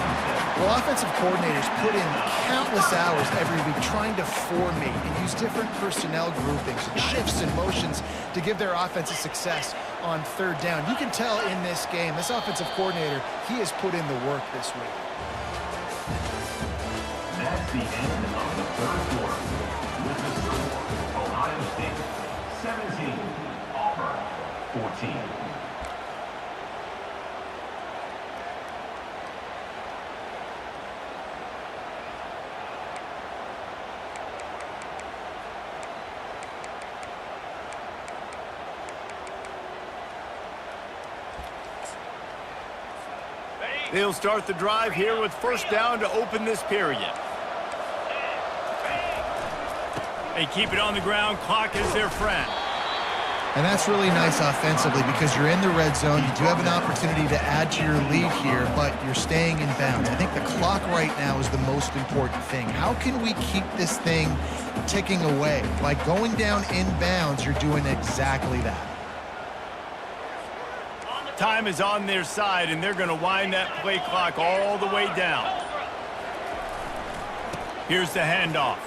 Well, offensive coordinators put in countless hours every week trying to formate and use different personnel groupings, shifts and motions to give their offensive success on 3rd down. You can tell in this game, this offensive coordinator, he has put in the work this week. That's the end of the 3rd quarter. With the score, Ohio State 17, Auburn 14. They'll start the drive here with 1st down to open this period. They keep it on the ground. Clock is their friend. And that's really nice offensively because you're in the red zone. You do have an opportunity to add to your lead here, but you're staying in bounds. I think the clock right now is the most important thing. How can we keep this thing ticking away? By going down in bounds, you're doing exactly that. Time is on their side, and they're going to wind that play clock all the way down. Here's the handoff.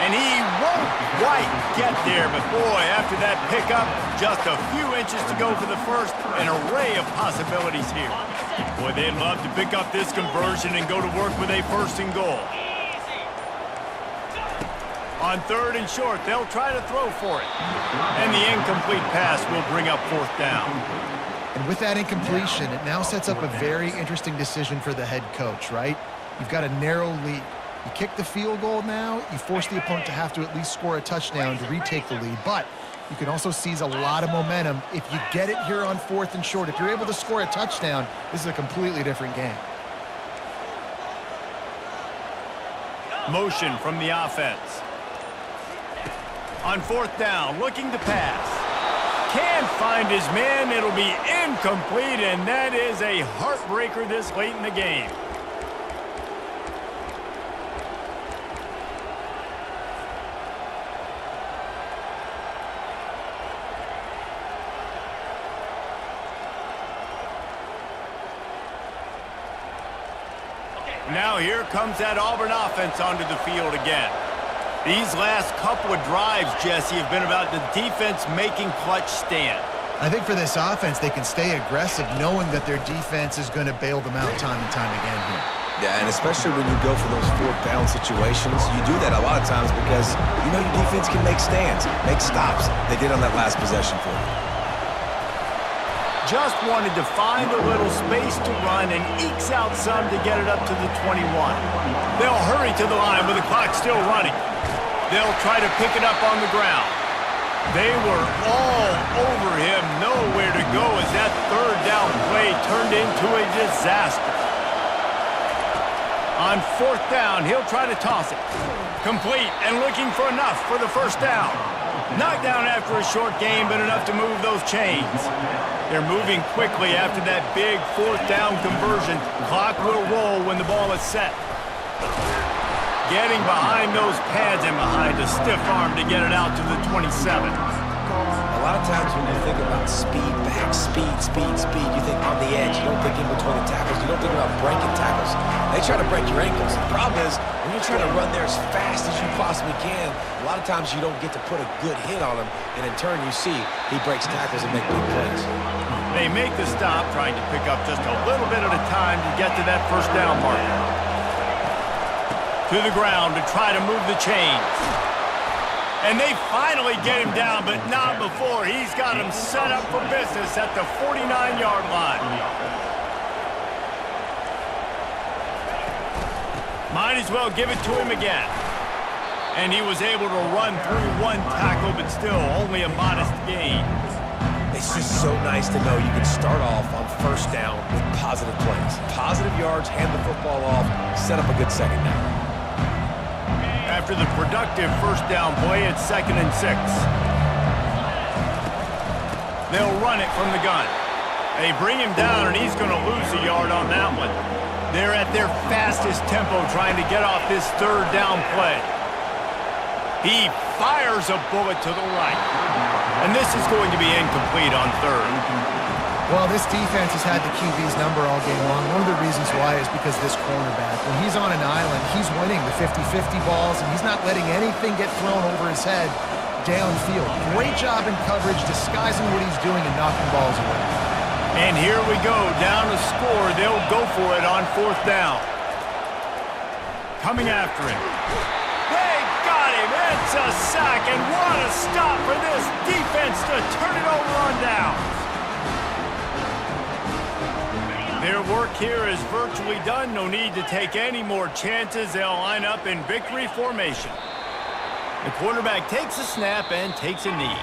And he won't quite get there, but boy, after that pickup, just a few inches to go for the 1st. An array of possibilities here. Boy, they'd love to pick up this conversion and go to work with a 1st and goal. On 3rd and short, they'll try to throw for it. And the incomplete pass will bring up 4th down. And with that incompletion, it now sets up a very interesting decision for the head coach, right? You've got a narrow lead. You kick the field goal now, you force the opponent to have to at least score a touchdown to retake the lead. But you can also seize a lot of momentum if you get it here on 4th and short. If you're able to score a touchdown, this is a completely different game. Motion from the offense. On 4th down, looking to pass. Can't find his man. It'll be incomplete, and that is a heartbreaker this late in the game. Now here comes that Auburn offense onto the field again. These last couple of drives, Jesse, have been about the defense making clutch stand. I think for this offense, they can stay aggressive knowing that their defense is going to bail them out time and time again here. Yeah, and especially when you go for those 4th down situations, you do that a lot of times because you know your defense can make stands, make stops. They did on that last possession for you. Just wanted to find a little space to run and ekes out some to get it up to the 21. They'll hurry to the line with the clock still running. They'll try to pick it up on the ground. They were all over him, nowhere to go as that 3rd down play turned into a disaster. On 4th down, he'll try to toss it. Complete and looking for enough for the first down. Knocked down after a short gain, but enough to move those chains. They're moving quickly after that big 4th down conversion. Clock will roll when the ball is set. Getting behind those pads and behind a stiff arm to get it out to the 27. A lot of times when you think about speed back, speed, you think on the edge. You don't think in between the tackles. You don't think about breaking tackles. They try to break your ankles. The problem is when you're trying to run there as fast as you possibly can, a lot of times you don't get to put a good hit on him, and in turn you see he breaks tackles and makes big plays. They make the stop, trying to pick up just a little bit at a time to get to that first down marker. To the ground to try to move the chains. And they finally get him down, but not before. He's got him set up for business at the 49-yard line. Might as well give it to him again. And he was able to run through one tackle, but still only a modest gain. It's just so nice to know you can start off on first down with positive plays. Positive yards, hand the football off, set up a good second down. After the productive first down play, it's 2nd and 6. They'll run it from the gun. They bring him down, and he's going to lose a yard on that one. They're at their fastest tempo trying to get off this 3rd down play. He fires a bullet to the right. And this is going to be incomplete on 3rd. Well, this defense has had the QB's number all game long. One of the reasons why is because this cornerback, when he's on an island, he's winning the 50-50 balls, and he's not letting anything get thrown over his head downfield. Great job in coverage, disguising what he's doing and knocking balls away. And here we go, down to score. They'll go for it on 4th down. Coming after him. They got him. It's a sack, and what a stop for this defense to turn it over on downs. Their work here is virtually done. No need to take any more chances. They'll line up in victory formation. The quarterback takes a snap and takes a knee.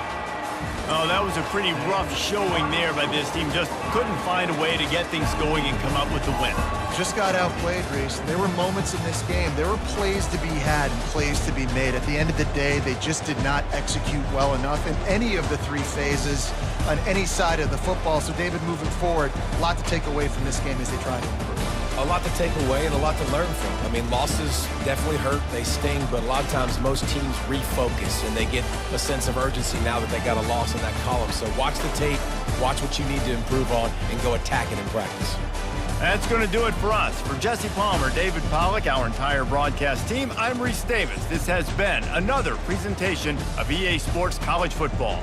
Oh, that was a pretty rough showing there by this team. Just couldn't find a way to get things going and come up with the win. Just got outplayed, Reese. There were moments in this game. There were plays to be had and plays to be made. At the end of the day, they just did not execute well enough in any of the 3 phases on any side of the football. So, David, moving forward, a lot to take away from this game as they try to improve. A lot to take away and a lot to learn from. I mean, losses definitely hurt, they sting, but a lot of times most teams refocus and they get a sense of urgency now that they got a loss in that column. So watch the tape, watch what you need to improve on, and go attack it in practice. That's going to do it for us. For Jesse Palmer, David Pollack, our entire broadcast team, I'm Reese Davis. This has been another presentation of EA Sports College Football.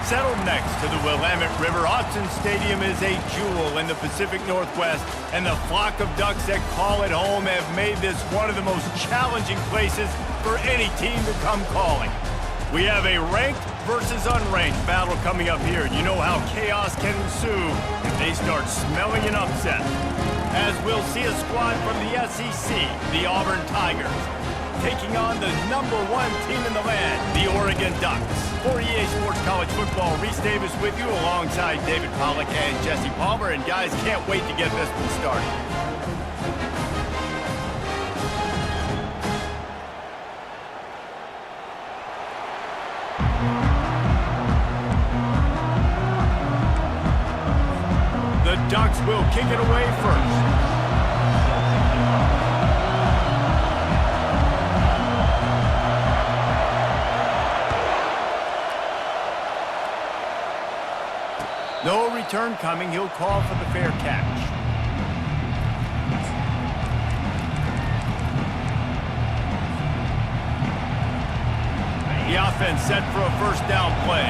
Settled next to the Willamette River, Autzen Stadium is a jewel in the Pacific Northwest, and the flock of Ducks that call it home have made this one of the most challenging places for any team to come calling. We have a ranked versus unranked battle coming up here. You know how chaos can ensue if they start smelling an upset. As we'll see a squad from the SEC, the Auburn Tigers, taking on the #1 team in the land, the Oregon Ducks. For EA Sports College Football, Reese Davis with you alongside David Pollack and Jesse Palmer. And guys, can't wait to get this one started. The Ducks will kick it away first. No return coming. He'll call for the fair catch. offense set for a first down play.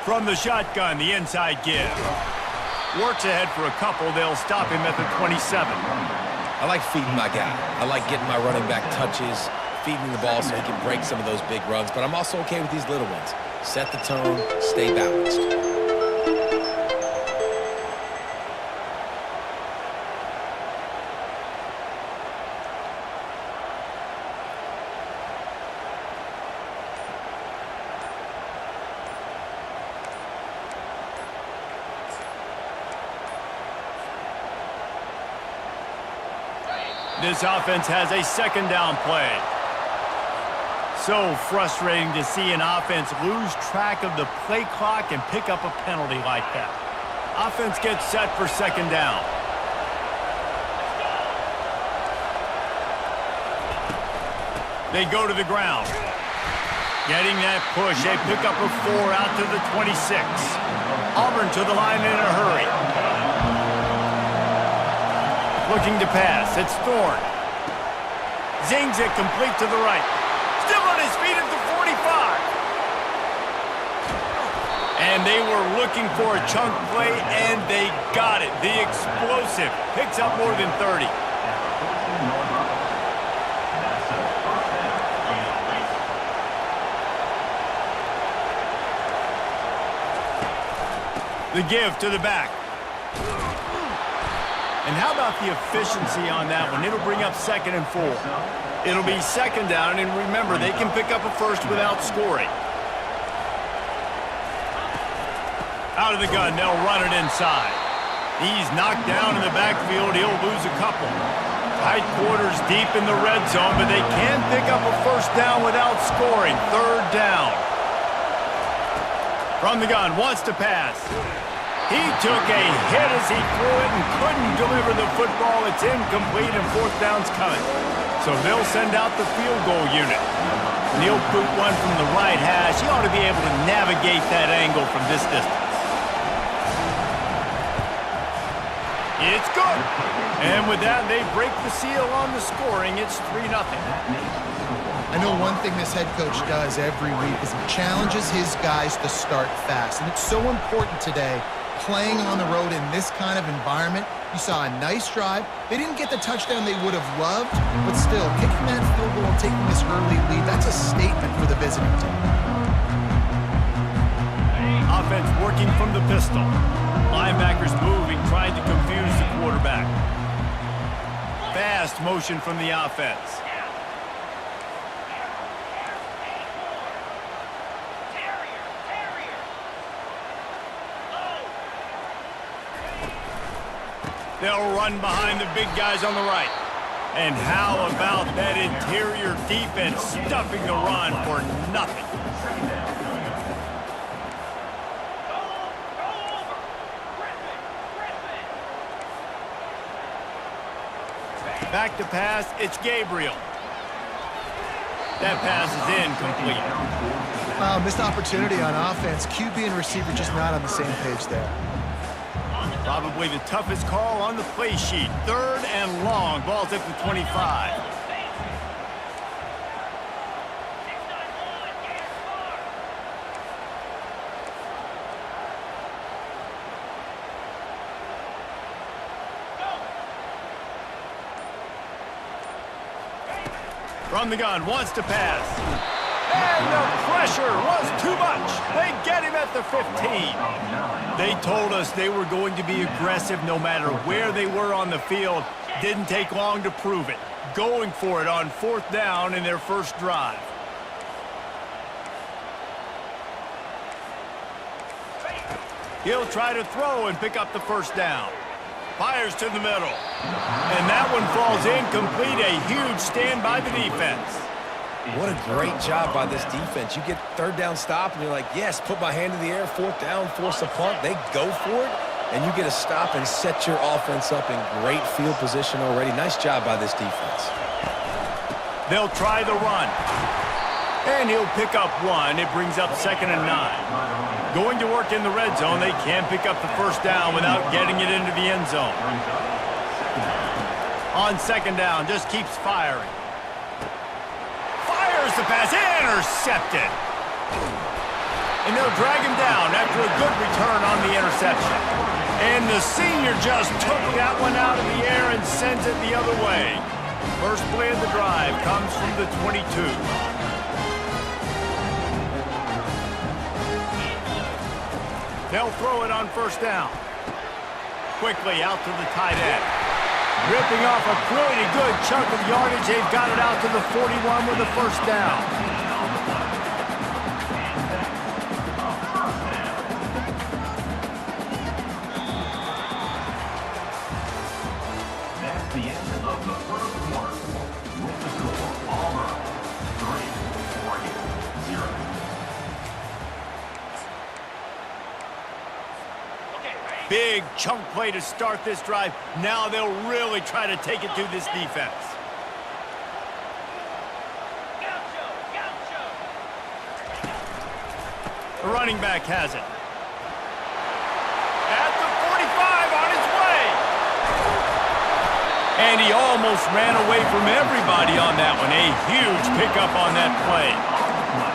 From the shotgun, the inside give. Works ahead for a couple. They'll stop him at the 27. I like feeding my guy. I like getting my running back touches, feeding the ball so he can break some of those big runs, but I'm also okay with these little ones. Set the tone, stay balanced. This offense has a second down play. So frustrating to see an offense lose track of the play clock and pick up a penalty like that. Offense gets set for second down. They go to the ground. Getting that push, they pick up a 4 out to the 26. Auburn to the line in a hurry. Looking to pass, it's Thorne. Zings it complete to the right. Still on his feet at the 45. And they were looking for a chunk play, and they got it. The explosive picks up more than 30. The give to the back. And how about the efficiency on that one? It'll bring up 2nd and 4. It'll be second down, and remember, they can pick up a first without scoring. Out of the gun, they'll run it inside. He's knocked down in the backfield. He'll lose a couple. Tight quarters deep in the red zone, but they can pick up a first down without scoring. Third down. From the gun, wants to pass. He took a hit as he threw it and couldn't deliver the football. It's incomplete and fourth down's coming. So they'll send out the field goal unit. And he'll boot one from the right hash. He ought to be able to navigate that angle from this distance. It's good. And with that, they break the seal on the scoring. It's 3-0. I know one thing this head coach does every week is he challenges his guys to start fast. And it's so important today, playing on the road in this kind of environment. You saw a nice drive. They didn't get the touchdown they would have loved, but still, kicking that field goal and taking this early lead, that's a statement for the visiting team. Offense working from the pistol. Linebackers moving, trying to confuse the quarterback. Fast motion from the offense. They'll run behind the big guys on the right. And how about that interior defense stuffing the run for nothing? Back to pass, it's Gabriel. That pass is incomplete. Missed opportunity on offense. QB and receiver just not on the same page there. Probably the toughest call on the play sheet. 3rd and long. Ball's at the 25. From the gun, wants to pass. And the pressure was too much. They get him at the 15. They told us they were going to be aggressive no matter where they were on the field. Didn't take long to prove it. Going for it on 4th down in their first drive. He'll try to throw and pick up the first down. Fires to the middle. And that one falls incomplete. A huge stand by the defense. What a great job by this defense. You get 3rd down stop, and you're like, yes, put my hand in the air, 4th down, force a punt. They go for it, and you get a stop and set your offense up in great field position already. Nice job by this defense. They'll try the run. And he'll pick up one. It brings up 2nd and 9. Going to work in the red zone, they can't pick up the first down without getting it into the end zone. On second down, just keeps firing. Fires the pass, intercepted. And they'll drag him down after a good return on the interception. And the senior just took that one out of the air and sends it the other way. First play of the drive comes from the 22. They'll throw it on first down. Quickly out to the tight end. Ripping off a pretty good chunk of yardage. They've got it out to the 41 with the first down. That's the end of the first quarter. With the score, Auburn 3-0. Big chunk play to start this drive. Now they'll really try to take it to this defense. Gaucho, gaucho. The running back has it. At the 45 on his way. And he almost ran away from everybody on that one. A huge pickup on that play.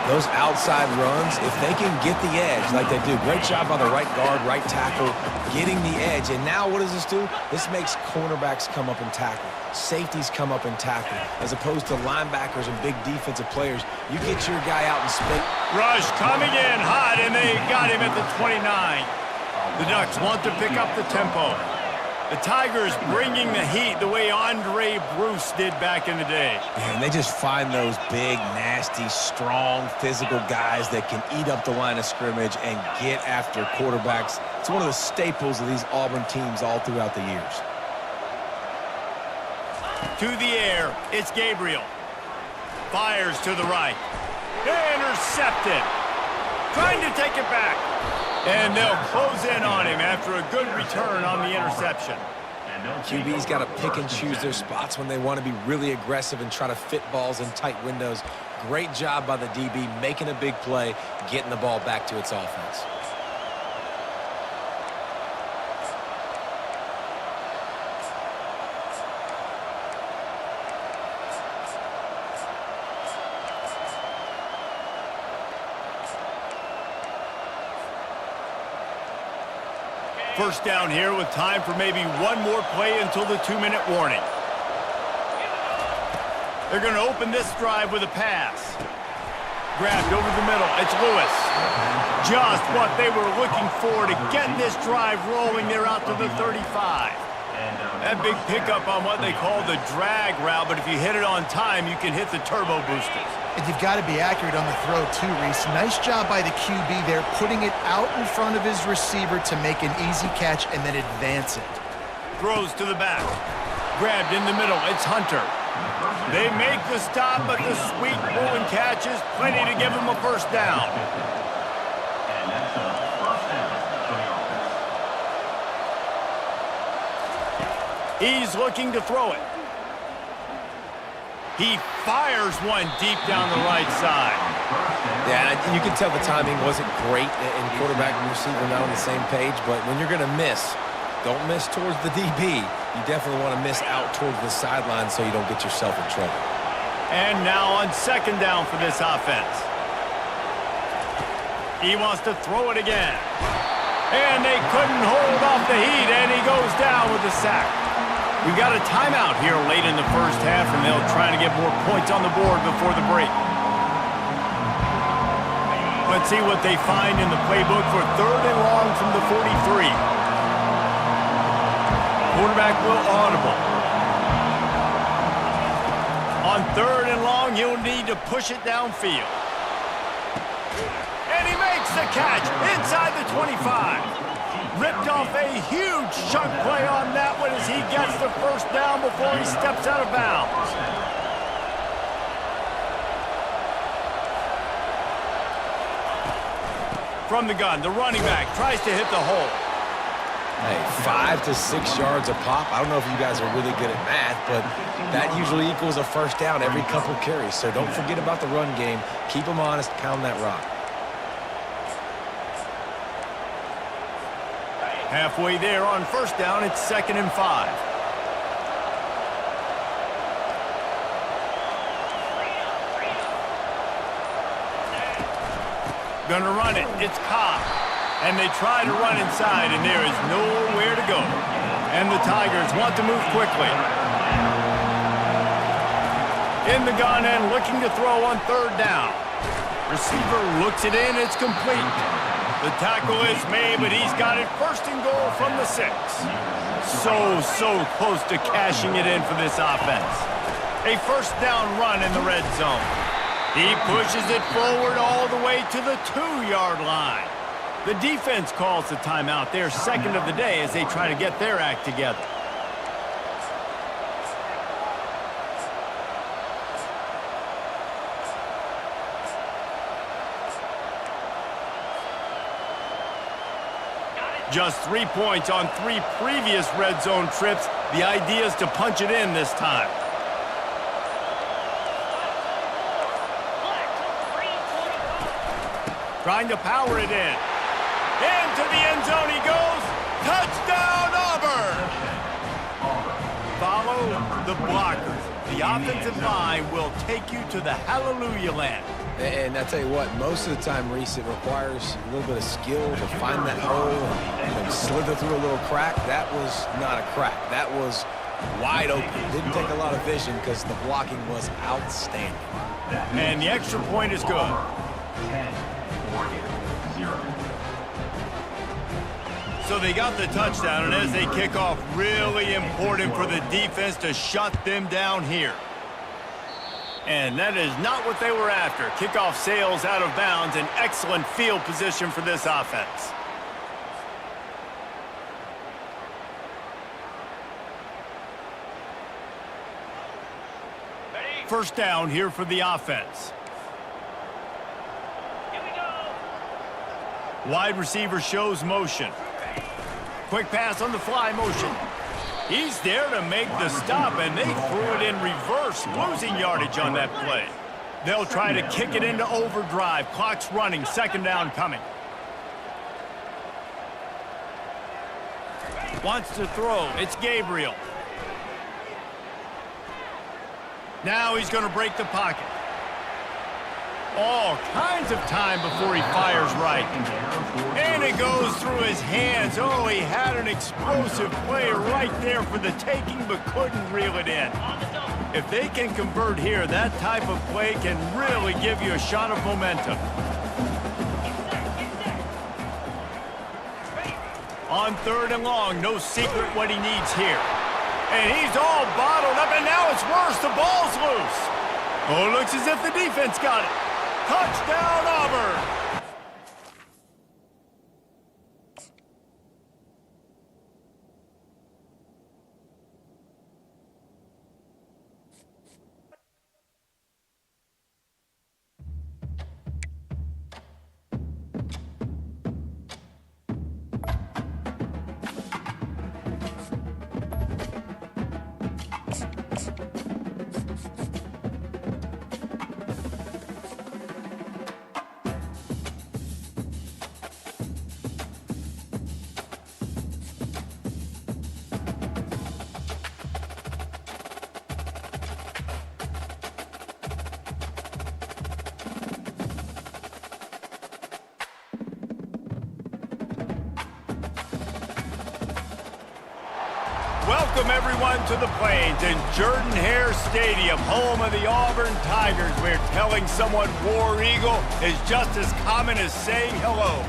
Those outside runs, if they can get the edge like they do, great job by the right guard, right tackle, getting the edge. And now what does this do? This makes cornerbacks come up and tackle. Safeties come up and tackle. As opposed to linebackers and big defensive players, you get your guy out and spin. Rush coming in hot, and they got him at the 29. The Ducks want to pick up the tempo. The Tigers bringing the heat the way Andre Bruce did back in the day. And they just find those big, nasty, strong, physical guys that can eat up the line of scrimmage and get after quarterbacks. It's one of the staples of these Auburn teams all throughout the years. To the air, it's Gabriel. Fires to the right. Intercepted. Trying to take it back. And they'll close in on him after a good return on the interception. QB's got to pick and choose their spots when they want to be really aggressive and try to fit balls in tight windows. Great job by the DB making a big play, getting the ball back to its offense. First down here with time for maybe one more play until the 2-minute warning. They're going to open this drive with a pass. Grabbed over the middle. It's Lewis. Just what they were looking for to get this drive rolling. They're out to the 35. That big pickup on what they call the drag route, but if you hit it on time, you can hit the turbo boosters. And you've got to be accurate on the throw, too, Reese. Nice job by the QB there, putting it out in front of his receiver to make an easy catch and then advance it. Throws to the back. Grabbed in the middle. It's Hunter. They make the stop, but the sweet pull and catch is plenty to give them a first down. And that's a first down for the offense. He's looking to throw it. He fires one deep down the right side. Yeah, you can tell the timing wasn't great, and quarterback and receiver not on the same page, but when you're going to miss, don't miss towards the DB. You definitely want to miss out towards the sideline so you don't get yourself in trouble. And now on second down for this offense. He wants to throw it again. And they couldn't hold off the heat, and he goes down with the sack. We've got a timeout here late in the first half, and they'll try to get more points on the board before the break. Let's see what they find in the playbook for third and long from the 43. Quarterback will audible. On third and long, he'll need to push it downfield. And he makes the catch inside the 25. Ripped off a huge chunk play on that one as he gets the first down before he steps out of bounds. From the gun, the running back tries to hit the hole. Hey, 5 to 6 yards a pop. I don't know if you guys are really good at math, but that usually equals a first down every couple carries. So don't forget about the run game. Keep them honest, pound that rock. Halfway there on first down, it's 2nd and 5. Gonna run it. It's Cobb. And they try to run inside, and there is nowhere to go. And the Tigers want to move quickly. In the gun and looking to throw on third down. Receiver looks it in. It's complete. The tackle is made, but he's got it first and goal from the 6. So close to cashing it in for this offense. A first down run in the red zone. He pushes it forward all the way to the 2-yard line. The defense calls the timeout, their second of the day, as they try to get their act together. Just 3 points on 3 previous red zone trips. The idea is to punch it in this time. Trying to power it in. Into the end zone he goes. Touchdown, Auburn! Follow the blockers. The offensive line will take you to the hallelujah land. And I tell you what, most of the time, Reese, it requires a little bit of skill to find that hole and slither through a little crack. That was not a crack. That was wide open. Didn't take a lot of vision because the blocking was outstanding. And the extra point is good. 10-0. So they got the touchdown, and as they kick off, really important for the defense to shut them down here. And that is not what they were after. Kickoff sails out of bounds, an excellent field position for this offense. Ready? First down here for the offense. Here we go. Wide receiver shows motion. Quick pass on the fly motion. He's there to make the stop, and they threw it in reverse, losing yardage on that play. They'll try to kick it into overdrive. Clock's running, second down coming. Wants to throw. It's Gabriel. Now he's going to break the pocket. All kinds of time before he fires right. And it goes through his hands. Oh, he had an explosive play right there for the taking, but couldn't reel it in. If they can convert here, that type of play can really give you a shot of momentum. On third and long, no secret what he needs here. And he's all bottled up, and now it's worse. The ball's loose. Oh, it looks as if the defense got it. Touchdown, Auburn! Welcome, everyone, to the Plains and Jordan-Hare Stadium, home of the Auburn Tigers, where telling someone War Eagle is just as common as saying hello.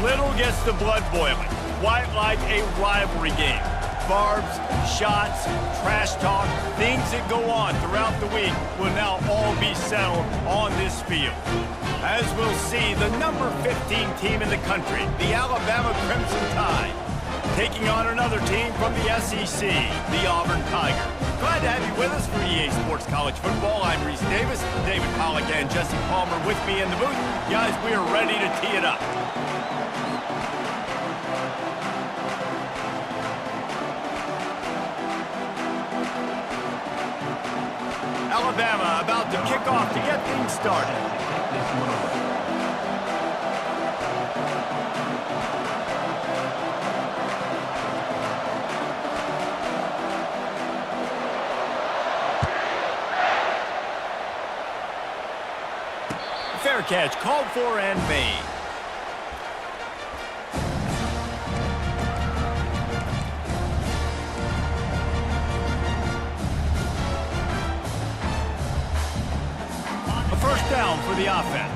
Little gets the blood boiling, quite like a rivalry game. Barbs, shots, trash talk, things that go on throughout the week will now all be settled on this field. As we'll see, the number 15 team in the country, the Alabama Crimson Tide, taking on another team from the SEC, the Auburn Tigers. Glad to have you with us for EA Sports College Football. I'm Reese Davis, David Pollack and Jesse Palmer with me in the booth. Guys, we are ready to tee it up. Alabama about to kick off to get things started. Fair catch called for and made. A first down for the offense.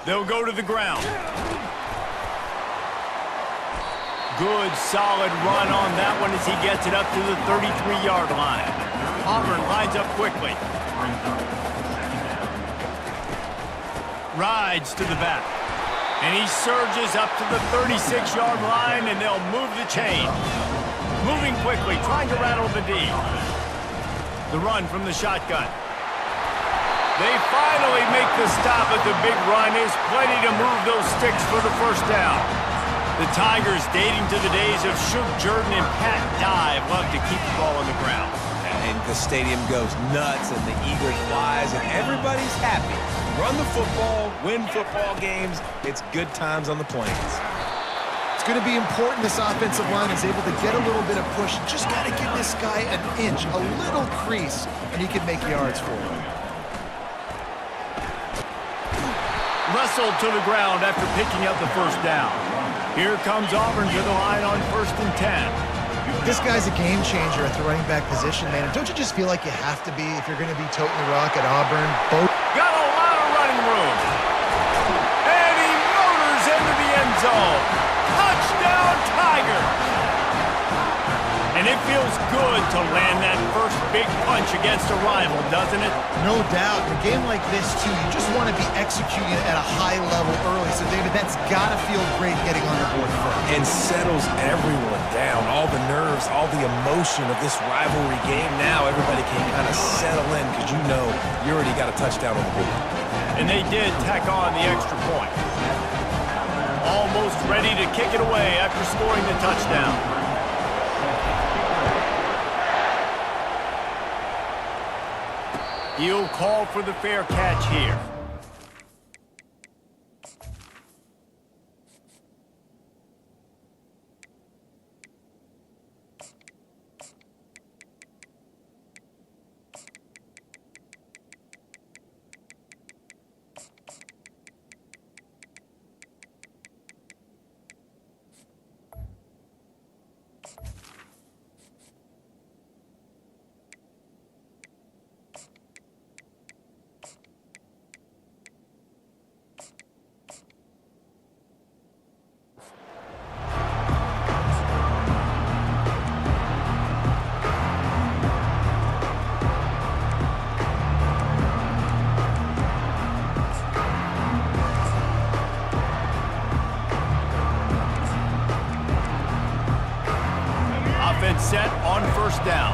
They'll go to the ground. Good, solid run on that one as he gets it up to the 33-yard line. Auburn lines up quickly. Rides to the back. And he surges up to the 36-yard line, and they'll move the chain. Moving quickly, trying to rattle the D. The run from the shotgun. They finally make the stop at the big run. There's plenty to move those sticks for the first down. The Tigers, dating to the days of Shook Jordan and Pat Dye, love to keep the ball on the ground. And the stadium goes nuts, and the eagle flies, and everybody's happy. Run the football, win football games. It's good times on the Plains. It's going to be important this offensive line is able to get a little bit of push. Just got to give this guy an inch, a little crease, and he can make yards for him. Wrestled to the ground after picking up the first down. Here comes Auburn to the line on 1st and 10. This guy's a game changer at the running back position, man. Don't you just feel like you have to be if you're going to be toting the rock at Auburn? Got a lot of running room. And he motors into the end zone. Touchdown, Tigers! And it feels good to land that first big punch against a rival, doesn't it? No doubt. In a game like this, too, you just want to be executing at a high level early. So, David, that's got to feel great getting on the board first. And settles everyone down. All the nerves, all the emotion of this rivalry game. Now everybody can kind of settle in because you know you already got a touchdown on the board. And they did tack on the extra point. Almost ready to kick it away after scoring the touchdown. He'll call for the fair catch here. Set on first down.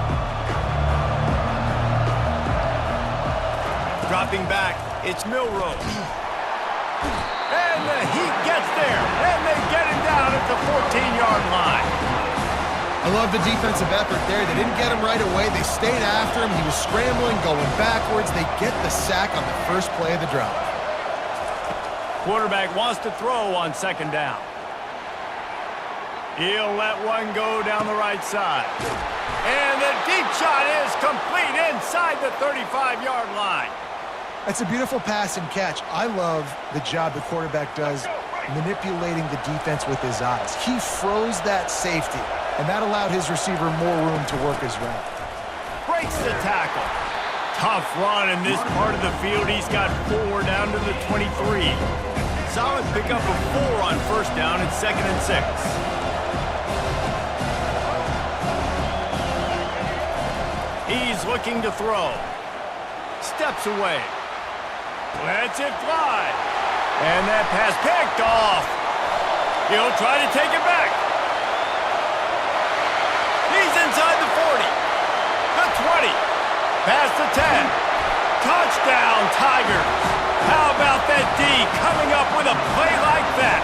Dropping back, it's Milrose. And he gets there, and they get him down at the 14-yard line. I love the defensive effort there. They didn't get him right away. They stayed after him. He was scrambling, going backwards. They get the sack on the first play of the drive. Quarterback wants to throw on second down. He'll let one go down the right side. And the deep shot is complete inside the 35-yard line. That's a beautiful pass and catch. I love the job the quarterback does manipulating the defense with his eyes. He froze that safety, and that allowed his receiver more room to work his route. Breaks the tackle. Tough run in this part of the field. He's got 4 down to the 23. Solid pickup of 4 on first down at 2nd and 6. He's looking to throw. Steps away. Lets it fly. And that pass picked off. He'll try to take it back. He's inside the 40. The 20. Past the 10. Touchdown, Tigers. How about that D coming up with a play like that?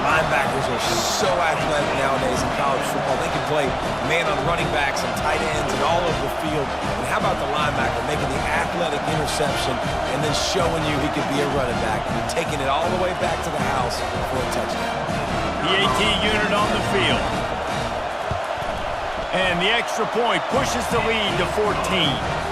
Linebackers are so athletic nowadays in college football. They can play man on running backs and tight ends and all over the field. And how about the linebacker making the athletic interception and then showing you he could be a running back, taking it all the way back to the house for a touchdown. The AT unit on the field. And the extra point pushes the lead to 14.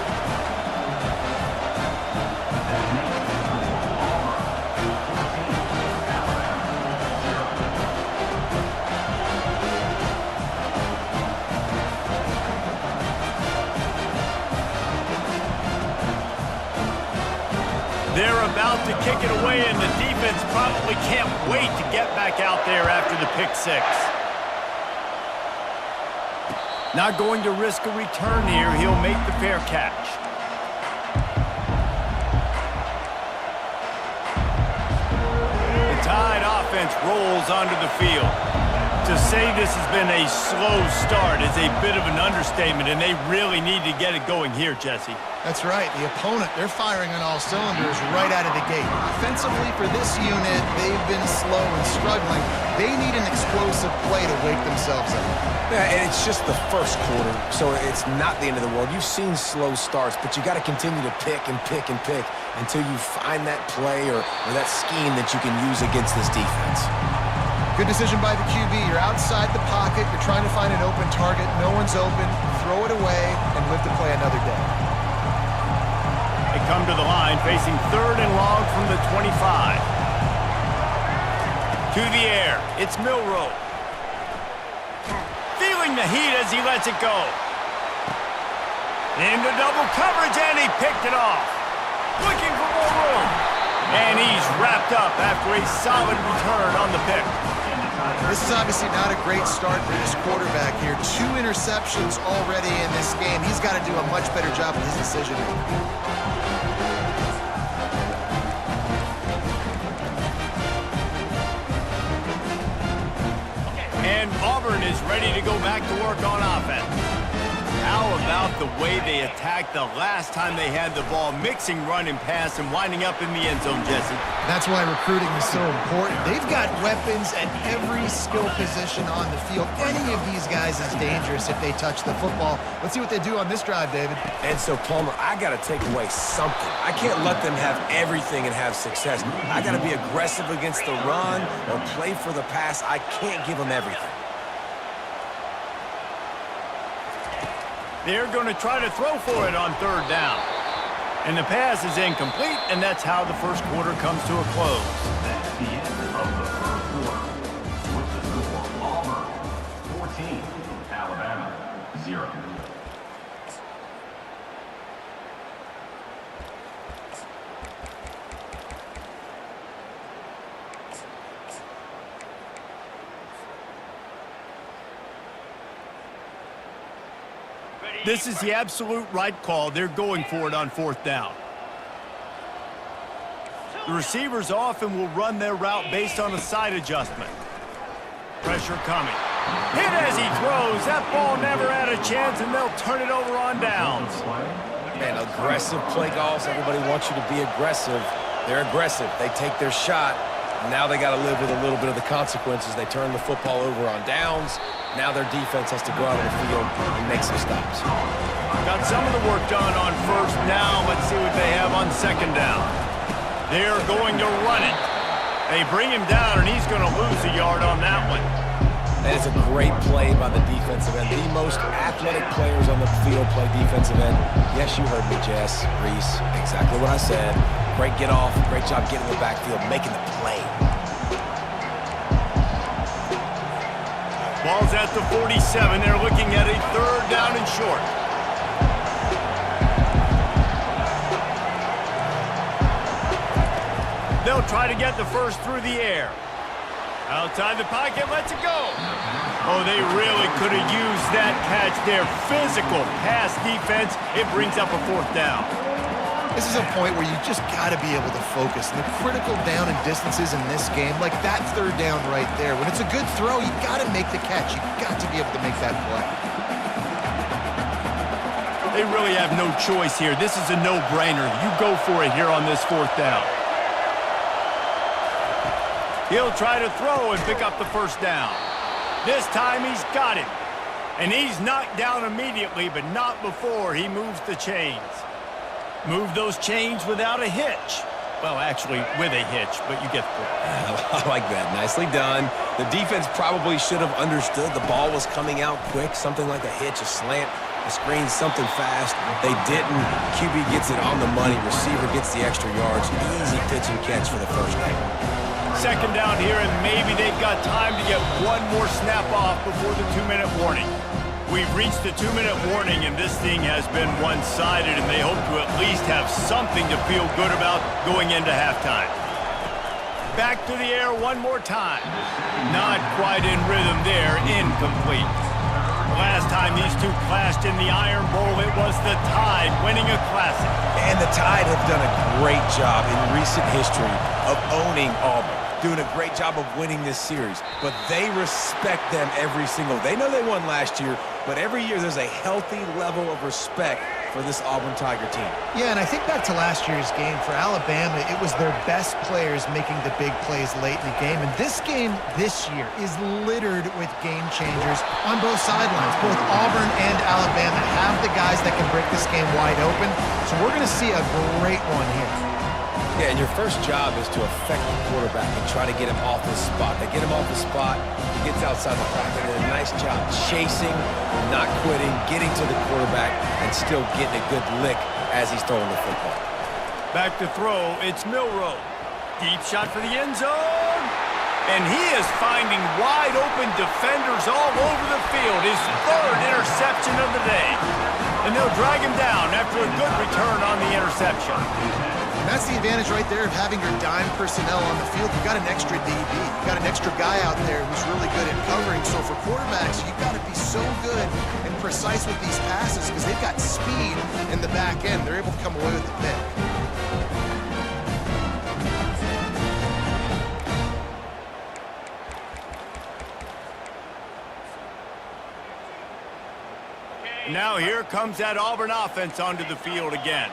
They're about to kick it away, and the defense probably can't wait to get back out there after the pick six. Not going to risk a return here. He'll make the fair catch. The Tide offense rolls onto the field. To say this has been a slow start is a bit of an understatement, and they really need to get it going here, Jesse. That's right. The opponent, they're firing on all cylinders right out of the gate. Offensively for this unit, they've been slow and struggling. They need an explosive play to wake themselves up. Yeah, and it's just the first quarter, so it's not the end of the world. You've seen slow starts, but you got to continue to pick and pick and pick until you find that play or that scheme that you can use against this defense. Good decision by the QB. You're outside the pocket. You're trying to find an open target. No one's open. Throw it away and live to play another day. They come to the line facing 3rd and long from the 25. To the air. It's Milroe. Feeling the heat as he lets it go. Into double coverage, and he picked it off. Looking for more room. And he's wrapped up after a solid return on the pick. This is obviously not a great start for this quarterback here. 2 interceptions already in this game. He's got to do a much better job with his decision making. And Auburn is ready to go back to work on offense. How about the way they attacked the last time they had the ball, mixing run and pass and winding up in the end zone, Jesse? That's why recruiting is so important. They've got weapons at every skill position on the field. Any of these guys is dangerous if they touch the football. Let's see what they do on this drive, David. And so, Palmer, I got to take away something. I can't let them have everything and have success. I got to be aggressive against the run or play for the pass. I can't give them everything. They're going to try to throw for it on 3rd down. And the pass is incomplete, and that's how the first quarter comes to a close. That's the end of the first quarter. With the score, Auburn 14, Alabama 0. This is the absolute right call. They're going for it on 4th down. The receivers often will run their route based on a side adjustment. Pressure coming. Hit as he throws. That ball never had a chance, and they'll turn it over on downs. Man, aggressive play calls. Everybody wants you to be aggressive. They're aggressive. They take their shot. Now they got to live with a little bit of the consequences. They turn the football over on downs. Now their defense has to go out on the field and make some stops. Got some of the work done on 1st. Now let's see what they have on 2nd down. They're going to run it. They bring him down, and he's going to lose a yard on that one. That is a great play by the defensive end. The most athletic players on the field play defensive end. Yes, you heard me, Jess, Reese. Exactly what I said. Great get off. Great job getting in the backfield, making the play. Ball's at the 47. They're looking at a 3rd down and short. They'll try to get the first through the air. Outside the pocket, lets it go. Oh, they really could have used that catch there. Physical pass defense. It brings up a 4th down. This is a point where you just got to be able to focus. And the critical down and distances in this game, like that 3rd down right there. When it's a good throw, you got to make the catch. You got to be able to make that play. They really have no choice here. This is a no-brainer. You go for it here on this 4th down. He'll try to throw and pick up the 1st down. This time he's got it. And he's knocked down immediately, but not before he moves the chains. Move those chains without a hitch. Well, actually, with a hitch, but you get the point. I like that. Nicely done. The defense probably should have understood the ball was coming out quick, something like a hitch, a slant, a screen, something fast. They didn't. QB gets it on the money. Receiver gets the extra yards. Easy pitch and catch for the first down. Second down here, and maybe they've got time to get one more snap off before the 2-minute warning. We've reached the 2-minute warning, and this thing has been one-sided, and they hope to at least have something to feel good about going into halftime. Back to the air one more time. Not quite in rhythm there, incomplete. Last time these two clashed in the Iron Bowl, it was the Tide winning a Classic. And the Tide have done a great job in recent history of owning Auburn, doing a great job of winning this series. But they respect them every single. They know they won last year, but every year there's a healthy level of respect for this Auburn Tiger team. Yeah, and I think back to last year's game. For Alabama, it was their best players making the big plays late in the game. And this game this year is littered with game changers on both sidelines. Both Auburn and Alabama have the guys that can break this game wide open. So we're going to see a great one here. Yeah, and your first job is to affect the quarterback and try to get him off his spot. They get him off the spot, he gets outside the pocket, and a nice job chasing, not quitting, getting to the quarterback, and still getting a good lick as he's throwing the football. Back to throw, it's Milroe. Deep shot for the end zone. And he is finding wide open defenders all over the field. His third interception of the day. And they'll drag him down after a good return on the interception. And that's the advantage right there of having your dime personnel on the field. You've got an extra DB. You've got an extra guy out there who's really good at covering. So for quarterbacks, you've got to be so good and precise with these passes because they've got speed in the back end. They're able to come away with the pick. Now here comes that Auburn offense onto the field again.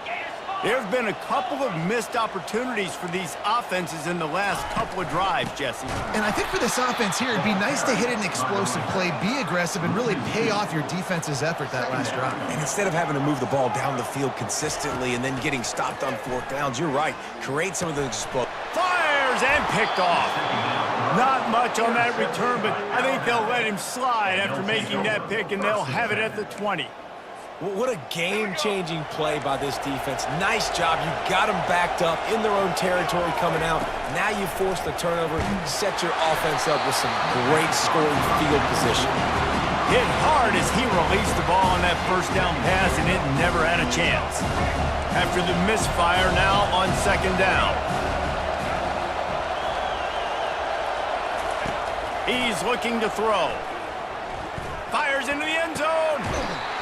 There have been a couple of missed opportunities for these offenses in the last couple of drives, Jesse. And I think for this offense here, it'd be nice to hit an explosive play, be aggressive, and really pay off your defense's effort that last drive. And instead of having to move the ball down the field consistently and then getting stopped on fourth downs, you're right. Create some of those explosive. Fires and picked off. Not much on that return, but I think they'll let him slide after making that pick, and they'll have it at the 20. What a game-changing play by this defense. Nice job. You got them backed up in their own territory coming out. Now you force the turnover, set your offense up with some great scoring field position. Hit hard as he released the ball on that first down pass, and it never had a chance. After the misfire, now on second down. He's looking to throw. Fires into the end zone.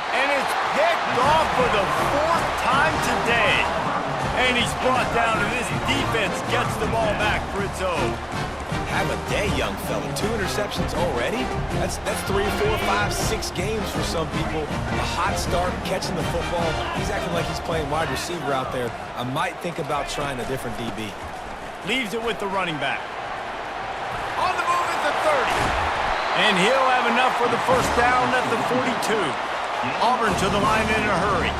And it's picked off for the fourth time today. And he's brought down, and this defense gets the ball back for its own. Have a day, young fella. 2 interceptions already? That's 3, 4, 5, 6 games for some people. A hot start, catching the football. He's acting like he's playing wide receiver out there. I might think about trying a different DB. Leaves it with the running back. On the move at the 30. And he'll have enough for the first down at the 42. Auburn to the line in a hurry.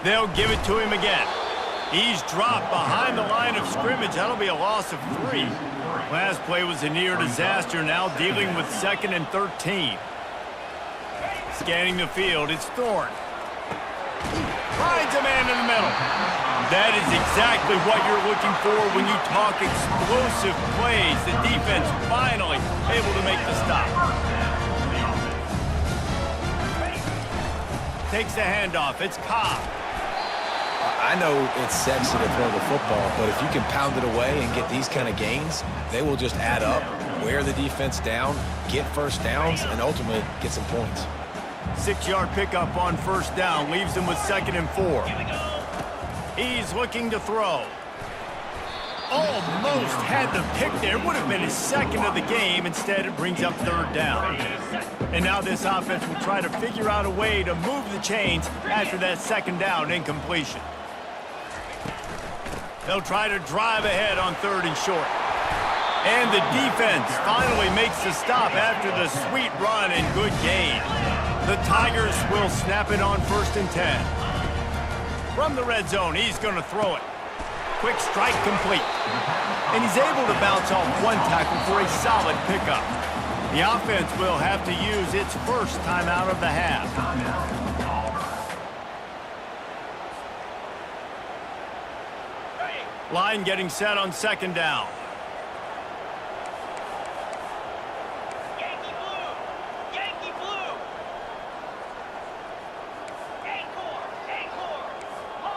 They'll give it to him again. He's dropped behind the line of scrimmage. That'll be a loss of 3. Last play was a near disaster. Now dealing with 2nd and 13. Scanning the field, it's Thorne. Finds a man in the middle. That is exactly what you're looking for when you talk explosive plays. The defense finally able to make the stop. Takes the handoff. It's Cobb. I know it's sexy to throw the football, but if you can pound it away and get these kind of gains, they will just add up, wear the defense down, get first downs, and ultimately get some points. 6-yard pickup on first down. Leaves him with 2nd and 4. He's looking to throw. Almost had the pick there. Would have been his 2nd of the game. Instead, it brings up 3rd down. And now this offense will try to figure out a way to move the chains after that 2nd down incompletion. They'll try to drive ahead on 3rd and short. And the defense finally makes the stop after the sweet run and good gain. The Tigers will snap it on 1st and 10. From the red zone, he's going to throw it. Quick strike complete. And he's able to bounce off one tackle for a solid pickup. The offense will have to use its first timeout of the half. Line getting set on 2nd down. Yankee blue! Yankee blue! Encore!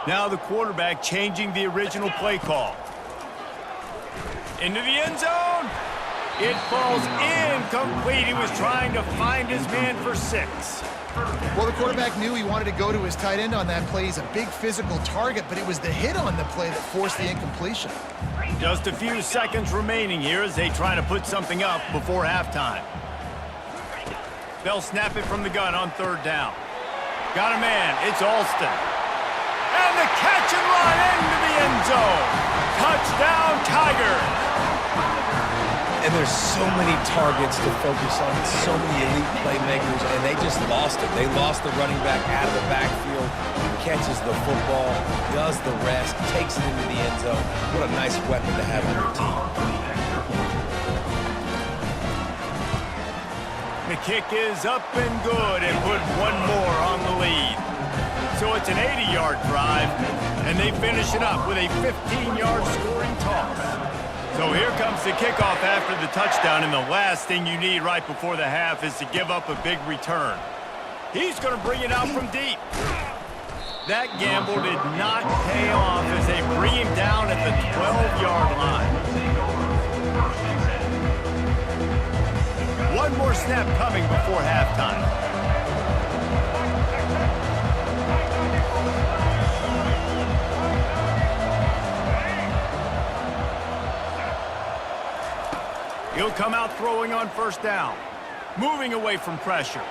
Now the quarterback changing the original play call. Into the end zone. It falls incomplete. He was trying to find his man for 6. Well, the quarterback knew he wanted to go to his tight end on that play. He's a big physical target, but it was the hit on the play that forced the incompletion. Just a few seconds remaining here as they try to put something up before halftime. They'll snap it from the gun on 3rd down. Got a man. It's Alston. And the catch and run into the end zone. Touchdown, Tigers. And there's so many targets to focus on, so many elite playmakers, and they just lost it. They lost the running back out of the backfield. He catches the football, does the rest, takes it into the end zone. What a nice weapon to have on your team. The kick is up and good and put one more on the lead. So it's an 80-yard drive, and they finish it up with a 15-yard scoring toss. So here comes the kickoff after the touchdown, and the last thing you need right before the half is to give up a big return. He's going to bring it out from deep. That gamble did not pay off as they bring him down at the 12-yard line. One more snap coming before halftime. He'll come out throwing on 1st down, moving away from pressure.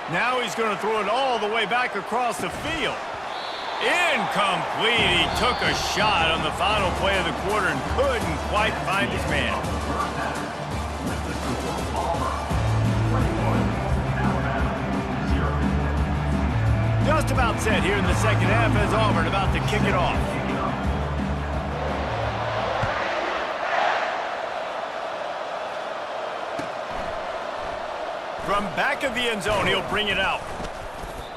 Now he's going to throw it all the way back across the field. Incomplete. He took a shot on the final play of the quarter and couldn't quite find his man. Just about set here in the 2nd half as Auburn about to kick it off. From back of the end zone, he'll bring it out.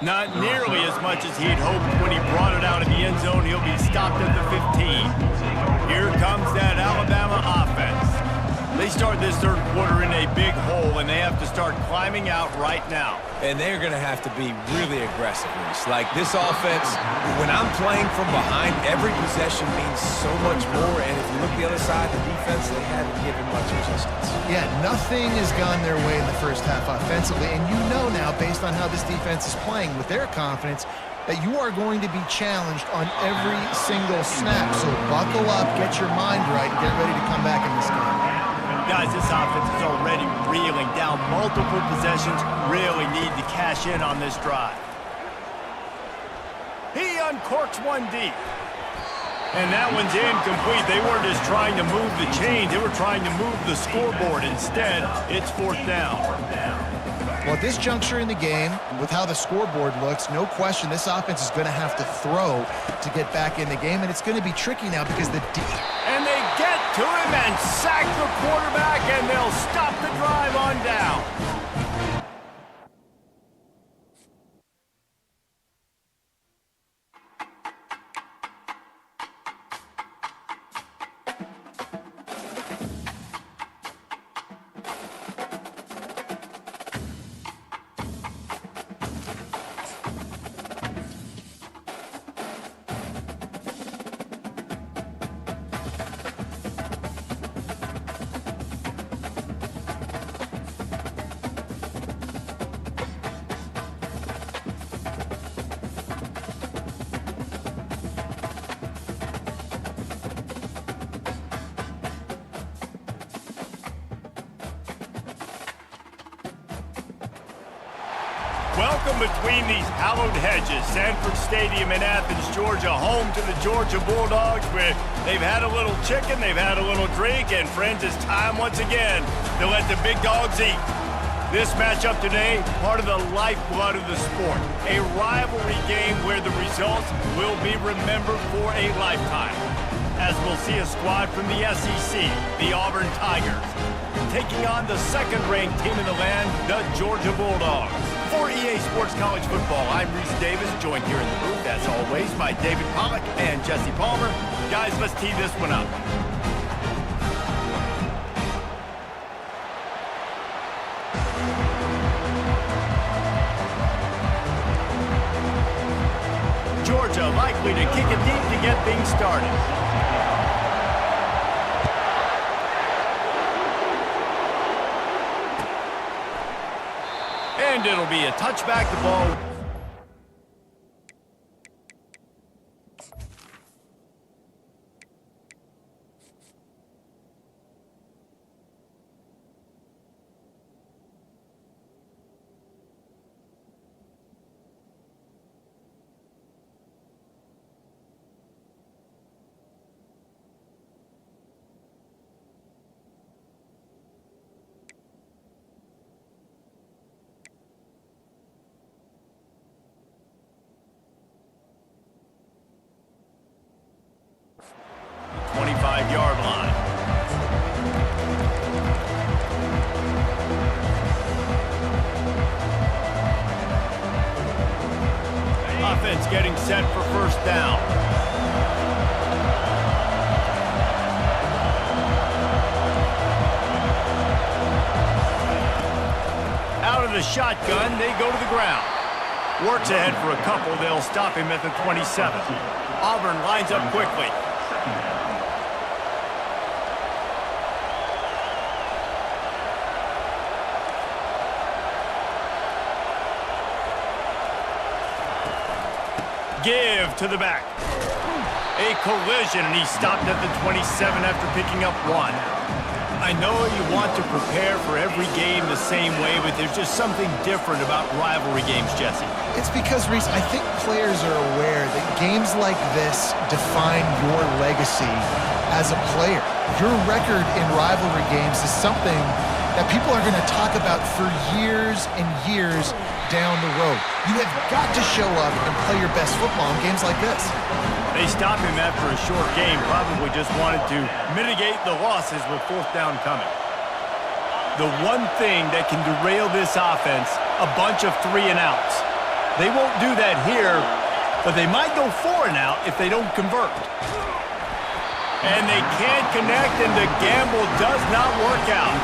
Not nearly as much as he'd hoped when he brought it out of the end zone. He'll be stopped at the 15. Here comes that Alabama offense. They start this 3rd quarter in a big hole, and they have to start climbing out right now. And they're going to have to be really aggressive. Like this offense, when I'm playing from behind, every possession means so much more. And if you look the other side, the defense, they haven't given much resistance. Yeah, nothing has gone their way in the 1st half offensively. And you know now, based on how this defense is playing with their confidence, that you are going to be challenged on every single snap. So buckle up, get your mind right, and get ready to come back in this game. Guys, this offense is already reeling down multiple possessions. Really need to cash in on this drive. He uncorks one deep. And that one's incomplete. They weren't just trying to move the chains. They were trying to move the scoreboard. Instead, it's 4th down. Well, at this juncture in the game, with how the scoreboard looks, no question this offense is going to have to throw to get back in the game, and it's going to be tricky now because the And they get to him and sack the quarterback, and they'll stop the drive on down. Welcome between these hallowed hedges. Sanford Stadium in Athens, Georgia, home to the Georgia Bulldogs with They've had a little chicken, they've had a little drink, and friends, it's time once again to let the big dogs eat. This matchup today, part of the lifeblood of the sport. A rivalry game where the results will be remembered for a lifetime. As we'll see a squad from the SEC, the Auburn Tigers, taking on the second-ranked team in the land, the Georgia Bulldogs. For EA Sports College Football, I'm Reese Davis, joined here in the booth, as always, by David Pollack and Jesse Palmer. Guys, let's tee this one up. Georgia likely to kick it deep to get things started. And it'll be a touchback, the ball. The 25-yard line. Offense getting set for first down. Out of the shotgun, they go to the ground. Works ahead for a couple. They'll stop him at the 27. Auburn lines up quickly. Give to the back. A collision, and he stopped at the 27 after picking up one. I know you want to prepare for every game the same way, but there's just something different about rivalry games, Jesse. It's because, Reese, I think players are aware that games like this define your legacy as a player. Your record in rivalry games is something that people are going to talk about for years and years down the road. You have got to show up and play your best football in games like this. They stopped him after a short game, probably just wanted to mitigate the losses with fourth down coming. The one thing that can derail this offense, a bunch of 3-and-outs. They won't do that here, but they might go 4-and-out if they don't convert. And they can't connect, and the gamble does not work out.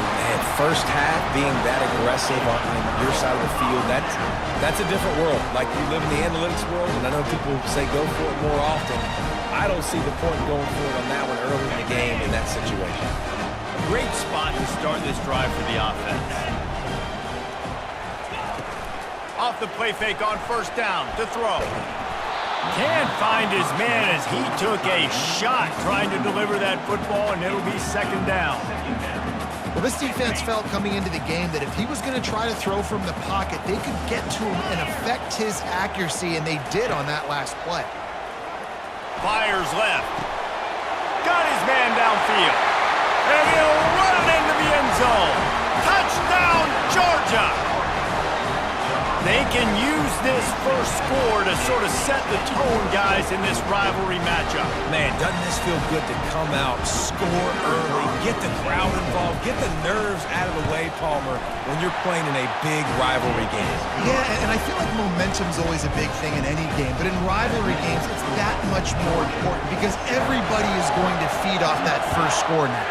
Man, first half being that aggressive on your side of the field, that's a different world. Like, we live in the analytics world, and I know people say go for it more often. I don't see the point going for it on that one early in the game in that situation. Great spot to start this drive for the offense. Off the play fake on first down to throw. Can't find his man as he took a shot trying to deliver that football, and it'll be second down. Well, this defense felt coming into the game that if he was going to try to throw from the pocket, they could get to him and affect his accuracy, and they did on that last play. Fires left. Got his man downfield. And he'll run it into the end zone. Touchdown, Georgia! They can use this first score to sort of set the tone, guys, in this rivalry matchup. Man, doesn't this feel good to come out, score early, get the crowd involved, get the nerves out of the way, Palmer, when you're playing in a big rivalry game? Yeah, and I feel like momentum's always a big thing in any game, but in rivalry games, it's that much more important because everybody is going to feed off that first score now.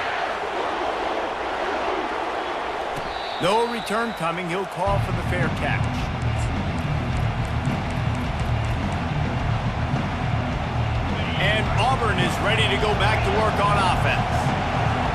No return coming. He'll call for the fair catch. And Auburn is ready to go back to work on offense.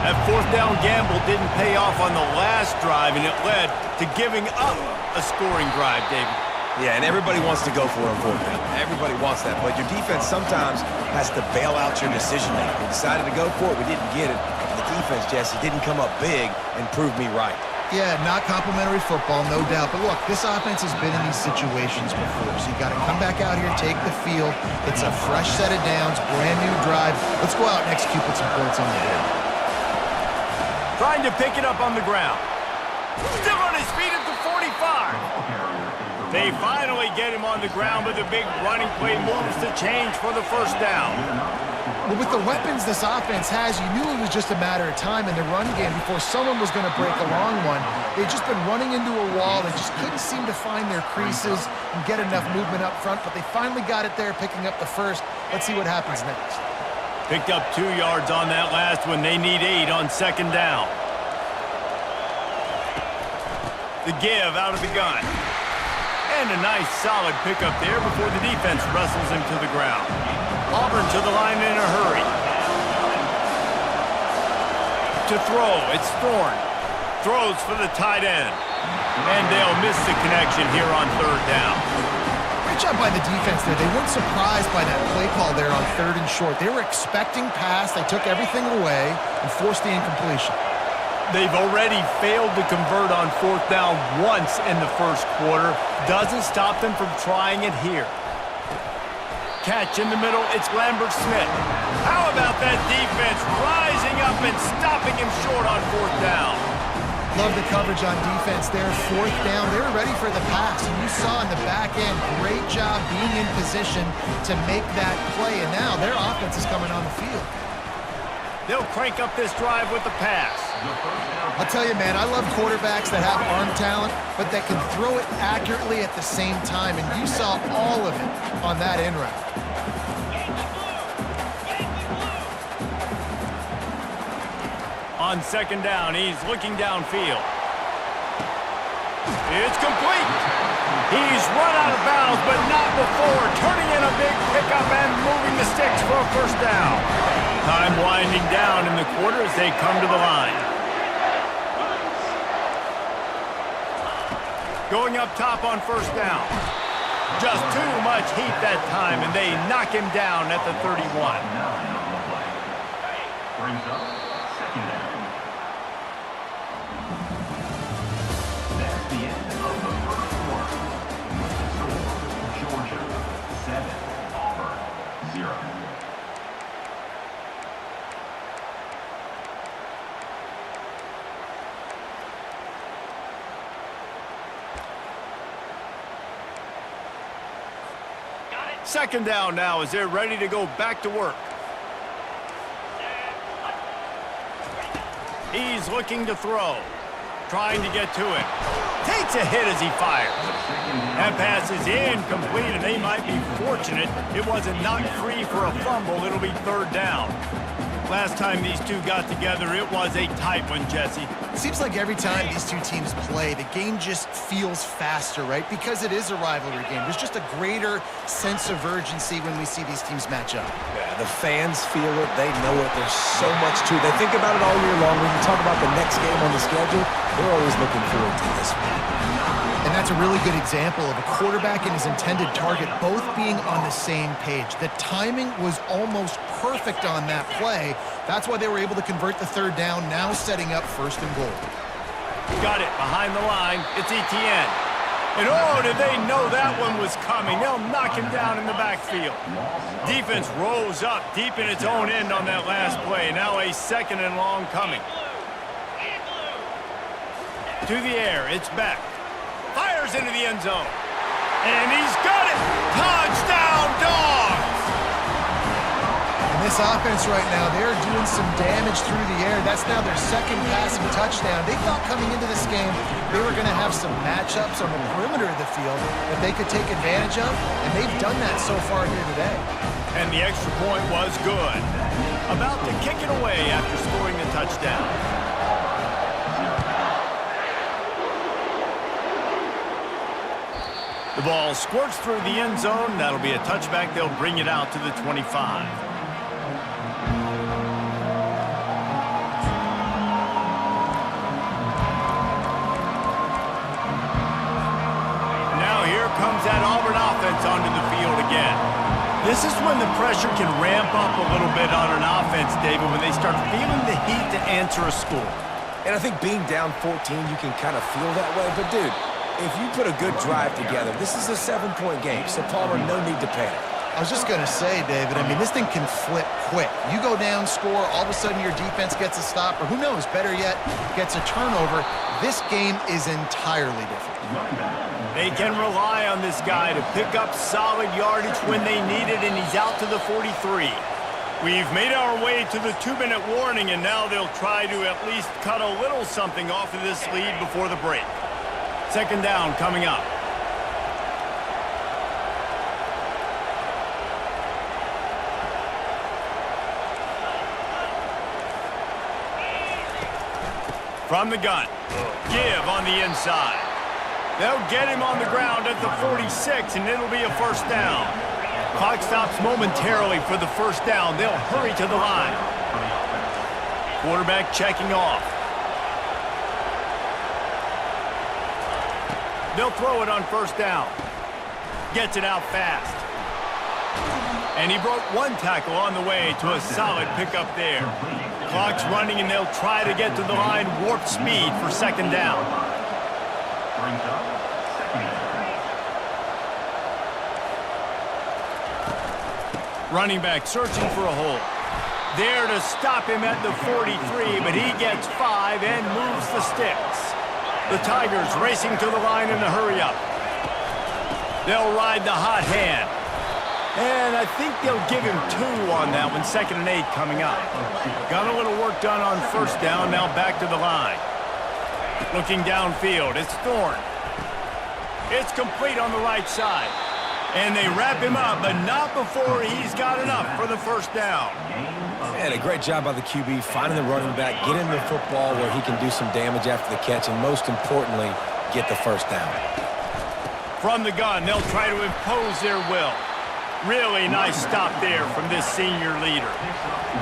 That fourth down gamble didn't pay off on the last drive, and it led to giving up a scoring drive, David. Yeah, and everybody wants to go for it on fourth down. Everybody wants that, but your defense sometimes has to bail out your decision making. We decided to go for it, we didn't get it. The defense, Jesse, didn't come up big and prove me right. Yeah, not complimentary football, no doubt. But look, this offense has been in these situations before, so you got to come back out here, take the field. It's a fresh set of downs, brand new drive. Let's go out and execute with some points on the board. Trying to pick it up on the ground. Still on his feet at the 45. They finally get him on the ground, but the big running play moves the change for the first down. Well, with the weapons this offense has, you knew it was just a matter of time in the run game before someone was going to break a long one. They'd just been running into a wall. They just couldn't seem to find their creases and get enough movement up front, but they finally got it there, picking up the first. Let's see what happens next. Picked up 2 yards on that last one. They need 8 on second down. The give out of the gun. And a nice solid pickup there before the defense wrestles him to the ground. Auburn to the line in a hurry. To throw, it's Thorne. Throws for the tight end. And they'll miss the connection here on third down. Great job by the defense there. They weren't surprised by that play call there on third and short. They were expecting pass. They took everything away and forced the incompletion. They've already failed to convert on fourth down once in the first quarter. Doesn't stop them from trying it here. Catch in the middle, it's Lambert Smith. How about that defense rising up and stopping him short on fourth down? Love the coverage on defense there. Fourth down, they were ready for the pass. And you saw in the back end, great job being in position to make that play. And now their offense is coming on the field. They'll crank up this drive with the pass. I'll tell you, man, I love quarterbacks that have arm talent, but that can throw it accurately at the same time. And you saw all of it on that in route. On second down, he's looking downfield. It's complete. He's run out of bounds, but not before turning in a big pickup and moving the sticks for a first down. Time winding down in the quarter as they come to the line. Going up top on first down. Just too much heat that time, and they knock him down at the 31. Brings up second down. That's the end of the first quarter. With the score, Georgia 7, Auburn 0. Second down now as they're ready to go back to work. He's looking to throw. Trying to get to it. Takes a hit as he fires. That pass is incomplete, and they might be fortunate it wasn't knocked free for a fumble. It'll be third down. Last time these two got together, it was a tight one, Jesse. It seems like every time these two teams play, the game just feels faster, right? Because it is a rivalry game. There's just a greater sense of urgency when we see these teams match up. Yeah, the fans feel it. They know it. There's so much to it. They think about it all year long. When you talk about the next game on the schedule, they're always looking forward to this one. And that's a really good example of a quarterback and his intended target both being on the same page. The timing was almost perfect on that play. That's why they were able to convert the third down, now setting up first and goal. Got it behind the line. It's Etienne. And oh, did they know that one was coming. They'll knock him down in the backfield. Defense rose up deep in its own end on that last play. Now a second and long coming. To the air, it's Beck. Fires into the end zone. And he's got it! Touchdown, Dogs! And this offense right now, they're doing some damage through the air. That's now their second passing touchdown. They thought coming into this game they were going to have some matchups on the perimeter of the field that they could take advantage of, and they've done that so far here today. And the extra point was good. About to kick it away after scoring the touchdown. The ball squirts through the end zone. That'll be a touchback. They'll bring it out to the 25. Now here comes that Auburn offense onto the field again. This is when the pressure can ramp up a little bit on an offense, David, when they start feeling the heat to answer a score. And I think being down 14, you can kind of feel that way. But, dude, if you put a good drive together, this is a 7-point game, so Palmer, no need to panic. I was just going to say, David, I mean, this thing can flip quick. You go down, score, all of a sudden your defense gets a stop, or who knows, better yet, gets a turnover. This game is entirely different. They can rely on this guy to pick up solid yardage when they need it, and he's out to the 43. We've made our way to the 2-minute warning, and now they'll try to at least cut a little something off of this lead before the break. Second down coming up. From the gun, give on the inside. They'll get him on the ground at the 46, and it'll be a first down. Clock stops momentarily for the first down. They'll hurry to the line. Quarterback checking off. They'll throw it on first down. Gets it out fast. And he broke one tackle on the way to a solid pickup there. Clock's running, and they'll try to get to the line warp speed for second down. Running back searching for a hole. There to stop him at the 43, but he gets 5 and moves the sticks. The Tigers racing to the line in a hurry-up. They'll ride the hot hand. And I think they'll give him 2 on that one, 2nd and 8 coming up. Got a little work done on first down, now back to the line. Looking downfield, it's Thorne. It's complete on the right side. And they wrap him up, but not before he's got enough for the first down. And a great job by the QB finding the running back, get him the football where he can do some damage after the catch, and most importantly, get the first down. From the gun, they'll try to impose their will. Really nice stop there from this senior leader.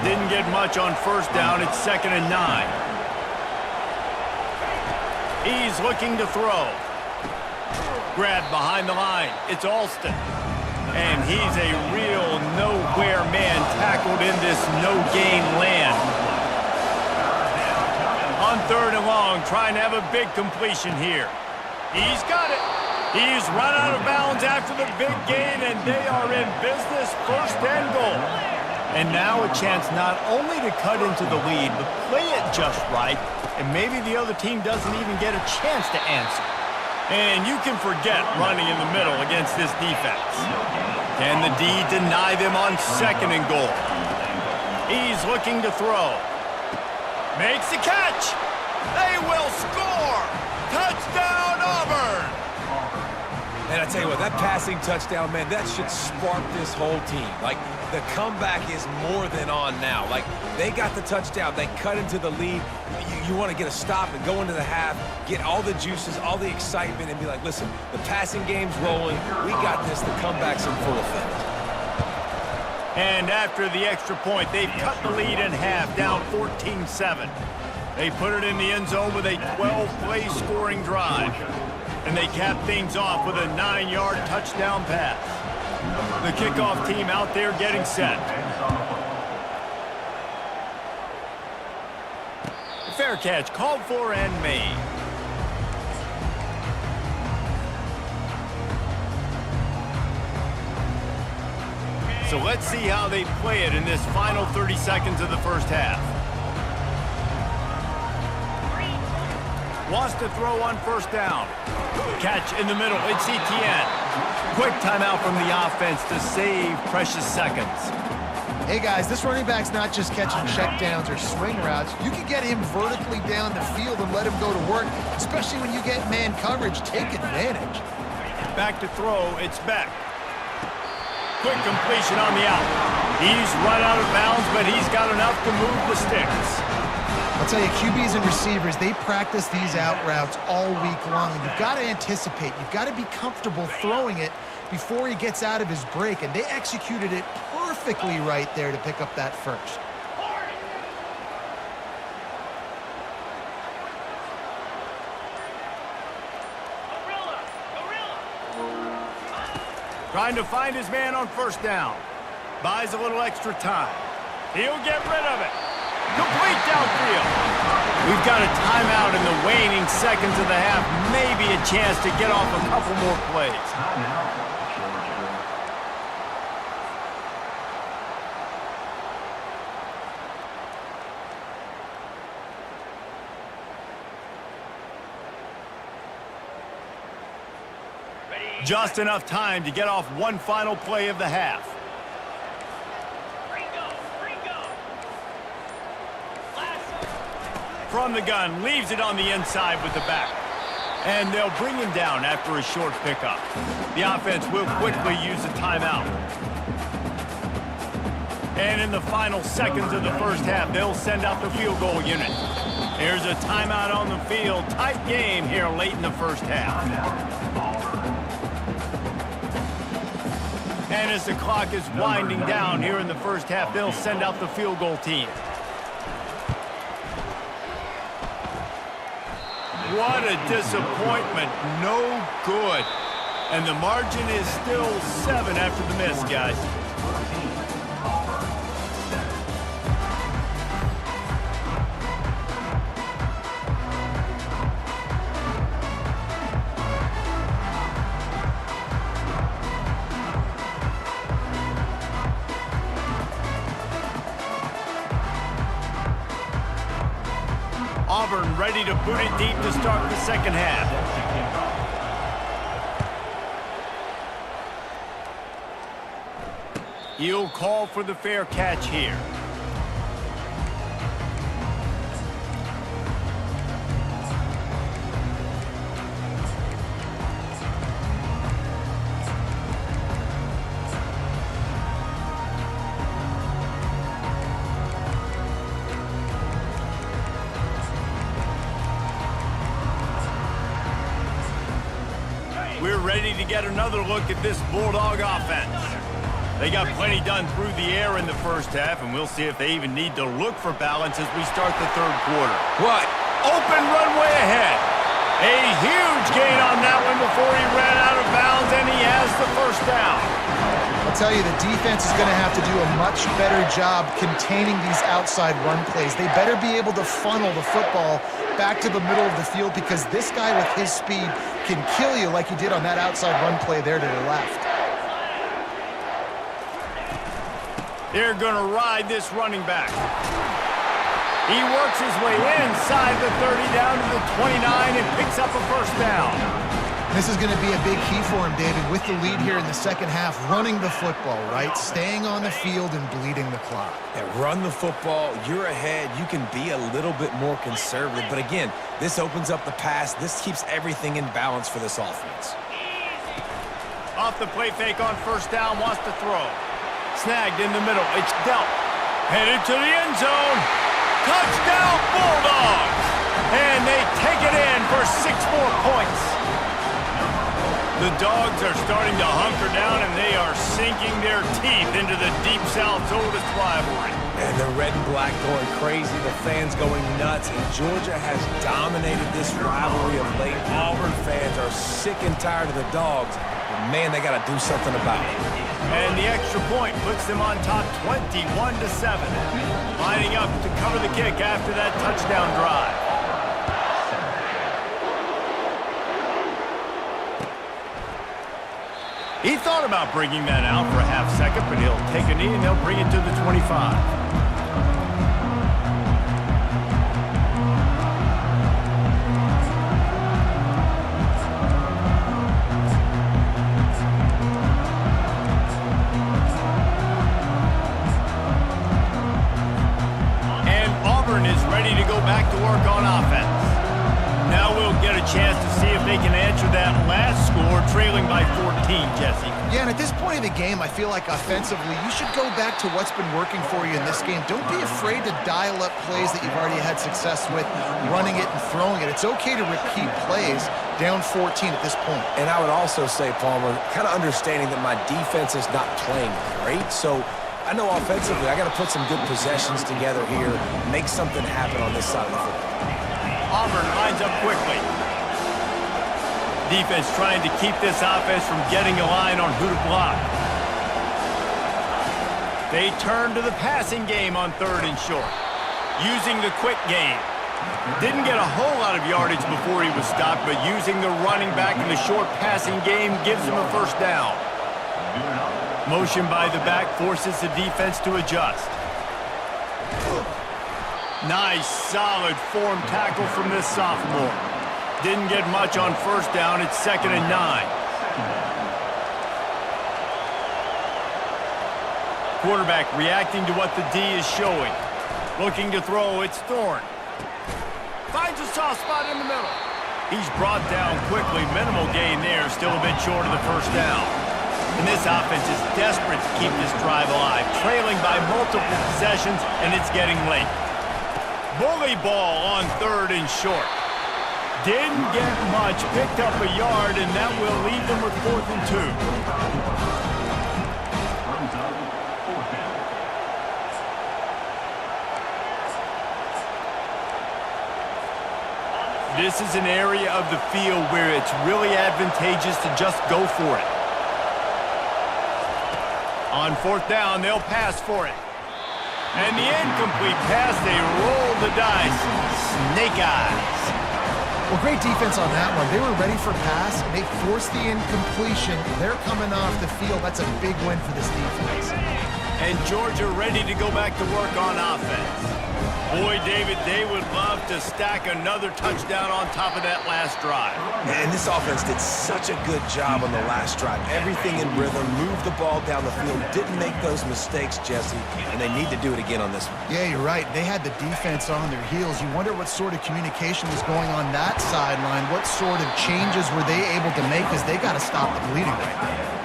Didn't get much on first down. It's 2nd and 9. He's looking to throw. Grabbed behind the line. It's Alston. And he's a real nowhere man tackled in this no-gain land. On 3rd and long, trying to have a big completion here. He's got it. He's run out of bounds after the big gain, and they are in business, 1st and goal. And now a chance not only to cut into the lead, but play it just right, and maybe the other team doesn't even get a chance to answer. And you can forget running in the middle against this defense. Can the D deny them on 2nd and goal? He's looking to throw. Makes the catch. They will score. Touchdown, Auburn. And I tell you what, that passing touchdown, man, that should spark this whole team. Like, the comeback is more than on now. Like, they got the touchdown. They cut into the lead. You want to get a stop and go into the half, get all the juices, all the excitement, and be like, listen, the passing game's rolling. We got this. The comeback's in full effect. And after the extra point, they've cut the lead in half, down 14-7. They put it in the end zone with a 12-play scoring drive. And they cap things off with a 9-yard touchdown pass. The kickoff team out there getting set. Fair catch called for and made. So let's see how they play it in this final 30 seconds of the first half. Wants to throw on first down. Catch in the middle. It's Etienne. Quick timeout from the offense to save precious seconds. Hey, guys, this running back's not just catching checkdowns or swing routes. You can get him vertically down the field and let him go to work, especially when you get man coverage. Take advantage. Back to throw. It's Beck. Quick completion on the out. He's run out of bounds, but he's got enough to move the sticks. I'll tell you, QBs and receivers, they practice these out routes all week long. You've got to anticipate. You've got to be comfortable throwing it before he gets out of his break, and they executed it perfectly right there to pick up that first. Trying to find his man on first down. Buys a little extra time. He'll get rid of it. Complete downfield. We've got a timeout in the waning seconds of the half. Maybe a chance to get off a couple more plays. Timeout, Georgia. Just enough time to get off one final play of the half. From the gun, leaves it on the inside with the back. And they'll bring him down after a short pickup. The offense will quickly use a timeout. And in the final seconds of the first half, they'll send out the field goal unit. There's a timeout on the field. Tight game here late in the first half. And as the clock is winding down here in the first half, they'll send out the field goal team. What a disappointment. No good. And the margin is still 7 after the miss, guys. Auburn ready to boot it deep to start the second half. He'll call for the fair catch here. We're ready to get another look at this Bulldog offense. They got plenty done through the air in the first half, and we'll see if they even need to look for balance as we start the third quarter. What? Open runway ahead. A huge gain on that one before he ran out of bounds, and he has the first down. I'll tell you, the defense is going to have to do a much better job containing these outside run plays. They better be able to funnel the football back to the middle of the field because this guy with his speed can kill you like he did on that outside run play there to the left. They're going to ride this running back. He works his way inside the 30 down to the 29 and picks up a first down. This is going to be a big key for him, David, with the lead here in the second half, running the football, right? Staying on the field and bleeding the clock. Yeah, run the football. You're ahead. You can be a little bit more conservative. But again, this opens up the pass. This keeps everything in balance for this offense. Off the play fake on first down, wants to throw. Snagged in the middle. It's dealt. Headed to the end zone. Touchdown, Bulldogs! And they take it in for 6 more points. The Dogs are starting to hunker down, and they are sinking their teeth into the Deep South's oldest rivalry. And the red and black going crazy, the fans going nuts, and Georgia has dominated this rivalry of late. Auburn fans are sick and tired of the Dogs, but man, they got to do something about it. And the extra point puts them on top 21-7. Lining up to cover the kick after that touchdown drive. He thought about bringing that out for a half second, but he'll take a knee and they'll bring it to the 25. Back to work on offense. Now we'll get a chance to see if they can answer that last score, trailing by 14, Jesse. Yeah, and at this point of the game, I feel like offensively, you should go back to what's been working for you in this game. Don't be afraid to dial up plays that you've already had success with, running it and throwing it. It's okay to repeat plays down 14 at this point. And I would also say, Palmer, kind of understanding that my defense is not playing great, so I know offensively I got to put some good possessions together here, make something happen on this side of the football. Auburn lines up quickly. Defense trying to keep this offense from getting a line on who to block. They turn to the passing game on 3rd and short, using the quick game. Didn't get a whole lot of yardage before he was stopped, but using the running back in the short passing game gives him a first down. Motion by the back forces the defense to adjust. Nice, solid form tackle from this sophomore. Didn't get much on first down. It's 2nd and 9. Quarterback reacting to what the D is showing. Looking to throw, it's Thorne. Finds a soft spot in the middle. He's brought down quickly. Minimal gain there, still a bit short of the first down. And this offense is desperate to keep this drive alive, trailing by multiple possessions, and it's getting late. Bully ball on 3rd and short. Didn't get much, picked up a yard, and that will leave them with 4th and 2. This is an area of the field where it's really advantageous to just go for it. On 4th down, they'll pass for it. And the incomplete pass, they roll the dice. Snake eyes. Well, great defense on that one. They were ready for pass, and they forced the incompletion. They're coming off the field. That's a big win for this defense. And Georgia ready to go back to work on offense. Boy, David, they would love to stack another touchdown on top of that last drive. And this offense did such a good job on the last drive. Everything in rhythm, moved the ball down the field, didn't make those mistakes, Jesse, and they need to do it again on this one. Yeah, you're right. They had the defense on their heels. You wonder what sort of communication was going on that sideline. What sort of changes were they able to make, because they got to stop the bleeding right now.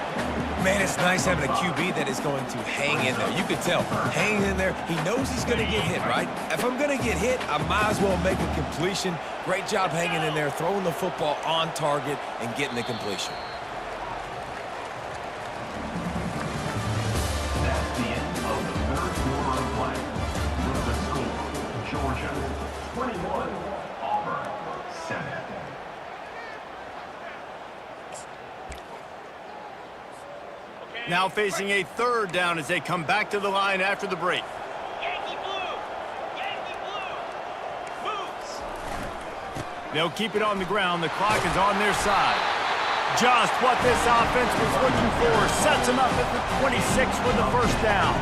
Man, it's nice having a QB that is going to hang in there. You can tell, hanging in there, he knows he's going to get hit, right? If I'm going to get hit, I might as well make a completion. Great job hanging in there, throwing the football on target and getting the completion. That's the end of the 3rd quarter of play. With the score, Georgia 21, Auburn 7. Now facing a 3rd down as they come back to the line after the break. Yankee blue! Yankee blue! Moves! They'll keep it on the ground. The clock is on their side. Just what this offense was looking for. Sets them up at the 26 with the first down.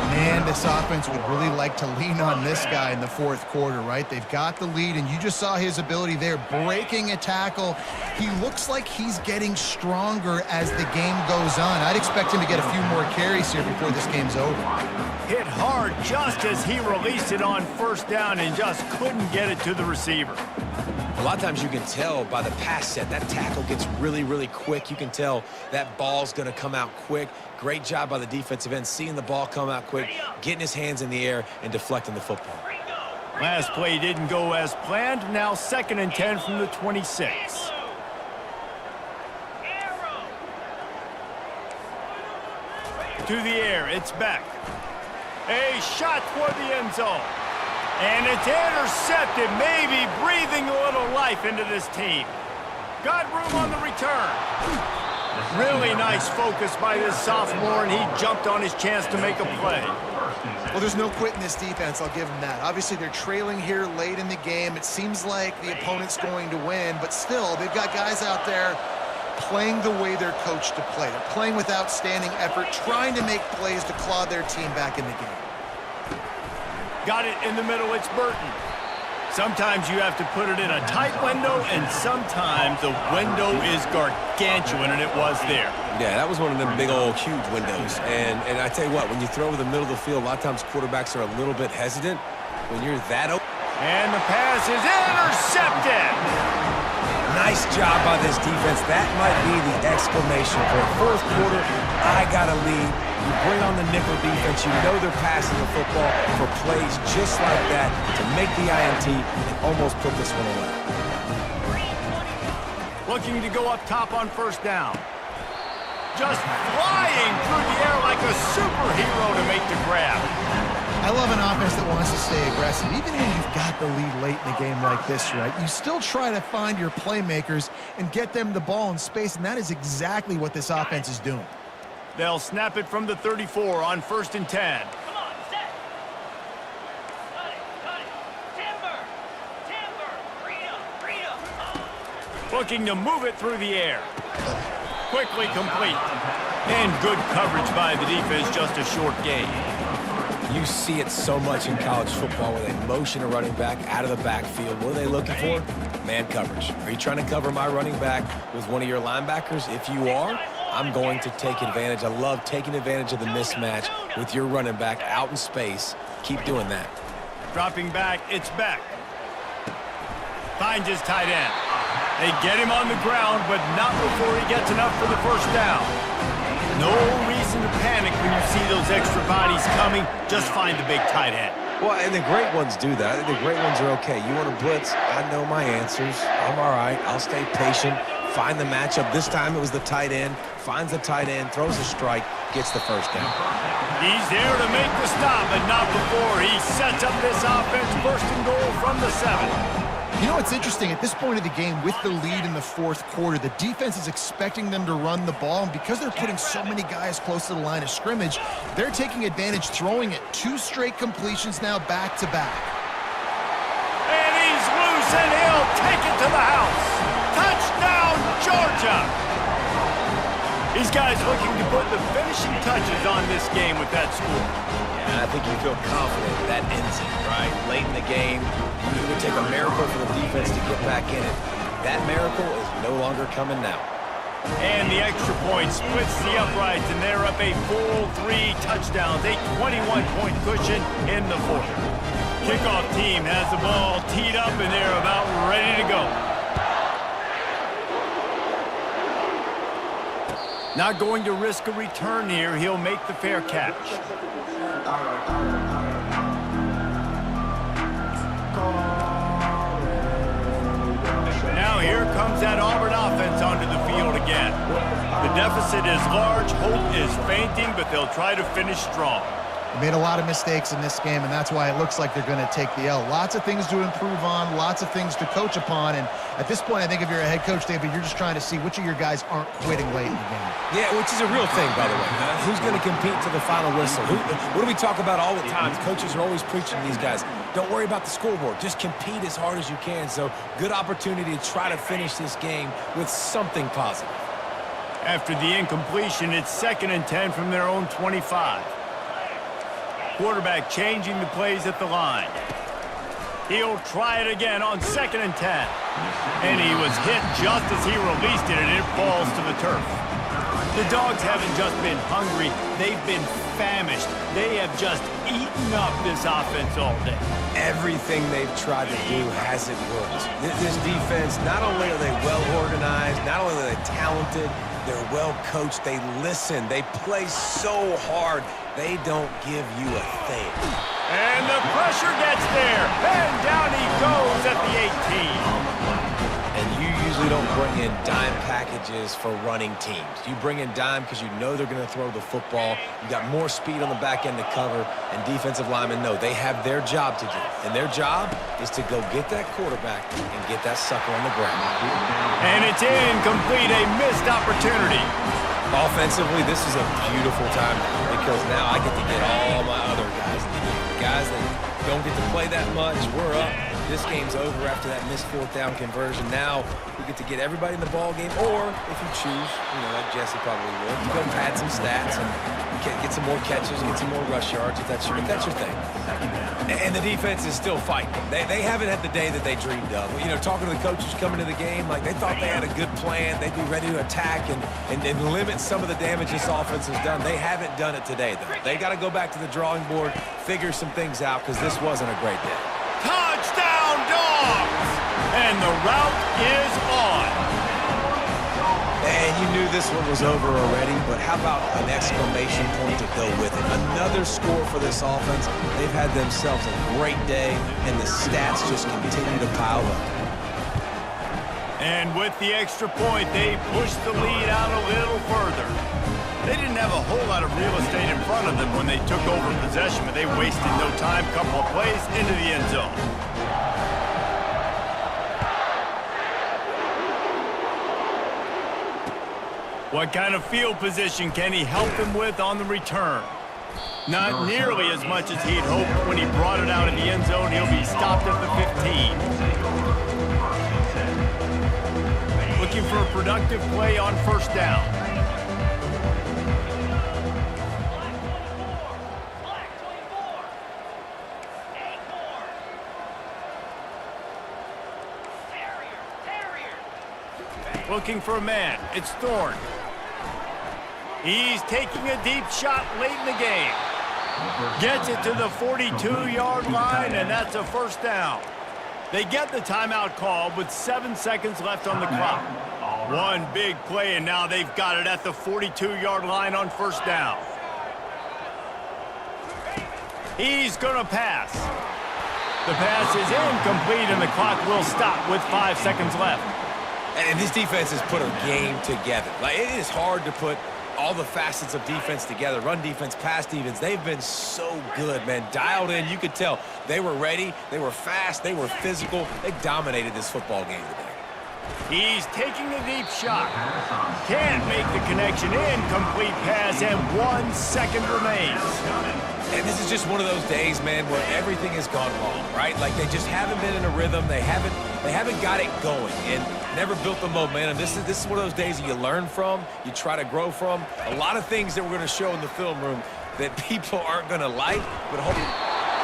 Man, this offense would really like to lean on this guy in the 4th quarter, right? They've got the lead, and you just saw his ability there, breaking a tackle. He looks like he's getting stronger as the game goes on. I'd expect him to get a few more carries here before this game's over. Hit hard just as he released it on first down and just couldn't get it to the receiver. A lot of times you can tell by the pass set, that tackle gets really, really quick. You can tell that ball's going to come out quick. Great job by the defensive end, seeing the ball come out quick, getting his hands in the air, and deflecting the football. Last play didn't go as planned. Now 2nd and 10 from the 26. To the air, it's Beck. A shot toward the end zone. And it's intercepted, maybe breathing a little life into this team. Got room on the return. Really nice focus by this sophomore, and he jumped on his chance to make a play. Well, there's no quit in this defense, I'll give them that. Obviously, they're trailing here late in the game. It seems like the opponent's going to win, but still, they've got guys out there playing the way they're coached to play. They're playing with outstanding effort, trying to make plays to claw their team back in the game. Got it in the middle, it's Burton. Sometimes you have to put it in a tight window, and sometimes the window is gargantuan, and it was there. Yeah, that was one of them big old huge windows. And I tell you what, when you throw over the middle of the field, a lot of times quarterbacks are a little bit hesitant. When you're that open. And the pass is intercepted. Nice job by this defense. That might be the exclamation point. 4th quarter, I got a lead. You bring on the nickel defense. You know they're passing the football for plays just like that to make the INT and almost put this one away. Looking to go up top on first down. Just flying through the air like a superhero to make the grab. I love an offense that wants to stay aggressive. Even when you've got the lead late in a game like this, right? You still try to find your playmakers and get them the ball in space, and that is exactly what this offense is doing. They'll snap it from the 34 on 1st and 10. Come on, set! Cut it! Timber! Looking to move it through the air. Quickly complete. And good coverage by the defense, just a short gain. You see it so much in college football where they motion a running back out of the backfield. What are they looking for? Man coverage. Are you trying to cover my running back with one of your linebackers? If you are, I'm going to take advantage. I love taking advantage of the mismatch with your running back out in space. Keep doing that. Dropping back, it's Beck. Finds his tight end. They get him on the ground, but not before he gets enough for the first down. No reason to panic when you see those extra bodies coming. Just find the big tight end. Well, and the great ones do that. The great ones are okay. You want to blitz? I know my answers. I'm all right. I'll stay patient. Find the matchup. This time it was the tight end. Finds the tight end, throws a strike, gets the first down. He's there to make the stop, but not before he sets up this offense. First and goal from the 7. You know what's interesting? At this point of the game, with the lead in the fourth quarter, the defense is expecting them to run the ball, and because they're putting so many guys close to the line of scrimmage, they're taking advantage, throwing it 2 straight completions now back-to-back. And he's loose, and he'll take it to the house. Touchdown, Georgia! These guys looking to put the finishing touches on this game with that score. And I think you feel confident that ends it, right? Late in the game, it would take a miracle for the defense to get back in it. That miracle is no longer coming now. And the extra point splits the uprights, and they're up a full 3 touchdowns, a 21-point cushion in the fourth. Kickoff team has the ball teed up, and they're about ready to go. Not going to risk a return here. He'll make the fair catch. Now here comes that Auburn offense onto the field again. The deficit is large, hope is fainting, but they'll try to finish strong. They made a lot of mistakes in this game, and that's why it looks like they're going to take the L. Lots of things to improve on, lots of things to coach upon, and at this point, I think if you're a head coach, David, you're just trying to see which of your guys aren't quitting late in the game. Yeah, which is a real thing, by the way. Who's going to compete to the final whistle? What do we talk about all the time? Coaches are always preaching to these guys. Don't worry about the scoreboard. Just compete as hard as you can. So, good opportunity to try to finish this game with something positive. After the incompletion, it's 2nd and 10 from their own 25. Quarterback changing the plays at the line. He'll try it again on 2nd and 10. And he was hit just as he released it, and it falls to the turf. The Dogs haven't just been hungry, they've been famished. They have just eaten up this offense all day. Everything they've tried to do hasn't worked. This defense, not only are they well organized, not only are they talented, they're well coached, they listen, they play so hard, they don't give you a thing. And the pressure gets there, and down he goes at the 18. And you usually don't bring in dime packages for running teams. You bring in dime because you know they're going to throw the football. You got more speed on the back end to cover, and defensive linemen know they have their job to do. And their job is to go get that quarterback and get that sucker on the ground. And it's incomplete, a missed opportunity. Offensively, this is a beautiful time because now I get to get all my other guys in the game. Guys that don't get to play that much, we're up. This game's over after that missed 4th down conversion. Now we get to get everybody in the ball game, or if you choose, like Jesse probably would, to go pad some stats and get some more catches, get some more rush yards if that's your thing. And the defense is still fighting. They haven't had the day that they dreamed of. Talking to the coaches coming to the game, like they thought they had a good plan. They'd be ready to attack and limit some of the damage this offense has done. They haven't done it today, though. They got to go back to the drawing board, figure some things out, because this wasn't a great day. Touchdown, Dogs! And the route is on. And you knew this one was over already, but how about an exclamation point to go with it? Another score for this offense. They've had themselves a great day, and the stats just continue to pile up. And with the extra point, they pushed the lead out a little further. They didn't have a whole lot of real estate in front of them when they took over possession, but they wasted no time. Couple of plays into the end zone. What kind of field position can he help them with on the return? Not nearly as much as he'd hoped. When he brought it out in the end zone, he'll be stopped at the 15. looking for a productive play on first down. Black 24. Acorn. Terrier. Looking for a man. It's Thorne. He's taking a deep shot late in the game. Gets it to the 42-yard line, and that's a first down. They get the timeout called with 7 seconds left on the clock. One big play, and now they've got it at the 42-yard line on first down. He's going to pass. The pass is incomplete, and the clock will stop with 5 seconds left. And this defense has put a game together. Like, it is hard to put all the facets of defense together. Run defense, pass defense. They've been so good, man. Dialed in. You could tell they were ready. They were fast. They were physical. They dominated this football game today. He's taking a deep shot. Can't make the connection. Incomplete pass, and 1 second remains. And this is just one of those days, man, where everything has gone wrong, right? Like, they just haven't been in a rhythm. They haven't got it going and never built the momentum. This is one of those days that you learn from, you try to grow from. A lot of things that we're going to show in the film room that people aren't going to like, but hopefully.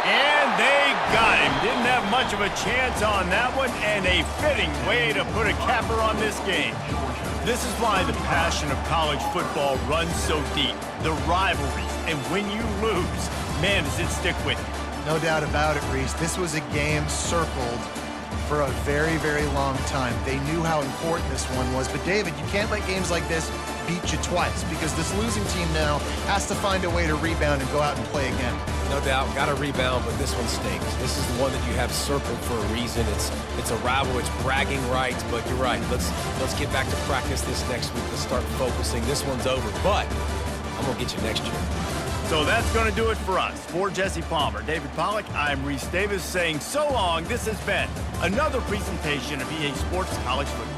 And they got him. Didn't have much of a chance on that one, and a fitting way to put a capper on this game. This is why the passion of college football runs so deep. The rivalries, and when you lose, man, does it stick with you. No doubt about it, Reese. This was a game circled for a very, very long time. They knew how important this one was. But, David, you can't let games like this beat you twice, because this losing team now has to find a way to rebound and go out and play again. No doubt, got to rebound, but this one stinks. This is the one that you have circled for a reason. It's a rival, it's bragging rights, but you're right. Let's get back to practice this next week. Let's start focusing. This one's over, but I'm going to get you next year. So that's going to do it for us. For Jesse Palmer, David Pollack, I'm Reese Davis saying so long. This has been another presentation of EA Sports College Football.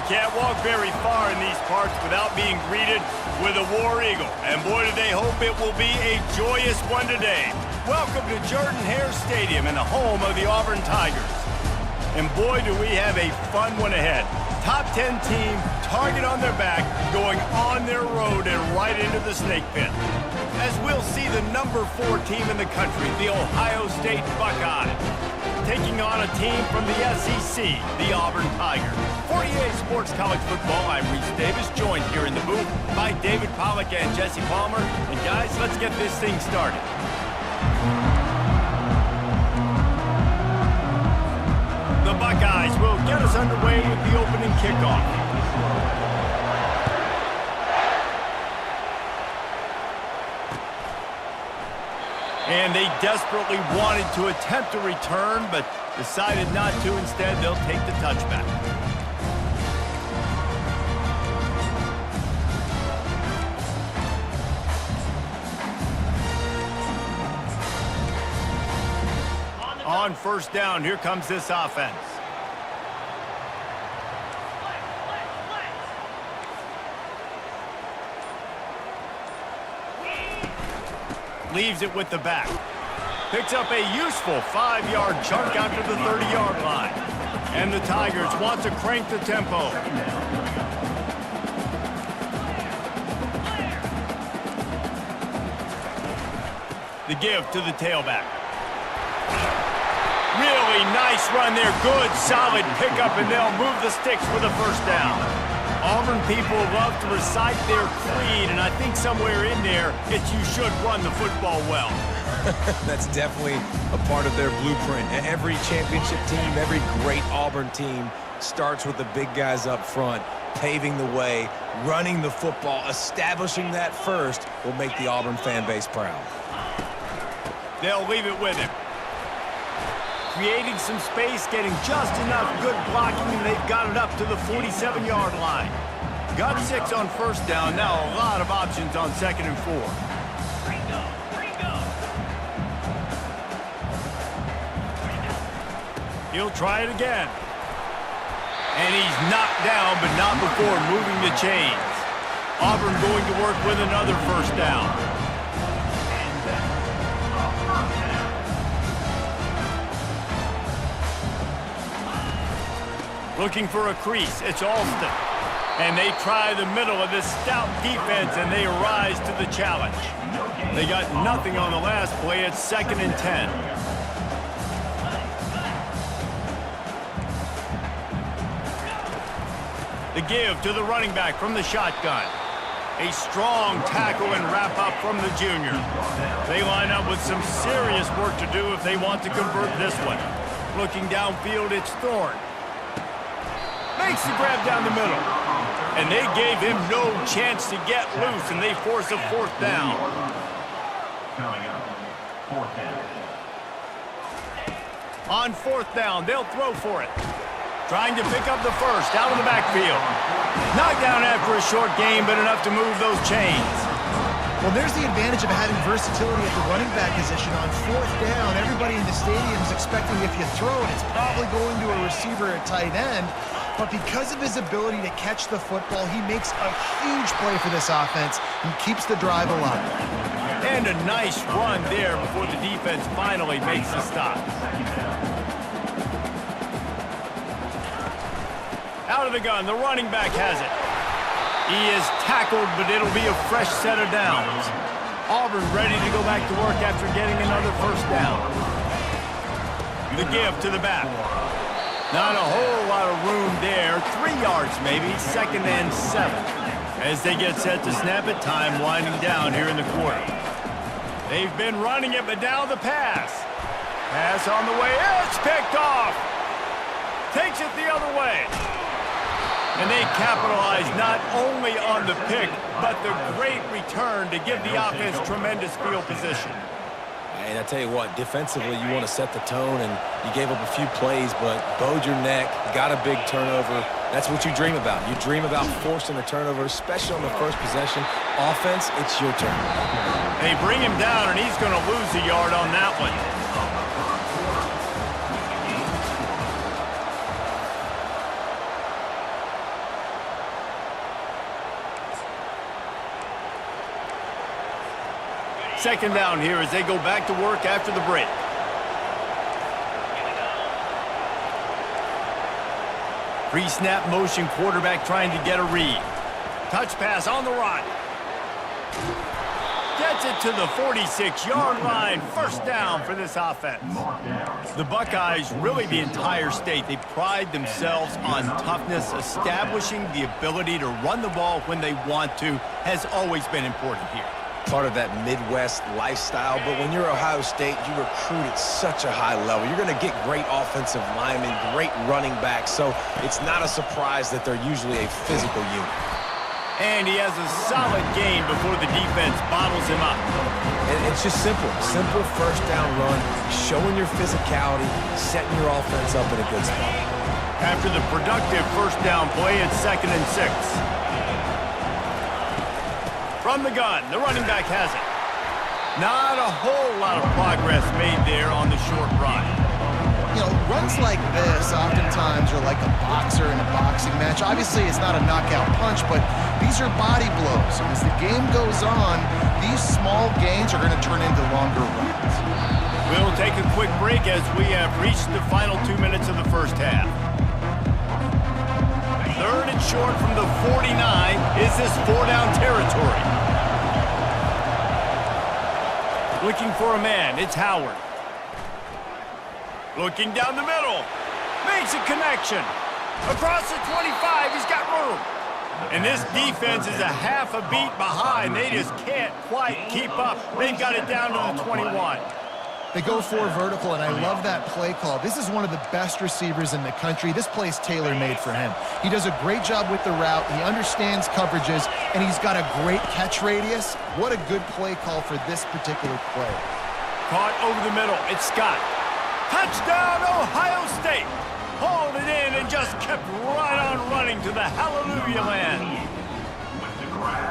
You can't walk very far in these parts without being greeted with a War Eagle. And boy, do they hope it will be a joyous one today. Welcome to Jordan-Hare Stadium and the home of the Auburn Tigers. And boy, do we have a fun one ahead. Top 10 team, target on their back, going on their road and right into the snake pit. As we'll see the number 4 team in the country, the Ohio State Buckeyes, taking on a team from the SEC, the Auburn Tigers. For EA Sports College Football, I'm Reese Davis, joined here in the booth by David Pollack and Jesse Palmer. And guys, let's get this thing started. The Buckeyes will get us underway with the opening kickoff. And they desperately wanted to attempt a return, but decided not to. Instead, they'll take the touchback. On first down, here comes this offense. Leaves it with the back. Picks up a useful 5-yard chunk after the 30-yard line. And the Tigers want to crank the tempo. The give to the tailback. Really nice run there. Good, solid pickup, and they'll move the sticks for the first down. Auburn people love to recite their creed, and I think somewhere in there, it's you should run the football well. That's definitely a part of their blueprint. Every championship team, every great Auburn team starts with the big guys up front, paving the way, running the football, establishing that first will make the Auburn fan base proud. They'll leave it with him. Creating some space, getting just enough good blocking, and they've got it up to the 47-yard line. Got 6 on first down. Now a lot of options on 2nd and 4. He'll try it again. And he's knocked down, but not before moving the chains. Auburn going to work with another first down. Looking for a crease, it's Alston. And they try the middle of this stout defense, and they rise to the challenge. They got nothing on the last play. It's 2nd and 10. The give to the running back from the shotgun. A strong tackle and wrap up from the junior. They line up with some serious work to do if they want to convert this one. Looking downfield, it's Thorne. Makes the grab down the middle. And they gave him no chance to get loose, and they force a 4th down. Coming up, 4th down. On 4th down, they'll throw for it. Trying to pick up the first out of the backfield. Knocked down after a short game, but enough to move those chains. Well, there's the advantage of having versatility at the running back position. On 4th down, everybody in the stadium is expecting if you throw it, it's probably going to a receiver at tight end. But because of his ability to catch the football, he makes a huge play for this offense and keeps the drive alive. And a nice run there before the defense finally makes the stop. Out of the gun, the running back has it. He is tackled, but it'll be a fresh set of downs. Auburn ready to go back to work after getting another first down. The give to the back. Not a whole lot of room there. 3 yards maybe, 2nd and 7. As they get set to snap it, time winding down here in the quarter. They've been running it, but now the pass. Pass on the way. It's picked off. Takes it the other way. And they capitalize not only on the pick, but the great return to give the offense tremendous field position. And I tell you what, defensively, you want to set the tone, and you gave up a few plays, but bowed your neck, got a big turnover. That's what you dream about. You dream about forcing a turnover, especially on the first possession. Offense, it's your turn. They bring him down, and he's going to lose a yard on that one. Second down here as they go back to work after the break. Pre-snap motion, quarterback trying to get a read. Touch pass on the run. Gets it to the 46-yard line. First down for this offense. The Buckeyes, really the entire state, they pride themselves on toughness. Establishing the ability to run the ball when they want to has always been important here. Part of that Midwest lifestyle, but when you're Ohio State, you recruit at such a high level. You're going to get great offensive linemen, great running backs, so it's not a surprise that they're usually a physical unit. And he has a solid game before the defense bottles him up. And it's just simple first down run, showing your physicality, setting your offense up in a good spot. After the productive first down play, it's 2nd and 6. From the gun, the running back has it. Not a whole lot of progress made there on the short run. runs like this oftentimes are like a boxer in a boxing match. Obviously, it's not a knockout punch, but these are body blows. And as the game goes on, these small gains are going to turn into longer runs. We'll take a quick break as we have reached the final 2 minutes of the first half. Third and short from the 49. Is this 4-down territory? Looking for a man. It's Howard. Looking down the middle. Makes a connection. Across the 25. He's got room. And this defense is a half a beat behind. They just can't quite keep up. They've got it down to the 21. They go for vertical, and I love that play call. This is one of the best receivers in the country. This play's tailor-made for him. He does a great job with the route. He understands coverages, and he's got a great catch radius. What a good play call for this particular play. Caught over the middle. It's Scott. Touchdown, Ohio State. Hauled it in and just kept right on running to the hallelujah land.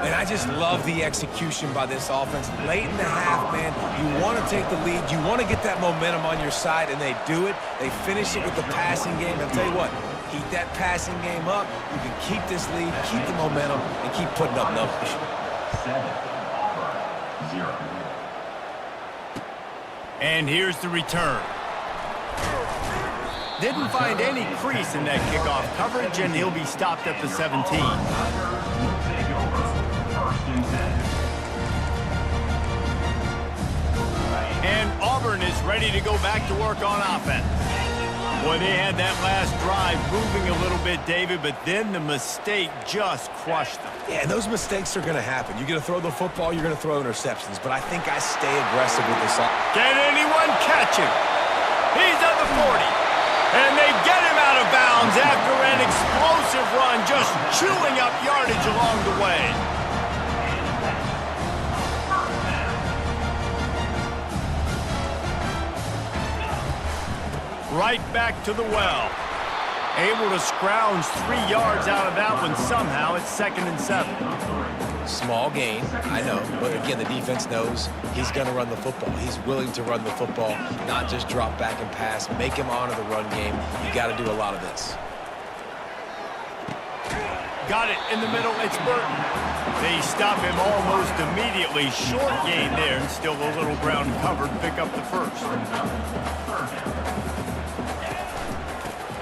And I just love the execution by this offense. Late in the half, man, you want to take the lead. You want to get that momentum on your side, and they do it. They finish it with the passing game. I'll tell you what, keep that passing game up. You can keep this lead, keep the momentum, and keep putting up numbers. 7, Auburn, 0. And here's the return. Didn't find any crease in that kickoff coverage, and he'll be stopped at the 17. And Auburn is ready to go back to work on offense. Boy, they had that last drive moving a little bit, David, but then the mistake just crushed them. Yeah, and those mistakes are going to happen. You're going to throw the football, you're going to throw interceptions, but I think I stay aggressive with this. Can anyone catch him? He's at the 40. And they get him out of bounds after an explosive run, just chewing up yardage along the way. Right back to the well. Able to scrounge 3 yards out of that one somehow. It's 2nd and 7. Small gain, I know, but again, the defense knows he's going to run the football. He's willing to run the football, not just drop back and pass, make him honor the run game. You got to do a lot of this. Got it in the middle. It's Burton. They stop him almost immediately. Short gain there, and still a little ground covered. Pick up the first.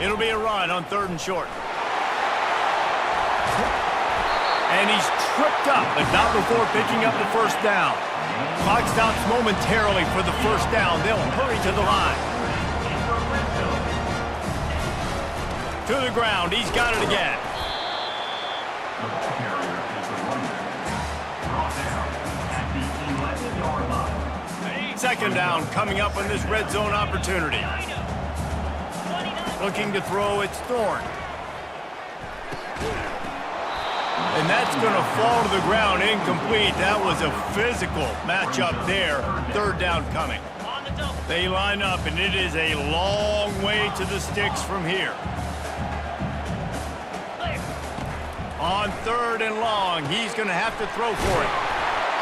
It'll be a run on 3rd and short. And he's tripped up, but not before picking up the first down. Clock stops momentarily for the first down. They'll hurry to the line. To the ground. He's got it again. The ball carrier is the running back. Brought down at the 11-yard line. 2nd down coming up on this red zone opportunity. Looking to throw, it's Thorne. And that's going to fall to the ground, incomplete. That was a physical matchup there. 3rd down coming. They line up, and it is a long way to the sticks from here. On 3rd and long, he's going to have to throw for it.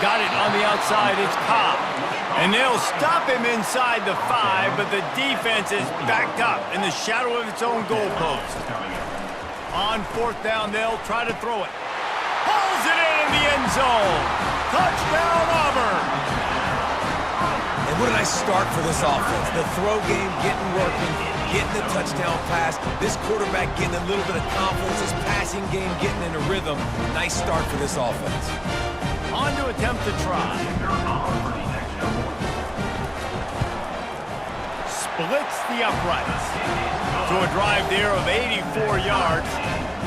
Got it on the outside, it's Cobb. And they'll stop him inside the 5, but the defense is backed up in the shadow of its own goalpost. On 4th down, they'll try to throw it. Pulls it in the end zone. Touchdown, Auburn. And what a nice start for this offense. The throw game getting working, getting the touchdown pass. This quarterback getting a little bit of confidence. His passing game getting in a rhythm. Nice start for this offense. On to attempt to try. Splits the uprights. To a drive there of 84 yards.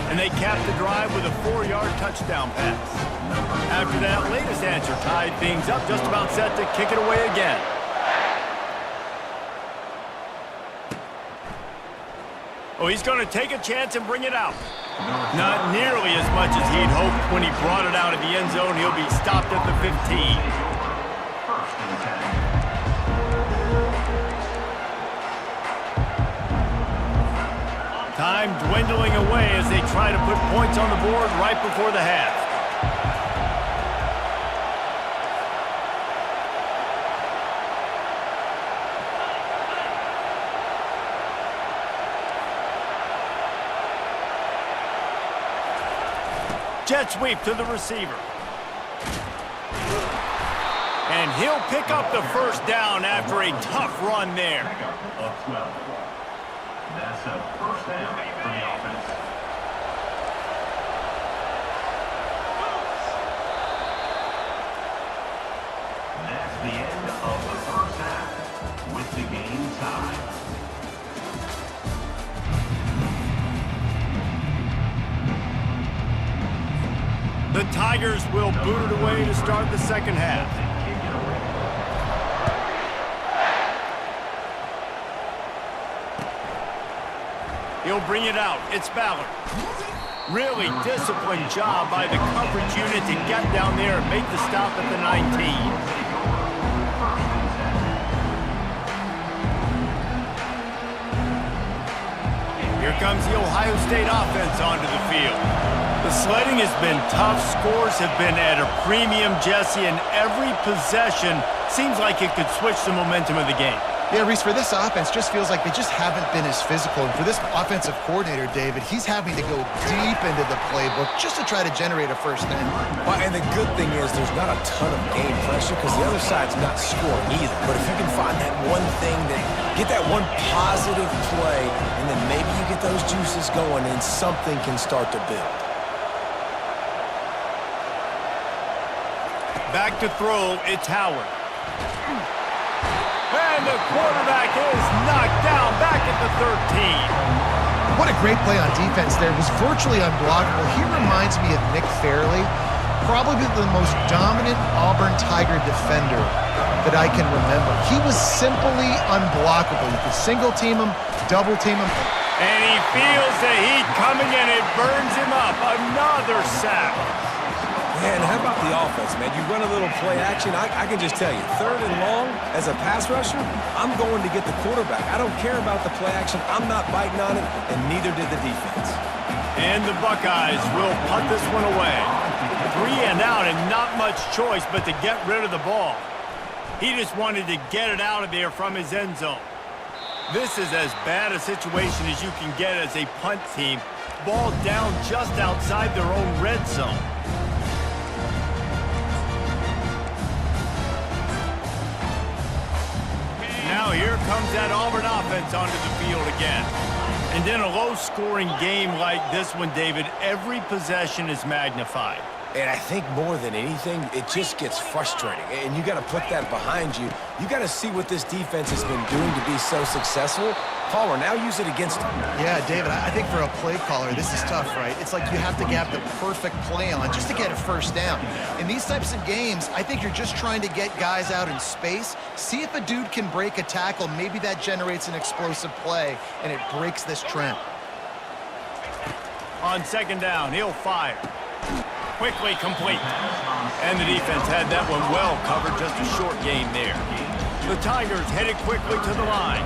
And they cap the drive with a 4-yard touchdown pass. After that latest answer tied things up, just about set to kick it away again. Oh, he's going to take a chance and bring it out. Not nearly as much as he'd hoped when he brought it out of the end zone. He'll be stopped at the 15. Time dwindling away as they try to put points on the board right before the half. Jet sweep to the receiver. And he'll pick up the first down after a tough run there. Of 12. That's a first down for the offense. That's the end of the first half with the game tied. The Tigers will boot it away to start the second half. He'll bring it out. It's Ballard. Really disciplined job by the coverage unit to get down there and make the stop at the 19. Here comes the Ohio State offense onto the field. The sledding has been tough. Scores have been at a premium, Jesse, and every possession seems like it could switch the momentum of the game. Yeah, Reese, for this offense, just feels like they just haven't been as physical. And for this offensive coordinator, David, he's having to go deep into the playbook just to try to generate a first down. Well, and the good thing is there's not a ton of game pressure because the other side's not scoring either. But if you can find that one thing, get that one positive play, and then maybe you get those juices going and something can start to build. Back to throw, it's Howard. And the quarterback is knocked down back at the 13. What a great play on defense there. It was virtually unblockable. He reminds me of Nick Fairley, probably the most dominant Auburn Tiger defender that I can remember. He was simply unblockable. You could single team him, double team him. And he feels the heat coming and it burns him up. Another sack. Man, how about the offense, man? You run a little play action. I can just tell you, third and long, as a pass rusher, I'm going to get the quarterback. I don't care about the play action. I'm not biting on it, and neither did the defense. And the Buckeyes will punt this one away. 3 and out and not much choice but to get rid of the ball. He just wanted to get it out of there from his end zone. This is as bad a situation as you can get as a punt team. Ball down just outside their own red zone. Now here comes that Auburn offense onto the field again. And in a low-scoring game like this one, David, every possession is magnified. And I think more than anything, it just gets frustrating. And you got to put that behind you. You got to see what this defense has been doing to be so successful. Caller, now use it against them. Yeah, David, I think for a play caller, this is tough, right? It's like you have to have the perfect play on just to get a first down. In these types of games, I think you're just trying to get guys out in space, see if a dude can break a tackle. Maybe that generates an explosive play, and it breaks this trend. On second down, he'll fire. Quickly complete. And the defense had that one well covered, just a short gain there. The Tigers headed quickly to the line.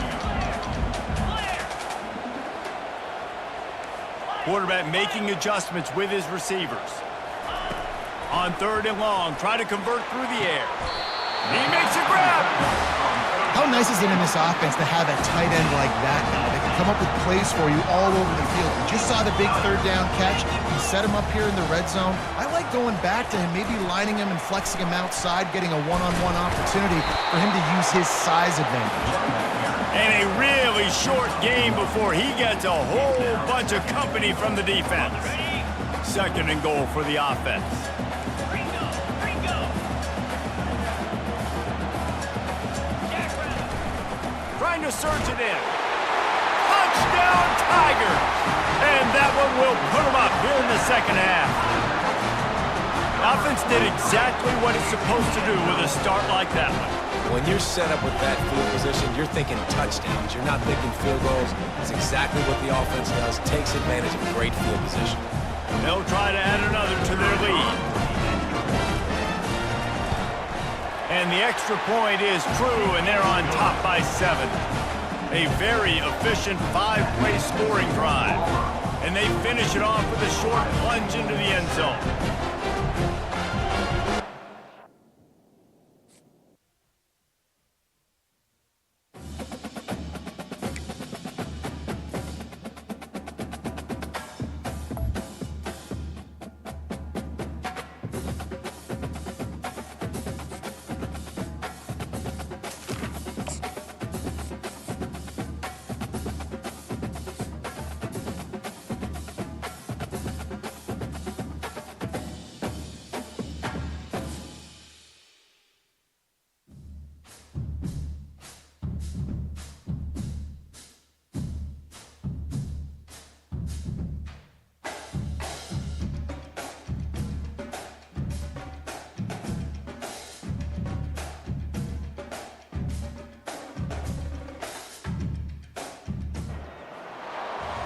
Quarterback making adjustments with his receivers. On third and long, try to convert through the air. He makes a grab. How nice is it in this offense to have a tight end like that guy that can come up with plays for you all over the field? You just saw the big third down catch. He set him up here in the red zone. I like going back to him, maybe lining him and flexing him outside, getting a one-on-one opportunity for him to use his size advantage. And a really short game before he gets a whole bunch of company from the defense. Second and goal for the offense. Trying to surge it in. Touchdown, Tigers! And that one will put them up here in the second half. Offense did exactly what it's supposed to do with a start like that one. When you're set up with that field position, you're thinking touchdowns. You're not thinking field goals. It's exactly what the offense does. Takes advantage of a great field position. They'll try to add another to their lead. And the extra point is true, and they're on top by 7. A very efficient 5-play scoring drive. And they finish it off with a short plunge into the end zone.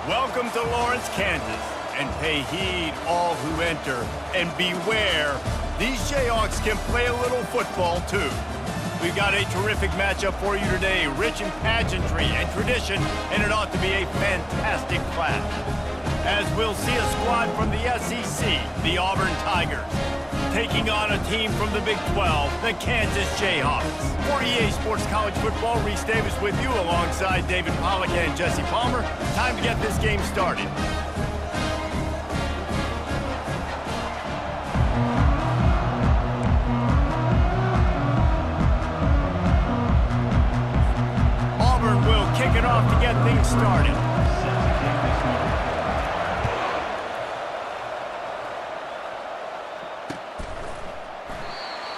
Welcome to Lawrence, Kansas, and pay heed all who enter, and beware, these Jayhawks can play a little football too. We've got a terrific matchup for you today, rich in pageantry and tradition, and it ought to be a fantastic clash. As we'll see a squad from the SEC, the Auburn Tigers, taking on a team from the Big 12, the Kansas Jayhawks. For EA Sports College Football, Reese Davis with you alongside David Pollack and Jesse Palmer. Time to get this game started. Auburn will kick it off to get things started.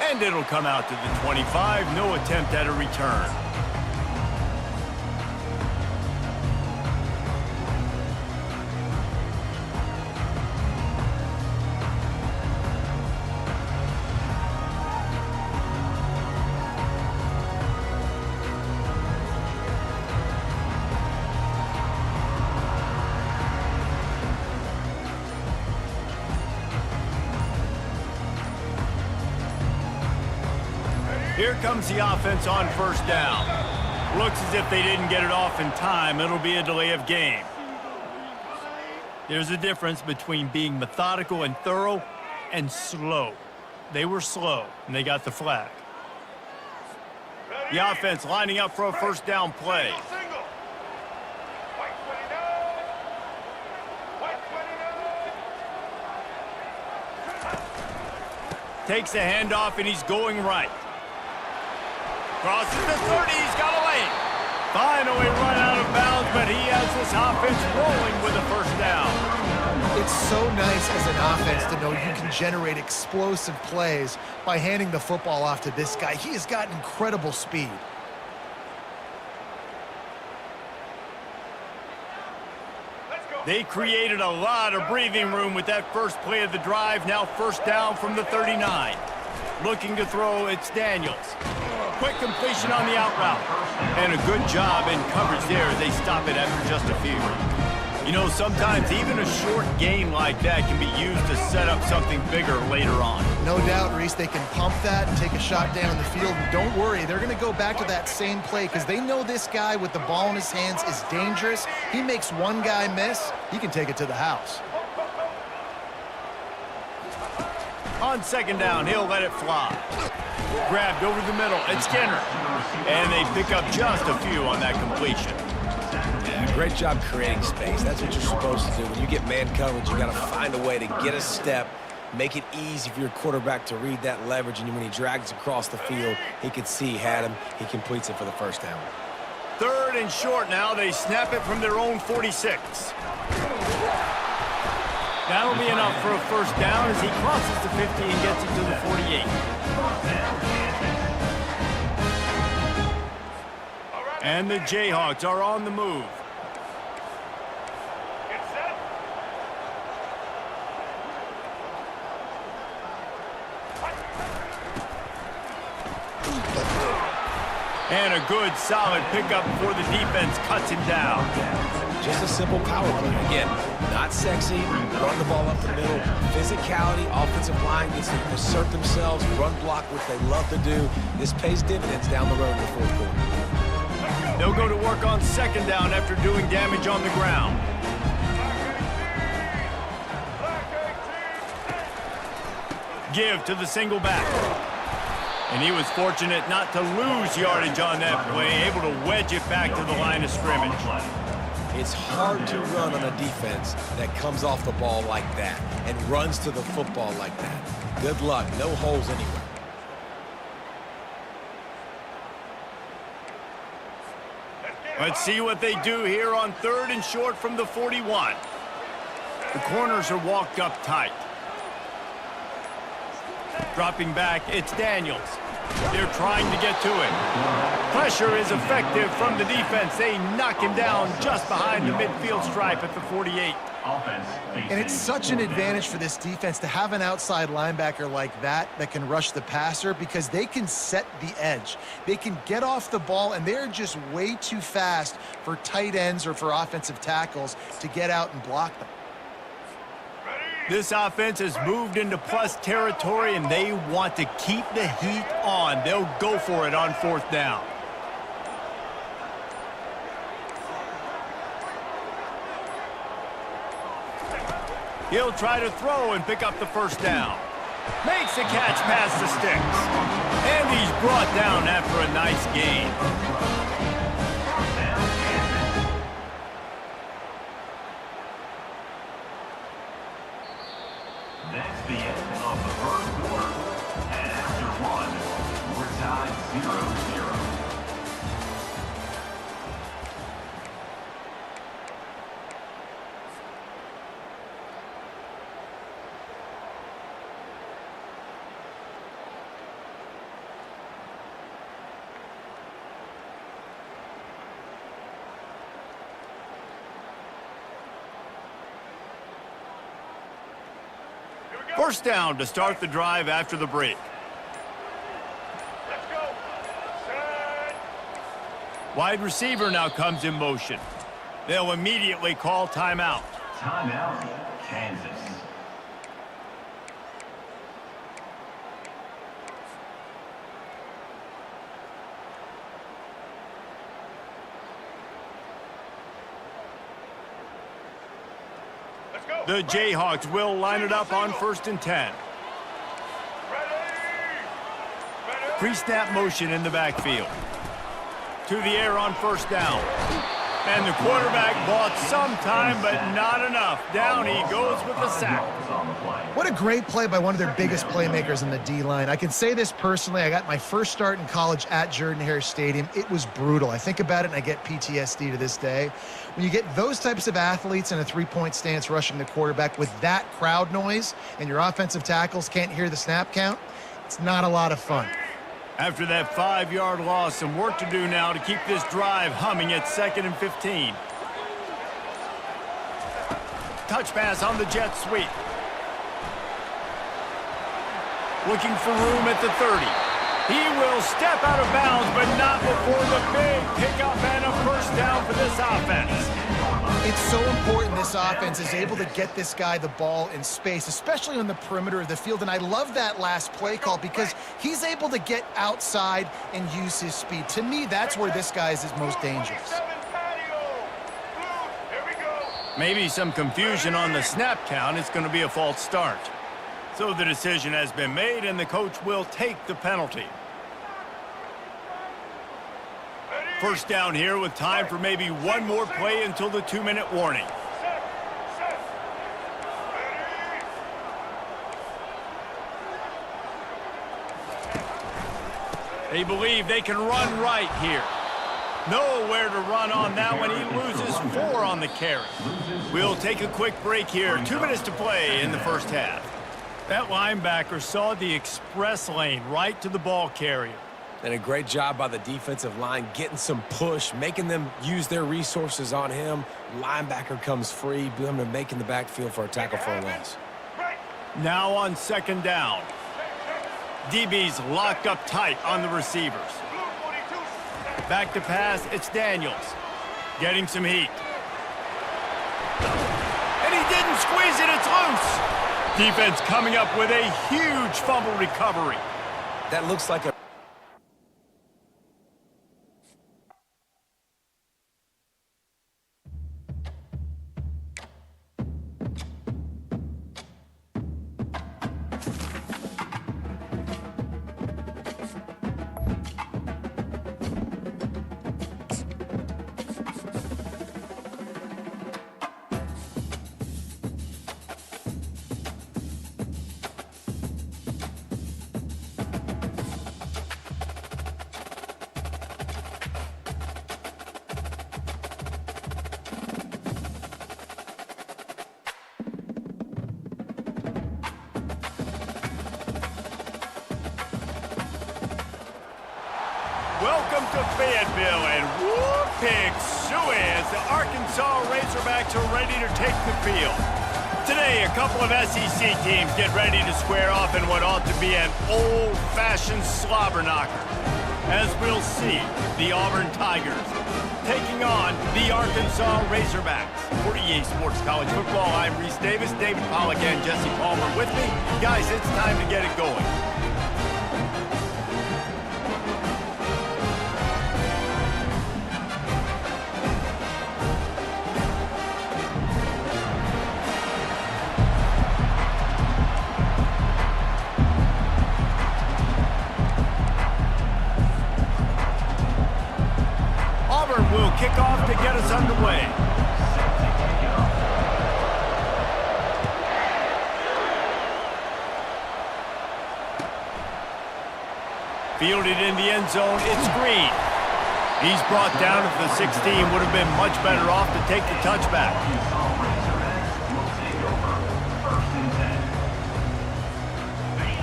And it'll come out to the 25. No attempt at a return. Here comes the offense on first down. Looks as if they didn't get it off in time. It'll be a delay of game. There's a difference between being methodical and thorough and slow. They were slow, and they got the flag. The offense lining up for a first down play. Single. White 29. White 29. Takes a handoff, and he's going right. Crosses the 30, he's got a lane. Finally run out of bounds, but he has this offense rolling with a first down. It's so nice as an offense to know you can generate explosive plays by handing the football off to this guy. He has got incredible speed. They created a lot of breathing room with that first play of the drive. Now first down from the 39. Looking to throw, it's Daniels. Quick completion on the out route. And a good job in coverage there as they stop it after just a few. You know, sometimes even a short gain like that can be used to set up something bigger later on. No doubt, Reese, they can pump that and take a shot down the field. And don't worry, they're going to go back to that same play because they know this guy with the ball in his hands is dangerous. He makes one guy miss, he can take it to the house. On second down, he'll let it fly. Grabbed over the middle, it's Skinner. And they pick up just a few on that completion. Yeah, great job creating space. That's what you're supposed to do. When you get man coverage, you got to find a way to get a step, make it easy for your quarterback to read that leverage, and when he drags across the field, he can see he had him. He completes it for the first down. Third and short now. They snap it from their own 46. That'll be enough for a first down as he crosses the 50 and gets it to the 48. And the Jayhawks are on the move. Get set. And a good, solid pickup before the defense cuts him down. Just a simple power play. Again, not sexy, run the ball up the middle. Physicality, offensive line gets to assert themselves, run block, which they love to do. This pays dividends down the road in the fourth quarter. They'll go to work on second down after doing damage on the ground. Give to the single back. And he was fortunate not to lose yardage on that play, able to wedge it back to the line of scrimmage. It's hard to run on a defense that comes off the ball like that and runs to the football like that. Good luck. No holes anywhere. Let's see what they do here on third and short from the 41. The corners are walked up tight. Dropping back, it's Daniels. They're trying to get to it. Pressure is effective from the defense. They knock him down just behind the midfield stripe at the 48. Offense facing. And it's such an fourth down. advantage for this defense to have an outside linebacker like that can rush the passer because they can set the edge. They can get off the ball, and they're just way too fast for tight ends or for offensive tackles to get out and block them. This offense has moved into plus territory, and they want to keep the heat on. They'll go for it on fourth down. He'll try to throw and pick up the first down. Makes the catch past the sticks. And he's brought down after a nice gain. That's the end of the first quarter. And after one, we're tied 0-0. First down to start the drive after the break. Let's go. Set. Wide receiver now comes in motion. They'll immediately call timeout. Timeout, Kansas. Let's go. The Jayhawks will line it up on 1st and 10. Ready. Ready. Pre-snap motion in the backfield. To the air on first down. And the quarterback bought some time, but not enough. Down he goes with the sack. On the play. What a great play by one of their biggest playmakers in the D-line. I can say this personally. I got my first start in college at Jordan-Hare Stadium. It was brutal. I think about it and I get PTSD to this day. When you get those types of athletes in a three-point stance rushing the quarterback with that crowd noise and your offensive tackles can't hear the snap count, it's not a lot of fun. After that 5-yard loss, some work to do now to keep this drive humming at 2nd and 15. Touch pass on the jet sweep. Looking for room at the 30. He will step out of bounds, but not before the big pickup and a first down for this offense. It's so important this offense is able to get this guy the ball in space, especially on the perimeter of the field. And I love that last play call because he's able to get outside and use his speed. To me, that's where this guy is his most dangerous. 7 patio. Blue. Here we go. Maybe some confusion on the snap count. It's going to be a false start. So the decision has been made, and the coach will take the penalty. First down here with time for maybe one more play until the 2-minute warning. Set. Set. Ready. They believe they can run right here. Nowhere to run on that one. He loses 4 on the carry. We'll take a quick break here. 2 minutes to play in the first half. That linebacker saw the express lane right to the ball carrier. And a great job by the defensive line getting some push, making them use their resources on him. Linebacker comes free, boom, and making the backfield for a tackle for a loss. Right. Now on 2nd down. DB's locked up tight on the receivers. Blue 42. Back to pass, it's Daniels. Getting some heat. And he didn't squeeze it, it's loose. Defense coming up with a huge fumble recovery. That looks like a Welcome to Fayetteville, and whoop, pig suey as the Arkansas Razorbacks are ready to take the field. Today, a couple of SEC teams get ready to square off in what ought to be an old-fashioned slobber knocker. As we'll see, the Auburn Tigers taking on the Arkansas Razorbacks. For EA Sports College Football, I'm Reese Davis, David Pollack, and Jesse Palmer with me. Guys, it's time to get it going. Will kick off to get us underway. Fielded in the end zone, it's Green. He's brought down at the 16, would have been much better off to take the touchback.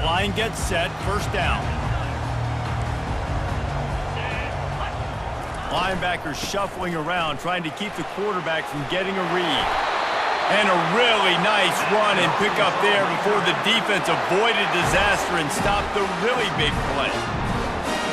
Line gets set, first down. Linebackers shuffling around, trying to keep the quarterback from getting a read. And a really nice run and pick up there before the defense avoided disaster and stopped the really big play.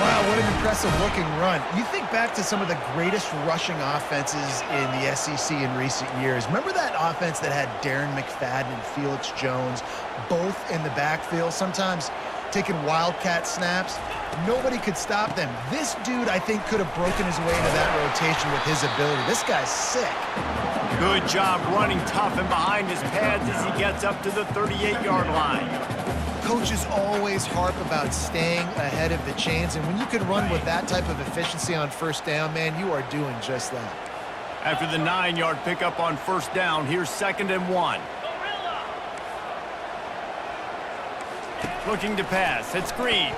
Wow, what an impressive-looking run. You think back to some of the greatest rushing offenses in the SEC in recent years. Remember that offense that had Darren McFadden and Felix Jones both in the backfield, sometimes taking wildcat snaps? Nobody could stop them. This dude, I think, could have broken his way into that rotation with his ability. This guy's sick. Good job running tough and behind his pads as he gets up to the 38-yard line. Coaches always harp about staying ahead of the chains, and when you can run with that type of efficiency on first down, man, you are doing just that. After the 9-yard pickup on first down, here's 2nd and 1. Looking to pass, it's Green.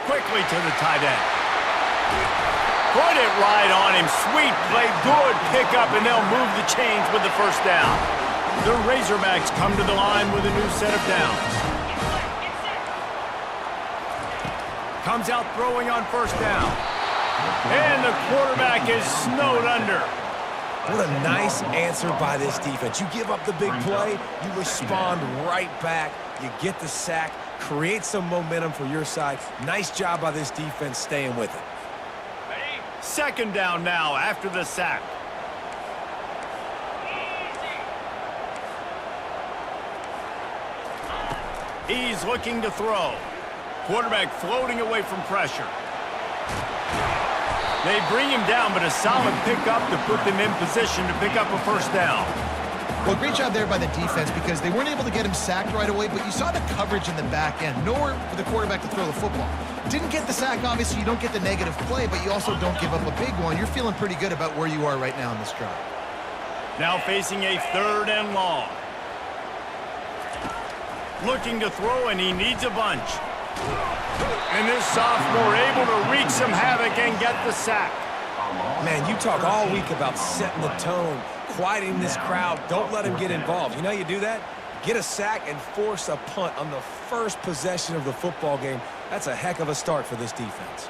Quickly to the tight end. Put it right on him. Sweet play, good pickup, and they'll move the chains with the first down. The Razorbacks come to the line with a new set of downs. Comes out throwing on first down. And the quarterback is snowed under. What a nice answer by this defense. You give up the big play, you respond right back, you get the sack, create some momentum for your side. Nice job by this defense staying with it. 2nd down now after the sack. He's looking to throw. Quarterback floating away from pressure. They bring him down, but a solid pickup to put them in position to pick up a first down. Well, great job there by the defense because they weren't able to get him sacked right away, but you saw the coverage in the back end. Nowhere for the quarterback to throw the football. Didn't get the sack, obviously. You don't get the negative play, but you also don't give up a big one. You're feeling pretty good about where you are right now in this drive. Now facing a 3rd and long. Looking to throw, and he needs a bunch. And this sophomore able to wreak some havoc and get the sack. Man, you talk all week about setting the tone, quieting this crowd. Don't let him get involved. You know how you do that? Get a sack and force a punt on the first possession of the football game. That's a heck of a start for this defense.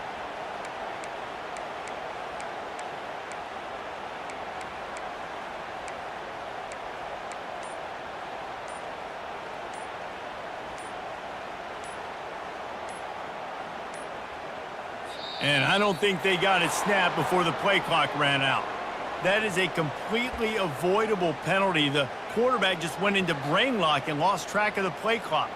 And I don't think they got it snapped before the play clock ran out. That is a completely avoidable penalty. The quarterback just went into brain lock and lost track of the play clock.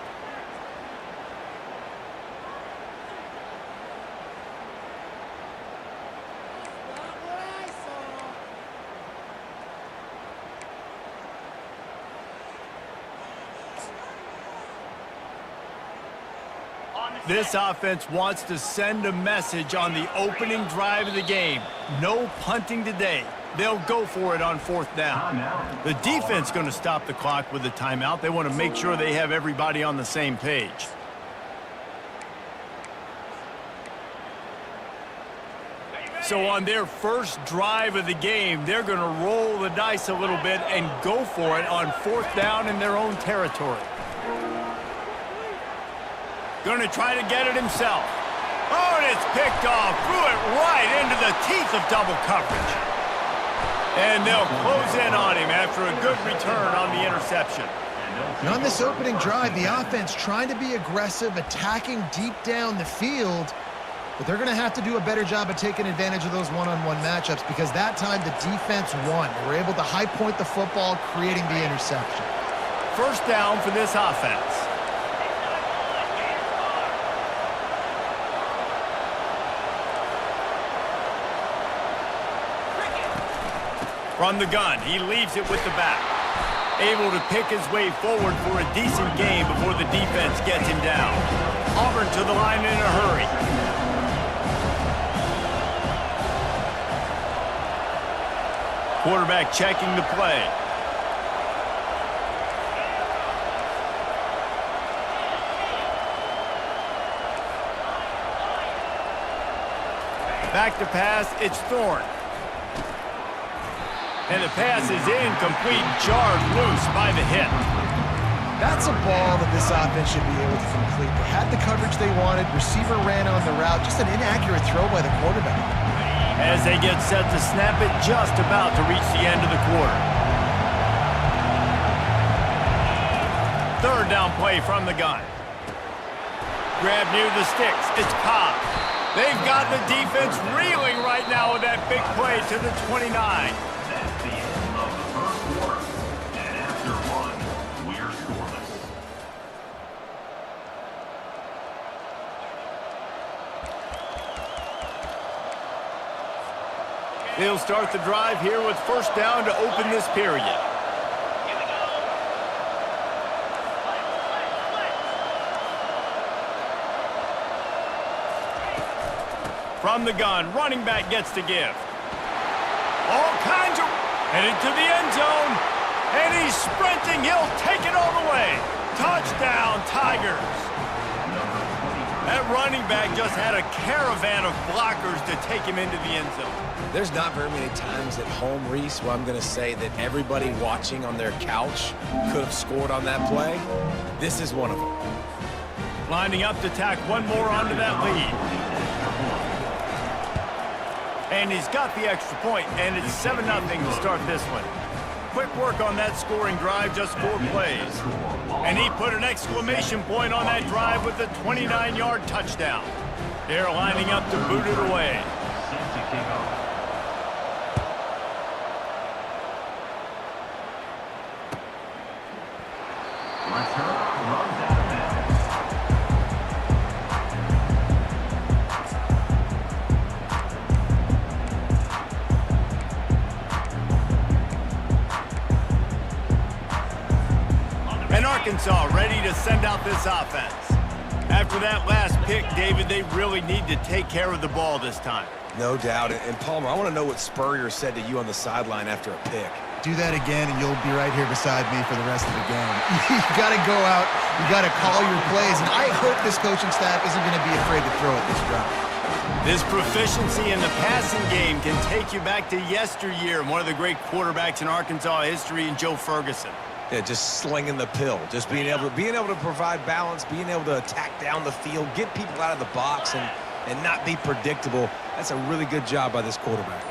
This offense wants to send a message on the opening drive of the game. No punting today. They'll go for it on 4th down. The defense going to stop the clock with a timeout. They want to make sure they have everybody on the same page. So on their first drive of the game, they're going to roll the dice a little bit and go for it on 4th down in their own territory. Going to try to get it himself. Oh, and it's picked off. Threw it right into the teeth of double coverage. And they'll close in on him after a good return on the interception. And on this opening drive, the offense trying to be aggressive, attacking deep down the field, but they're going to have to do a better job of taking advantage of those one-on-one matchups because that time the defense won. They were able to high point the football, creating the interception. First down for this offense. From the gun, he leaves it with the back. Able to pick his way forward for a decent game before the defense gets him down. Auburn to the line in a hurry. Quarterback checking the play. Back to pass, it's Thorne. And the pass is incomplete, jarred loose by the hit. That's a ball that this offense should be able to complete. They had the coverage they wanted. Receiver ran on the route. Just an inaccurate throw by the quarterback. As they get set to snap it, just about to reach the end of the quarter. Third down play from the gun. Grab near the sticks. It's Cobb. They've got the defense reeling right now with that big play to the 29. That's the end of the first quarter. And after one, we're scoreless. They'll start the drive here with first down to open this period. From the gun, running back gets to give. All kinds of... headed to the end zone. And he's sprinting. He'll take it all the way. Touchdown, Tigers. That running back just had a caravan of blockers to take him into the end zone. There's not very many times at home, Reese, where I'm going to say that everybody watching on their couch could have scored on that play. This is one of them. Lining up to tack one more onto that lead. And he's got the extra point, and it's 7-0 to start this one. Quick work on that scoring drive, just 4 plays. And he put an exclamation point on that drive with a 29-yard touchdown. They're lining up to boot it away. Set to kick off. Return runs out of bounds. And Arkansas ready to send out this offense. After that last pick, David, they really need to take care of the ball this time. No doubt. And Palmer, I want to know what Spurrier said to you on the sideline after a pick. Do that again, and you'll be right here beside me for the rest of the game. You got to go out. You got to call your plays. And I hope this coaching staff isn't going to be afraid to throw at this drive. This proficiency in the passing game can take you back to yesteryear, one of the great quarterbacks in Arkansas history, in Joe Ferguson. Yeah, just slinging the pill, just being able to provide balance, being able to attack down the field, get people out of the box, and not be predictable. That's a really good job by this quarterback.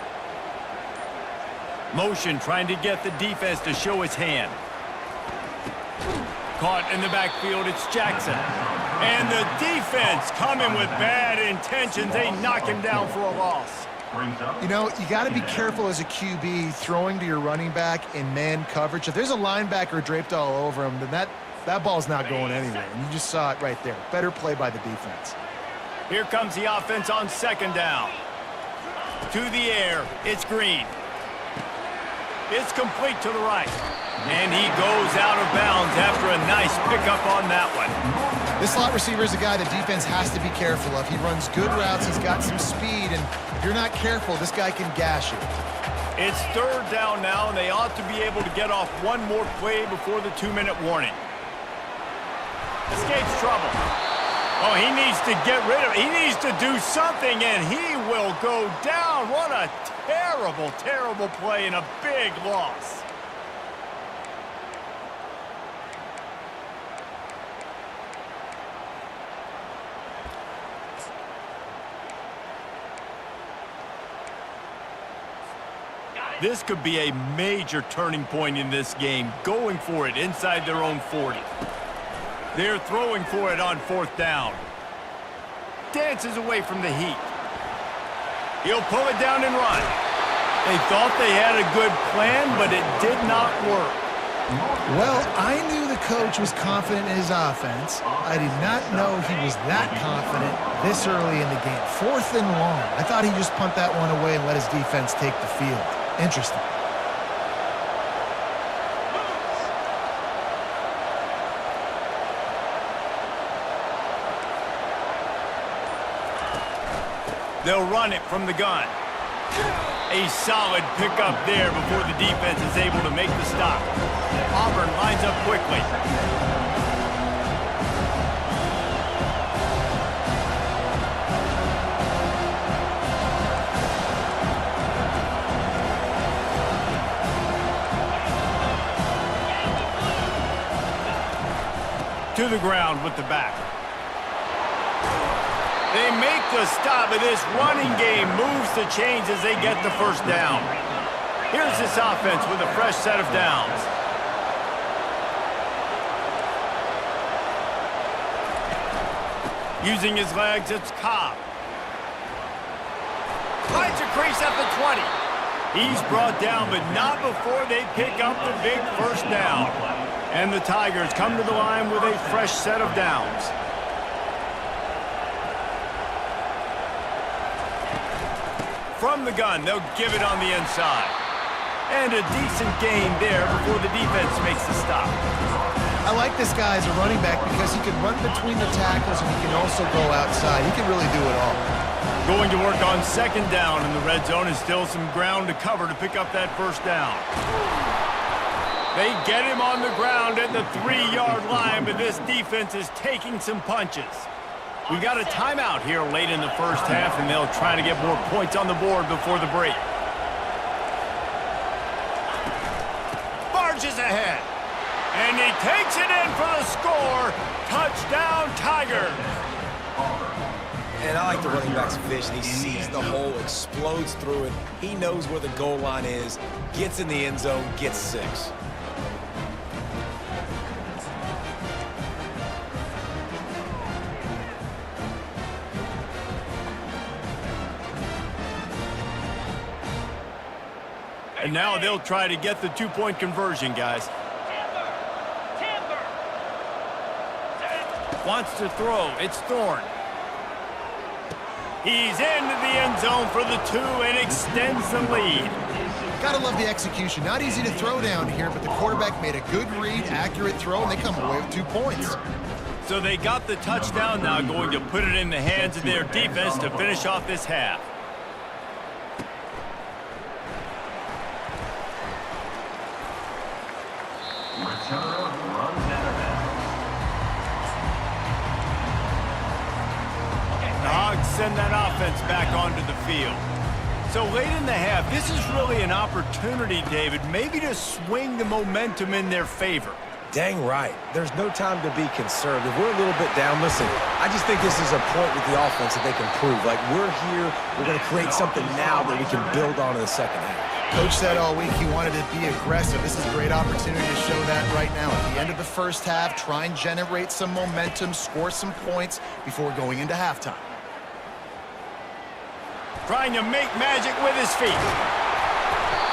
Motion trying to get the defense to show its hand. Caught in the backfield, it's Jackson. And the defense coming with bad intentions. They knock him down for a loss. You know, you got to be careful as a QB throwing to your running back in man coverage. If there's a linebacker draped all over him, then that ball's not going anywhere. And you just saw it right there. Better play by the defense. Here comes the offense on second down. To the air, it's Green. It's complete to the right. And he goes out of bounds after a nice pickup on that one. This slot receiver is a guy the defense has to be careful of. He runs good routes. He's got some speed. And if you're not careful, this guy can gash you. It's third down now, and they ought to be able to get off one more play before the 2-minute warning. Escapes trouble. Oh, he needs to get rid of it. He needs to do something, and he will go down. What a terrible, terrible play and a big loss. This could be a major turning point in this game, going for it inside their own 40. They're throwing for it on 4th down. Dances away from the heat. He'll pull it down and run. They thought they had a good plan, but it did not work. Well, I knew the coach was confident in his offense. I did not know he was that confident this early in the game. 4th and long. I thought he'd just punt that one away and let his defense take the field. Interesting. They'll run it from the gun. A solid pickup there before the defense is able to make the stop. Auburn lines up quickly. To the ground with the back. They make the stop, but this running game moves the chains as they get the 1st down. Here's this offense with a fresh set of downs. Using his legs, it's Cobb. Finds a crease at the 20. He's brought down, but not before they pick up the big 1st down. And the Tigers come to the line with a fresh set of downs. From the gun, they'll give it on the inside. And a decent gain there before the defense makes the stop. I like this guy as a running back because he can run between the tackles and he can also go outside. He can really do it all. Going to work on 2nd down in the red zone, and still some ground to cover to pick up that 1st down. They get him on the ground at the 3-yard line, but this defense is taking some punches. We got a timeout here late in the 1st half, and they'll try to get more points on the board before the break. Barges ahead, and he takes it in for the score. Touchdown, Tigers. And I like the running back's vision. He sees the hole, explodes through it. He knows where the goal line is, gets in the end zone, gets 6. And now they'll try to get the 2-point conversion, guys. Wants to throw. It's Thorne. He's into the end zone for the 2 and extends the lead. Gotta love the execution. Not easy to throw down here, but the quarterback made a good read, accurate throw, and they come away with 2 points. So they got the touchdown, now going to put it in the hands of their defense to finish off this half. Send that offense back onto the field. So late in the half, this is really an opportunity, David, maybe to swing the momentum in their favor. Dang right. There's no time to be concerned. If we're a little bit down, listen, I just think this is a point with the offense that they can prove. Like, we're here, we're going to create something now that we can build on in the 2nd half. Coach said all week he wanted to be aggressive. This is a great opportunity to show that right now. At the end of the 1st half, try and generate some momentum, score some points before going into halftime. Trying to make magic with his feet.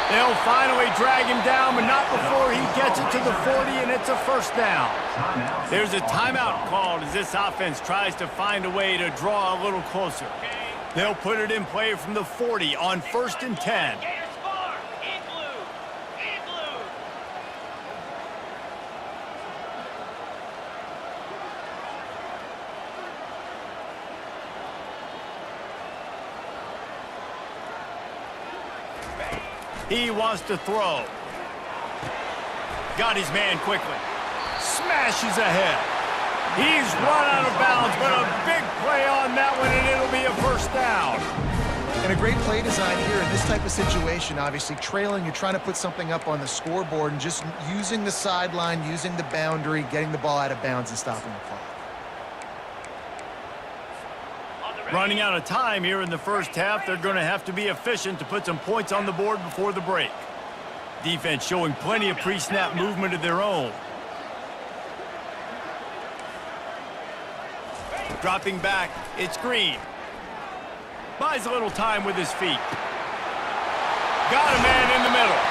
They'll finally drag him down, but not before he gets it to the 40, and it's a 1st down. There's a timeout called as this offense tries to find a way to draw a little closer. They'll put it in play from the 40 on 1st and 10. He wants to throw. Got his man quickly. Smashes ahead. He's run out of bounds, but a big play on that one, and it'll be a 1st down. And a great play design here in this type of situation. Obviously, trailing, you're trying to put something up on the scoreboard and just using the sideline, using the boundary, getting the ball out of bounds and stopping the clock. On the Running out of time here in the first half, they're going to have to be efficient to put some points on the board before the break. Defense showing plenty of pre-snap movement of their own. Dropping back, it's Green. Buys a little time with his feet. Got a man in the middle.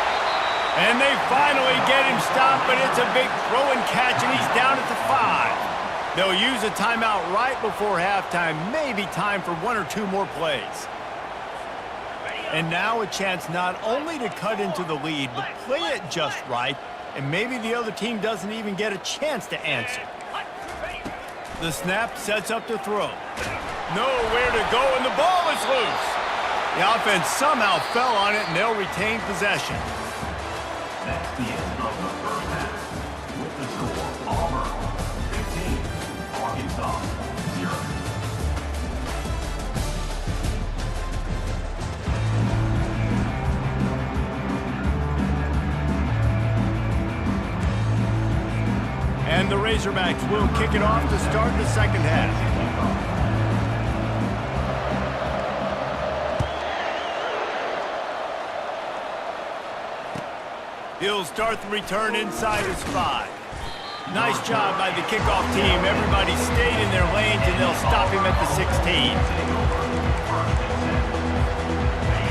And they finally get him stopped, but it's a big throw and catch, and he's down at the 5. They'll use a timeout right before halftime, maybe time for 1 or 2 more plays. And now a chance not only to cut into the lead, but play it just right, and maybe the other team doesn't even get a chance to answer. The snap sets up to throw. Nowhere to go, and the ball is loose. The offense somehow fell on it, and they'll retain possession. That's the end of the first half. With the score, Auburn 15, Arkansas 0. And the Razorbacks will kick it off to start the second half. He'll start the return inside his 5. Nice job by the kickoff team. Everybody stayed in their lanes, and they'll stop him at the 16.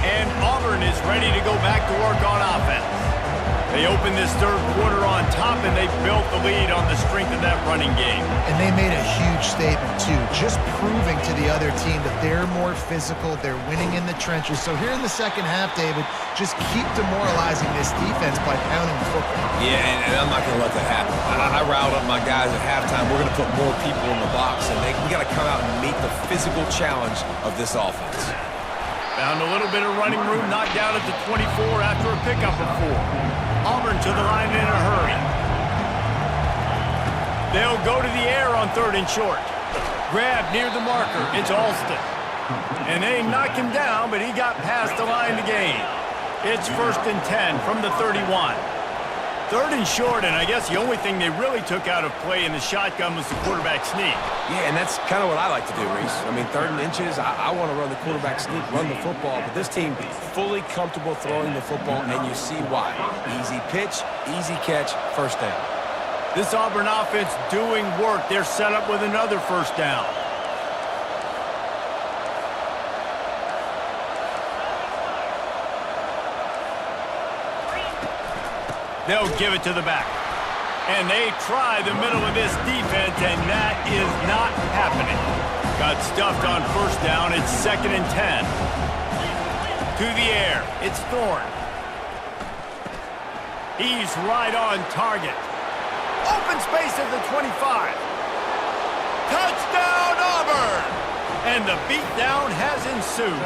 And Auburn is ready to go back to work on offense. They opened this third quarter on top, and they built the lead on the strength of that running game. And they made a huge statement, too, just proving to the other team that they're more physical, they're winning in the trenches. So here in the second half, David, just keep demoralizing this defense by pounding the football. Yeah, and I'm not going to let that happen. I riled up my guys at halftime. We're going to put more people in the box, and we got to come out and meet the physical challenge of this offense. Found a little bit of running room, knocked out at the 24 after a pickup of 4. Auburn to the line in a hurry. They'll go to the air on 3rd and short. Grab near the marker. It's Alston. And they knock him down, but he got past the line to gain. It's 1st and 10 from the 31. 3rd and short, and I guess the only thing they really took out of play in the shotgun was the quarterback sneak. Yeah, and that's kind of what I like to do, Reese. I mean, 3rd and inches, I want to run the quarterback sneak, run the football, but this team fully comfortable throwing the football, and you see why. Easy pitch, easy catch, 1st down. This Auburn offense doing work. They're set up with another 1st down. They'll give it to the back. And they try the middle of this defense, and that is not happening. Got stuffed on 1st down. It's 2nd and 10. To the air. It's Thorne. He's right on target. Open space at the 25. Touchdown, Auburn! And the beatdown has ensued.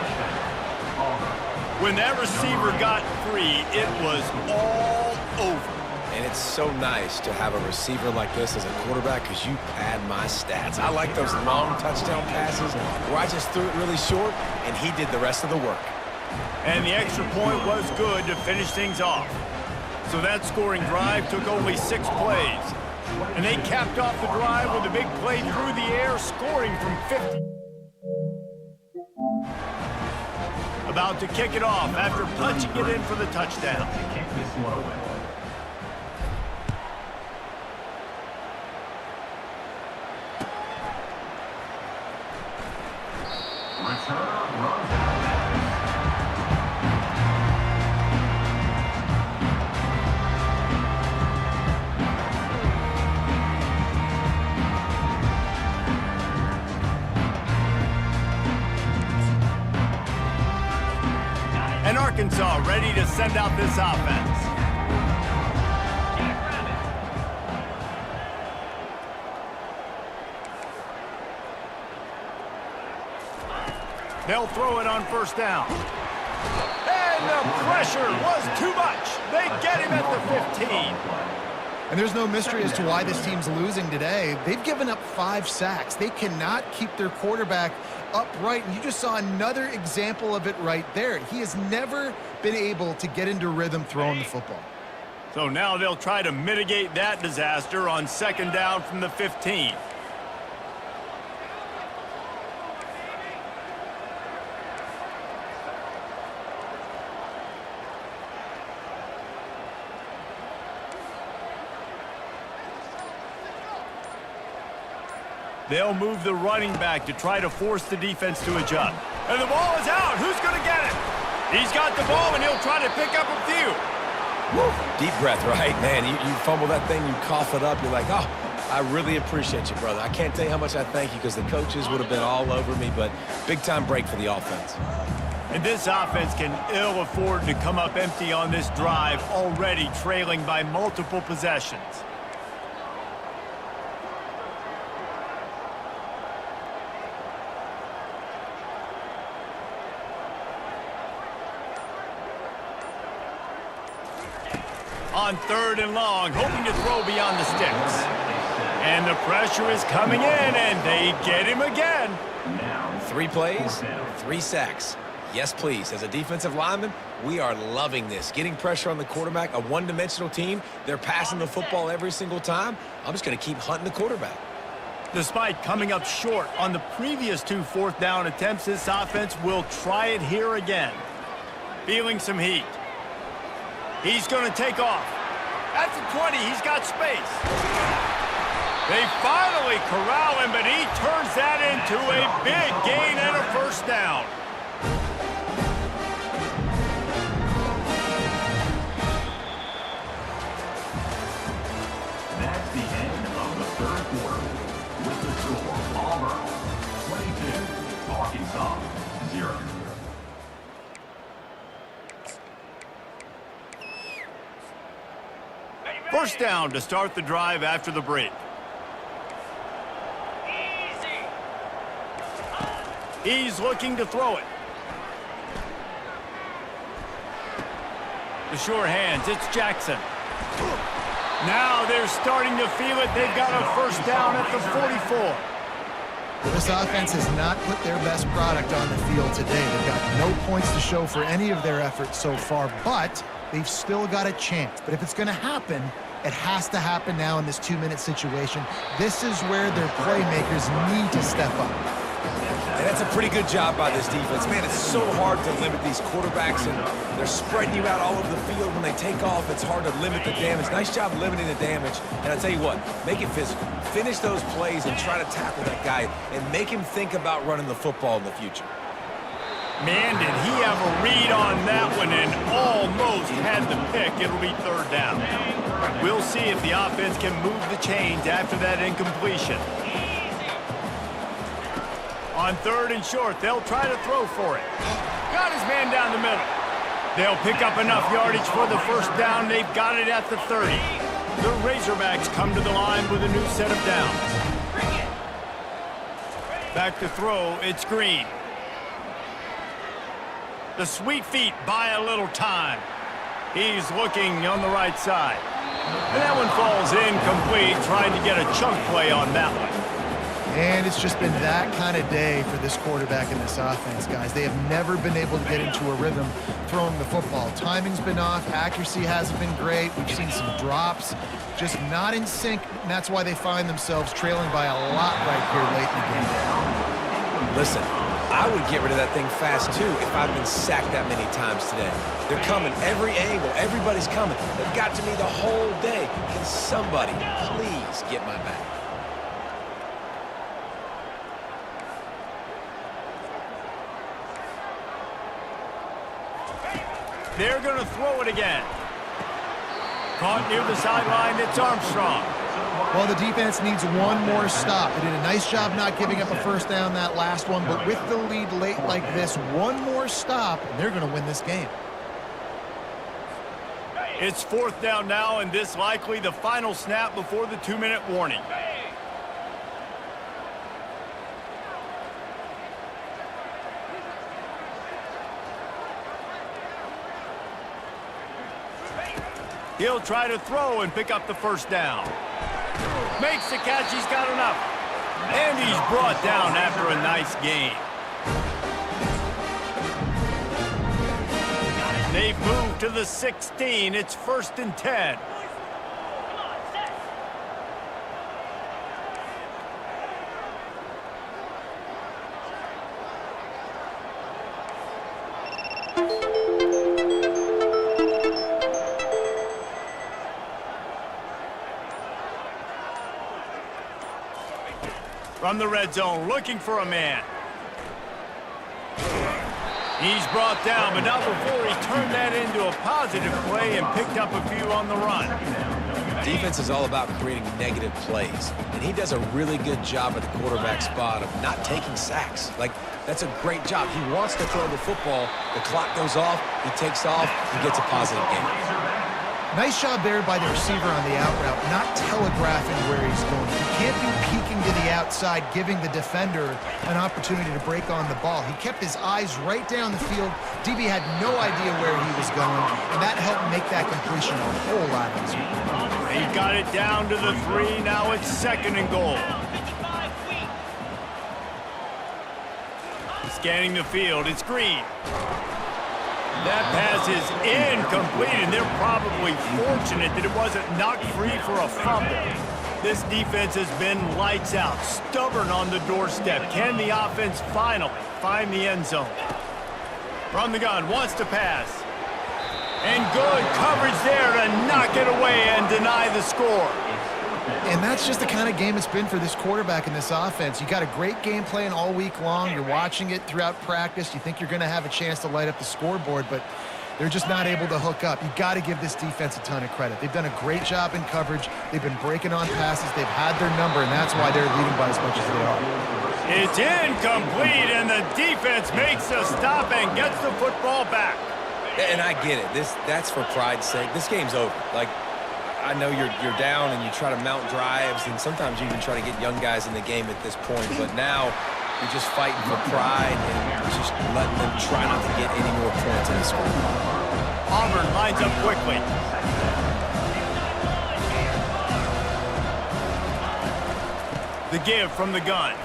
When that receiver got free, it was all over. And it's so nice to have a receiver like this as a quarterback because you pad my stats. I like those long touchdown passes where I just threw it really short and he did the rest of the work. And the extra point was good to finish things off. So that scoring drive took only 6 plays. And they capped off the drive with a big play through the air, scoring from 50. About to kick it off after punching it in for the touchdown. Kick this one away. Return run down. And Arkansas ready to send out this offense. They'll throw it on 1st down. And the pressure was too much. They get him at the 15. And there's no mystery as to why this team's losing today. They've given up 5 sacks. They cannot keep their quarterback upright, and you just saw another example of it right there. He has never been able to get into rhythm throwing the football. So now they'll try to mitigate that disaster on 2nd down from the 15. They'll move the running back to try to force the defense to adjust. And the ball is out. Who's going to get it? He's got the ball, and he'll try to pick up a few. Woo. Deep breath, right? Man, you fumble that thing, you cough it up, you're like, oh, I really appreciate you, brother. I can't tell you how much I thank you because the coaches would have been all over me, but big-time break for the offense. And this offense can ill afford to come up empty on this drive, already trailing by multiple possessions. On 3rd and long, hoping to throw beyond the sticks. And the pressure is coming in, and they get him again. 3 plays, 3 sacks. Yes, please. As a defensive lineman, we are loving this. Getting pressure on the quarterback, a one-dimensional team. They're passing the football every single time. I'm just going to keep hunting the quarterback. Despite coming up short on the previous 2 4th down attempts, this offense will try it here again. Feeling some heat. He's going to take off. At the 20, he's got space. They finally corral him, but he turns that into a big gain and a 1st down. That's the end of the 3rd quarter. With the score, Auburn 22, Arkansas 0. First down to start the drive after the break. He's looking to throw it. The sure hands, it's Jackson. Now they're starting to feel it. They've got a 1st down at the 44. This offense has not put their best product on the field today. They've got no points to show for any of their efforts so far, but they've still got a chance. But if it's going to happen, it has to happen now in this 2-minute situation. This is where their playmakers need to step up. And that's a pretty good job by this defense. Man, it's so hard to limit these quarterbacks, and they're spreading you out all over the field. When they take off, it's hard to limit the damage. Nice job limiting the damage. And I'll tell you what, make it physical. Finish those plays and try to tackle that guy and make him think about running the football in the future. Man, did he have a read on that one and almost had the pick. It'll be 3rd down. We'll see if the offense can move the chains after that incompletion. On 3rd and short, they'll try to throw for it. Got his man down the middle. They'll pick up enough yardage for the 1st down. They've got it at the 30. The Razorbacks come to the line with a new set of downs. Back to throw, it's Green. The sweet feet buy a little time. He's looking on the right side. And that one falls incomplete, trying to get a chunk play on that one. And it's just been that kind of day for this quarterback in this offense, guys. They have never been able to get into a rhythm throwing the football. Timing's been off. Accuracy hasn't been great. We've seen some drops. Just not in sync, and that's why they find themselves trailing by a lot right here late in the game. Listen, I would get rid of that thing fast, too, if I've been sacked that many times today. They're coming every angle. Everybody's coming. They've got to me the whole day. Can somebody please get my back? They're going to throw it again. Caught near the sideline, it's Armstrong. Well, the defense needs one more stop. They did a nice job not giving up a 1st down that last one, but with the lead late like this, one more stop, and they're going to win this game. It's 4th down now, and this likely the final snap before the 2-minute warning. He'll try to throw and pick up the 1st down. Makes the catch, he's got enough. And he's brought down after a nice gain. They've moved to the 16. It's 1st and 10. From the red zone, looking for a man. He's brought down, but not before he turned that into a positive play and picked up a few on the run. Defense is all about creating negative plays, and he does a really good job at the quarterback spot of not taking sacks. Like, that's a great job. He wants to throw the football. The clock goes off. He takes off. He gets a positive game. Nice job there by the receiver on the out route, not telegraphing where he's going. He can't be peeking to the outside, giving the defender an opportunity to break on the ball. He kept his eyes right down the field. DB had no idea where he was going, and that helped make that completion a whole lot easier. He got it down to the 3. Now it's 2nd and goal. Scanning the field, it's Green. That pass is incomplete, and they're probably fortunate that it wasn't knocked free for a fumble. This defense has been lights out, stubborn on the doorstep. Can the offense finally find the end zone? From the gun, wants to pass. And good coverage there to knock it away and deny the score. And that's just the kind of game it's been for this quarterback in this offense. You got a great game plan all week long. You're watching it throughout practice. You think you're going to have a chance to light up the scoreboard, but they're just not able to hook up. You got to give this defense a ton of credit. They've done a great job in coverage. They've been breaking on passes. They've had their number, and that's why they're leading by as much as they are. It's incomplete, and the defense makes a stop and gets the football back. And I get it. That's for pride's sake. This game's over. Like, I know you're down and you try to mount drives, and sometimes you even try to get young guys in the game at this point. But now you're just fighting for pride and just letting them try not to get any more points in the score. Auburn lines up quickly. The give from the gun.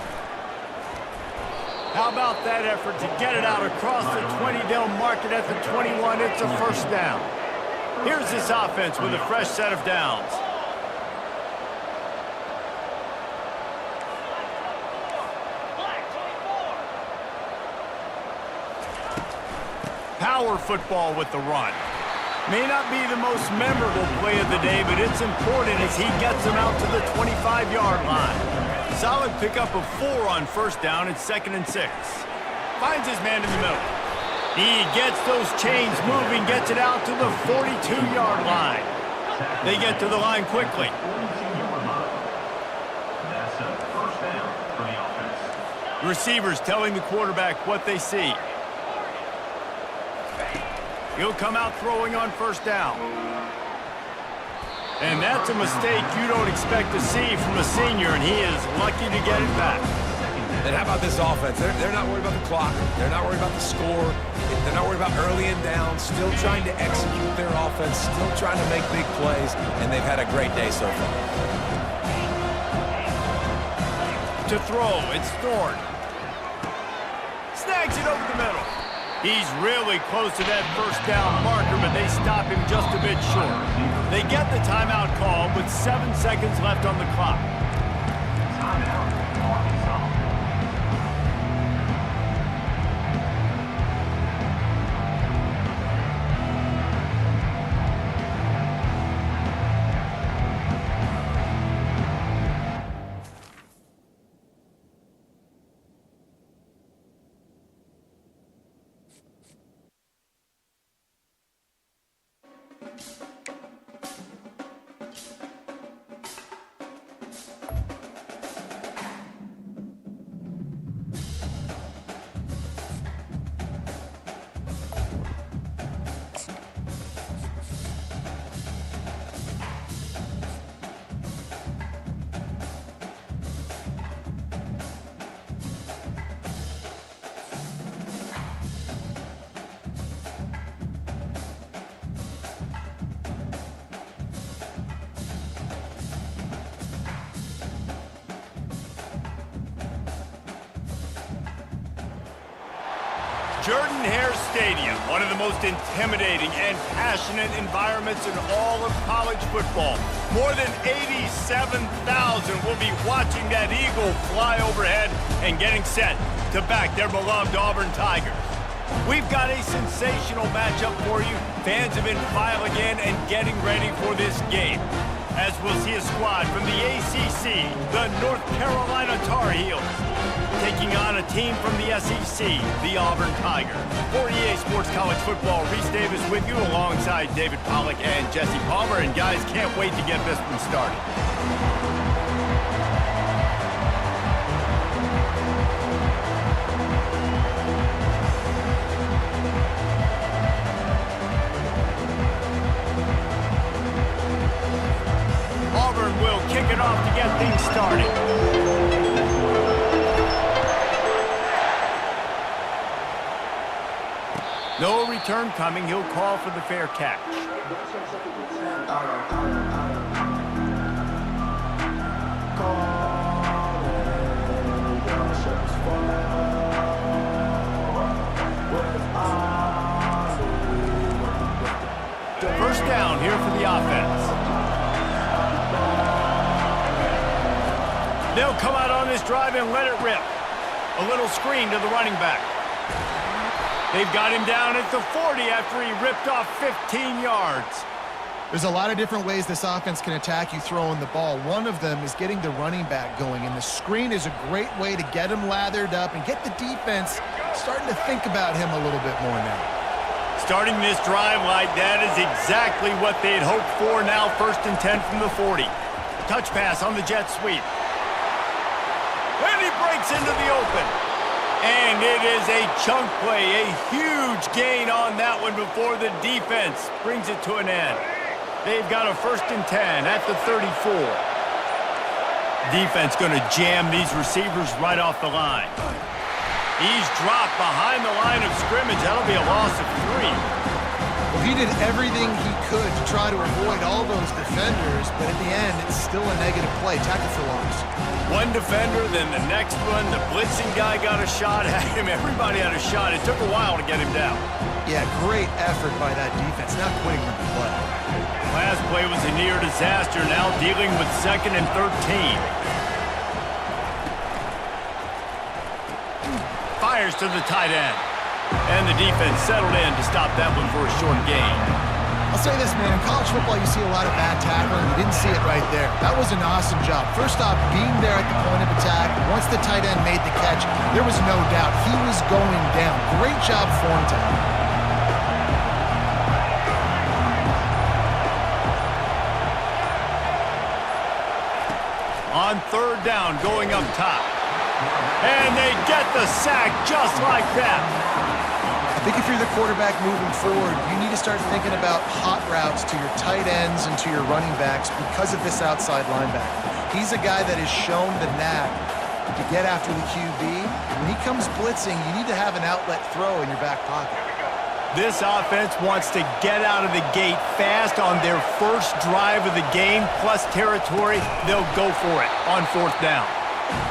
How about that effort to get it out across the 20? They'll mark it at the 21. It's a 1st down. Here's this offense with a fresh set of downs. Power football with the run. May not be the most memorable play of the day, but it's important as he gets them out to the 25-yard line. Solid pickup of 4 on 1st down. It's 2nd and 6. Finds his man in the middle. He gets those chains moving, gets it out to the 42-yard line. They get to the line quickly. That's a 1st down for the offense. Receivers telling the quarterback what they see. He'll come out throwing on 1st down. And that's a mistake you don't expect to see from a senior, and he is lucky to get it back. And how about this offense? They're not worried about the clock. They're not worried about the score. They're not worried about early and down. Still trying to execute their offense. Still trying to make big plays. And they've had a great day so far. To throw, it's Thorne. Snags it over the middle. He's really close to that 1st down marker, but they stop him just a bit short. They get the timeout call with 7 seconds left on the clock. Timeout, Arkansas. Jordan-Hare Stadium, one of the most intimidating and passionate environments in all of college football. More than 87,000 will be watching that eagle fly overhead and getting set to back their beloved Auburn Tigers. We've got a sensational matchup for you. Fans have been filing in and getting ready for this game. as we'll see a squad from the ACC, the North Carolina Tar Heels, taking on a team from the SEC, the Auburn Tigers. For EA Sports College Football, Reese Davis with you alongside David Pollack and Jesse Palmer. And guys, can't wait to get this one started. Auburn will kick it off to get things started. No return coming. He'll call for the fair catch. First down here for the offense. They'll come out on this drive and let it rip. A little screen to the running back. They've got him down at the 40 after he ripped off 15 yards. There's a lot of different ways this offense can attack you throwing the ball. One of them is getting the running back going, and the screen is a great way to get him lathered up and get the defense starting to think about him a little bit more now. Starting this drive like that is exactly what they had hoped for. Now 1st and 10 from the 40. Touch pass on the jet sweep. And he breaks into the open. And it is a chunk play, a huge gain on that one before the defense brings it to an end. They've got a 1st and 10 at the 34. Defense going to jam these receivers right off the line. He's dropped behind the line of scrimmage. That'll be a loss of 3. Well, he did everything he could to try to avoid all those defenders, but at the end, it's still a negative play. Tackle for loss. One defender, then the next one. The blitzing guy got a shot at him. Everybody had a shot. It took a while to get him down. Yeah, great effort by that defense. Not quitting when they play. Last play was a near disaster. Now dealing with 2nd and 13. Fires to the tight end. And the defense settled in to stop that one for a short gain. I'll say this, man. In college football, you see a lot of bad tackling. You didn't see it right there. That was an awesome job. First off, being there at the point of attack. Once the tight end made the catch, there was no doubt he was going down. Great job form tackle. On 3rd down, going up top. And they get the sack just like that. I think if you're the quarterback moving forward, you need to start thinking about hot routes to your tight ends and to your running backs because of this outside linebacker. He's a guy that has shown the knack to get after the QB. When he comes blitzing, you need to have an outlet throw in your back pocket. This offense wants to get out of the gate fast on their first drive of the game, plus territory. They'll go for it on 4th down.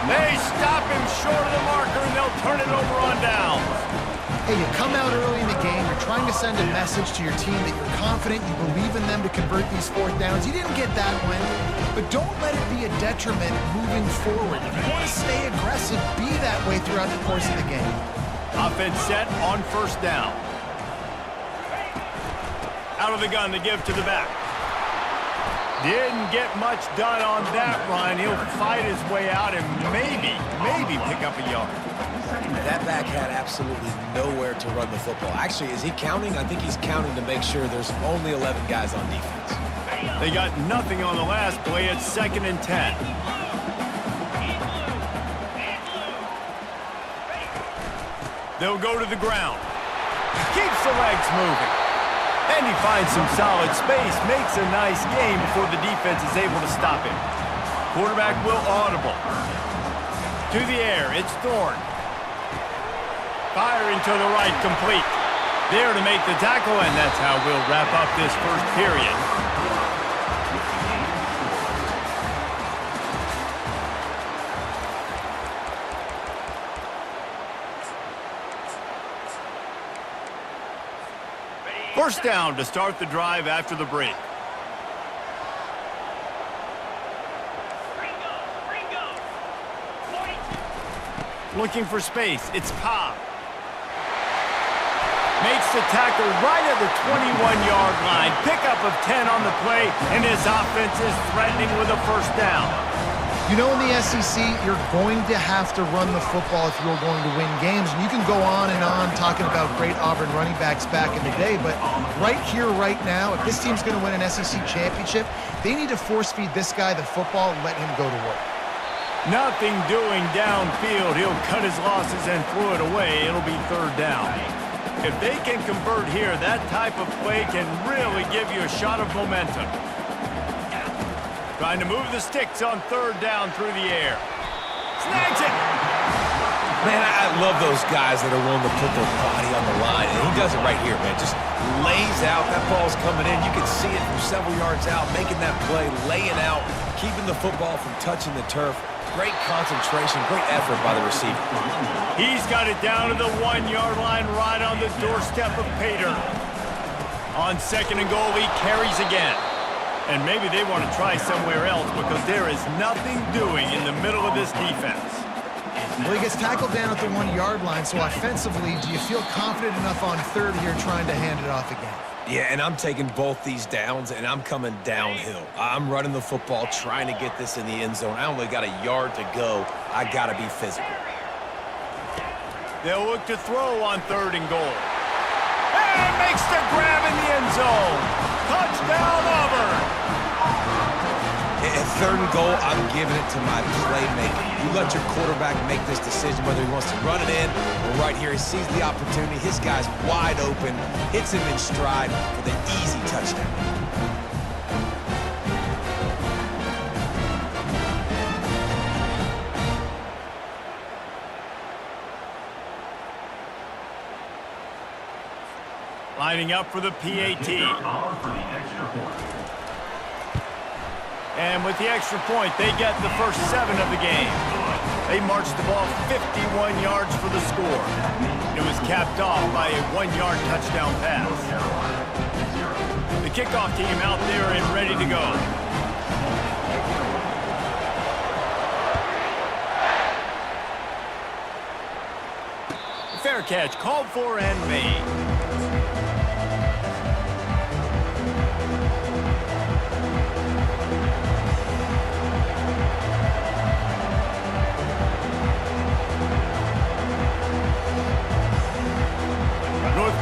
They stop him short of the marker, and they'll turn it over on downs. Hey, you come out early in the game, you're trying to send a message to your team that you're confident, you believe in them to convert these 4th downs. You didn't get that win, but don't let it be a detriment moving forward. If you want to stay aggressive, be that way throughout the course of the game. Offense set on 1st down. Out of the gun to give to the back. Didn't get much done on that run. He'll fight his way out and maybe pick up a yard. That back had absolutely nowhere to run the football. Actually, is he counting? I think he's counting to make sure there's only 11 guys on defense. They got nothing on the last play. It's 2nd and 10. They'll go to the ground. Keeps the legs moving. And he finds some solid space, makes a nice game before the defense is able to stop him. Quarterback will audible. To the air, it's Thorne. Firing to the right, complete. There to make the tackle, and that's how we'll wrap up this first period. First down to start the drive after the break. Looking for space. It's Cobb. Makes the tackle right at the 21-yard line. Pickup of 10 on the play, and his offense is threatening with a first down. You know, in the SEC, you're going to have to run the football if you're going to win games. And you can go on and on talking about great Auburn running backs back in the day, but right here, right now, if this team's going to win an SEC championship, they need to force-feed this guy the football and let him go to work. Nothing doing downfield. He'll cut his losses and throw it away. It'll be third down. If they can convert here, that type of play can really give you a shot of momentum. Trying to move the sticks on third down through the air. Snags it! Man, I love those guys that are willing to put their body on the line, and he does it right here, man. Just lays out. That ball's coming in. You can see it from several yards out, making that play, laying out, keeping the football from touching the turf. Great concentration, great effort by the receiver. He's got it down to the 1-yard line right on the doorstep of Pater. On second and goal, he carries again. And maybe they want to try somewhere else because there is nothing doing in the middle of this defense. Well, he gets tackled down at the 1-yard line, so offensively, do you feel confident enough on third here trying to hand it off again? Yeah, and I'm taking both these downs, and I'm coming downhill. I'm running the football, trying to get this in the end zone. I only got a yard to go. I got to be physical. They'll look to throw on third and goal. And makes the grab in the end zone. Touchdown, Auburn! At third and goal, I'm giving it to my playmaker. You let your quarterback make this decision whether he wants to run it in or right here. He sees the opportunity. His guy's wide open, hits him in stride for the easy touchdown. Lining up for the PAT. And with the extra point, they get the first 7 of the game. They marched the ball 51 yards for the score. It was capped off by a 1-yard touchdown pass. The kickoff team out there and ready to go. Fair catch called for and made.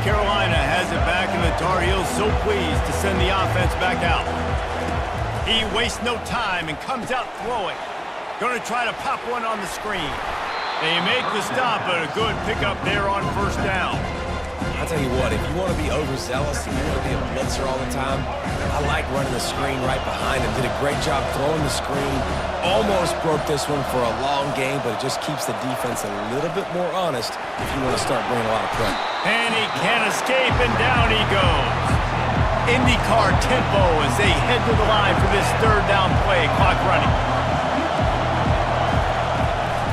Carolina has it back, and the Tar Heels so pleased to send the offense back out. He wastes no time and comes out throwing. Going to try to pop one on the screen. They make the stop, but a good pickup there on first down. I'll tell you what, if you want to be overzealous and you want to be a blitzer all the time, I like running the screen right behind him. Did a great job throwing the screen. Almost broke this one for a long game, but it just keeps the defense a little bit more honest if you want to start bringing a lot of pressure. And he can't escape, and down he goes. IndyCar tempo as they head to the line for this third down play. Clock running.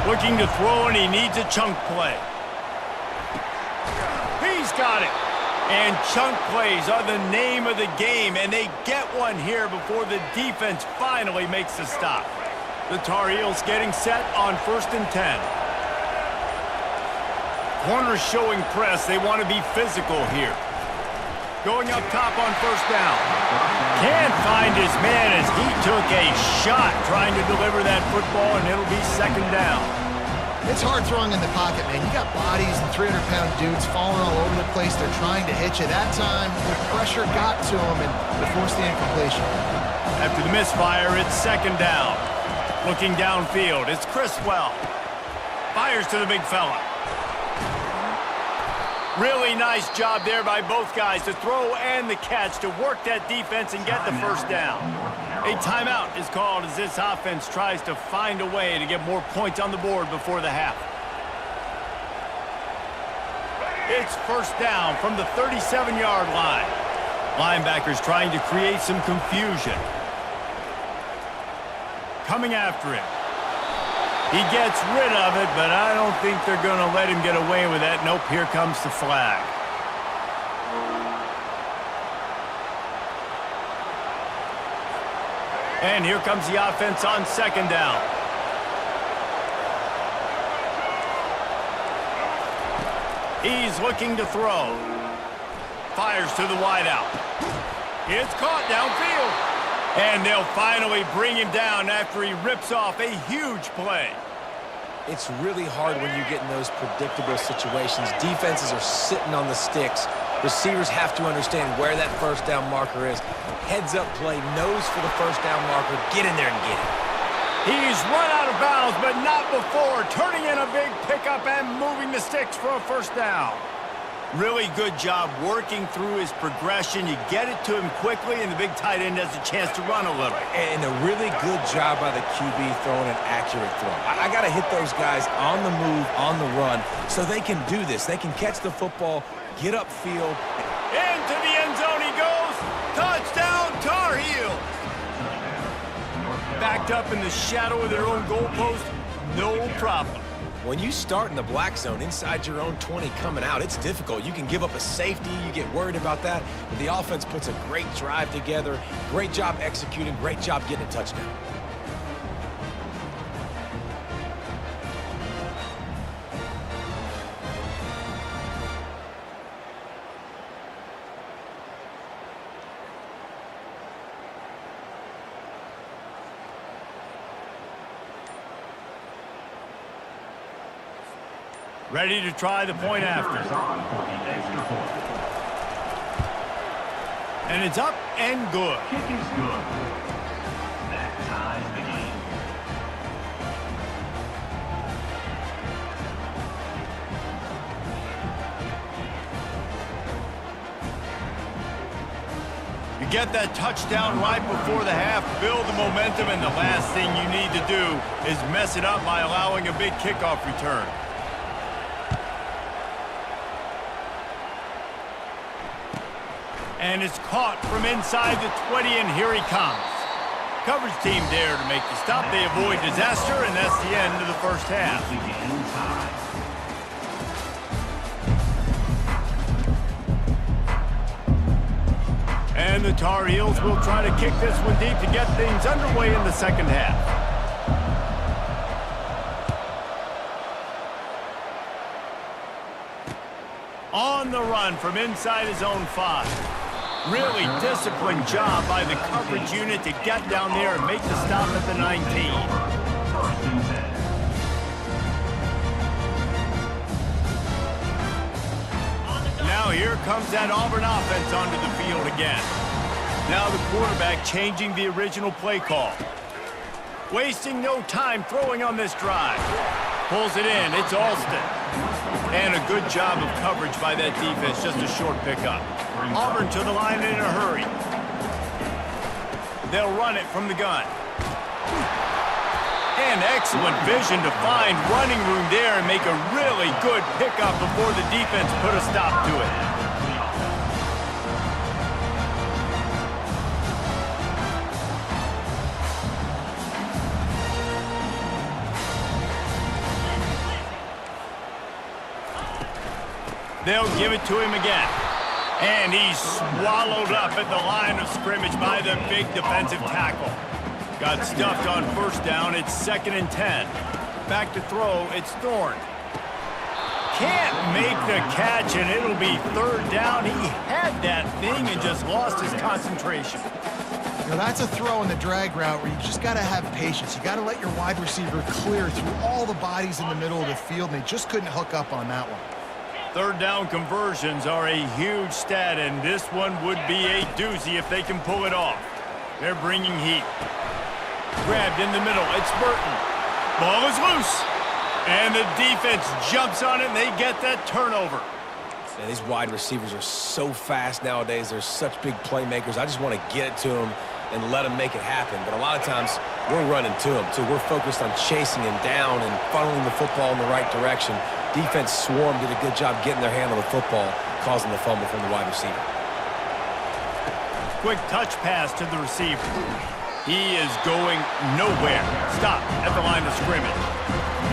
Looking to throw, and he needs a chunk play. He's got it. And chunk plays are the name of the game, and they get one here before the defense finally makes the stop. The Tar Heels getting set on 1st and 10. Corners showing press. They want to be physical here. Going up top on first down. Can't find his man as he took a shot trying to deliver that football, and it'll be second down. It's hard throwing in the pocket, man. You got bodies and 300-pound dudes falling all over the place. They're trying to hit you. That time, the pressure got to him, and they forced the incompletion. After the misfire, it's second down. Looking downfield, it's Criswell. Fires to the big fella. Really nice job there by both guys to throw and the catch to work that defense and get the first down. A timeout is called as this offense tries to find a way to get more points on the board before the half. It's first down from the 37-yard line. Linebackers trying to create some confusion. Coming after him. He gets rid of it, but I don't think they're going to let him get away with that. Nope, here comes the flag. And here comes the offense on second down. He's looking to throw. fires to the wideout. It's caught downfield. And they'll finally bring him down after he rips off a huge play. It's really hard when you get in those predictable situations. Defenses are sitting on the sticks. Receivers have to understand where that first down marker is. Heads-up play, nose for the first down marker. Get in there and get it. He's run out of bounds, but not before. Turning in a big pickup and moving the sticks for a first down. Really good job working through his progression. You get it to him quickly, and the big tight end has a chance to run a little. And a really good job by the QB throwing an accurate throw. I got to hit those guys on the move, on the run, so they can do this. They can catch the football, get upfield. Into the end zone he goes. Touchdown, Tar Heels. Backed up in the shadow of their own goalpost, no problem. When you start in the black zone inside your own 20 coming out, it's difficult. You can give up a safety. You get worried about that. But the offense puts a great drive together. Great job executing. Great job getting a touchdown. Ready to try the point after. And it's up and good. Kick is good. That ties the game. You get that touchdown right before the half, build the momentum, and the last thing you need to do is mess it up by allowing a big kickoff return. And it's caught from inside the 20, and here he comes. Coverage team there to make the stop. They avoid disaster, and that's the end of the first half. The game ties. And the Tar Heels will try to kick this one deep to get things underway in the second half. On the run from inside his own 5. Really disciplined job by the coverage unit to get down there and make the stop at the 19. First and 10. Now here comes that Auburn offense onto the field again. Now the quarterback changing the original play call. Wasting no time throwing on this drive. Pulls it in. It's Alston. And a good job of coverage by that defense. Just a short pickup. Auburn to the line in a hurry. They'll run it from the gun. And excellent vision to find running room there and make a really good pickup before the defense put a stop to it. They'll give it to him again. And he's swallowed up at the line of scrimmage by the big defensive tackle. Got stuffed on first down. It's 2nd and 10. Back to throw. It's Thorne. Can't make the catch, and it'll be 3rd down. He had that thing and just lost his concentration. You know, that's a throw in the drag route where you just got to have patience. You got to let your wide receiver clear through all the bodies in the middle of the field, and they just couldn't hook up on that one. 3rd down conversions are a huge stat, and this one would be a doozy if they can pull it off. They're bringing heat. Grabbed in the middle. It's Burton. Ball is loose. And the defense jumps on it, and they get that turnover. Man, these wide receivers are so fast nowadays. They're such big playmakers. I just want to get it to them and let them make it happen. But a lot of times, we're running to them, too. We're focused on chasing him down and funneling the football in the right direction. Defense swarm did a good job getting their hand on the football, causing the fumble from the wide receiver. Quick touch pass to the receiver. He is going nowhere. Stop at the line of scrimmage.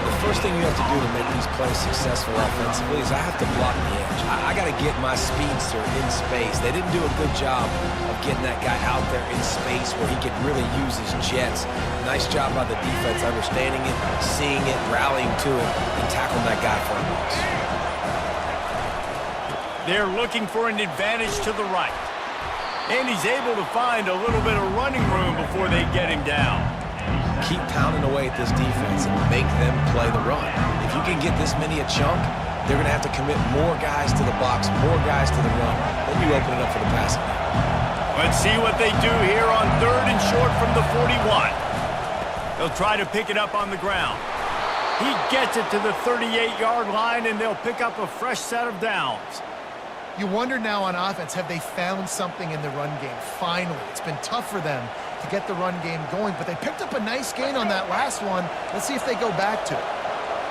The first thing you have to do to make these plays successful offensively is I have to block the edge. I got to get my speedster in space. They didn't do a good job of getting that guy out there in space where he could really use his jets. Nice job by the defense understanding it, seeing it, rallying to it, and tackling that guy for a loss. They're looking for an advantage to the right. And he's able to find a little bit of running room before they get him down. Keep pounding away at this defense and make them play the run. If you can get this many a chunk, they're going to have to commit more guys to the box, more guys to the run. Then you open it up for the passing. Let's see what they do here on 3rd and short from the 41. They'll try to pick it up on the ground. He gets it to the 38-yard line, and they'll pick up a fresh set of downs. You wonder now on offense, have they found something in the run game? Finally, it's been tough for them to get the run game going, but they picked up a nice gain on that last one. Let's see if they go back to it.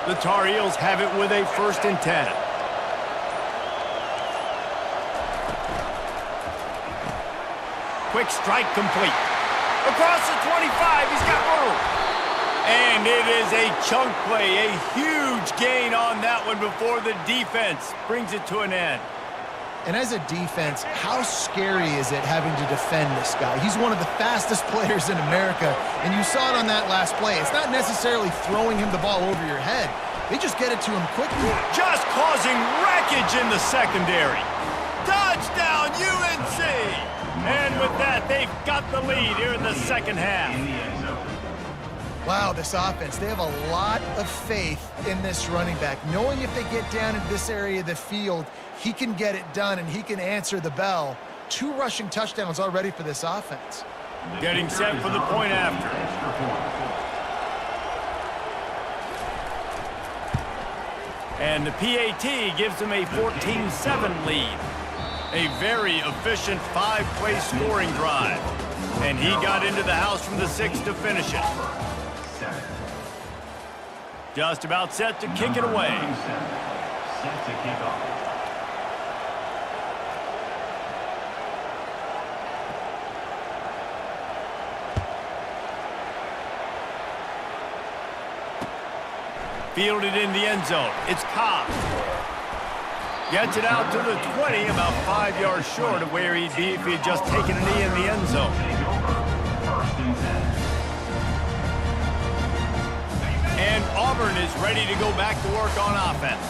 The Tar Heels have it with a 1st and 10. Quick strike complete. Across the 25, he's got room. And it is a chunk play, a huge gain on that one before the defense brings it to an end. And as a defense, how scary is it having to defend this guy? He's one of the fastest players in America, and you saw it on that last play. It's not necessarily throwing him the ball over your head. They just get it to him quickly. Just causing wreckage in the secondary. Touchdown, UNC! And with that, they've got the lead here in the second half. Wow, this offense, they have a lot of faith in this running back, knowing if they get down into this area of the field, he can get it done and he can answer the bell. 2 rushing touchdowns already for this offense. Getting set for the point after. And the PAT gives them a 14-7 lead. A very efficient 5-play scoring drive. And he got into the house from the 6 to finish it. Just about set to kick it away. Set to kick off. Fielded in the end zone. It's Cobb. Gets it out to the 20, about 5 yards short of where he'd be if he had just taken a knee in the end zone. And Auburn is ready to go back to work on offense.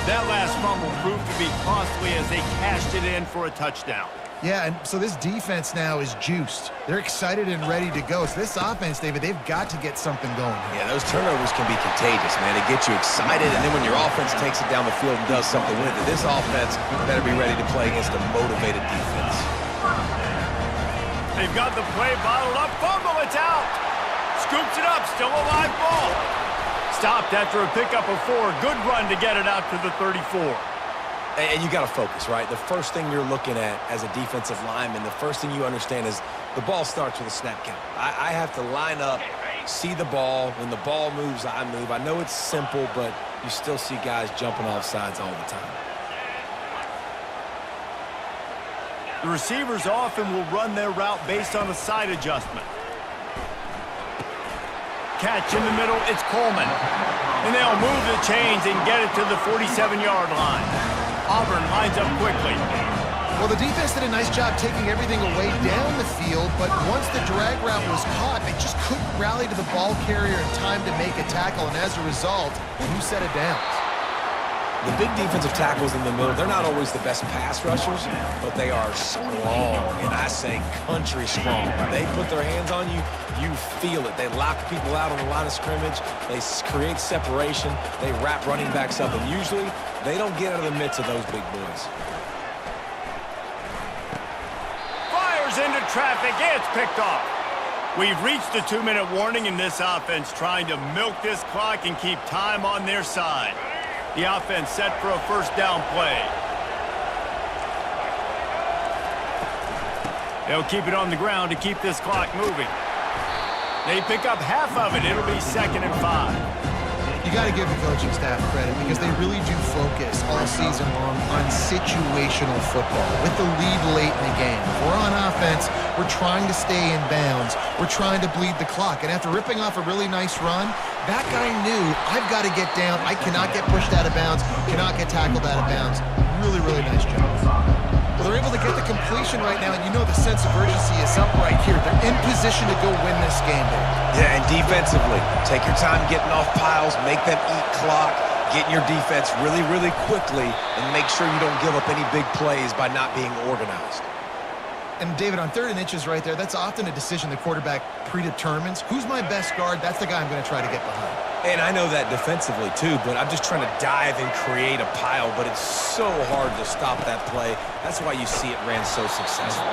That last fumble proved to be costly as they cashed it in for a touchdown. Yeah, and so this defense now is juiced. They're excited and ready to go. So this offense, David, they've got to get something going. Yeah, those turnovers can be contagious, man. They get you excited, and then when your offense takes it down the field and does something with it, this offense better be ready to play against a motivated defense. They've got the play bottled up. Fumble, it's out. Scoops it up, still a live ball. Stopped after a pickup of 4. Good run to get it out to the 34. And you got to focus, right? The first thing you're looking at as a defensive lineman, the first thing you understand is the ball starts with a snap count. I have to line up, see the ball. When the ball moves, I move. I know it's simple, but you still see guys jumping off sides all the time. The receivers often will run their route based on a side adjustment. Catch in the middle, it's Coleman. And they'll move the chains and get it to the 47-yard line. Auburn lines up quickly. Well, the defense did a nice job taking everything away down the field, but once the drag route was caught, they just couldn't rally to the ball carrier in time to make a tackle, and as a result, a new set of downs. The big defensive tackles in the middle, they're not always the best pass rushers, but they are strong, and I say country strong. When they put their hands on you, you feel it. They lock people out on the line of scrimmage. They create separation. They wrap running backs up, and usually they don't get out of the midst of those big boys. Fires into traffic. It's picked off. We've reached the 2-minute warning in this offense, trying to milk this clock and keep time on their side. The offense set for a first down play. They'll keep it on the ground to keep this clock moving. They pick up half of it. It'll be 2nd and 5. You got to give the coaching staff credit because they really do focus all season long on situational football with the lead late in the game. If we're on offense, we're trying to stay in bounds. We're trying to bleed the clock. And after ripping off a really nice run, that guy knew, I've got to get down. I cannot get pushed out of bounds, cannot get tackled out of bounds. Really, really nice job. Well, they're able to get the completion right now, and you know the sense of urgency is up right here. They're in position to go win this game, Dave. Yeah, and defensively, take your time getting off piles, make them eat clock, Get in your defense really, really quickly and make sure you don't give up any big plays by not being organized. And David, on 3rd and inches right there, that's often a decision the quarterback predetermines. Who's my best guard? That's the guy I'm going to try to get behind. And I know that defensively too, but I'm just trying to dive and create a pile, but it's so hard to stop that play. That's why you see it ran so successful.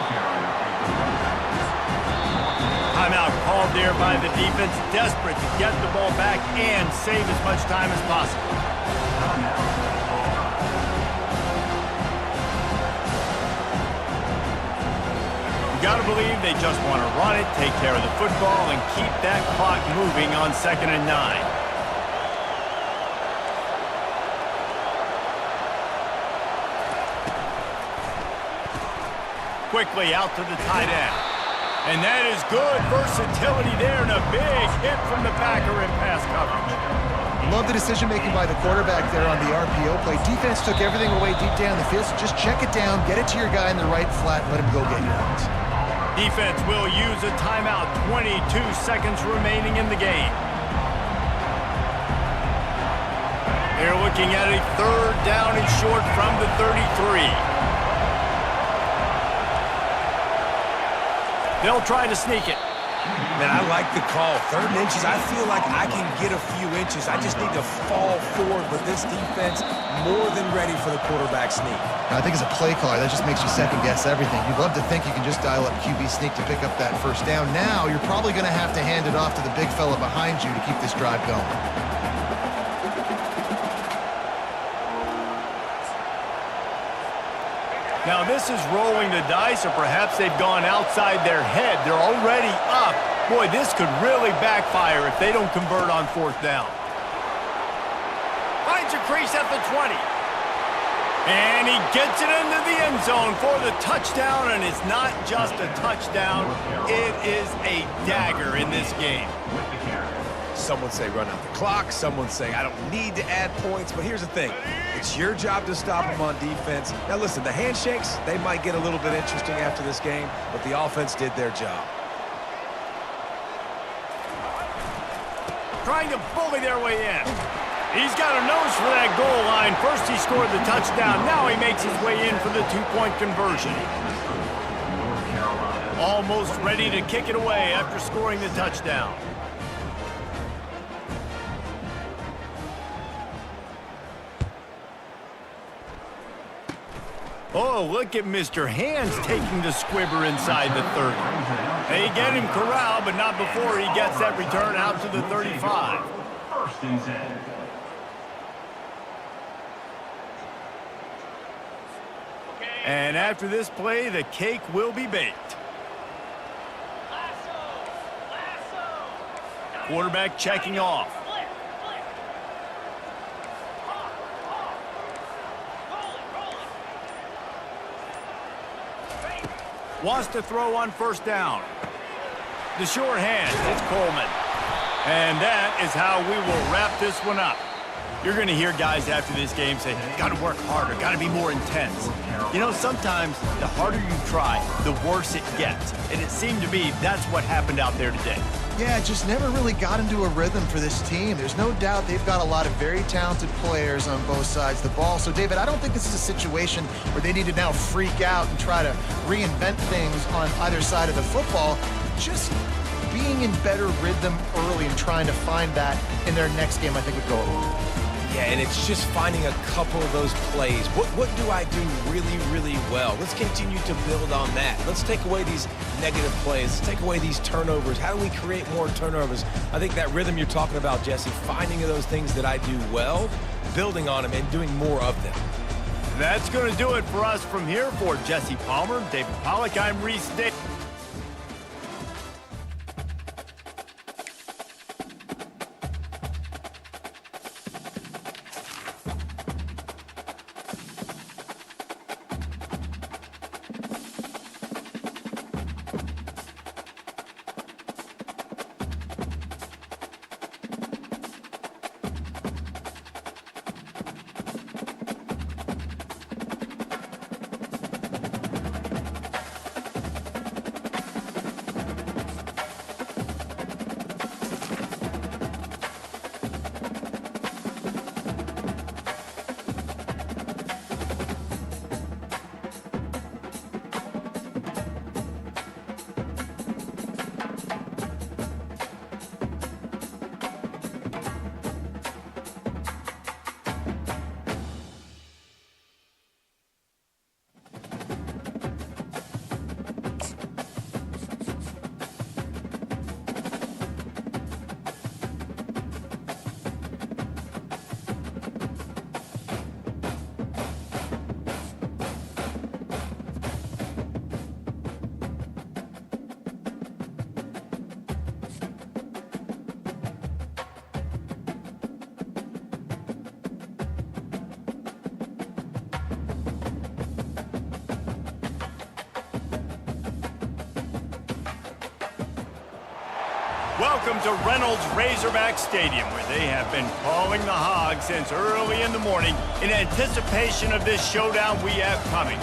Timeout called there by the defense, desperate to get the ball back and save as much time as possible. Got to believe they just want to run it, take care of the football, and keep that clock moving on 2nd and 9. Quickly out to the tight end. And that is good versatility there and a big hit from the backer in pass coverage. Love the decision-making by the quarterback there on the RPO play. Defense took everything away deep down the field, so just check it down, get it to your guy in the right flat, and let him go get yards. Defense will use a timeout. 22 seconds remaining in the game. They're looking at a 3rd down and short from the 33. They'll try to sneak it. Man, I like the call. 3rd and inches, I feel like I can get a few inches. I just need to fall forward, but this defense more than ready for the quarterback sneak. I think as a play caller, that just makes you second-guess everything. You'd love to think you can just dial up QB sneak to pick up that 1st down. Now, you're probably going to have to hand it off to the big fella behind you to keep this drive going. Now this is rolling the dice, or perhaps they've gone outside their head. They're already up. Boy, this could really backfire if they don't convert on 4th down. Finds a crease at the 20. And he gets it into the end zone for the touchdown, and it's not just a touchdown. It is a dagger in this game. Some would say run out the clock. Some would say I don't need to add points. But here's the thing. It's your job to stop them on defense. Now, listen, the handshakes, they might get a little bit interesting after this game, but the offense did their job. Trying to bully their way in. He's got a nose for that goal line. First he scored the touchdown. Now he makes his way in for the 2-point conversion. Almost ready to kick it away after scoring the touchdown. Oh, look at Mr. Hands taking the squibber inside the 30. They get him corralled, but not before he gets that return out to the 35. 1st and 10. And after this play, the cake will be baked. Quarterback checking off. Wants to throw on 1st down. The short hand, it's Coleman. And that is how we will wrap this one up. You're going to hear guys after this game say, got to work harder, got to be more intense. You know, sometimes the harder you try, the worse it gets. And it seemed to me that's what happened out there today. Yeah, it just never really got into a rhythm for this team. There's no doubt they've got a lot of very talented players on both sides of the ball. So, David, I don't think this is a situation where they need to now freak out and try to reinvent things on either side of the football. Just being in better rhythm early and trying to find that in their next game, I think would go over. Yeah, and it's just finding a couple of those plays. What do I do really, really well? Let's continue to build on that. Let's take away these negative plays. Let's take away these turnovers. How do we create more turnovers? I think that rhythm you're talking about, Jesse, finding those things that I do well, building on them, and doing more of them. That's going to do it for us from here. For Jesse Palmer, David Pollack, I'm Reese Davis. Welcome to Reynolds Razorback Stadium, where they have been calling the Hogs since early in the morning in anticipation of this showdown we have coming.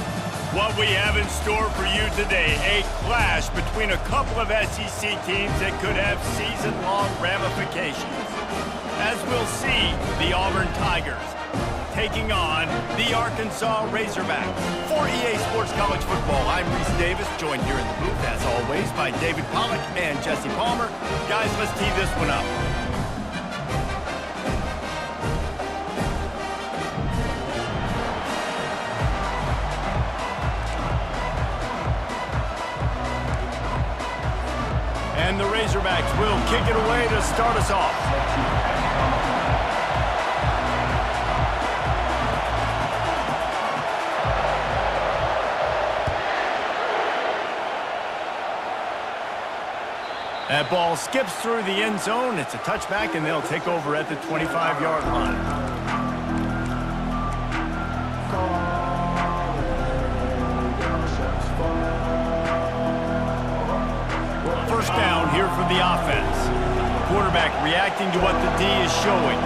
What we have in store for you today, a clash between a couple of SEC teams that could have season-long ramifications. As we'll see, the Auburn Tigers taking on the Arkansas Razorbacks. For EA Sports College Football, I'm Reese Davis, joined here in the booth, as always, by David Pollack and Jesse Palmer. Guys, let's tee this one up. And the Razorbacks will kick it away to start us off. That ball skips through the end zone. It's a touchback, and they'll take over at the 25-yard line. First down here for the offense. Quarterback reacting to what the D is showing.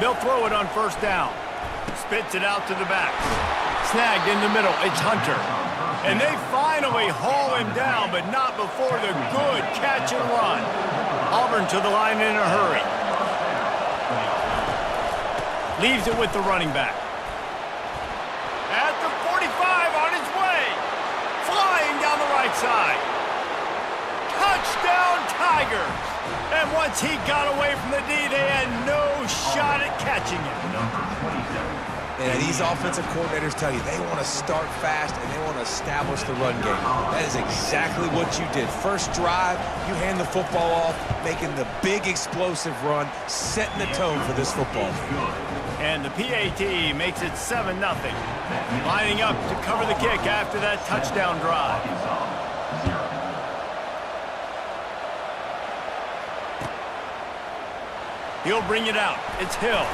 They'll throw it on first down. Spits it out to the back. Snagged in the middle. It's Hunter. And they finally haul him down, but not before the good catch and run. Auburn to the line in a hurry. Leaves it with the running back. At the 45 on his way. Flying down the right side. Touchdown Tigers. And once he got away from the D, they had no shot at catching him. Yeah, these offensive coordinators tell you they want to start fast and they want to establish the run game. That is exactly what you did. First drive, you hand the football off, making the big explosive run, setting the tone for this football game. And the PAT makes it 7-0. Lining up to cover the kick after that touchdown drive. He'll bring it out. It's Hill.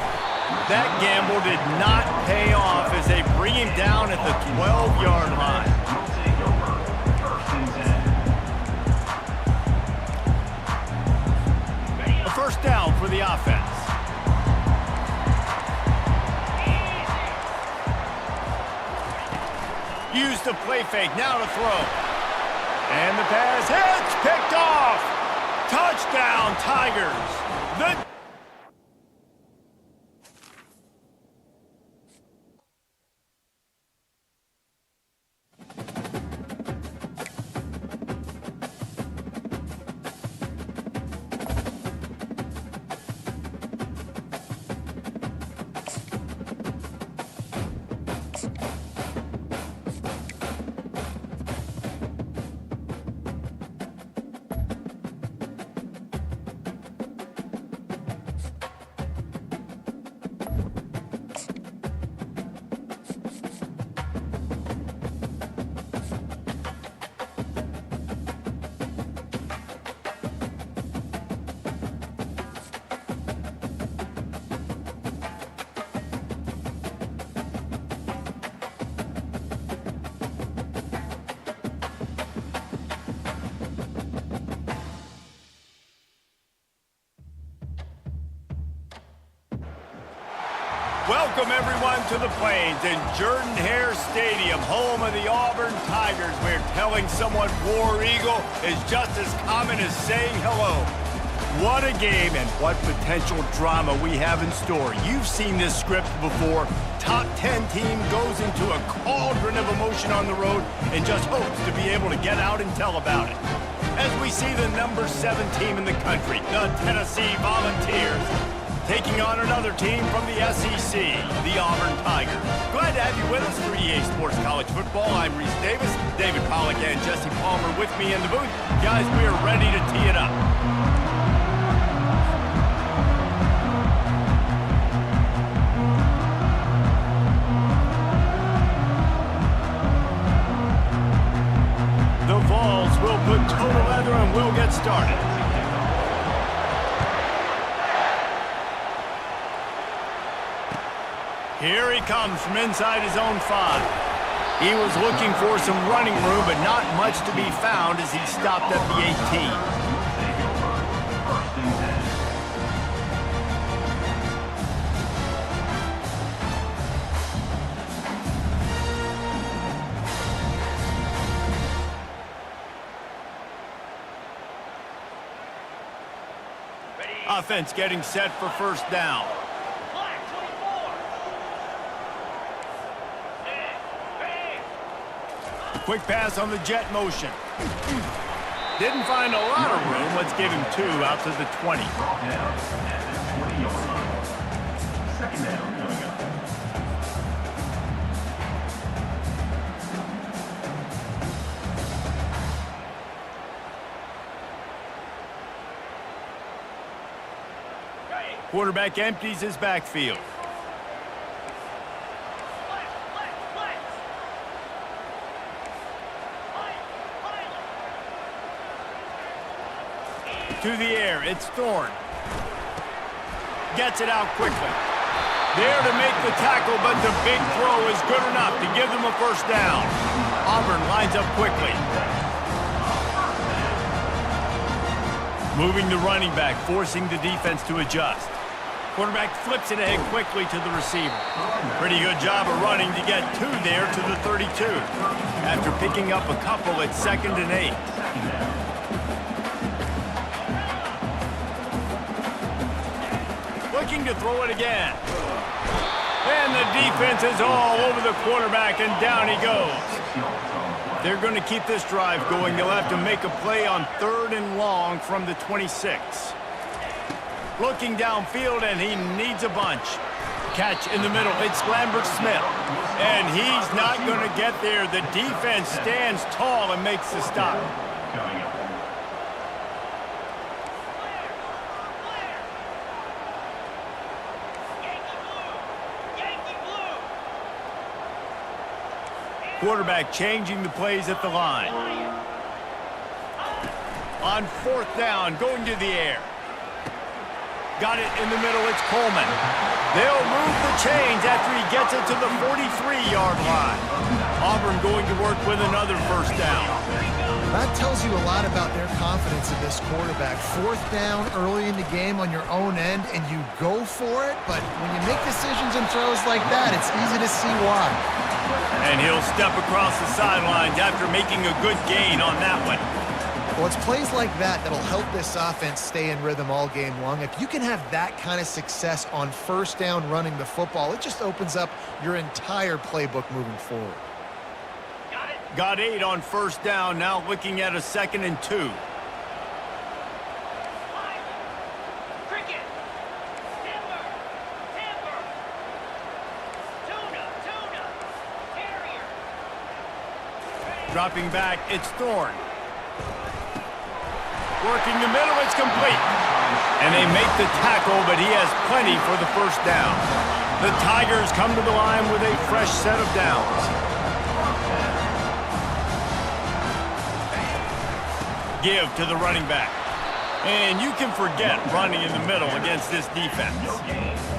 That gamble did not pay off as they bring him down at the 12-yard line. A first down for the offense. Use the play fake, now to throw. And the pass hits, picked off. Touchdown, Tigers. The welcome, everyone, to the Plains in Jordan-Hare Stadium, home of the Auburn Tigers, where telling someone War Eagle is just as common as saying hello. What a game and what potential drama we have in store. You've seen this script before. Top 10 team goes into a cauldron of emotion on the road and just hopes to be able to get out and tell about it. As we see the number 7 team in the country, the Tennessee Volunteers, taking on another team from the SEC, the Auburn Tigers. Glad to have you with us for EA Sports College Football. I'm Reese Davis, David Pollack and Jesse Palmer with me in the booth. Guys, we are ready to tee it up. The Vols will put total leather and we'll get started. Here he comes from inside his own 5. He was looking for some running room, but not much to be found as he stopped at the 18. First and 10. Offense getting set for first down. Flag 24. Quick pass on the jet motion. Didn't find a lot of room. Let's give him 2 out to the 20. Brought down at the 20-yard line. Second down coming up. Quarterback empties his backfield. Flex. To the air, it's Thorne. Gets it out quickly. There to make the tackle, but the big throw is good enough to give them a first down. Auburn lines up quickly. Moving the running back, forcing the defense to adjust. Quarterback flips it ahead quickly to the receiver. Pretty good job of running to get 2 there to the 32. After picking up a couple at 2nd and 8. Looking to throw it again. And the defense is all over the quarterback, and down he goes. They're going to keep this drive going. They'll have to make a play on 3rd and long from the 26. Looking downfield, and he needs a bunch. Catch in the middle. It's Lambert Smith. And he's not going to get there. The defense stands tall and makes the stop. Coming up. Yankee blue. Quarterback changing the plays at the line. On 4th down, going to the air. Got it in the middle, it's Coleman. They'll move the chains after he gets it to the 43-yard line. Auburn going to work with another first down. That tells you a lot about their confidence in this quarterback. 4th down early in the game on your own end, and you go for it, but when you make decisions and throws like that, it's easy to see why. And he'll step across the sidelines after making a good gain on that one. Well, it's plays like that that'll help this offense stay in rhythm all game long. If you can have that kind of success on 1st down running the football, it just opens up your entire playbook moving forward. Got 8 on 1st down, now looking at a 2nd and 2. Cricket. Timber. Tuna. Carrier. Dropping back, it's Thorne. Working the middle, it's complete. And they make the tackle, but he has plenty for the first down. The Tigers come to the line with a fresh set of downs. Give to the running back. And you can forget running in the middle against this defense.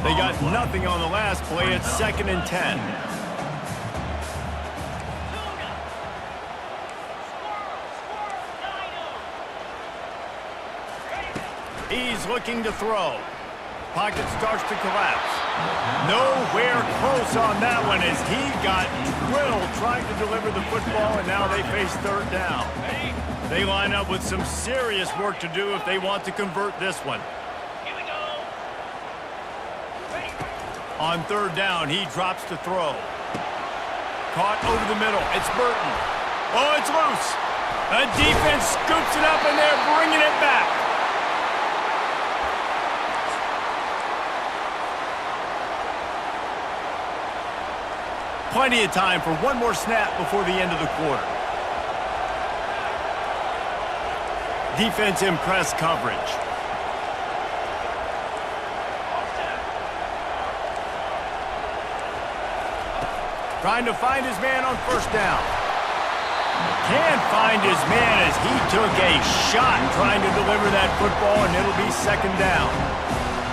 They got nothing on the last play. It's 2nd and 10. He's looking to throw. Pocket starts to collapse. Nowhere close on that one as he got drilled trying to deliver the football, and now they face 3rd down. They line up with some serious work to do if they want to convert this one. Here we go. Ready. On 3rd down, he drops to throw. Caught over the middle. It's Burton. Oh, it's loose. The defense scoops it up, and they're bringing it back. Plenty of time for one more snap before the end of the quarter. Defense in press coverage. Trying to find his man on 1st down. Can't find his man as he took a shot trying to deliver that football, and it'll be 2nd down.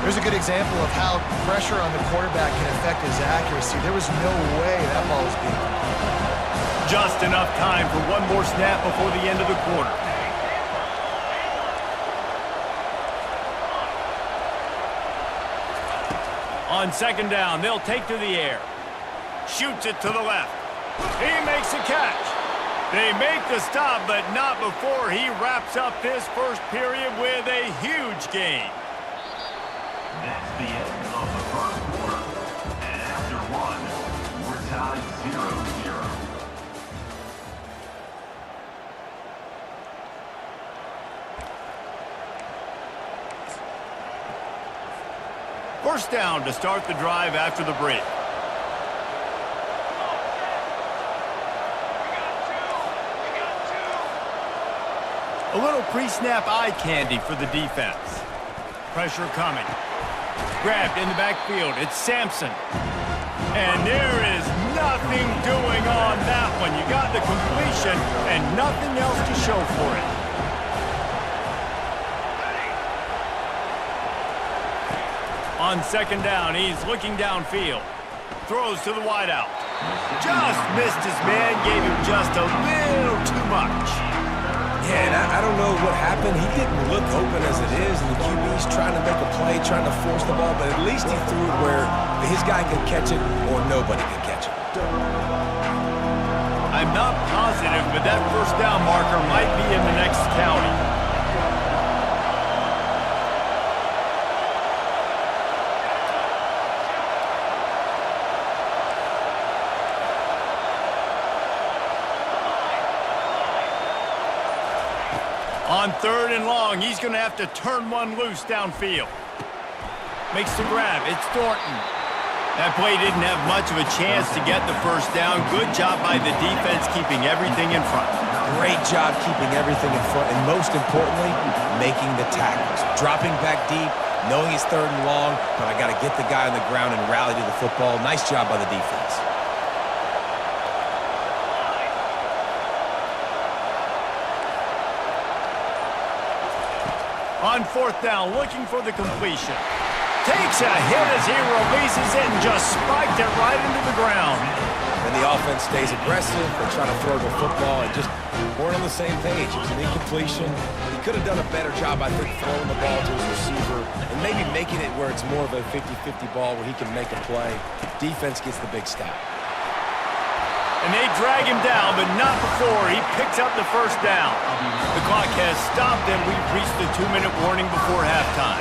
There's a good example of how pressure on the quarterback can affect his accuracy. There was no way that ball was being completed. Just enough time for one more snap before the end of the quarter. On second down, they'll take to the air. Shoots it to the left. He makes a catch. They make the stop, but not before he wraps up this first period with a huge gain. That's the end of the first quarter. And after one, we're tied 0-0. First down to start the drive after the break. A little pre-snap eye candy for the defense. Pressure coming. Grabbed in the backfield. It's Sampson. And there is nothing doing on that one. You got the completion and nothing else to show for it. On second down, he's looking downfield. Throws to the wideout. Just missed his man, gave him just a little too much. Yeah, and I don't know what happened. He didn't look open as it is, and the QB's trying to make a play, trying to force the ball, but at least he threw it where his guy could catch it or nobody could catch it. I'm not positive, but that first down marker might be in the next county. On third and long, he's going to have to turn one loose downfield. Makes the grab. It's Thornton. That play didn't have much of a chance to get the first down. Good job by the defense keeping everything in front. Great job keeping everything in front, and most importantly, making the tackles. Dropping back deep, knowing it's third and long, but I got to get the guy on the ground and rally to the football. Nice job by the defense. On fourth down, looking for the completion. Takes a hit as he releases it and just spiked it right into the ground. And the offense stays aggressive. They try to throw the football and just weren't on the same page. It was an incompletion. He could have done a better job, I think, throwing the ball to his receiver and maybe making it where it's more of a 50-50 ball where he can make a play. Defense gets the big stop. And they drag him down, but not before he picks up the first down. The clock has stopped, and we've reached the 2-minute warning before halftime.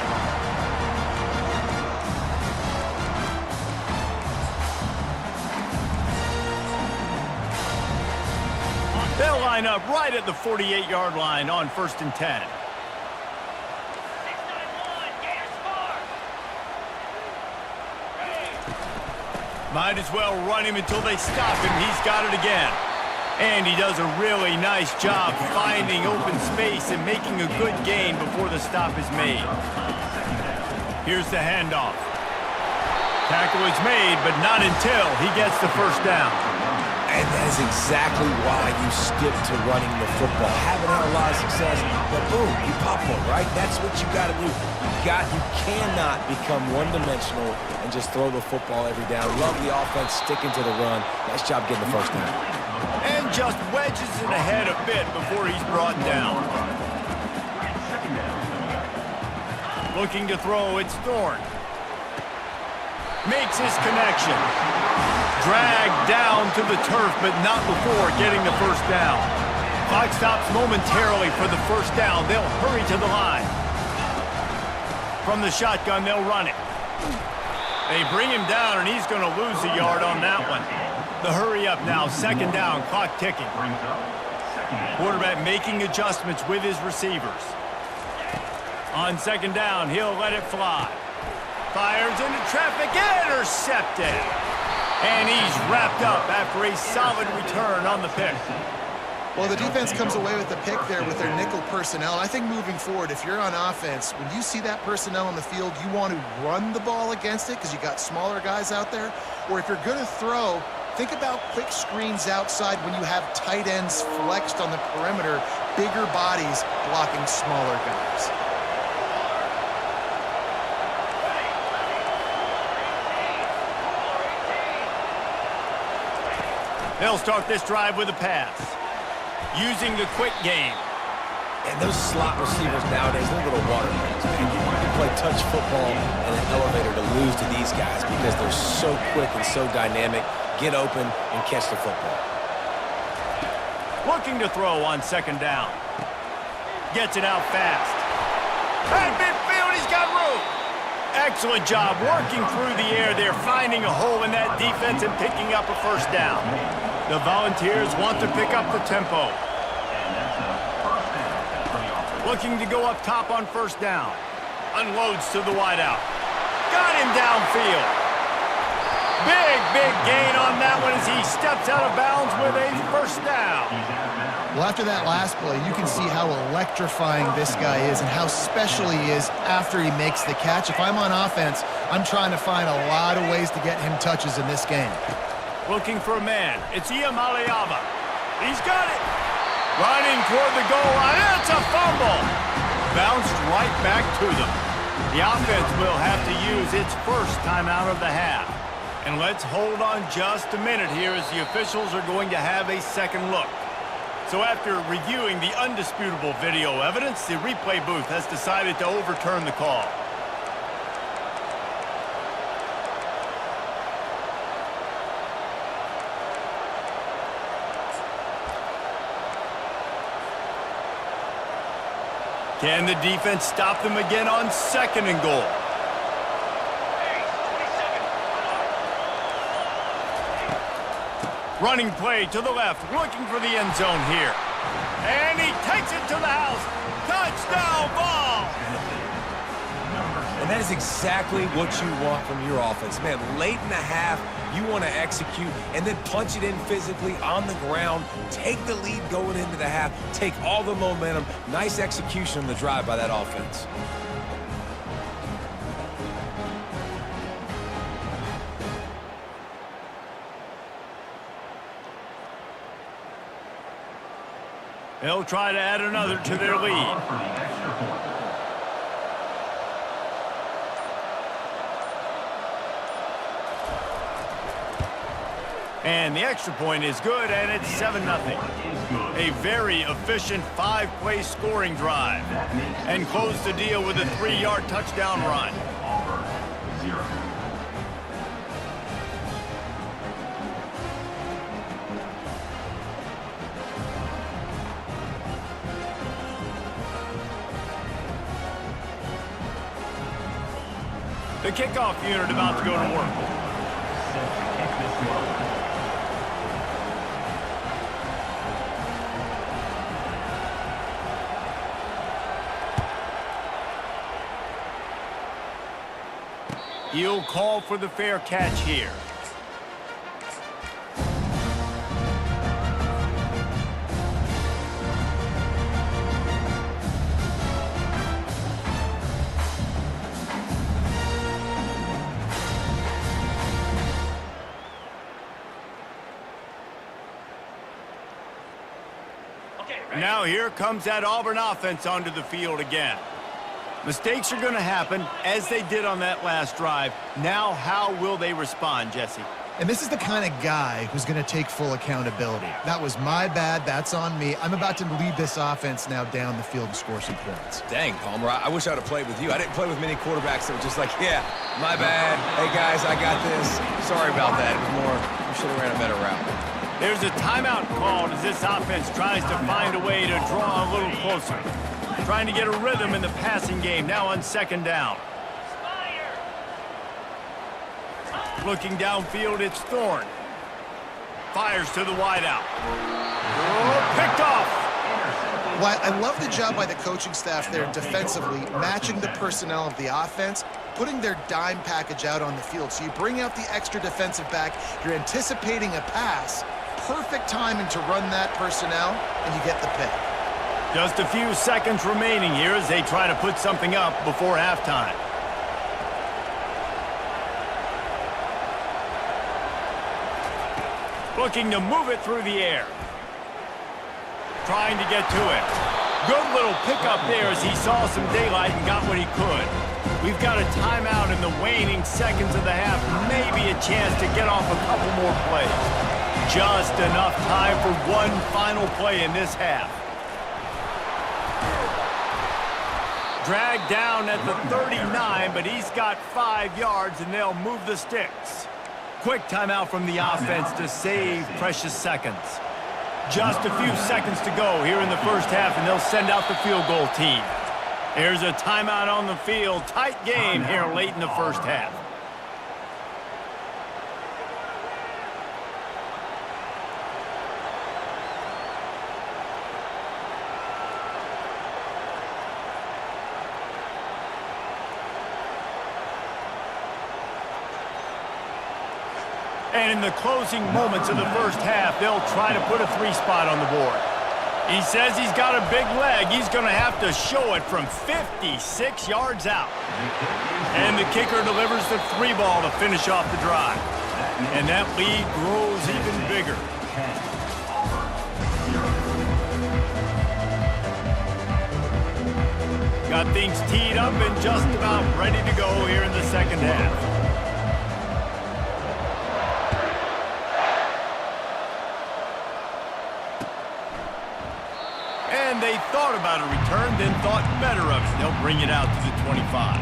They'll line up right at the 48-yard line on 1st and 10. 6-9-1, Gators score. Might as well run him until they stop him. He's got it again. And he does a really nice job finding open space and making a good gain before the stop is made. Here's the handoff. Tackle is made, but not until he gets the first down. And that is exactly why you stick to running the football. Haven't had a lot of success, but boom, you pop one, right? That's what you got to do. You cannot become one-dimensional and just throw the football every down. Love the offense sticking to the run. Nice job getting the first down. And just wedges it ahead a bit before he's brought down. Looking to throw, it's Thorne. Makes his connection. Dragged down to the turf, but not before getting the first down. Clock stops momentarily for the first down. They'll hurry to the line. From the shotgun, they'll run it. They bring him down, and he's going to lose a yard on that one. The hurry up now, second down, clock ticking. Quarterback making adjustments with his receivers. On second down, he'll let it fly. Fires into traffic, intercepted. And he's wrapped up after a solid return on the pick. Well, the defense comes away with the pick there with their nickel personnel. I think moving forward, if you're on offense, when you see that personnel on the field, you want to run the ball against it because you got smaller guys out there. Or if you're going to throw, think about quick screens outside when you have tight ends flexed on the perimeter, bigger bodies blocking smaller guys. They'll start this drive with a pass. Using the quick game. And those slot receivers nowadays, they're little water balls, man. You play touch football in an elevator to lose to these guys because they're so quick and so dynamic. Get open and catch the football. Looking to throw on second down. Gets it out fast. At midfield, he's got room. Excellent job working through the air there, finding a hole in that defense and picking up a first down. The Volunteers want to pick up the tempo. Looking to go up top on first down. Unloads to the wideout. Got him downfield. Big gain on that one as he steps out of bounds with a first down. Well, after that last play, you can see how electrifying this guy is and how special he is after he makes the catch. If I'm on offense, I'm trying to find a lot of ways to get him touches in this game. Looking for a man. It's Iamaleava. He's got it. Running toward the goal line. It's a fumble. Bounced right back to them. The offense will have to use its first timeout of the half. And let's hold on just a minute here as the officials are going to have a second look. So after reviewing the undisputable video evidence, the replay booth has decided to overturn the call. Can the defense stop them again on second and goal? Running play to the left, looking for the end zone here. And he takes it to the house. Touchdown ball! And that is exactly what you want from your offense. Man, late in the half, you want to execute and then punch it in physically on the ground. Take the lead going into the half. Take all the momentum. Nice execution on the drive by that offense. They'll try to add another to their lead. And the extra point is good, and it's 7-0. A very efficient 5-play scoring drive. And close the deal with a 3-yard touchdown run. The kickoff unit about to go to work. He'll call for the fair catch here. Now here comes that Auburn offense onto the field again. Mistakes are going to happen, as they did on that last drive. Now, how will they respond, Jesse? And this is the kind of guy who's going to take full accountability. That was my bad. That's on me. I'm about to lead this offense now down the field and score some points. Dang, Palmer, I wish I would have played with you. I didn't play with many quarterbacks that were just like, yeah, my bad. Hey, guys, I got this. Sorry about that. It was more, we should have ran a better route. There's a timeout called as this offense tries to find a way to draw a little closer. Trying to get a rhythm in the passing game, now on second down. Looking downfield, it's Thorne. Fires to the wideout. Oh, picked off. Well, I love the job by the coaching staff there defensively, matching the personnel of the offense, putting their dime package out on the field. So you bring out the extra defensive back, you're anticipating a pass, perfect timing to run that personnel, and you get the pick. Just a few seconds remaining here as they try to put something up before halftime. Looking to move it through the air. Trying to get to it. Good little pickup there as he saw some daylight and got what he could. We've got a timeout in the waning seconds of the half. Maybe a chance to get off a couple more plays. just enough time for one final play in this half. Dragged down at the 39, but he's got 5 yards, and they'll move the sticks. Quick timeout from the offense to save precious seconds. Just a few seconds to go here in the first half, and they'll send out the field goal team. Here's a timeout on the field. Tight game here late in the first half. And in the closing moments of the first half, they'll try to put a 3-spot on the board. He says he's got a big leg. He's going to have to show it from 56 yards out. And the kicker delivers the 3 ball to finish off the drive. And that lead grows even bigger. Got things teed up and just about ready to go here in the second half. And they thought about a return, then thought better of it. They'll bring it out to the 25.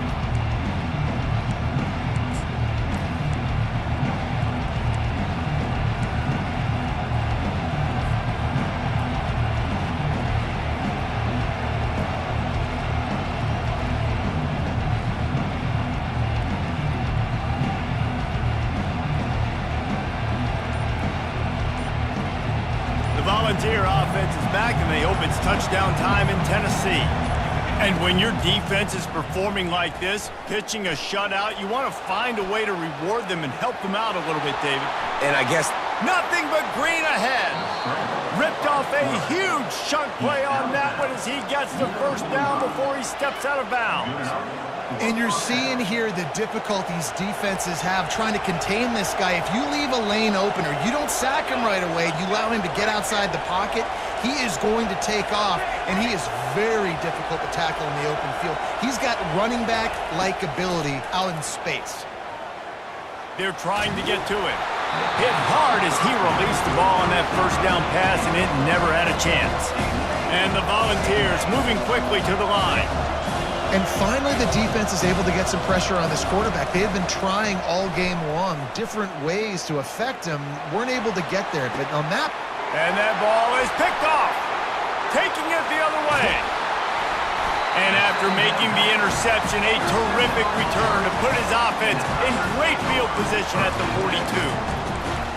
Volunteer offense is back, and they hope it's touchdown time in Tennessee. And when your defense is performing like this, pitching a shutout, you want to find a way to reward them and help them out a little bit, David. And I guess nothing but green ahead. Ripped off a huge chunk play on that one as he gets the first down before he steps out of bounds. And you're seeing here the difficulties defenses have trying to contain this guy. If you leave a lane open or you don't sack him right away, you allow him to get outside the pocket, he is going to take off, and he is very difficult to tackle in the open field. He's got running back-like ability out in space. They're trying to get to it. Hit hard as he released the ball on that first down pass, and it never had a chance. And the Volunteers moving quickly to the line. And finally, the defense is able to get some pressure on this quarterback. They have been trying all game long different ways to affect him. Weren't able to get there, but on that... And that ball is picked off, taking it the other way. And after making the interception, a terrific return to put his offense in great field position at the 42.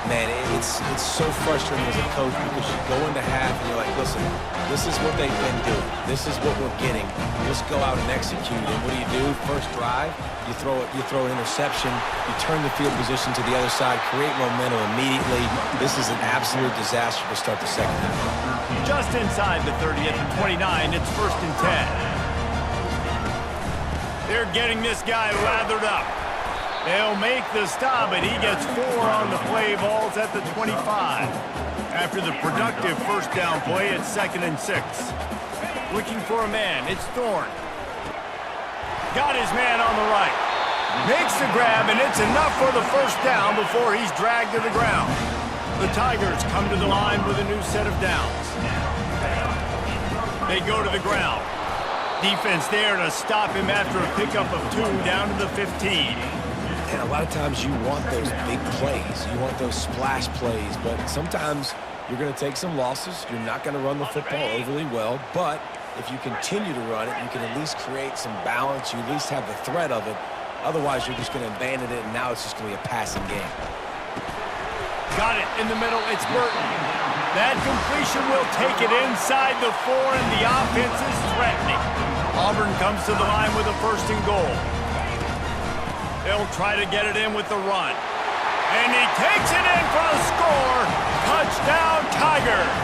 man, it's so frustrating as a coach because you go into half and you're like, listen, this is what they've been doing. This is what we're getting. Let's go out and execute. And what do? First drive, you throw an interception, you turn the field position to the other side, create momentum immediately. This is an absolute disaster to start the second half. Just inside the 30 at the 29, it's 1st and 10. They're getting this guy lathered up. They'll make the stop, and he gets 4 on the play balls at the 25. After the productive first down play, it's 2nd and 6. Looking for a man, it's Thorne. Got his man on the right. Makes the grab, and it's enough for the first down before he's dragged to the ground. The Tigers come to the line with a new set of downs. They go to the ground. Defense there to stop him after a pickup of 2 down to the 15. And a lot of times you want those big plays. You want those splash plays. But sometimes you're going to take some losses. You're not going to run the football overly well. But if you continue to run it, you can at least create some balance. You at least have the threat of it. Otherwise, you're just going to abandon it, and now it's just going to be a passing game. Got it in the middle. It's Burton. That completion will take it inside the 4, and the offense is threatening. Auburn comes to the line with a 1st and goal. They'll try to get it in with the run. And he takes it in for the score. Touchdown, Tigers.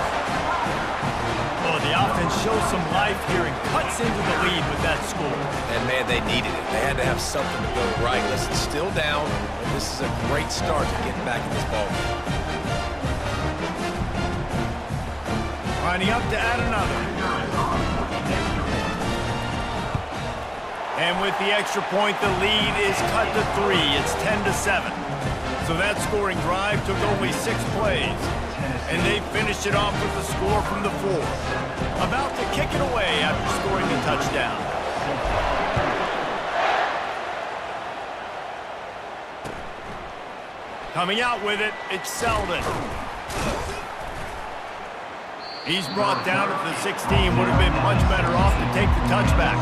Oh, the offense shows some life here and cuts into the lead with that score. And, man, they needed it. They had to have something to go right. Listen, still down, but this is a great start to getting back in this ballgame. Lining up to add another. And with the extra point, the lead is cut to 3. It's 10-7. So that scoring drive took only 6 plays. And they finished it off with the score from the 4. About to kick it away after scoring the touchdown. Coming out with it, it's Selden. He's brought down at the 16. Would have been much better off to take the touchback.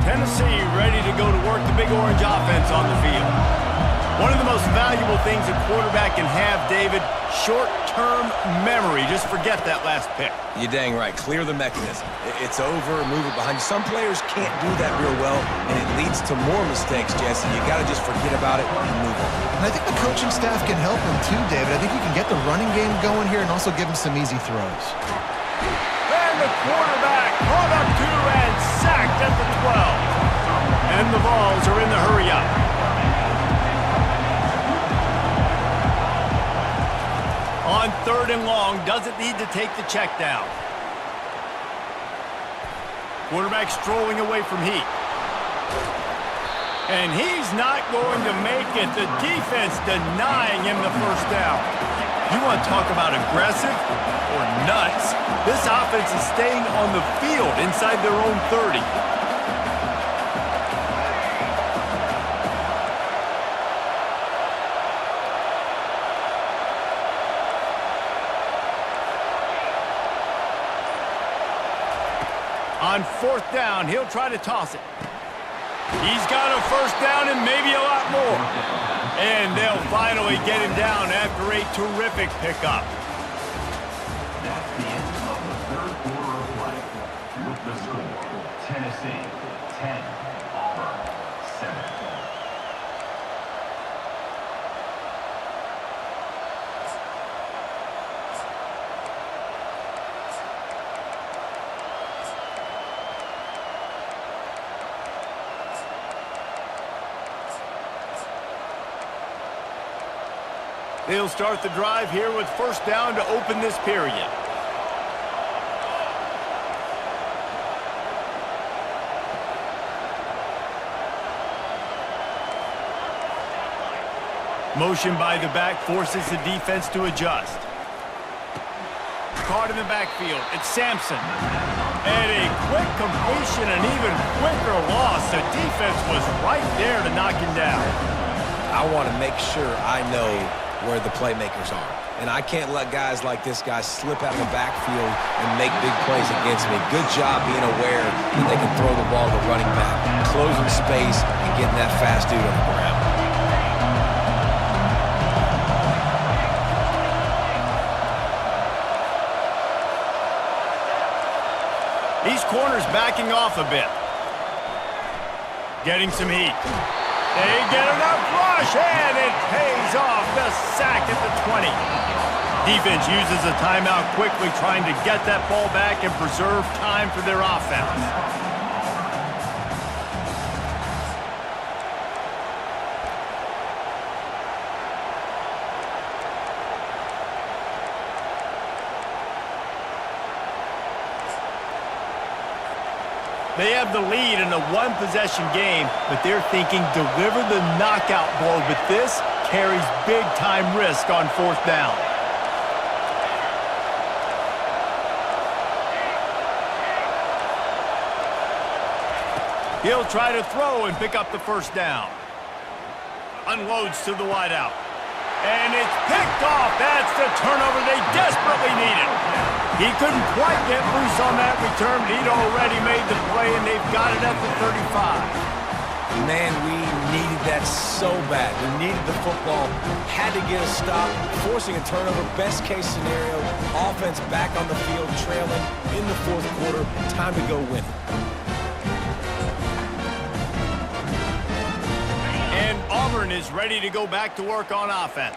Tennessee ready to go to work the Big Orange offense on the field. One of the most valuable things a quarterback can have, David, short-term memory. Just forget that last pick. You're dang right. Clear the mechanism. It's over, move it behind you. Some players can't do that real well, and it leads to more mistakes, Jesse. You got to just forget about it and move on. And I think the coaching staff can help him too, David. I think you can get the running game going here and also give him some easy throws. And the quarterback caught up to and sacked at the 12. And the Vols are in the hurry-up. On 3rd and long, doesn't need to take the check down. Quarterback strolling away from Heat. And he's not going to make it. The defense denying him the first down. You want to talk about aggressive or nuts? This offense is staying on the field inside their own 30. On 4th down, he'll try to toss it. He's got a first down and maybe a lot more. And they'll finally get him down after a terrific pickup. That's the end of the 3rd quarter of play. With the score, Tennessee 10, Auburn 7. They'll start the drive here with first down to open this period. Motion by the back forces the defense to adjust. Caught in the backfield. It's Sampson. And a quick completion, an even quicker loss. The defense was right there to knock him down. I want to make sure I know where the playmakers are. And I can't let guys like this guy slip out of the backfield and make big plays against me. Good job being aware that they can throw the ball to the running back, closing space, and getting that fast dude on the ground. These corners backing off a bit. Getting some heat. They get enough rush, and it pays off. The sack at the 20. Defense uses a timeout quickly, trying to get that ball back and preserve time for their offense. They have the lead in a one-possession game, but they're thinking deliver the knockout blow, but this carries big-time risk on 4th down. He'll try to throw and pick up the first down. Unloads to the wideout. And it's picked off. That's the turnover they desperately needed. He couldn't quite get loose on that return, but he'd already made the play, and they've got it at the 35. Man, we needed that so bad. We needed the football. Had to get a stop, forcing a turnover. Best case scenario, offense back on the field, trailing in the 4th quarter. Time to go win. And Auburn is ready to go back to work on offense.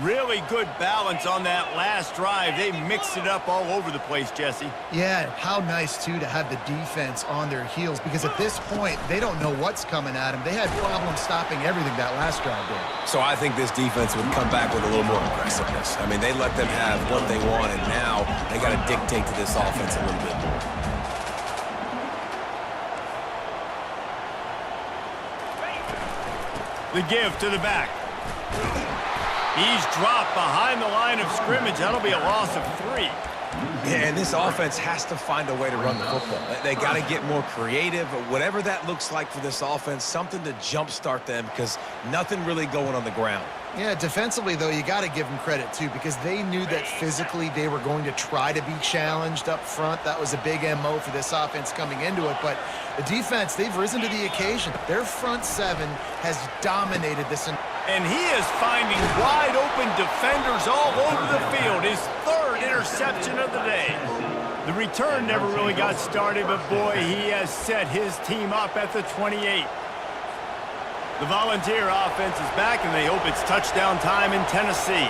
Really good balance on that last drive. They mixed it up all over the place, Jesse. Yeah, how nice, too, to have the defense on their heels, because at this point, they don't know what's coming at them. They had problems stopping everything that last drive did. So I think this defense would come back with a little more aggressiveness. I mean, they let them have what they want, and now they got to dictate to this offense a little bit more. The give to the back. He's dropped behind the line of scrimmage. That'll be a loss of 3. Yeah, and this offense has to find a way to run the football. They got to get more creative, whatever that looks like for this offense, something to jumpstart them, because nothing really going on the ground. Yeah, defensively, though, you got to give them credit, too, because they knew that physically they were going to try to be challenged up front. That was a big MO for this offense coming into it. But the defense, they've risen to the occasion. Their front seven has dominated this. And he is finding wide-open defenders all over the field. His 3rd interception of the day. The return never really got started, but boy, he has set his team up at the 28. The Volunteer offense is back, and they hope it's touchdown time in Tennessee.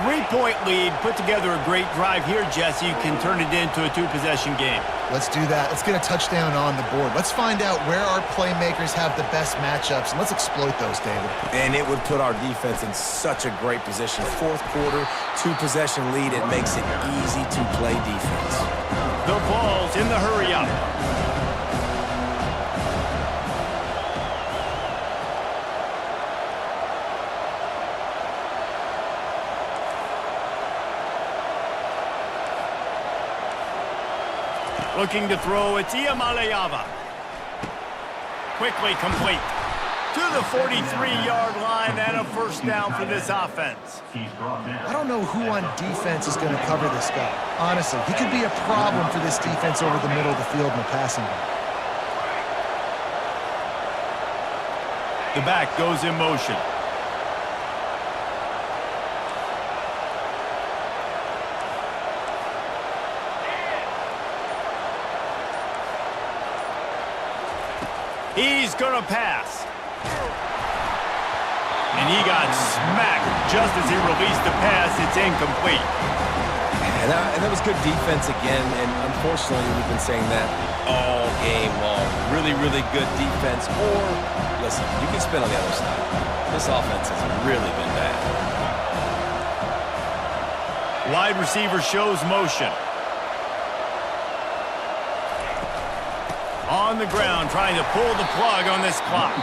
3-point lead, put together a great drive here, Jesse. You can turn it into a 2-possession game. Let's do that. Let's get a touchdown on the board. Let's find out where our playmakers have the best matchups, and let's exploit those, David. And it would put our defense in such a great position. 4th quarter, 2-possession lead. It makes it easy to play defense. The Vols in the hurry-up. Looking to throw, it's Iamaleava. Quickly complete. To the 43-yard line and a first down for this offense. I don't know who on defense is going to cover this guy. Honestly, he could be a problem for this defense over the middle of the field in the passing game. The back goes in motion. He's going to pass. And he got smacked just as he released the pass. It's incomplete. And that was good defense again, and unfortunately, we've been saying that all game long. Really, really good defense. Or, listen, you can spin on the other side. This offense has really been bad. Wide receiver shows motion. On the ground, trying to pull the plug on this clock.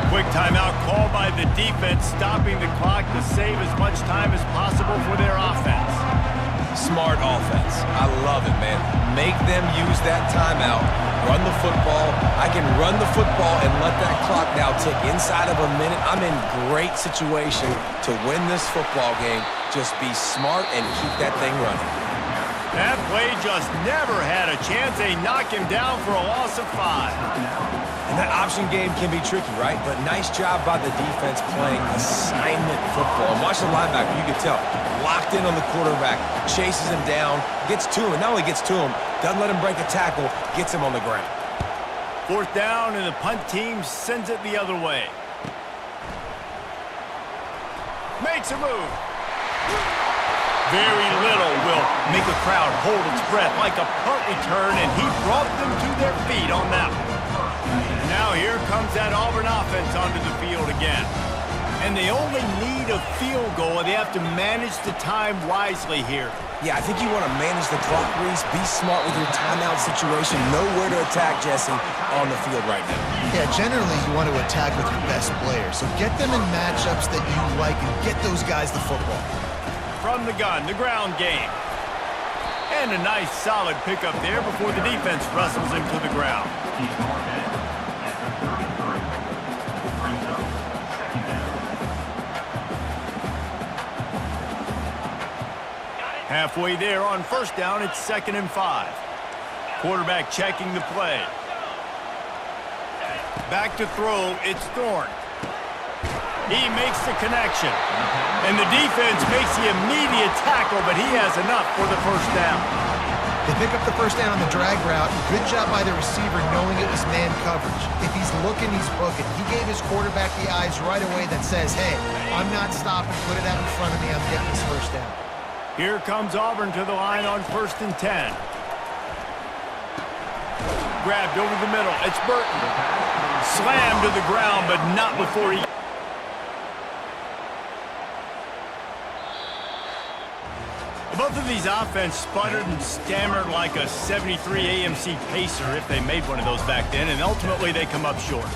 Quick timeout called by the defense, stopping the clock to save as much time as possible for their offense. Smart offense. I love it, man. Make them use that timeout. Run the football. I can run the football and let that clock now tick inside of a minute. I'm in great situation to win this football game. Just be smart and keep that thing running. That play just never had a chance. They knock him down for a loss of 5. And that option game can be tricky, right? But nice job by the defense playing assignment football. And watch the linebacker, you can tell. Locked in on the quarterback, chases him down, gets to him. And not only gets to him, doesn't let him break a tackle, gets him on the ground. 4th down, and the punt team sends it the other way. Makes a move. Very little will make a crowd hold its breath like a punt return, and he brought them to their feet on that one. Now here comes that Auburn offense onto the field again. And they only need a field goal, and they have to manage the time wisely here. Yeah, I think you want to manage the clock, Reese. Be smart with your timeout situation. Know where to attack, Jesse, on the field right now. Yeah, generally you want to attack with your best players. So get them in matchups that you like and get those guys the football. From the gun, the ground game. And a nice solid pickup there before the defense wrestles him to the ground. Halfway there on first down, it's 2nd and 5. Quarterback checking the play. Back to throw, it's Thorne. He makes the connection. And the defense makes the immediate tackle, but he has enough for the first down. They pick up the first down on the drag route. Good job by the receiver knowing it was man coverage. If he's looking, he's booking. He gave his quarterback the eyes right away that says, hey, I'm not stopping. Put it out in front of me. I'm getting this first down. Here comes Auburn to the line on 1st and 10. Grabbed over the middle. It's Burton. Slammed to the ground, but not before he... Both of these offense sputtered and stammered like a 73 AMC Pacer if they made one of those back then, and ultimately they come up short.